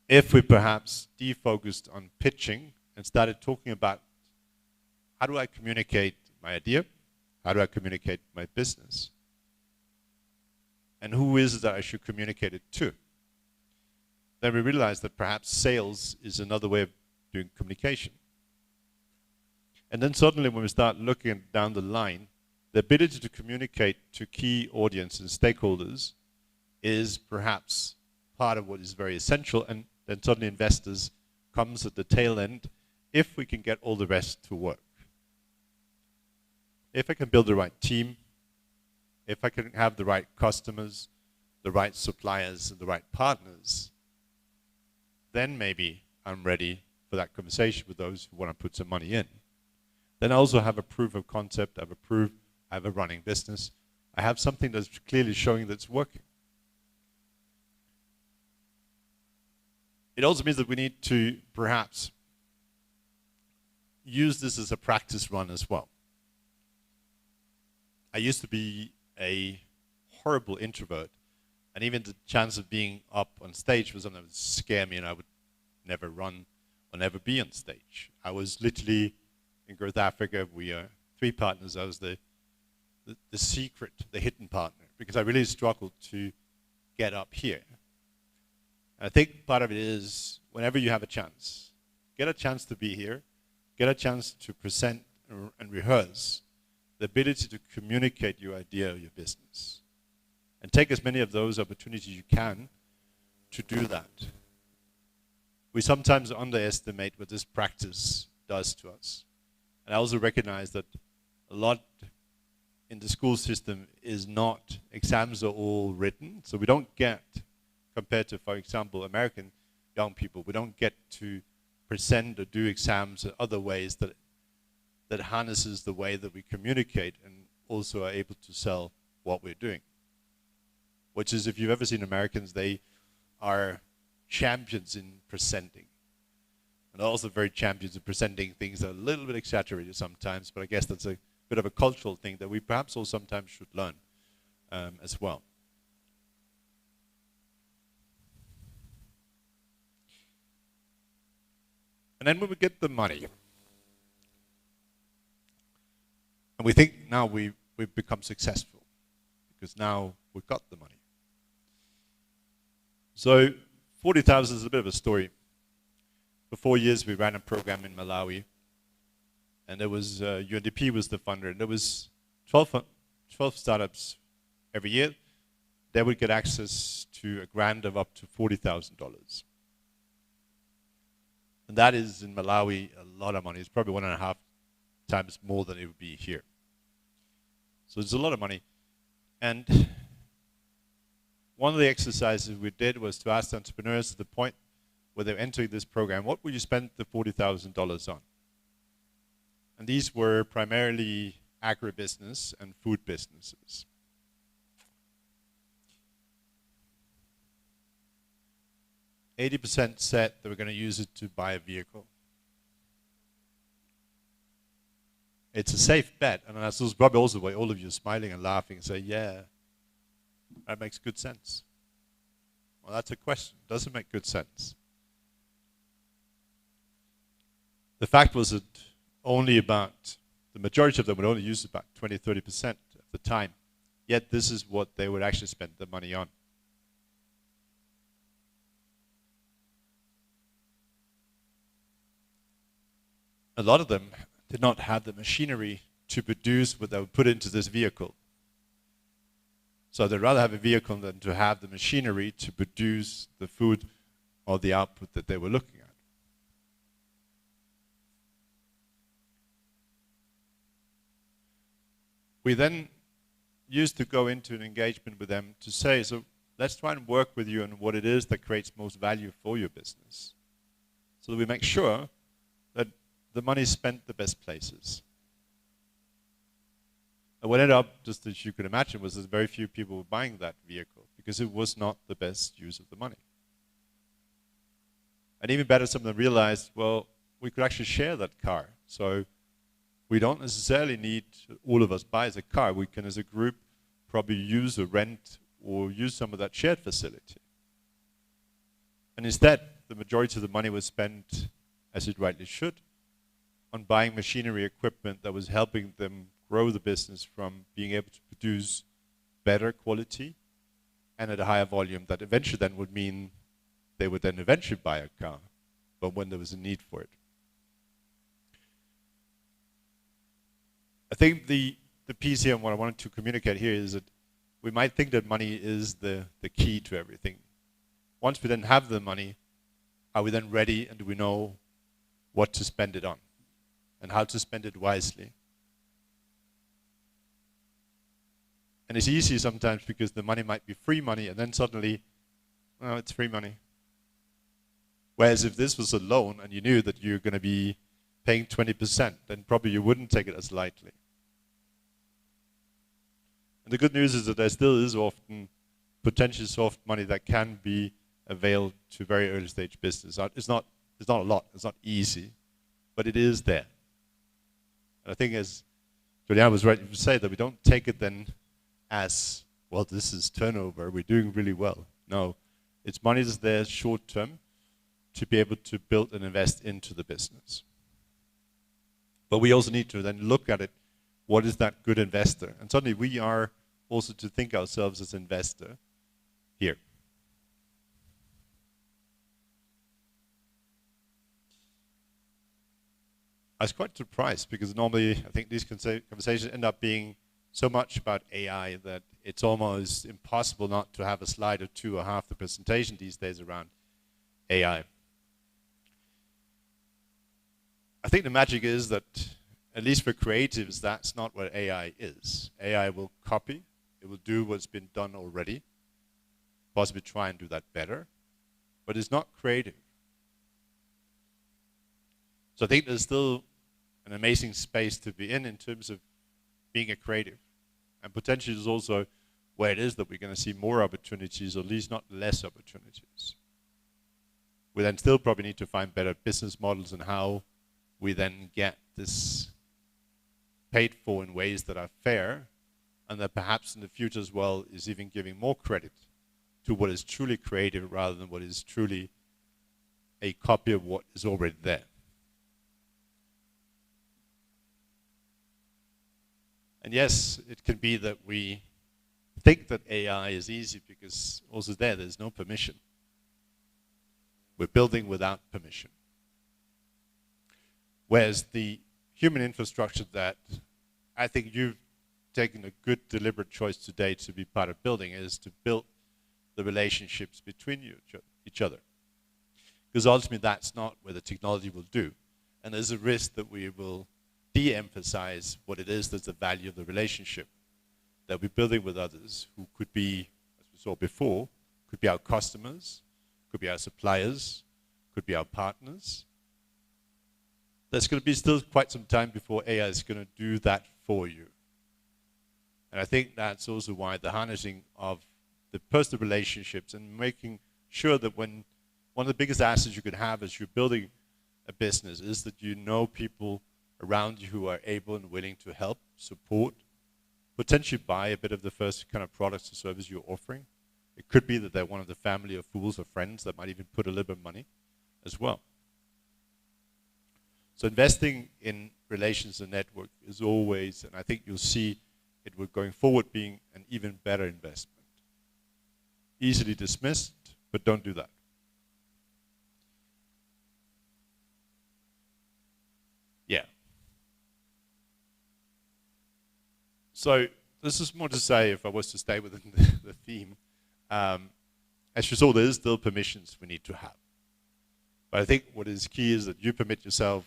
If we perhaps defocused on pitching and started talking about, how do I communicate my idea? How do I communicate my business? And who is it that I should communicate it to? Then we realize that perhaps sales is another way of doing communication. And then suddenly when we start looking down the line, the ability to communicate to key audience and stakeholders is perhaps part of what is very essential, and then suddenly investors comes at the tail end if we can get all the rest to work. If I can build the right team, if I can have the right customers, the right suppliers, and the right partners, then maybe I'm ready for that conversation with those who want to put some money in. Then I also have a proof of concept, I have a running business, I have something that's clearly showing that it's working. It also means that we need to perhaps use this as a practice run as well. I used to be a horrible introvert, and even the chance of being up on stage was something that would scare me, and I would never run or never be on stage. I was literally in South Africa. We are 3 partners. I was the secret, the hidden partner, because I really struggled to get up here. And I think part of it is whenever you have a chance, get a chance to be here, get a chance to present and rehearse, the ability to communicate your idea or your business. And take as many of those opportunities you can to do that. We sometimes underestimate what this practice does to us. And I also recognize that a lot in the school system is not, exams are all written, so we don't get, compared to, for example, American young people, we don't get to present or do exams in other ways that harnesses the way that we communicate and also are able to sell what we're doing. Which is, if you've ever seen Americans, they are champions in presenting. And also very champions in presenting things that are a little bit exaggerated sometimes, but I guess that's a bit of a cultural thing that we perhaps all sometimes should learn as well. And then when we get the money, and we think now we've become successful, because now we've got the money. So 40,000 is a bit of a story. For 4 years, we ran a program in Malawi, and there was UNDP was the funder, and there was 12 startups every year. They would get access to a grant of up to $40,000. And that is, in Malawi, a lot of money. It's probably 1.5 times more than it would be here. So it's a lot of money. And one of the exercises we did was to ask entrepreneurs at the point where they're entering this program, what would you spend the $40,000 on? And these were primarily agribusiness and food businesses. 80% said they were going to use it to buy a vehicle. It's a safe bet, and that's probably also why all of you are smiling and laughing and say, yeah, that makes good sense. Well, that's a question. Does it make good sense? The fact was that only about, the majority of them would only use about 20, 30% at the time. Yet this is what they would actually spend the money on. A lot of them did not have the machinery to produce what they would put into this vehicle. So they'd rather have a vehicle than to have the machinery to produce the food or the output that they were looking at. We then used to go into an engagement with them to say, so let's try and work with you on what it is that creates most value for your business, so that we make sure that the money is spent the best places. And what ended up, just as you could imagine, was that very few people were buying that vehicle because it was not the best use of the money. And even better, some of them realized, well, we could actually share that car. So we don't necessarily need all of us buy a car. We can, as a group, probably use or rent or use some of that shared facility. And instead, the majority of the money was spent, as it rightly should, on buying machinery equipment that was helping them grow the business from being able to produce better quality and at a higher volume that eventually then would mean they would then eventually buy a car, but when there was a need for it. I think the piece here and what I wanted to communicate here is that we might think that money is the key to everything. Once we then have the money, are we then ready and do we know what to spend it on and how to spend it wisely? And it's easy sometimes because the money might be free money and then suddenly, well, it's free money. Whereas if this was a loan and you knew that you're going to be paying 20%, then probably you wouldn't take it as lightly. And the good news is that there still is often potentially soft money that can be availed to very early stage business. It's not a lot, it's not easy, but it is there. And I think as Juliana was right to say that we don't take it then as, well, this is turnover, we're doing really well. No, it's money that's there short term to be able to build and invest into the business. But we also need to then look at it, what is that good investor? And suddenly we are also to think ourselves as investor here. I was quite surprised because normally I think these conversations end up being so much about AI that it's almost impossible not to have a slide or two or half the presentation these days around AI. I think the magic is that, at least for creatives, that's not what AI is. AI will copy, it will do what's been done already, possibly try and do that better, but it's not creative. So I think there's still an amazing space to be in terms of being a creative. And potentially there's also where it is that we're going to see more opportunities, or at least not less opportunities. We then still probably need to find better business models and how we then get this paid for in ways that are fair, and that perhaps in the future as well is even giving more credit to what is truly creative rather than what is truly a copy of what is already there. And yes, it can be that we think that AI is easy because also there's no permission. We're building without permission. Whereas the human infrastructure that I think you've taken a good deliberate choice today to be part of building is to build the relationships between each other. Because ultimately that's not where the technology will do. And there's a risk that we will de-emphasize what it is that's the value of the relationship that we're building with others who could be, as we saw before, could be our customers, could be our suppliers, could be our partners. There's going to be still quite some time before AI is going to do that for you. And I think that's also why the harnessing of the personal relationships and making sure that when one of the biggest assets you could have as you're building a business is that you know people around you who are able and willing to help, support, potentially buy a bit of the first kind of products or service you're offering. It could be that they're one of the family or fools or friends that might even put a little bit of money as well. So investing in relations and network is always, and I think you'll see it will going forward being an even better investment. Easily dismissed, but don't do that. Yeah. So this is more to say, if I was to stay within the theme, as you saw, there is still permissions we need to have. But I think what is key is that you permit yourself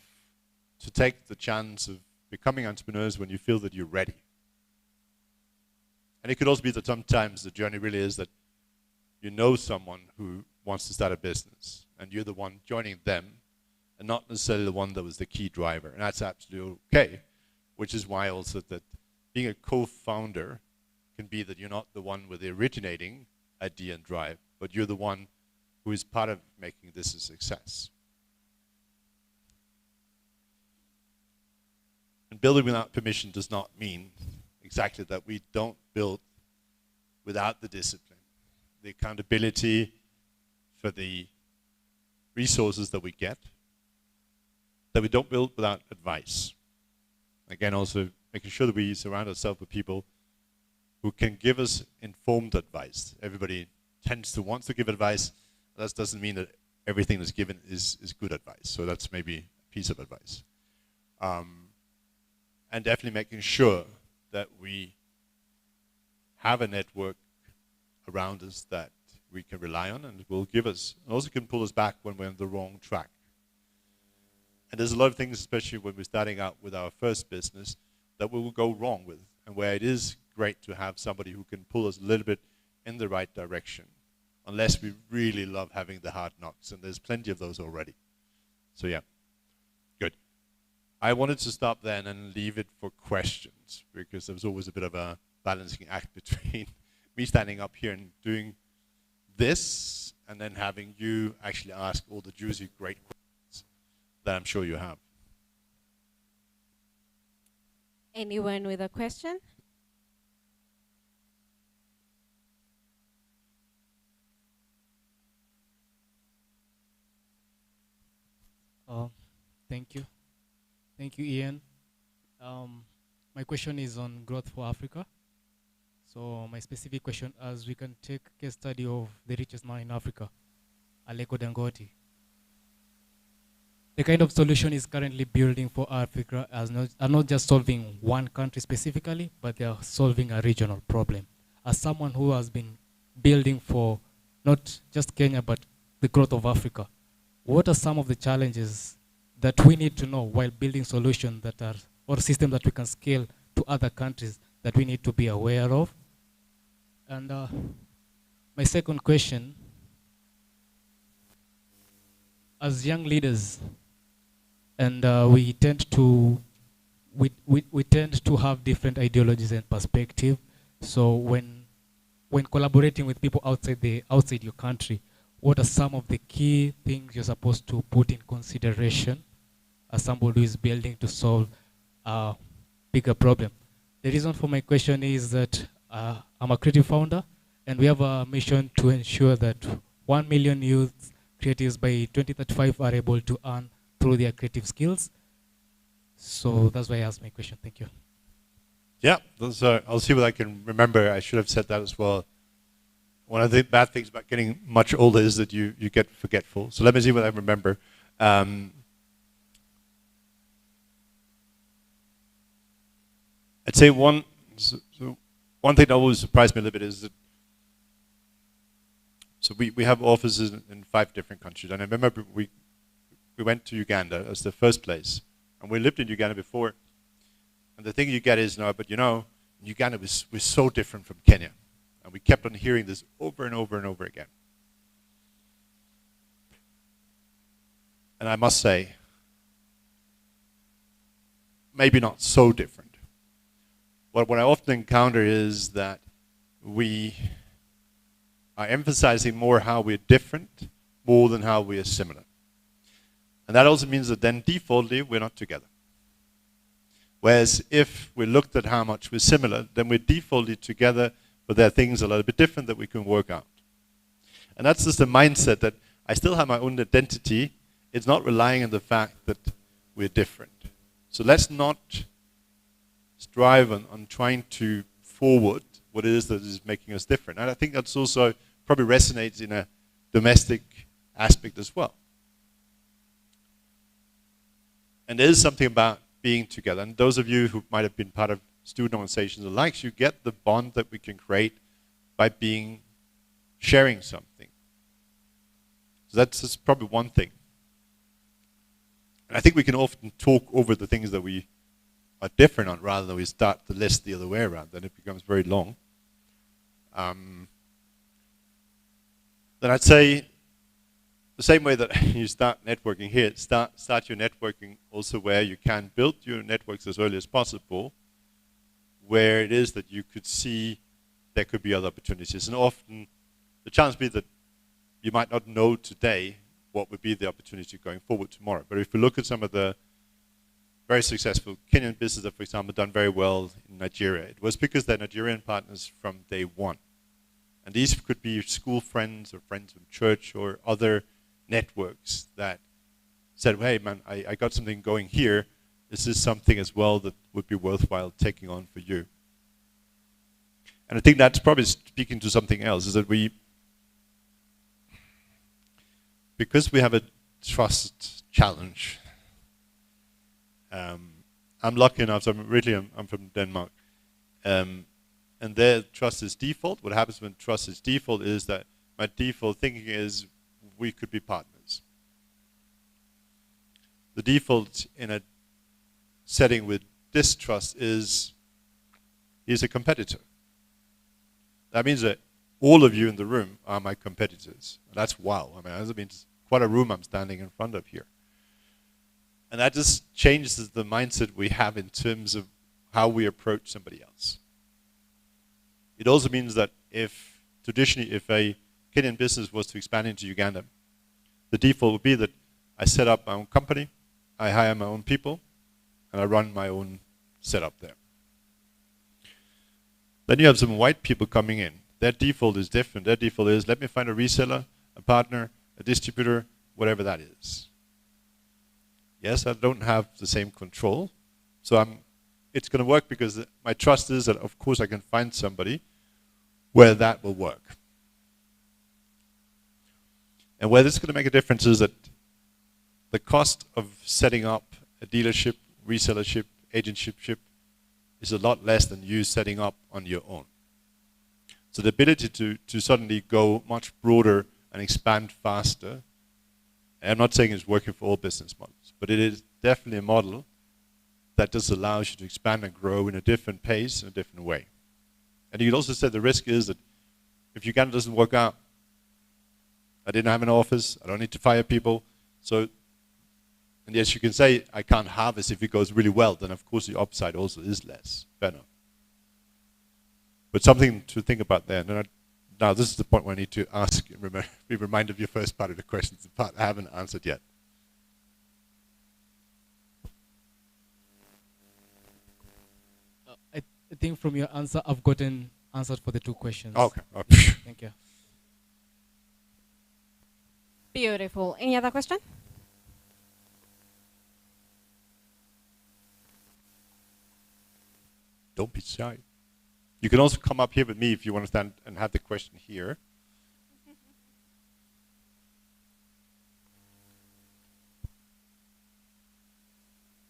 to take the chance of becoming entrepreneurs when you feel that you're ready. And it could also be that sometimes the journey really is that you know someone who wants to start a business, and you're the one joining them, and not necessarily the one that was the key driver. And that's absolutely okay, which is why also that being a co-founder can be that you're not the one with the originating idea and drive, but you're the one who is part of making this a success. And building without permission does not mean exactly that we don't build without the discipline, the accountability for the resources that we get, that we don't build without advice. Again, also making sure that we surround ourselves with people who can give us informed advice. Everybody tends to want to give advice. That doesn't mean that everything that's given is good advice. So that's maybe a piece of advice. And definitely making sure that we have a network around us that we can rely on and will give us, and also can pull us back when we're on the wrong track. And there's a lot of things, especially when we're starting out with our first business, that we will go wrong with, and where it is great to have somebody who can pull us a little bit in the right direction, unless we really love having the hard knocks, and there's plenty of those already. So yeah, good. I wanted to stop then and leave it for questions, because there was always a bit of a balancing act between me standing up here and doing this, and then having you actually ask all the juicy, great questions that I'm sure you have. Anyone with a question? Thank you. Thank you, Ian. My question is on growth for Africa. So my specific question, as we can take case study of the richest man in Africa, Aliko Dangote. The kind of solution is currently building for Africa are not just solving one country specifically, but they are solving a regional problem. As someone who has been building for not just Kenya, but the growth of Africa, what are some of the challenges that we need to know while building solutions that are, or systems that we can scale to other countries that we need to be aware of? And my second question, as young leaders, and we tend to have different ideologies and perspective. So when collaborating with people outside your country, what are some of the key things you're supposed to put in consideration as somebody who is building to solve a bigger problem? The reason for my question is that I'm a creative founder, and we have a mission to ensure that 1 million youth creatives by 2035 are able to earn through their creative skills. So that's why I asked my question. Thank you. Yeah, those are, I'll see what I can remember. I should have said that as well. One of the bad things about getting much older is that you get forgetful. So let me see what I remember. I'd say one thing that always surprised me a little bit is that, so we have offices in 5 different countries. And I remember we went to Uganda as the first place. And we lived in Uganda before. And the thing you get is, no, but you know, Uganda was so different from Kenya. And we kept on hearing this over and over and over again. And I must say, maybe not so different. But what I often encounter is that we are emphasizing more how we're different more than how we are similar. And that also means that then defaultly we're not together. Whereas if we looked at how much we're similar, then we're defaultly together, but there are things a little bit different that we can work out. And that's just the mindset that I still have my own identity. It's not relying on the fact that we're different. So let's not strive on trying to forward what it is that is making us different. And I think that's also probably resonates in a domestic aspect as well. And there is something about being together. And those of you who might have been part of student organizations or likes, you get the bond that we can create by sharing something. So that's probably one thing. And I think we can often talk over the things that we are different on rather than we start the list the other way around. Then it becomes very long. Then I'd say the same way that you start networking here, start your networking also where you can build your networks as early as possible, where it is that you could see there could be other opportunities. And often the chance be that you might not know today what would be the opportunity going forward tomorrow. But if you look at some of the very successful Kenyan businesses that, for example, done very well in Nigeria, it was because they're Nigerian partners from day one. And these could be school friends or friends from church or other networks that said, hey man, I got something going here. This is something as well that would be worthwhile taking on for you. And I think that's probably speaking to something else, is that because we have a trust challenge, I'm lucky enough, so I'm from Denmark, and their trust is default. What happens when trust is default is that my default thinking is we could be partners. The default in a setting with distrust is he's a competitor. That means that all of you in the room are my competitors. That's wow. I mean, that means quite a room I'm standing in front of here. And that just changes the mindset we have in terms of how we approach somebody else. It also means that if traditionally, if a Kenyan business was to expand into Uganda, the default would be that I set up my own company, I hire my own people, and I run my own setup there. Then you have some white people coming in. Their default is different. Their default is, let me find a reseller, a partner, a distributor, whatever that is. Yes, I don't have the same control. So it's going to work because my trust is that, of course, I can find somebody where that will work. And where this is going to make a difference is that the cost of setting up a dealership, resellership, agentship is a lot less than you setting up on your own. So the ability to suddenly go much broader and expand faster, and I'm not saying it's working for all business models, but it is definitely a model that just allows you to expand and grow in a different pace, in a different way. And you could also say the risk is that if Uganda doesn't work out, I didn't have an office, I don't need to fire people, so, and yes, you can say I can't harvest if it goes really well, then of course the upside also is less, better. But something to think about there. Now this is the point where I need to ask, be reminded of your first part of the question, the part I haven't answered yet. I think from your answer, I've gotten answered for the two questions. Okay. Thank you. Beautiful. Any other question? Don't be shy. You can also come up here with me if you want to stand and have the question here.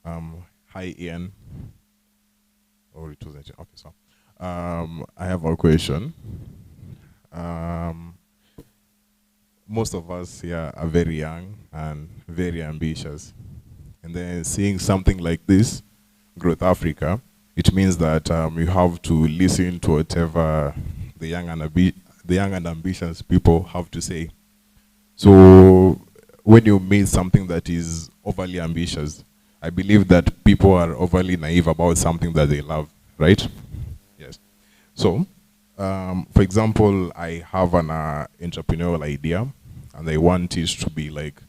Hi, Ian. Oh, it wasn't. Okay, so I have a question. Most of us here are very young and very ambitious. And then seeing something like this, Growth Africa, it means that you have to listen to whatever the young and ambitious people have to say. So when you meet something that is overly ambitious, I believe that people are overly naive about something that they love, right? Yes. So, for example, I have an entrepreneurial idea. and I want it to be like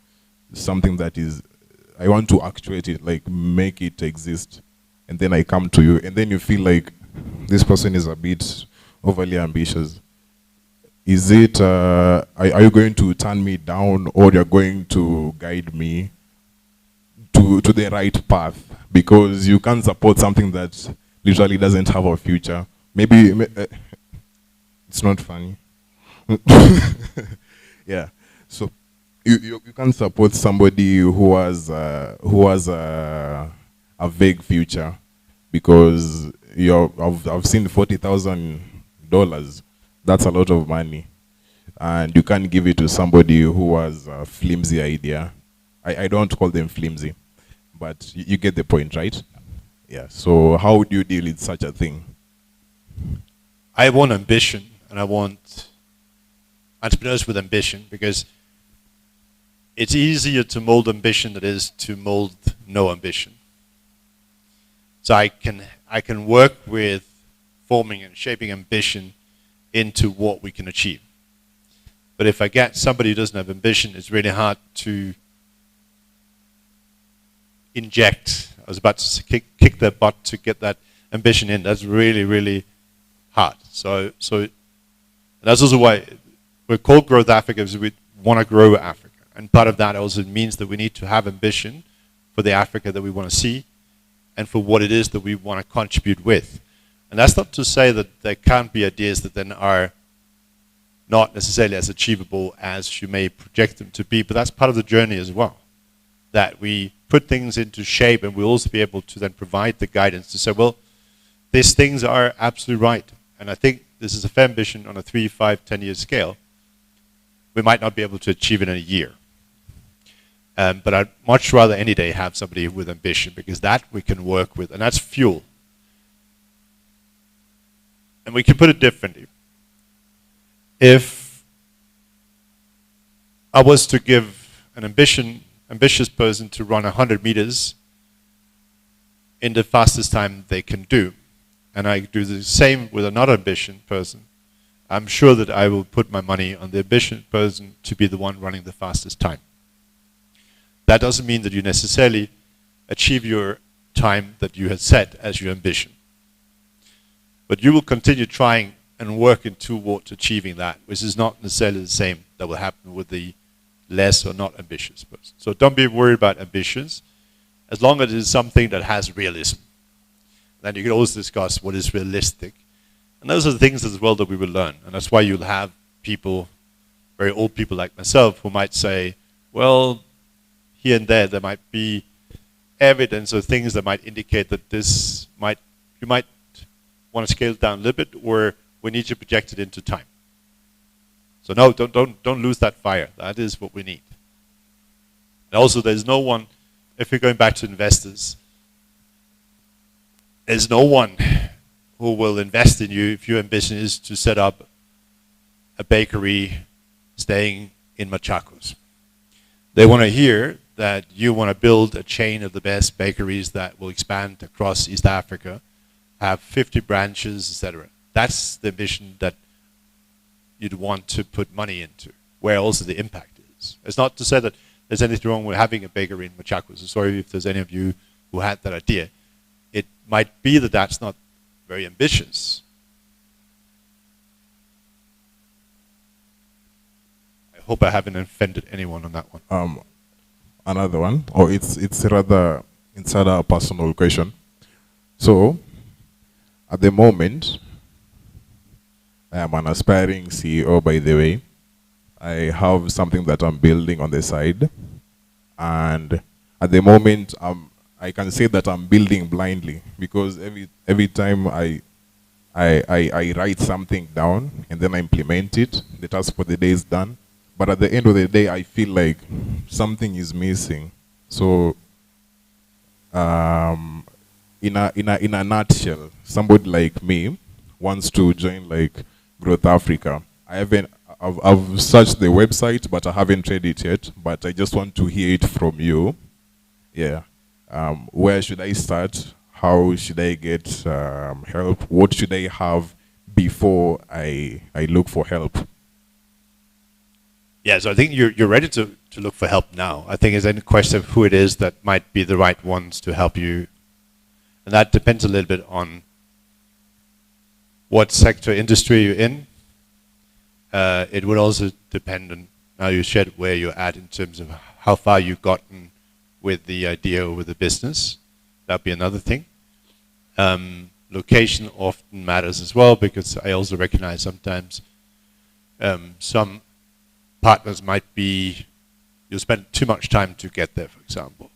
something that is, I want to actuate it, like make it exist. And then I come to you, and then you feel like this person is a bit overly ambitious. Is it, are you going to turn me down, or you're going to guide me to the right path? Because you can't support something that literally doesn't have a future. Maybe, it's not funny. Yeah, so you can't support somebody who has a vague future, because I've seen $40,000. That's a lot of money, and you can't give it to somebody who has a flimsy idea. I don't call them flimsy, but you get the point, right? Yeah. So how do you deal with such a thing? I want ambition, and I want entrepreneurs with ambition, because it's easier to mold ambition than it is to mold no ambition. So I can work with forming and shaping ambition into what we can achieve. But if I get somebody who doesn't have ambition, it's really hard to inject. I was about to kick their butt to get that ambition in. That's really, really hard. So that's also why we're called Growth Africa, because we want to grow Africa. And part of that also means that we need to have ambition for the Africa that we want to see and for what it is that we want to contribute with. And that's not to say that there can't be ideas that then are not necessarily as achievable as you may project them to be, but that's part of the journey as well. That we put things into shape, and we'll also be able to then provide the guidance to say, well, these things are absolutely right. And I think this is a fair ambition on a 3, 5, 10-year scale. We might not be able to achieve it in a year. But I'd much rather any day have somebody with ambition, because that we can work with, and that's fuel. And we can put it differently. If I was to give an ambitious person to run 100 meters in the fastest time they can do, and I do the same with another ambitious person, I'm sure that I will put my money on the ambitious person to be the one running the fastest time. That doesn't mean that you necessarily achieve your time that you had set as your ambition. But you will continue trying and working towards achieving that, which is not necessarily the same that will happen with the less or not ambitious person. So don't be worried about ambitions, as long as it is something that has realism. Then you can always discuss what is realistic. And those are the things as well that we will learn. And that's why you'll have people, very old people like myself, who might say, well, here and there might be evidence or things that might indicate that you might want to scale it down a little bit, or we need to project it into time. So no, don't lose that fire. That is what we need. And also, there's no one, if you're going back to investors, there's no one who will invest in you if your ambition is to set up a bakery staying in Machakos. They want to hear that you want to build a chain of the best bakeries that will expand across East Africa, have 50 branches, etc. That's the ambition that you'd want to put money into, where also the impact is. It's not to say that there's anything wrong with having a bakery in Machakos. I'm sorry if there's any of you who had that idea. It might be that that's not very ambitious. I hope I haven't offended anyone on that one. Another one, or it's rather inside a personal question. So, at the moment, I am an aspiring CEO, by the way. I have something that I'm building on the side, and at the moment, I can say that I'm building blindly, because every time I write something down and then I implement it, the task for the day is done. But at the end of the day, I feel like something is missing. So, in a nutshell, somebody like me wants to join like Growth Africa. I've searched the website, but I haven't read it yet. But I just want to hear it from you. Yeah. Where should I start? How should I get help? What should I have before I look for help? Yeah, so I think you're ready to look for help now. I think it's a question of who it is that might be the right ones to help you. And that depends a little bit on what sector industry you're in. It would also depend on how you shared where you're at in terms of how far you've gotten with the idea or with the business. That'd be another thing. Location often matters as well, because I also recognize sometimes some partners might be, you'll spend too much time to get there, for example.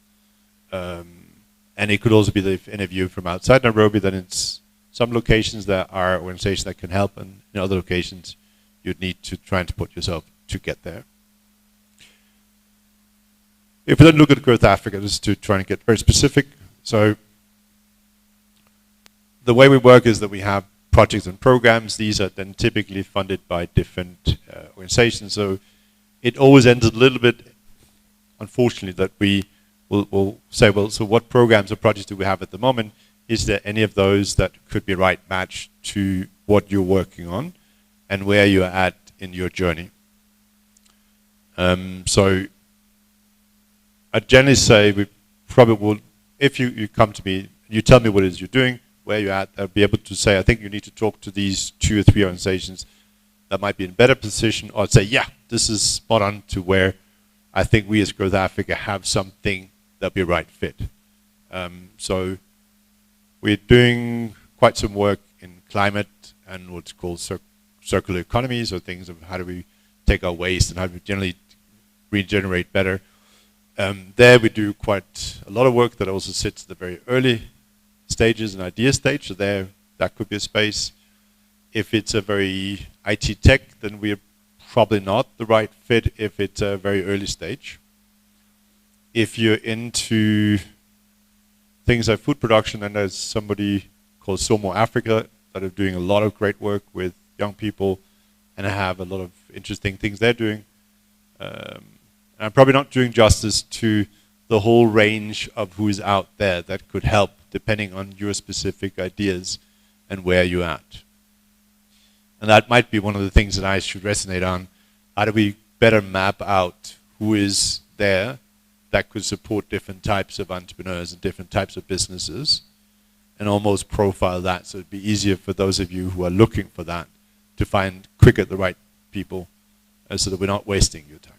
And it could also be that if any of you from outside Nairobi, then it's some locations that are organizations that can help, and in other locations you'd need to try and to put yourself to get there. If we then look at Growth Africa, just to try and get very specific, so the way we work is that we have projects and programs. These are then typically funded by different organizations. So it always ends a little bit, unfortunately, that we will say, well, so what programs or projects do we have at the moment? Is there any of those that could be right match to what you're working on and where you're at in your journey? So I'd generally say we probably will, if you come to me, you tell me what it is you're doing, where you're at, I'll be able to say, I think you need to talk to these 2 or 3 organizations that might be in a better position, or I'd say, yeah, this is spot on to where I think we as Growth Africa have something that'll be a right fit. So we're doing quite some work in climate and what's called circular economy, so things of how do we take our waste and how do we generally regenerate better. There we do quite a lot of work that also sits at the very early stages and idea stage, so there that could be a space. If it's a very IT tech, then we're probably not the right fit if it's a very early stage. If you're into things like food production, and there's somebody called Somo Africa that are doing a lot of great work with young people and have a lot of interesting things they're doing. I'm probably not doing justice to the whole range of who's out there that could help depending on your specific ideas and where you're at. And that might be one of the things that I should resonate on. How do we better map out who is there that could support different types of entrepreneurs and different types of businesses, and almost profile that so it'd be easier for those of you who are looking for that to find quicker the right people so that we're not wasting your time.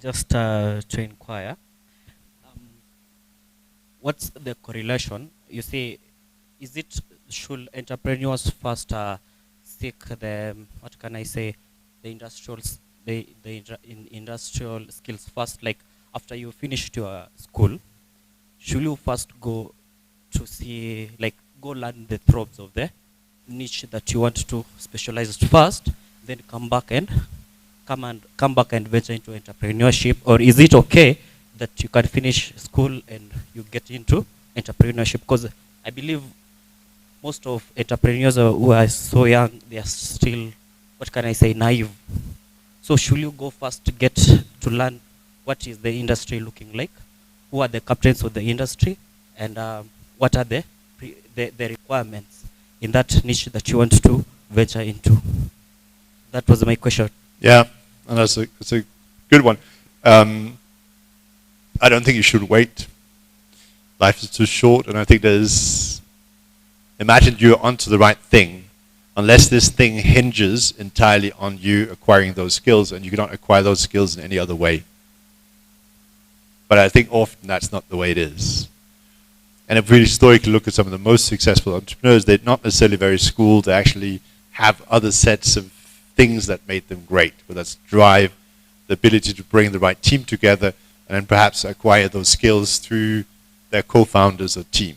Just to inquire, what's the correlation? You say, is it, should entrepreneurs first seek the, what can I say, the industrial skills first, like after you finished your school, should you first go to see, like go learn the tropes of the niche that you want to specialize first, then come back and venture into entrepreneurship? Or is it okay that you can finish school and you get into entrepreneurship? Because I believe most of entrepreneurs who are so young, they are still, what can I say, naive. So should you go first to get to learn what is the industry looking like, who are the captains of the industry, and what are the requirements in that niche that you want to venture into? That was my question. Yeah, and that's a good one. I don't think you should wait. Life is too short, and I think there's, imagine you're onto the right thing, unless this thing hinges entirely on you acquiring those skills, and you cannot acquire those skills in any other way. But I think often that's not the way it is. And if we historically look at some of the most successful entrepreneurs, they're not necessarily very schooled. They actually have other sets of things that made them great, whether that's drive, the ability to bring the right team together, and then perhaps acquire those skills through their co-founders or team.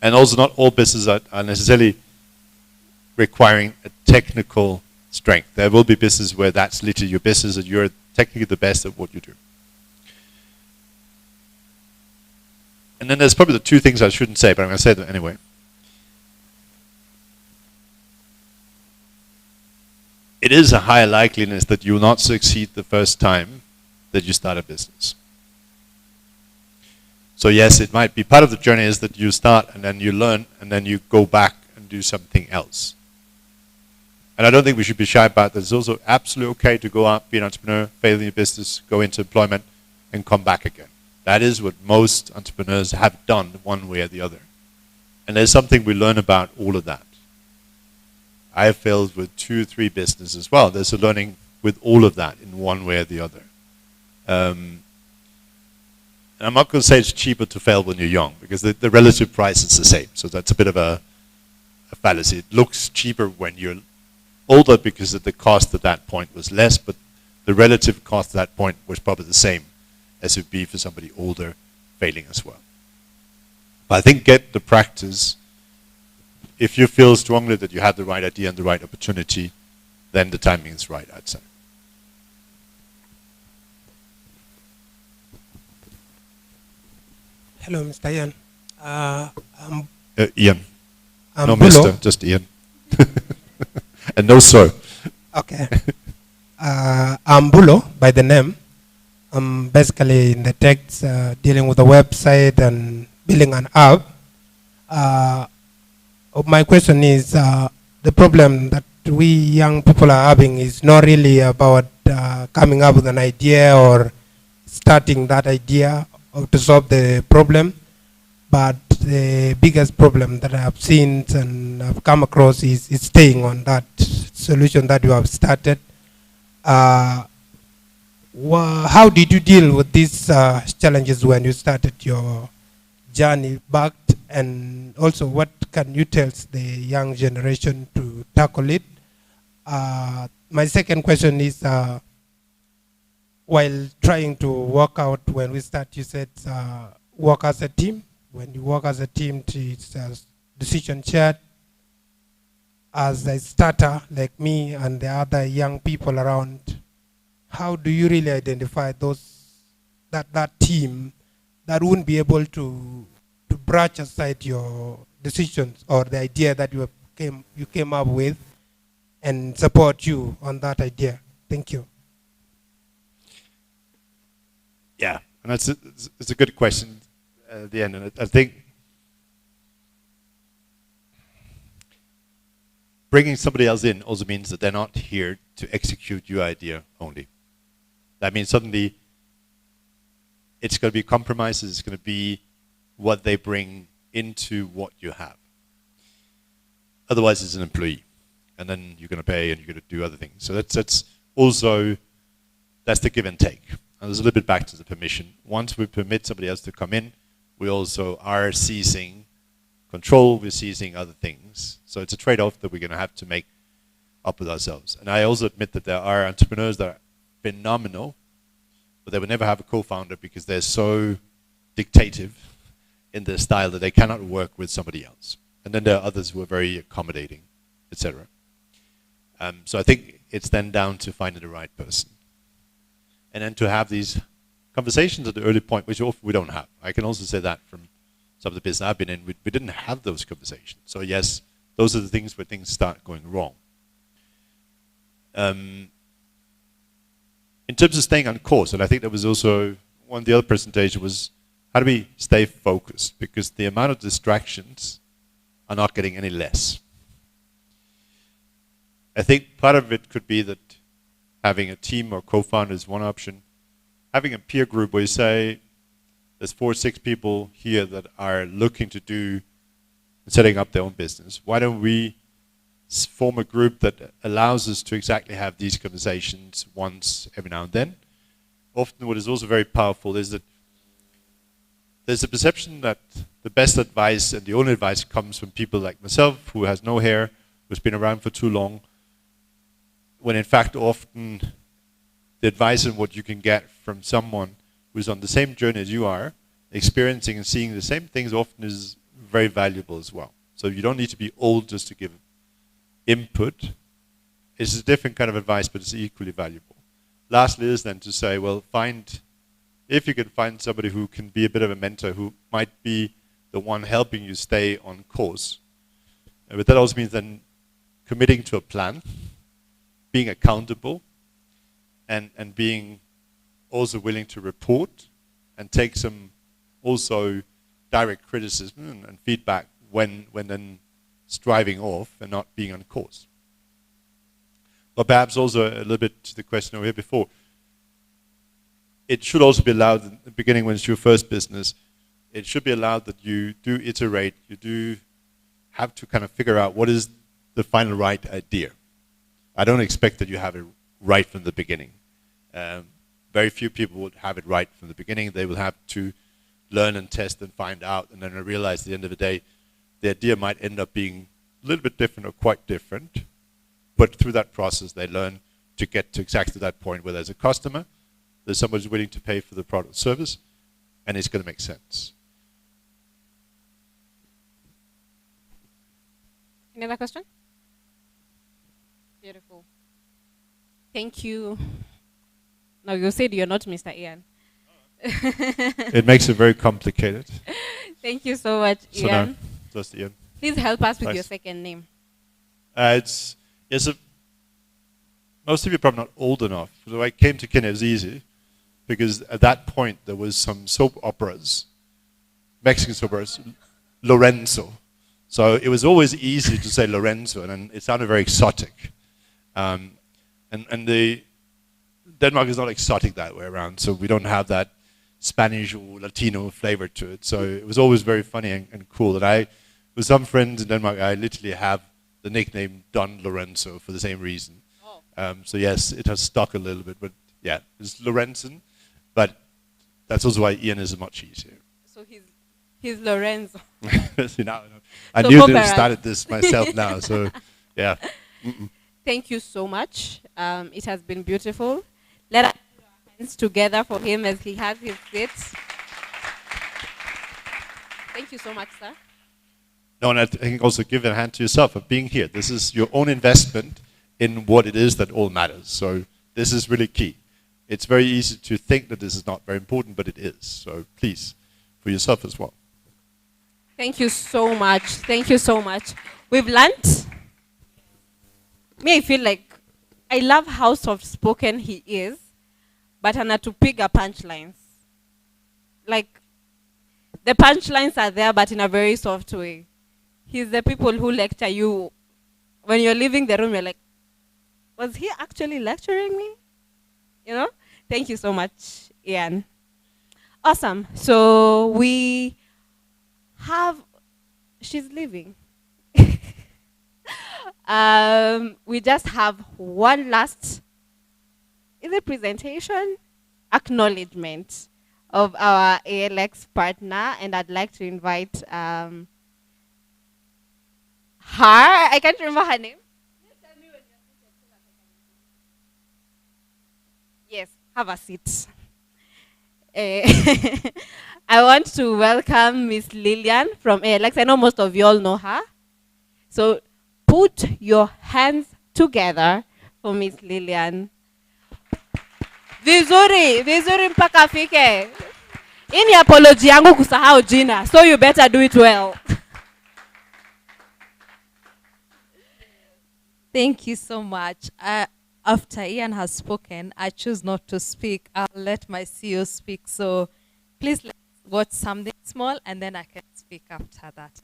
And also not all businesses are necessarily requiring a technical strength. There will be businesses where that's literally your business and you're technically the best at what you do. And then there's probably the two things I shouldn't say, but I'm going to say them anyway. It is a higher likeliness that you will not succeed the first time that you start a business. So yes, it might be part of the journey is that you start and then you learn and then you go back and do something else. And I don't think we should be shy about that. It's also absolutely okay to go out, be an entrepreneur, fail in your business, go into employment, and come back again. That is what most entrepreneurs have done one way or the other. And there's something we learn about all of that. I have failed with 2 or 3 businesses as well. There's a learning with all of that in one way or the other. And I'm not going to say it's cheaper to fail when you're young, because the relative price is the same. So that's a bit of a fallacy. It looks cheaper when you're older because the cost at that point was less, but the relative cost at that point was probably the same as it would be for somebody older failing as well. But I think get the practice. If you feel strongly that you have the right idea and the right opportunity, then the timing is right, I'd say. Hello, Mr. Ian. Ian. No, Bulo. Mr., just Ian. And no, sir. Okay. I'm Bulo by the name. I'm basically in the tech, dealing with the website and building an app. My question is, the problem that we young people are having is not really about coming up with an idea or starting that idea or to solve the problem, but the biggest problem that I have seen and I've come across is staying on that solution that you have started. How did you deal with these challenges when you started your journey back, and also what can you tell the young generation to tackle it? My second question is, while trying to work out when we start, you said work as a team. When you work as a team, it's a decision shared. As a starter like me and the other young people around, how do you really identify that team that wouldn't be able to brush aside your decisions or the idea that you came up with and support you on that idea? Thank you. Yeah, and it's a good question at the end, and I think bringing somebody else in also means that they're not here to execute your idea only. That means suddenly it's going to be compromises, it's going to be what they bring into what you have. Otherwise, it's an employee, and then you're going to pay and you're going to do other things. So that's also, that's the give and take. And there's a little bit back to the permission. Once we permit somebody else to come in, we also are seizing control, we're seizing other things. So it's a trade-off that we're going to have to make up with ourselves. And I also admit that there are entrepreneurs that are phenomenal, but they will never have a co-founder because they're so dictative in their style that they cannot work with somebody else. And then there are others who are very accommodating, etc. So I think it's then down to finding the right person. And then to have these conversations at the early point, which often we don't have. I can also say that from some of the business I've been in, we didn't have those conversations. So yes, those are the things where things start going wrong. In terms of staying on course, and I think that was also one of the other presentations was, how do we stay focused? Because the amount of distractions are not getting any less. I think part of it could be that having a team or co-founder is one option. Having a peer group where you say, there's 4 or 6 people here that are looking to do, setting up their own business. Why don't we form a group that allows us to exactly have these conversations once every now and then? Often what is also very powerful is that there's a perception that the best advice and the only advice comes from people like myself, who has no hair, who's been around for too long, when in fact often the advice and what you can get from someone who's on the same journey as you are, experiencing and seeing the same things often is very valuable as well. So you don't need to be old just to give input. It's a different kind of advice, but it's equally valuable. Lastly is then to say, well, if you can find somebody who can be a bit of a mentor, who might be the one helping you stay on course. But that also means then committing to a plan, being accountable, and being also willing to report and take some also direct criticism and feedback when then striving off and not being on course. But perhaps also a little bit to the question over here before, it should also be allowed in the beginning when it's your first business, it should be allowed that you do iterate, you do have to kind of figure out what is the final right idea. I don't expect that you have it right from the beginning. Very few people would have it right from the beginning. They will have to learn and test and find out, and then realize at the end of the day, the idea might end up being a little bit different or quite different. But through that process, they learn to get to exactly that point where there's a customer, there's someone who's willing to pay for the product or service, and it's going to make sense. Any other question? Beautiful. Thank you. Now you said you're not Mr. Ian. It makes it very complicated. Thank you so much, So Ian. no, just Ian. Please help us with Nice. your second name. Yes, most of you are probably not old enough. So I came to Kenya, it was easy, because at that point there was some soap operas, Mexican soap operas, Lorenzo. So it was always easy to say Lorenzo, and it sounded very exotic. Denmark is not exotic that way around, so we don't have that Spanish or Latino flavor to it. So it was always very funny and cool. And with some friends in Denmark, I literally have the nickname Don Lorenzo for the same reason. So yes, it has stuck a little bit, but yeah, it's Lorenzen. But that's also why Ian is much easier. So he's Lorenzo. See, now, I So knew for that I parents. started this myself now, so yeah. Thank you so much. It has been beautiful. Let us put our hands together for him as he has his seat. Thank you so much, sir. No, and I think also give a hand to yourself for being here. This is your own investment in what it is that all matters. So this is really key. It's very easy to think that this is not very important, but it is. So please, for yourself as well. Thank you so much. Thank you so much. We've learned. Me, I feel like I love how soft-spoken he is, but anatupiga punchlines. Like, the punchlines are there, but in a very soft way. He's the people who lecture you. When you're leaving the room, you're like, was he actually lecturing me? You know? Thank you so much, Ian. Awesome. So we have, she's leaving. We just have one last, is it presentation? Acknowledgement of our ALX partner, and I'd like to invite her, I can't remember her name. Yes, have a seat. I want to welcome Miss Lillian from ALX. I know most of you all know her. So put your hands together for Miss Lillian. Vizuri mpaka afike. Hii ni apology yangu kusahau jina, so you better do it well. Thank you so much. After Ian has spoken, I choose not to speak. I'll let my CEO speak. So please let's watch something small and then I can speak after that.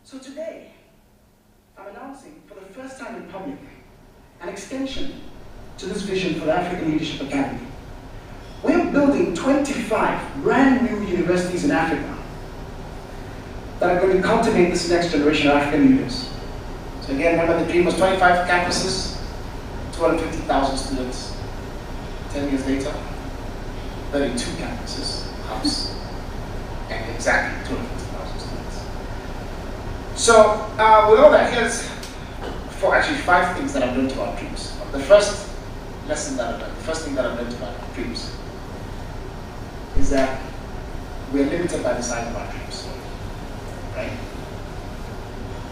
So today, I'm announcing for the first time in public an extension to this vision for the African Leadership Academy. We're building 25 brand new universities in Africa that are going to cultivate this next generation of African leaders. So again, remember the dream was 25 campuses, 250,000 students. 10 years later, 32 campuses, hubs, and exactly 250,000 students. So with all that, here's actually 5 things that I've learned about dreams. The first lesson that I've learned, the first thing that I've learned about dreams is that we're limited by the size of our dreams, right?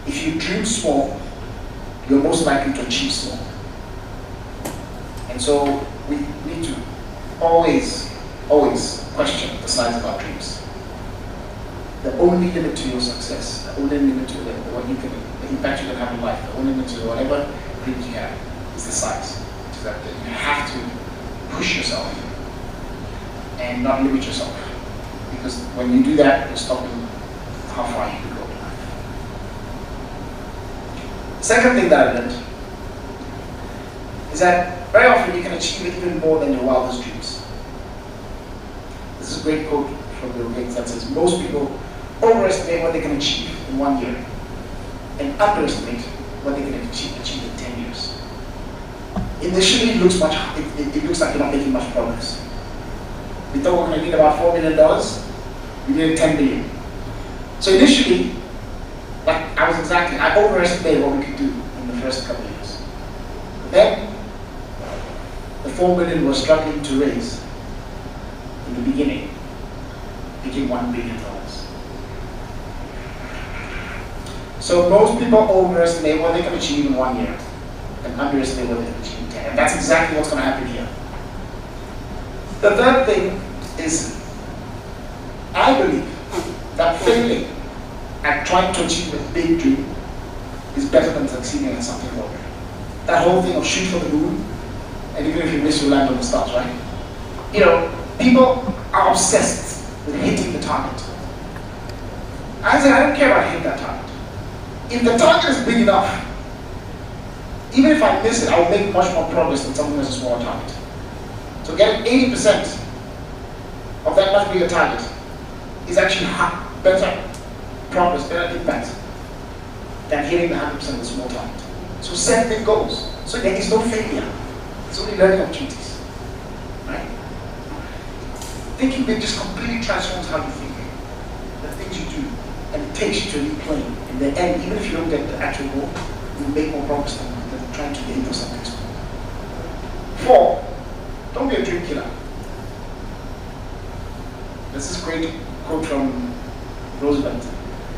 If you dream small, you're most likely to achieve small. And so we need to always question the size of our dreams. The only limit to your success, the only limit to the impact you can have in life, the only limit to whatever dreams you have is the size. So that you have to push yourself and not limit yourself. Because when you do that, you're stopping how far you can go in life. Second thing that I learned is that very often you can achieve even more than your wildest dreams. This is a great quote from Bill Gates that says, most people overestimate what they can achieve in 1 year and underestimate what they can achieve in 10 years. Initially, it looks like you're not making much progress. We thought we were going to need about $4 million, we needed 10 billion. So initially, I overestimated what we could do in the first couple of years. But then, the 4 million was struggling to raise in the beginning, became $1 billion. So most people overestimate what they can achieve in 1 year and underestimate what they can achieve in 10. And that's exactly what's going to happen here. The third thing is, I believe that failing at trying to achieve a big dream is better than succeeding at something lower. That whole thing of shoot for the moon, and even if you miss, you land on the stars, right? You know, people are obsessed with hitting the target. I say, I don't care about hitting that target. If the target is big enough, even if I miss it, I will make much more progress than someone who has a smaller target. So getting 80% of that much bigger target is actually better progress, better impact than hitting the 100% of the small target. So set big goals. So there is no failure. It's only learning opportunities. Right? Thinking big just completely transforms how you think, the things you do, and it takes you to a new plane. In the end, even if you don't get the actual goal, you make more progress than trying to aim for something small. 4, don't be a dream killer. This is a great quote from Roosevelt.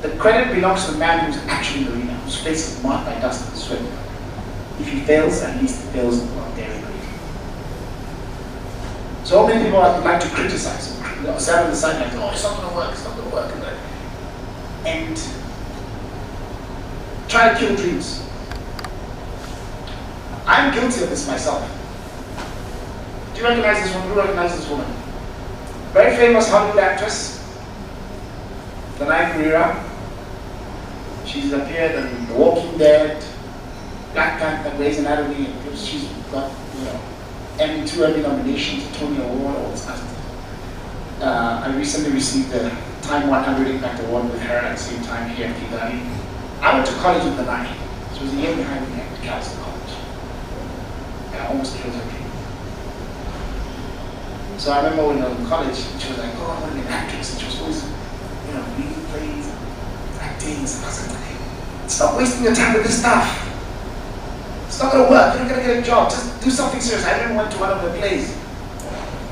The credit belongs to the man who's actually in the arena, whose face is marked by dust and sweat. If he fails, at least he fails very greatly. So many people like to criticize, stand on the side like, oh, it's not going to work, it's not going to work. And try to kill dreams. I'm guilty of this myself. Do you recognize this woman? Who recognizes this woman? Very famous Hollywood actress, Danai Gurira. She's appeared in The Walking Dead, Black Panther, Grey's Anatomy, and she's got, two Emmy nominations, a Tony Award, all this kind of stuff. I recently received the Time 100 Impact Award with her at the same time here at Kigali. I went to college with Danai. She was a year behind me at Calston College. And I almost killed her dream. So I remember when I was in college, she was like, oh, I want to be an actress. And she was always, reading plays, acting. And I was like, stop wasting your time with this stuff. It's not going to work. You're not going to get a job. Just do something serious. I even went to one of her plays.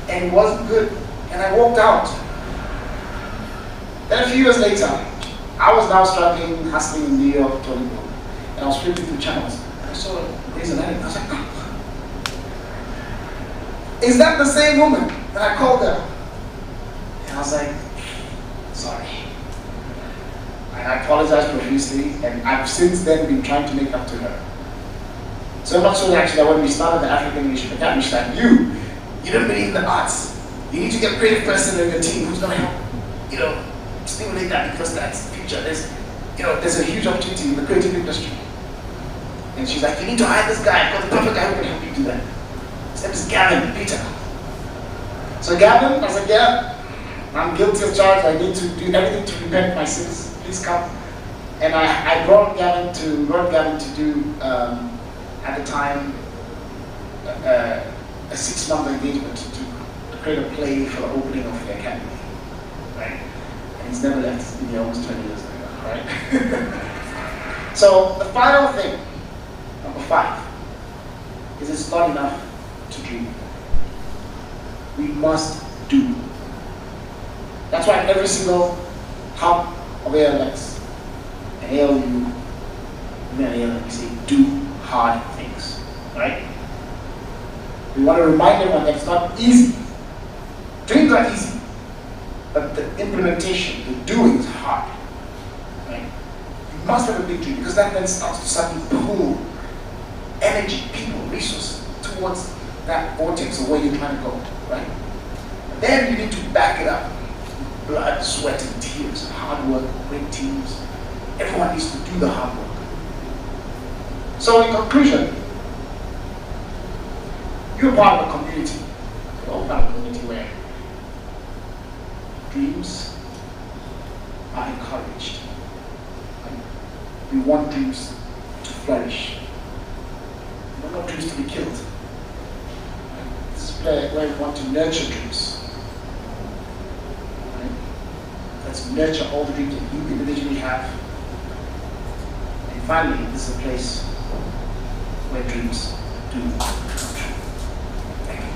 And it wasn't good. And I walked out. Then a few years later, I was now struggling, hustling in New York, Tollywood. And I was flipping through channels. And I saw Grey's Anatomy. I was like, oh. Is that the same woman? And I called her. And I was like, sorry. And I apologized profusely, and I've since then been trying to make up to her. So much so actually that when we started the African Leadership Academy, she's like, you don't believe in the arts. You need to get a creative person in your team who's going to help, stimulate that, because that's the future. there's a huge opportunity in the creative industry. And she's like, you need to hire this guy, because the perfect guy who can help you do that. His name is Gavin Peter. So Gavin, I said, yeah, I'm guilty of charge. I need to do everything to repent my sins. Please come. And I brought Gavin to do, at the time, a 6-month engagement to create a play for the opening of the academy, right? And he's never left. It's been here almost 20 years now, right? So the final thing, number 5, is it's not enough to dream. We must do. That's why every single hub of ALX and ALU, we say do hard things, right? We want to remind everyone that it's not easy. Dreams are easy, but the implementation, the doing is hard, right? You must have a big dream, because that then starts to suddenly pull energy, people, resources towards that vortex of where you're trying to go, right? And then you need to back it up. Blood, sweat, and tears, hard work, great teams. Everyone needs to do the hard work. So in conclusion, you're part of a community. We're all part of a community where dreams are encouraged. Right? We want dreams to flourish. We don't want dreams to be killed. Right? This is where we want to nurture dreams. Let's nurture all the dreams that you individually have. And finally, this is a place where dreams do come true. Thank you.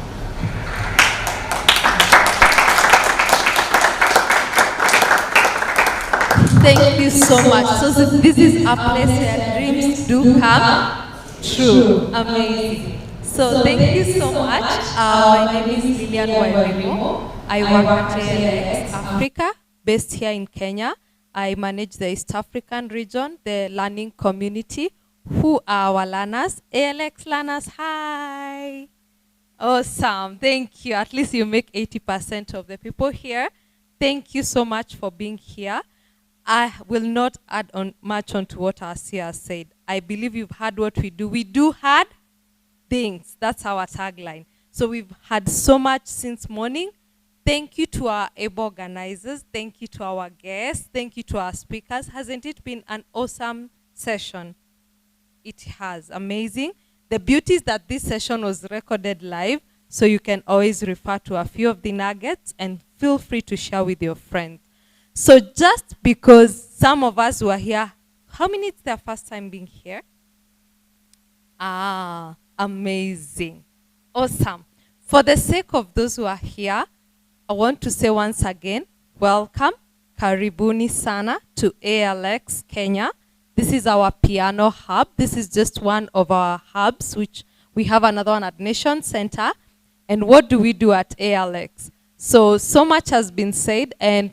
Thank you so much. So this is a place where dreams do come true. Amazing. So thank you so much. My name is Lilian Wairimo. I work at ALX Africa, based here in Kenya. I manage the East African region, the learning community. Who are our learners? ALX learners, hi. Awesome, thank you. At least you make 80% of the people here. Thank you so much for being here. I will not add on much on to what our CEO has said. I believe you've heard what we do. We do hard things. That's our tagline. So we've had so much since morning. Thank you to our able organizers. Thank you to our guests. Thank you to our speakers. Hasn't it been an awesome session? It has. Amazing. The beauty is that this session was recorded live, so you can always refer to a few of the nuggets and feel free to share with your friends. So just because some of us were here, how many it's their first time being here? Amazing. Awesome. For the sake of those who are here, I want to say once again, welcome, karibuni sana to ALX Kenya. This is our piano hub. This is just one of our hubs, which we have another one at Nation Center. And what do we do at ALX? So much has been said, and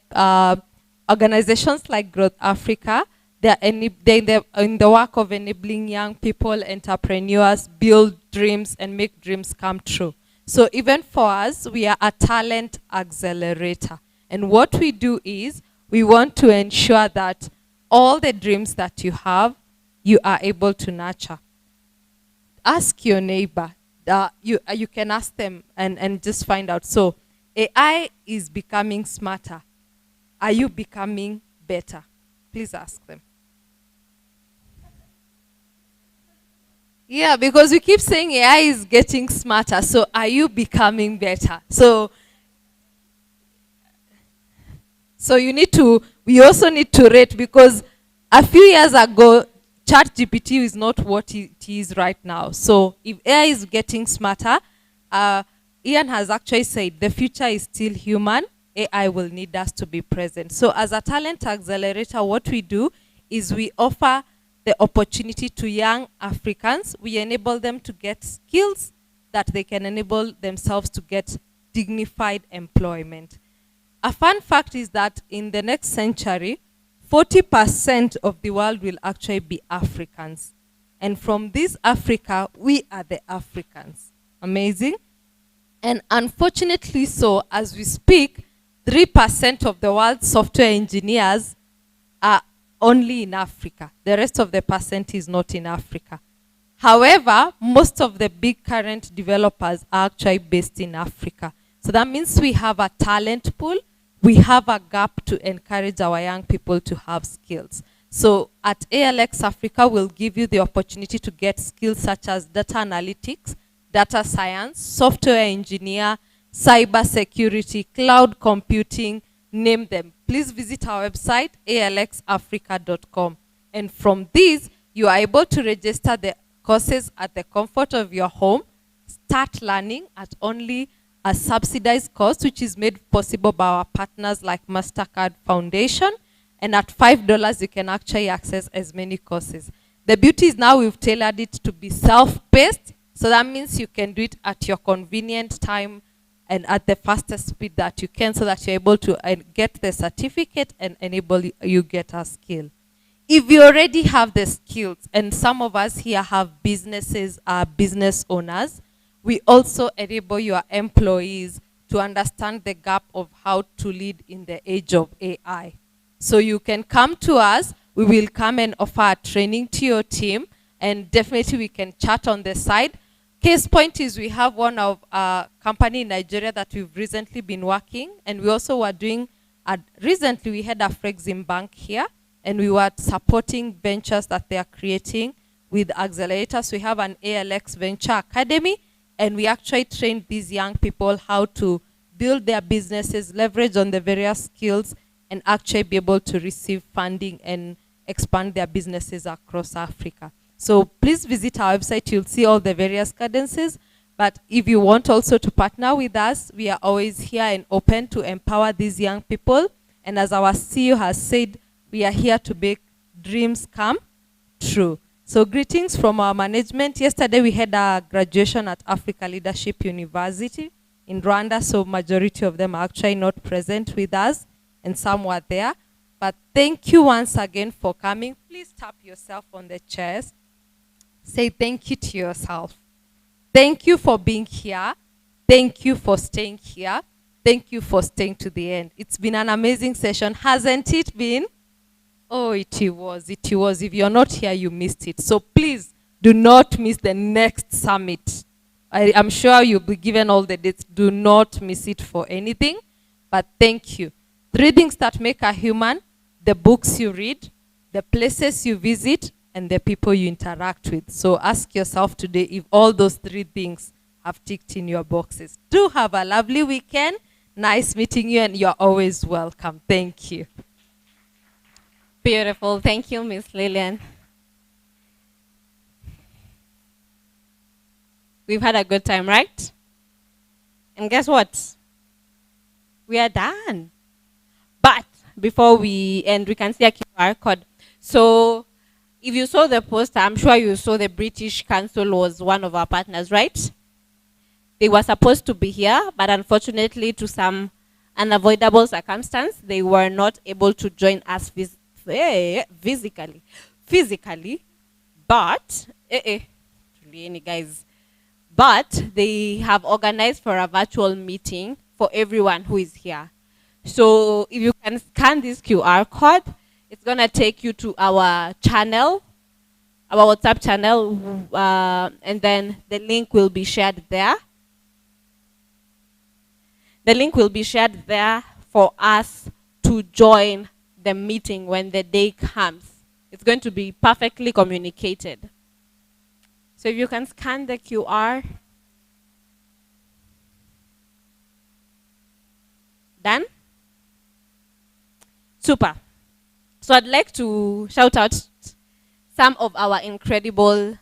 organizations like Growth Africa, they're in the work of enabling young people, entrepreneurs, build dreams and make dreams come true. So even for us, we are a talent accelerator. And what we do is we want to ensure that all the dreams that you have, you are able to nurture. Ask your neighbor. You can ask them and just find out. So AI is becoming smarter. Are you becoming better? Please ask them. Yeah, because we keep saying AI is getting smarter. So are you becoming better? So we also need to rate, because a few years ago, ChatGPT is not what it is right now. So if AI is getting smarter, Ian has actually said the future is still human. AI will need us to be present. So as a talent accelerator, what we do is we offer the opportunity to young Africans. We enable them to get skills that they can enable themselves to get dignified employment. A fun fact is that in the next century, 40% of the world will actually be Africans. And from this Africa, we are the Africans. Amazing. And unfortunately so, as we speak, 3% of the world's software engineers are only in Africa. The rest of the percent is not in Africa. However, most of the big current developers are actually based in Africa. So that means we have a talent pool. We have a gap to encourage our young people to have skills. So at ALX Africa, we'll give you the opportunity to get skills such as data analytics, data science, software engineer, cyber security, cloud computing, name them. Please visit our website, alxafrica.com. And from these, you are able to register the courses at the comfort of your home, start learning at only a subsidized cost, which is made possible by our partners like MasterCard Foundation. And at $5, you can actually access as many courses. The beauty is now we've tailored it to be self-paced. So that means you can do it at your convenient time and at the fastest speed that you can, so that you're able to get the certificate and enable you get a skill. If you already have the skills, and some of us here have businesses, are business owners, we also enable your employees to understand the gap of how to lead in the age of AI. So you can come to us, we will come and offer a training to your team, and definitely we can chat on the side. Case point is we have one of a company in Nigeria that we've recently been working, and we also were doing, recently we had a Frexim Bank here, and we were supporting ventures that they are creating with accelerators. We have an ALX Venture Academy, and we actually train these young people how to build their businesses, leverage on the various skills, and actually be able to receive funding and expand their businesses across Africa. So please visit our website, you'll see all the various cadences. But if you want also to partner with us, we are always here and open to empower these young people. And as our CEO has said, we are here to make dreams come true. So greetings from our management. Yesterday we had a graduation at Africa Leadership University in Rwanda, so majority of them are actually not present with us, and some were there. But thank you once again for coming. Please tap yourself on the chest. Say thank you to yourself. Thank you for being here. Thank you for staying here. Thank you for staying to the end. It's been an amazing session, hasn't it been? Oh, it was. It was. If you're not here, you missed it. So please do not miss the next summit. I'm sure you'll be given all the dates. Do not miss it for anything. But thank you. 3 things that make a human: the books you read, the places you visit, and the people you interact with. So ask yourself today if all those 3 things have ticked in your boxes. Do have a lovely weekend. Nice meeting you, and you're always welcome. Thank you. Beautiful. Thank you, Miss Lillian. We've had a good time, right? And guess what? We are done. But before we end, we can see a QR code. So if you saw the poster, I'm sure you saw the British Council was one of our partners, right? They were supposed to be here, but unfortunately, to some unavoidable circumstance, they were not able to join us physically. But, guys, but they have organized for a virtual meeting for everyone who is here. So if you can scan this QR code, it's going to take you to our channel, our WhatsApp channel, and then the link will be shared there. The link will be shared there for us to join the meeting when the day comes. It's going to be perfectly communicated. So if you can scan the QR. Done? Super. So I'd like to shout out some of our incredible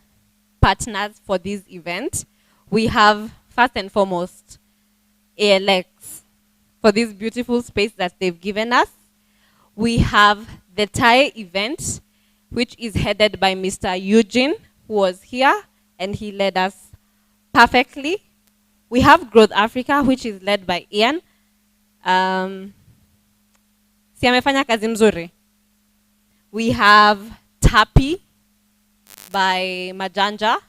partners for this event. We have, first and foremost, ALX for this beautiful space that they've given us. We have the Thai event, which is headed by Mr. Eugene, who was here, and he led us perfectly. We have Growth Africa, which is led by Ian. Si amefanya kazi mzuri. We have Tapi by Majanja.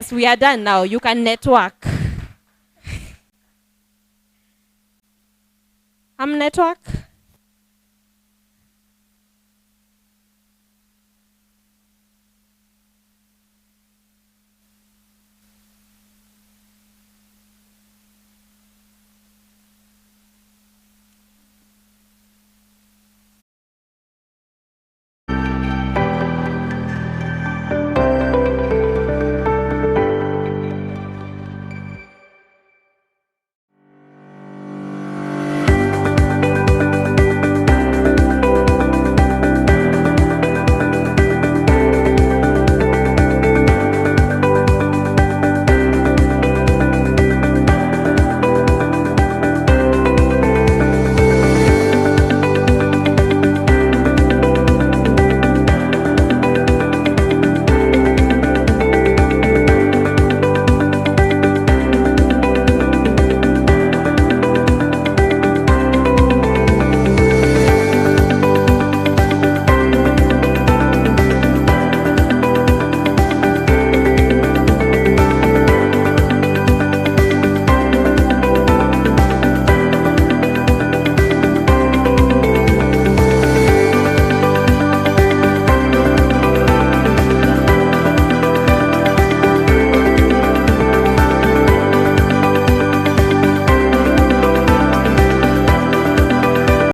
Yes, we are done now. You can network. Network.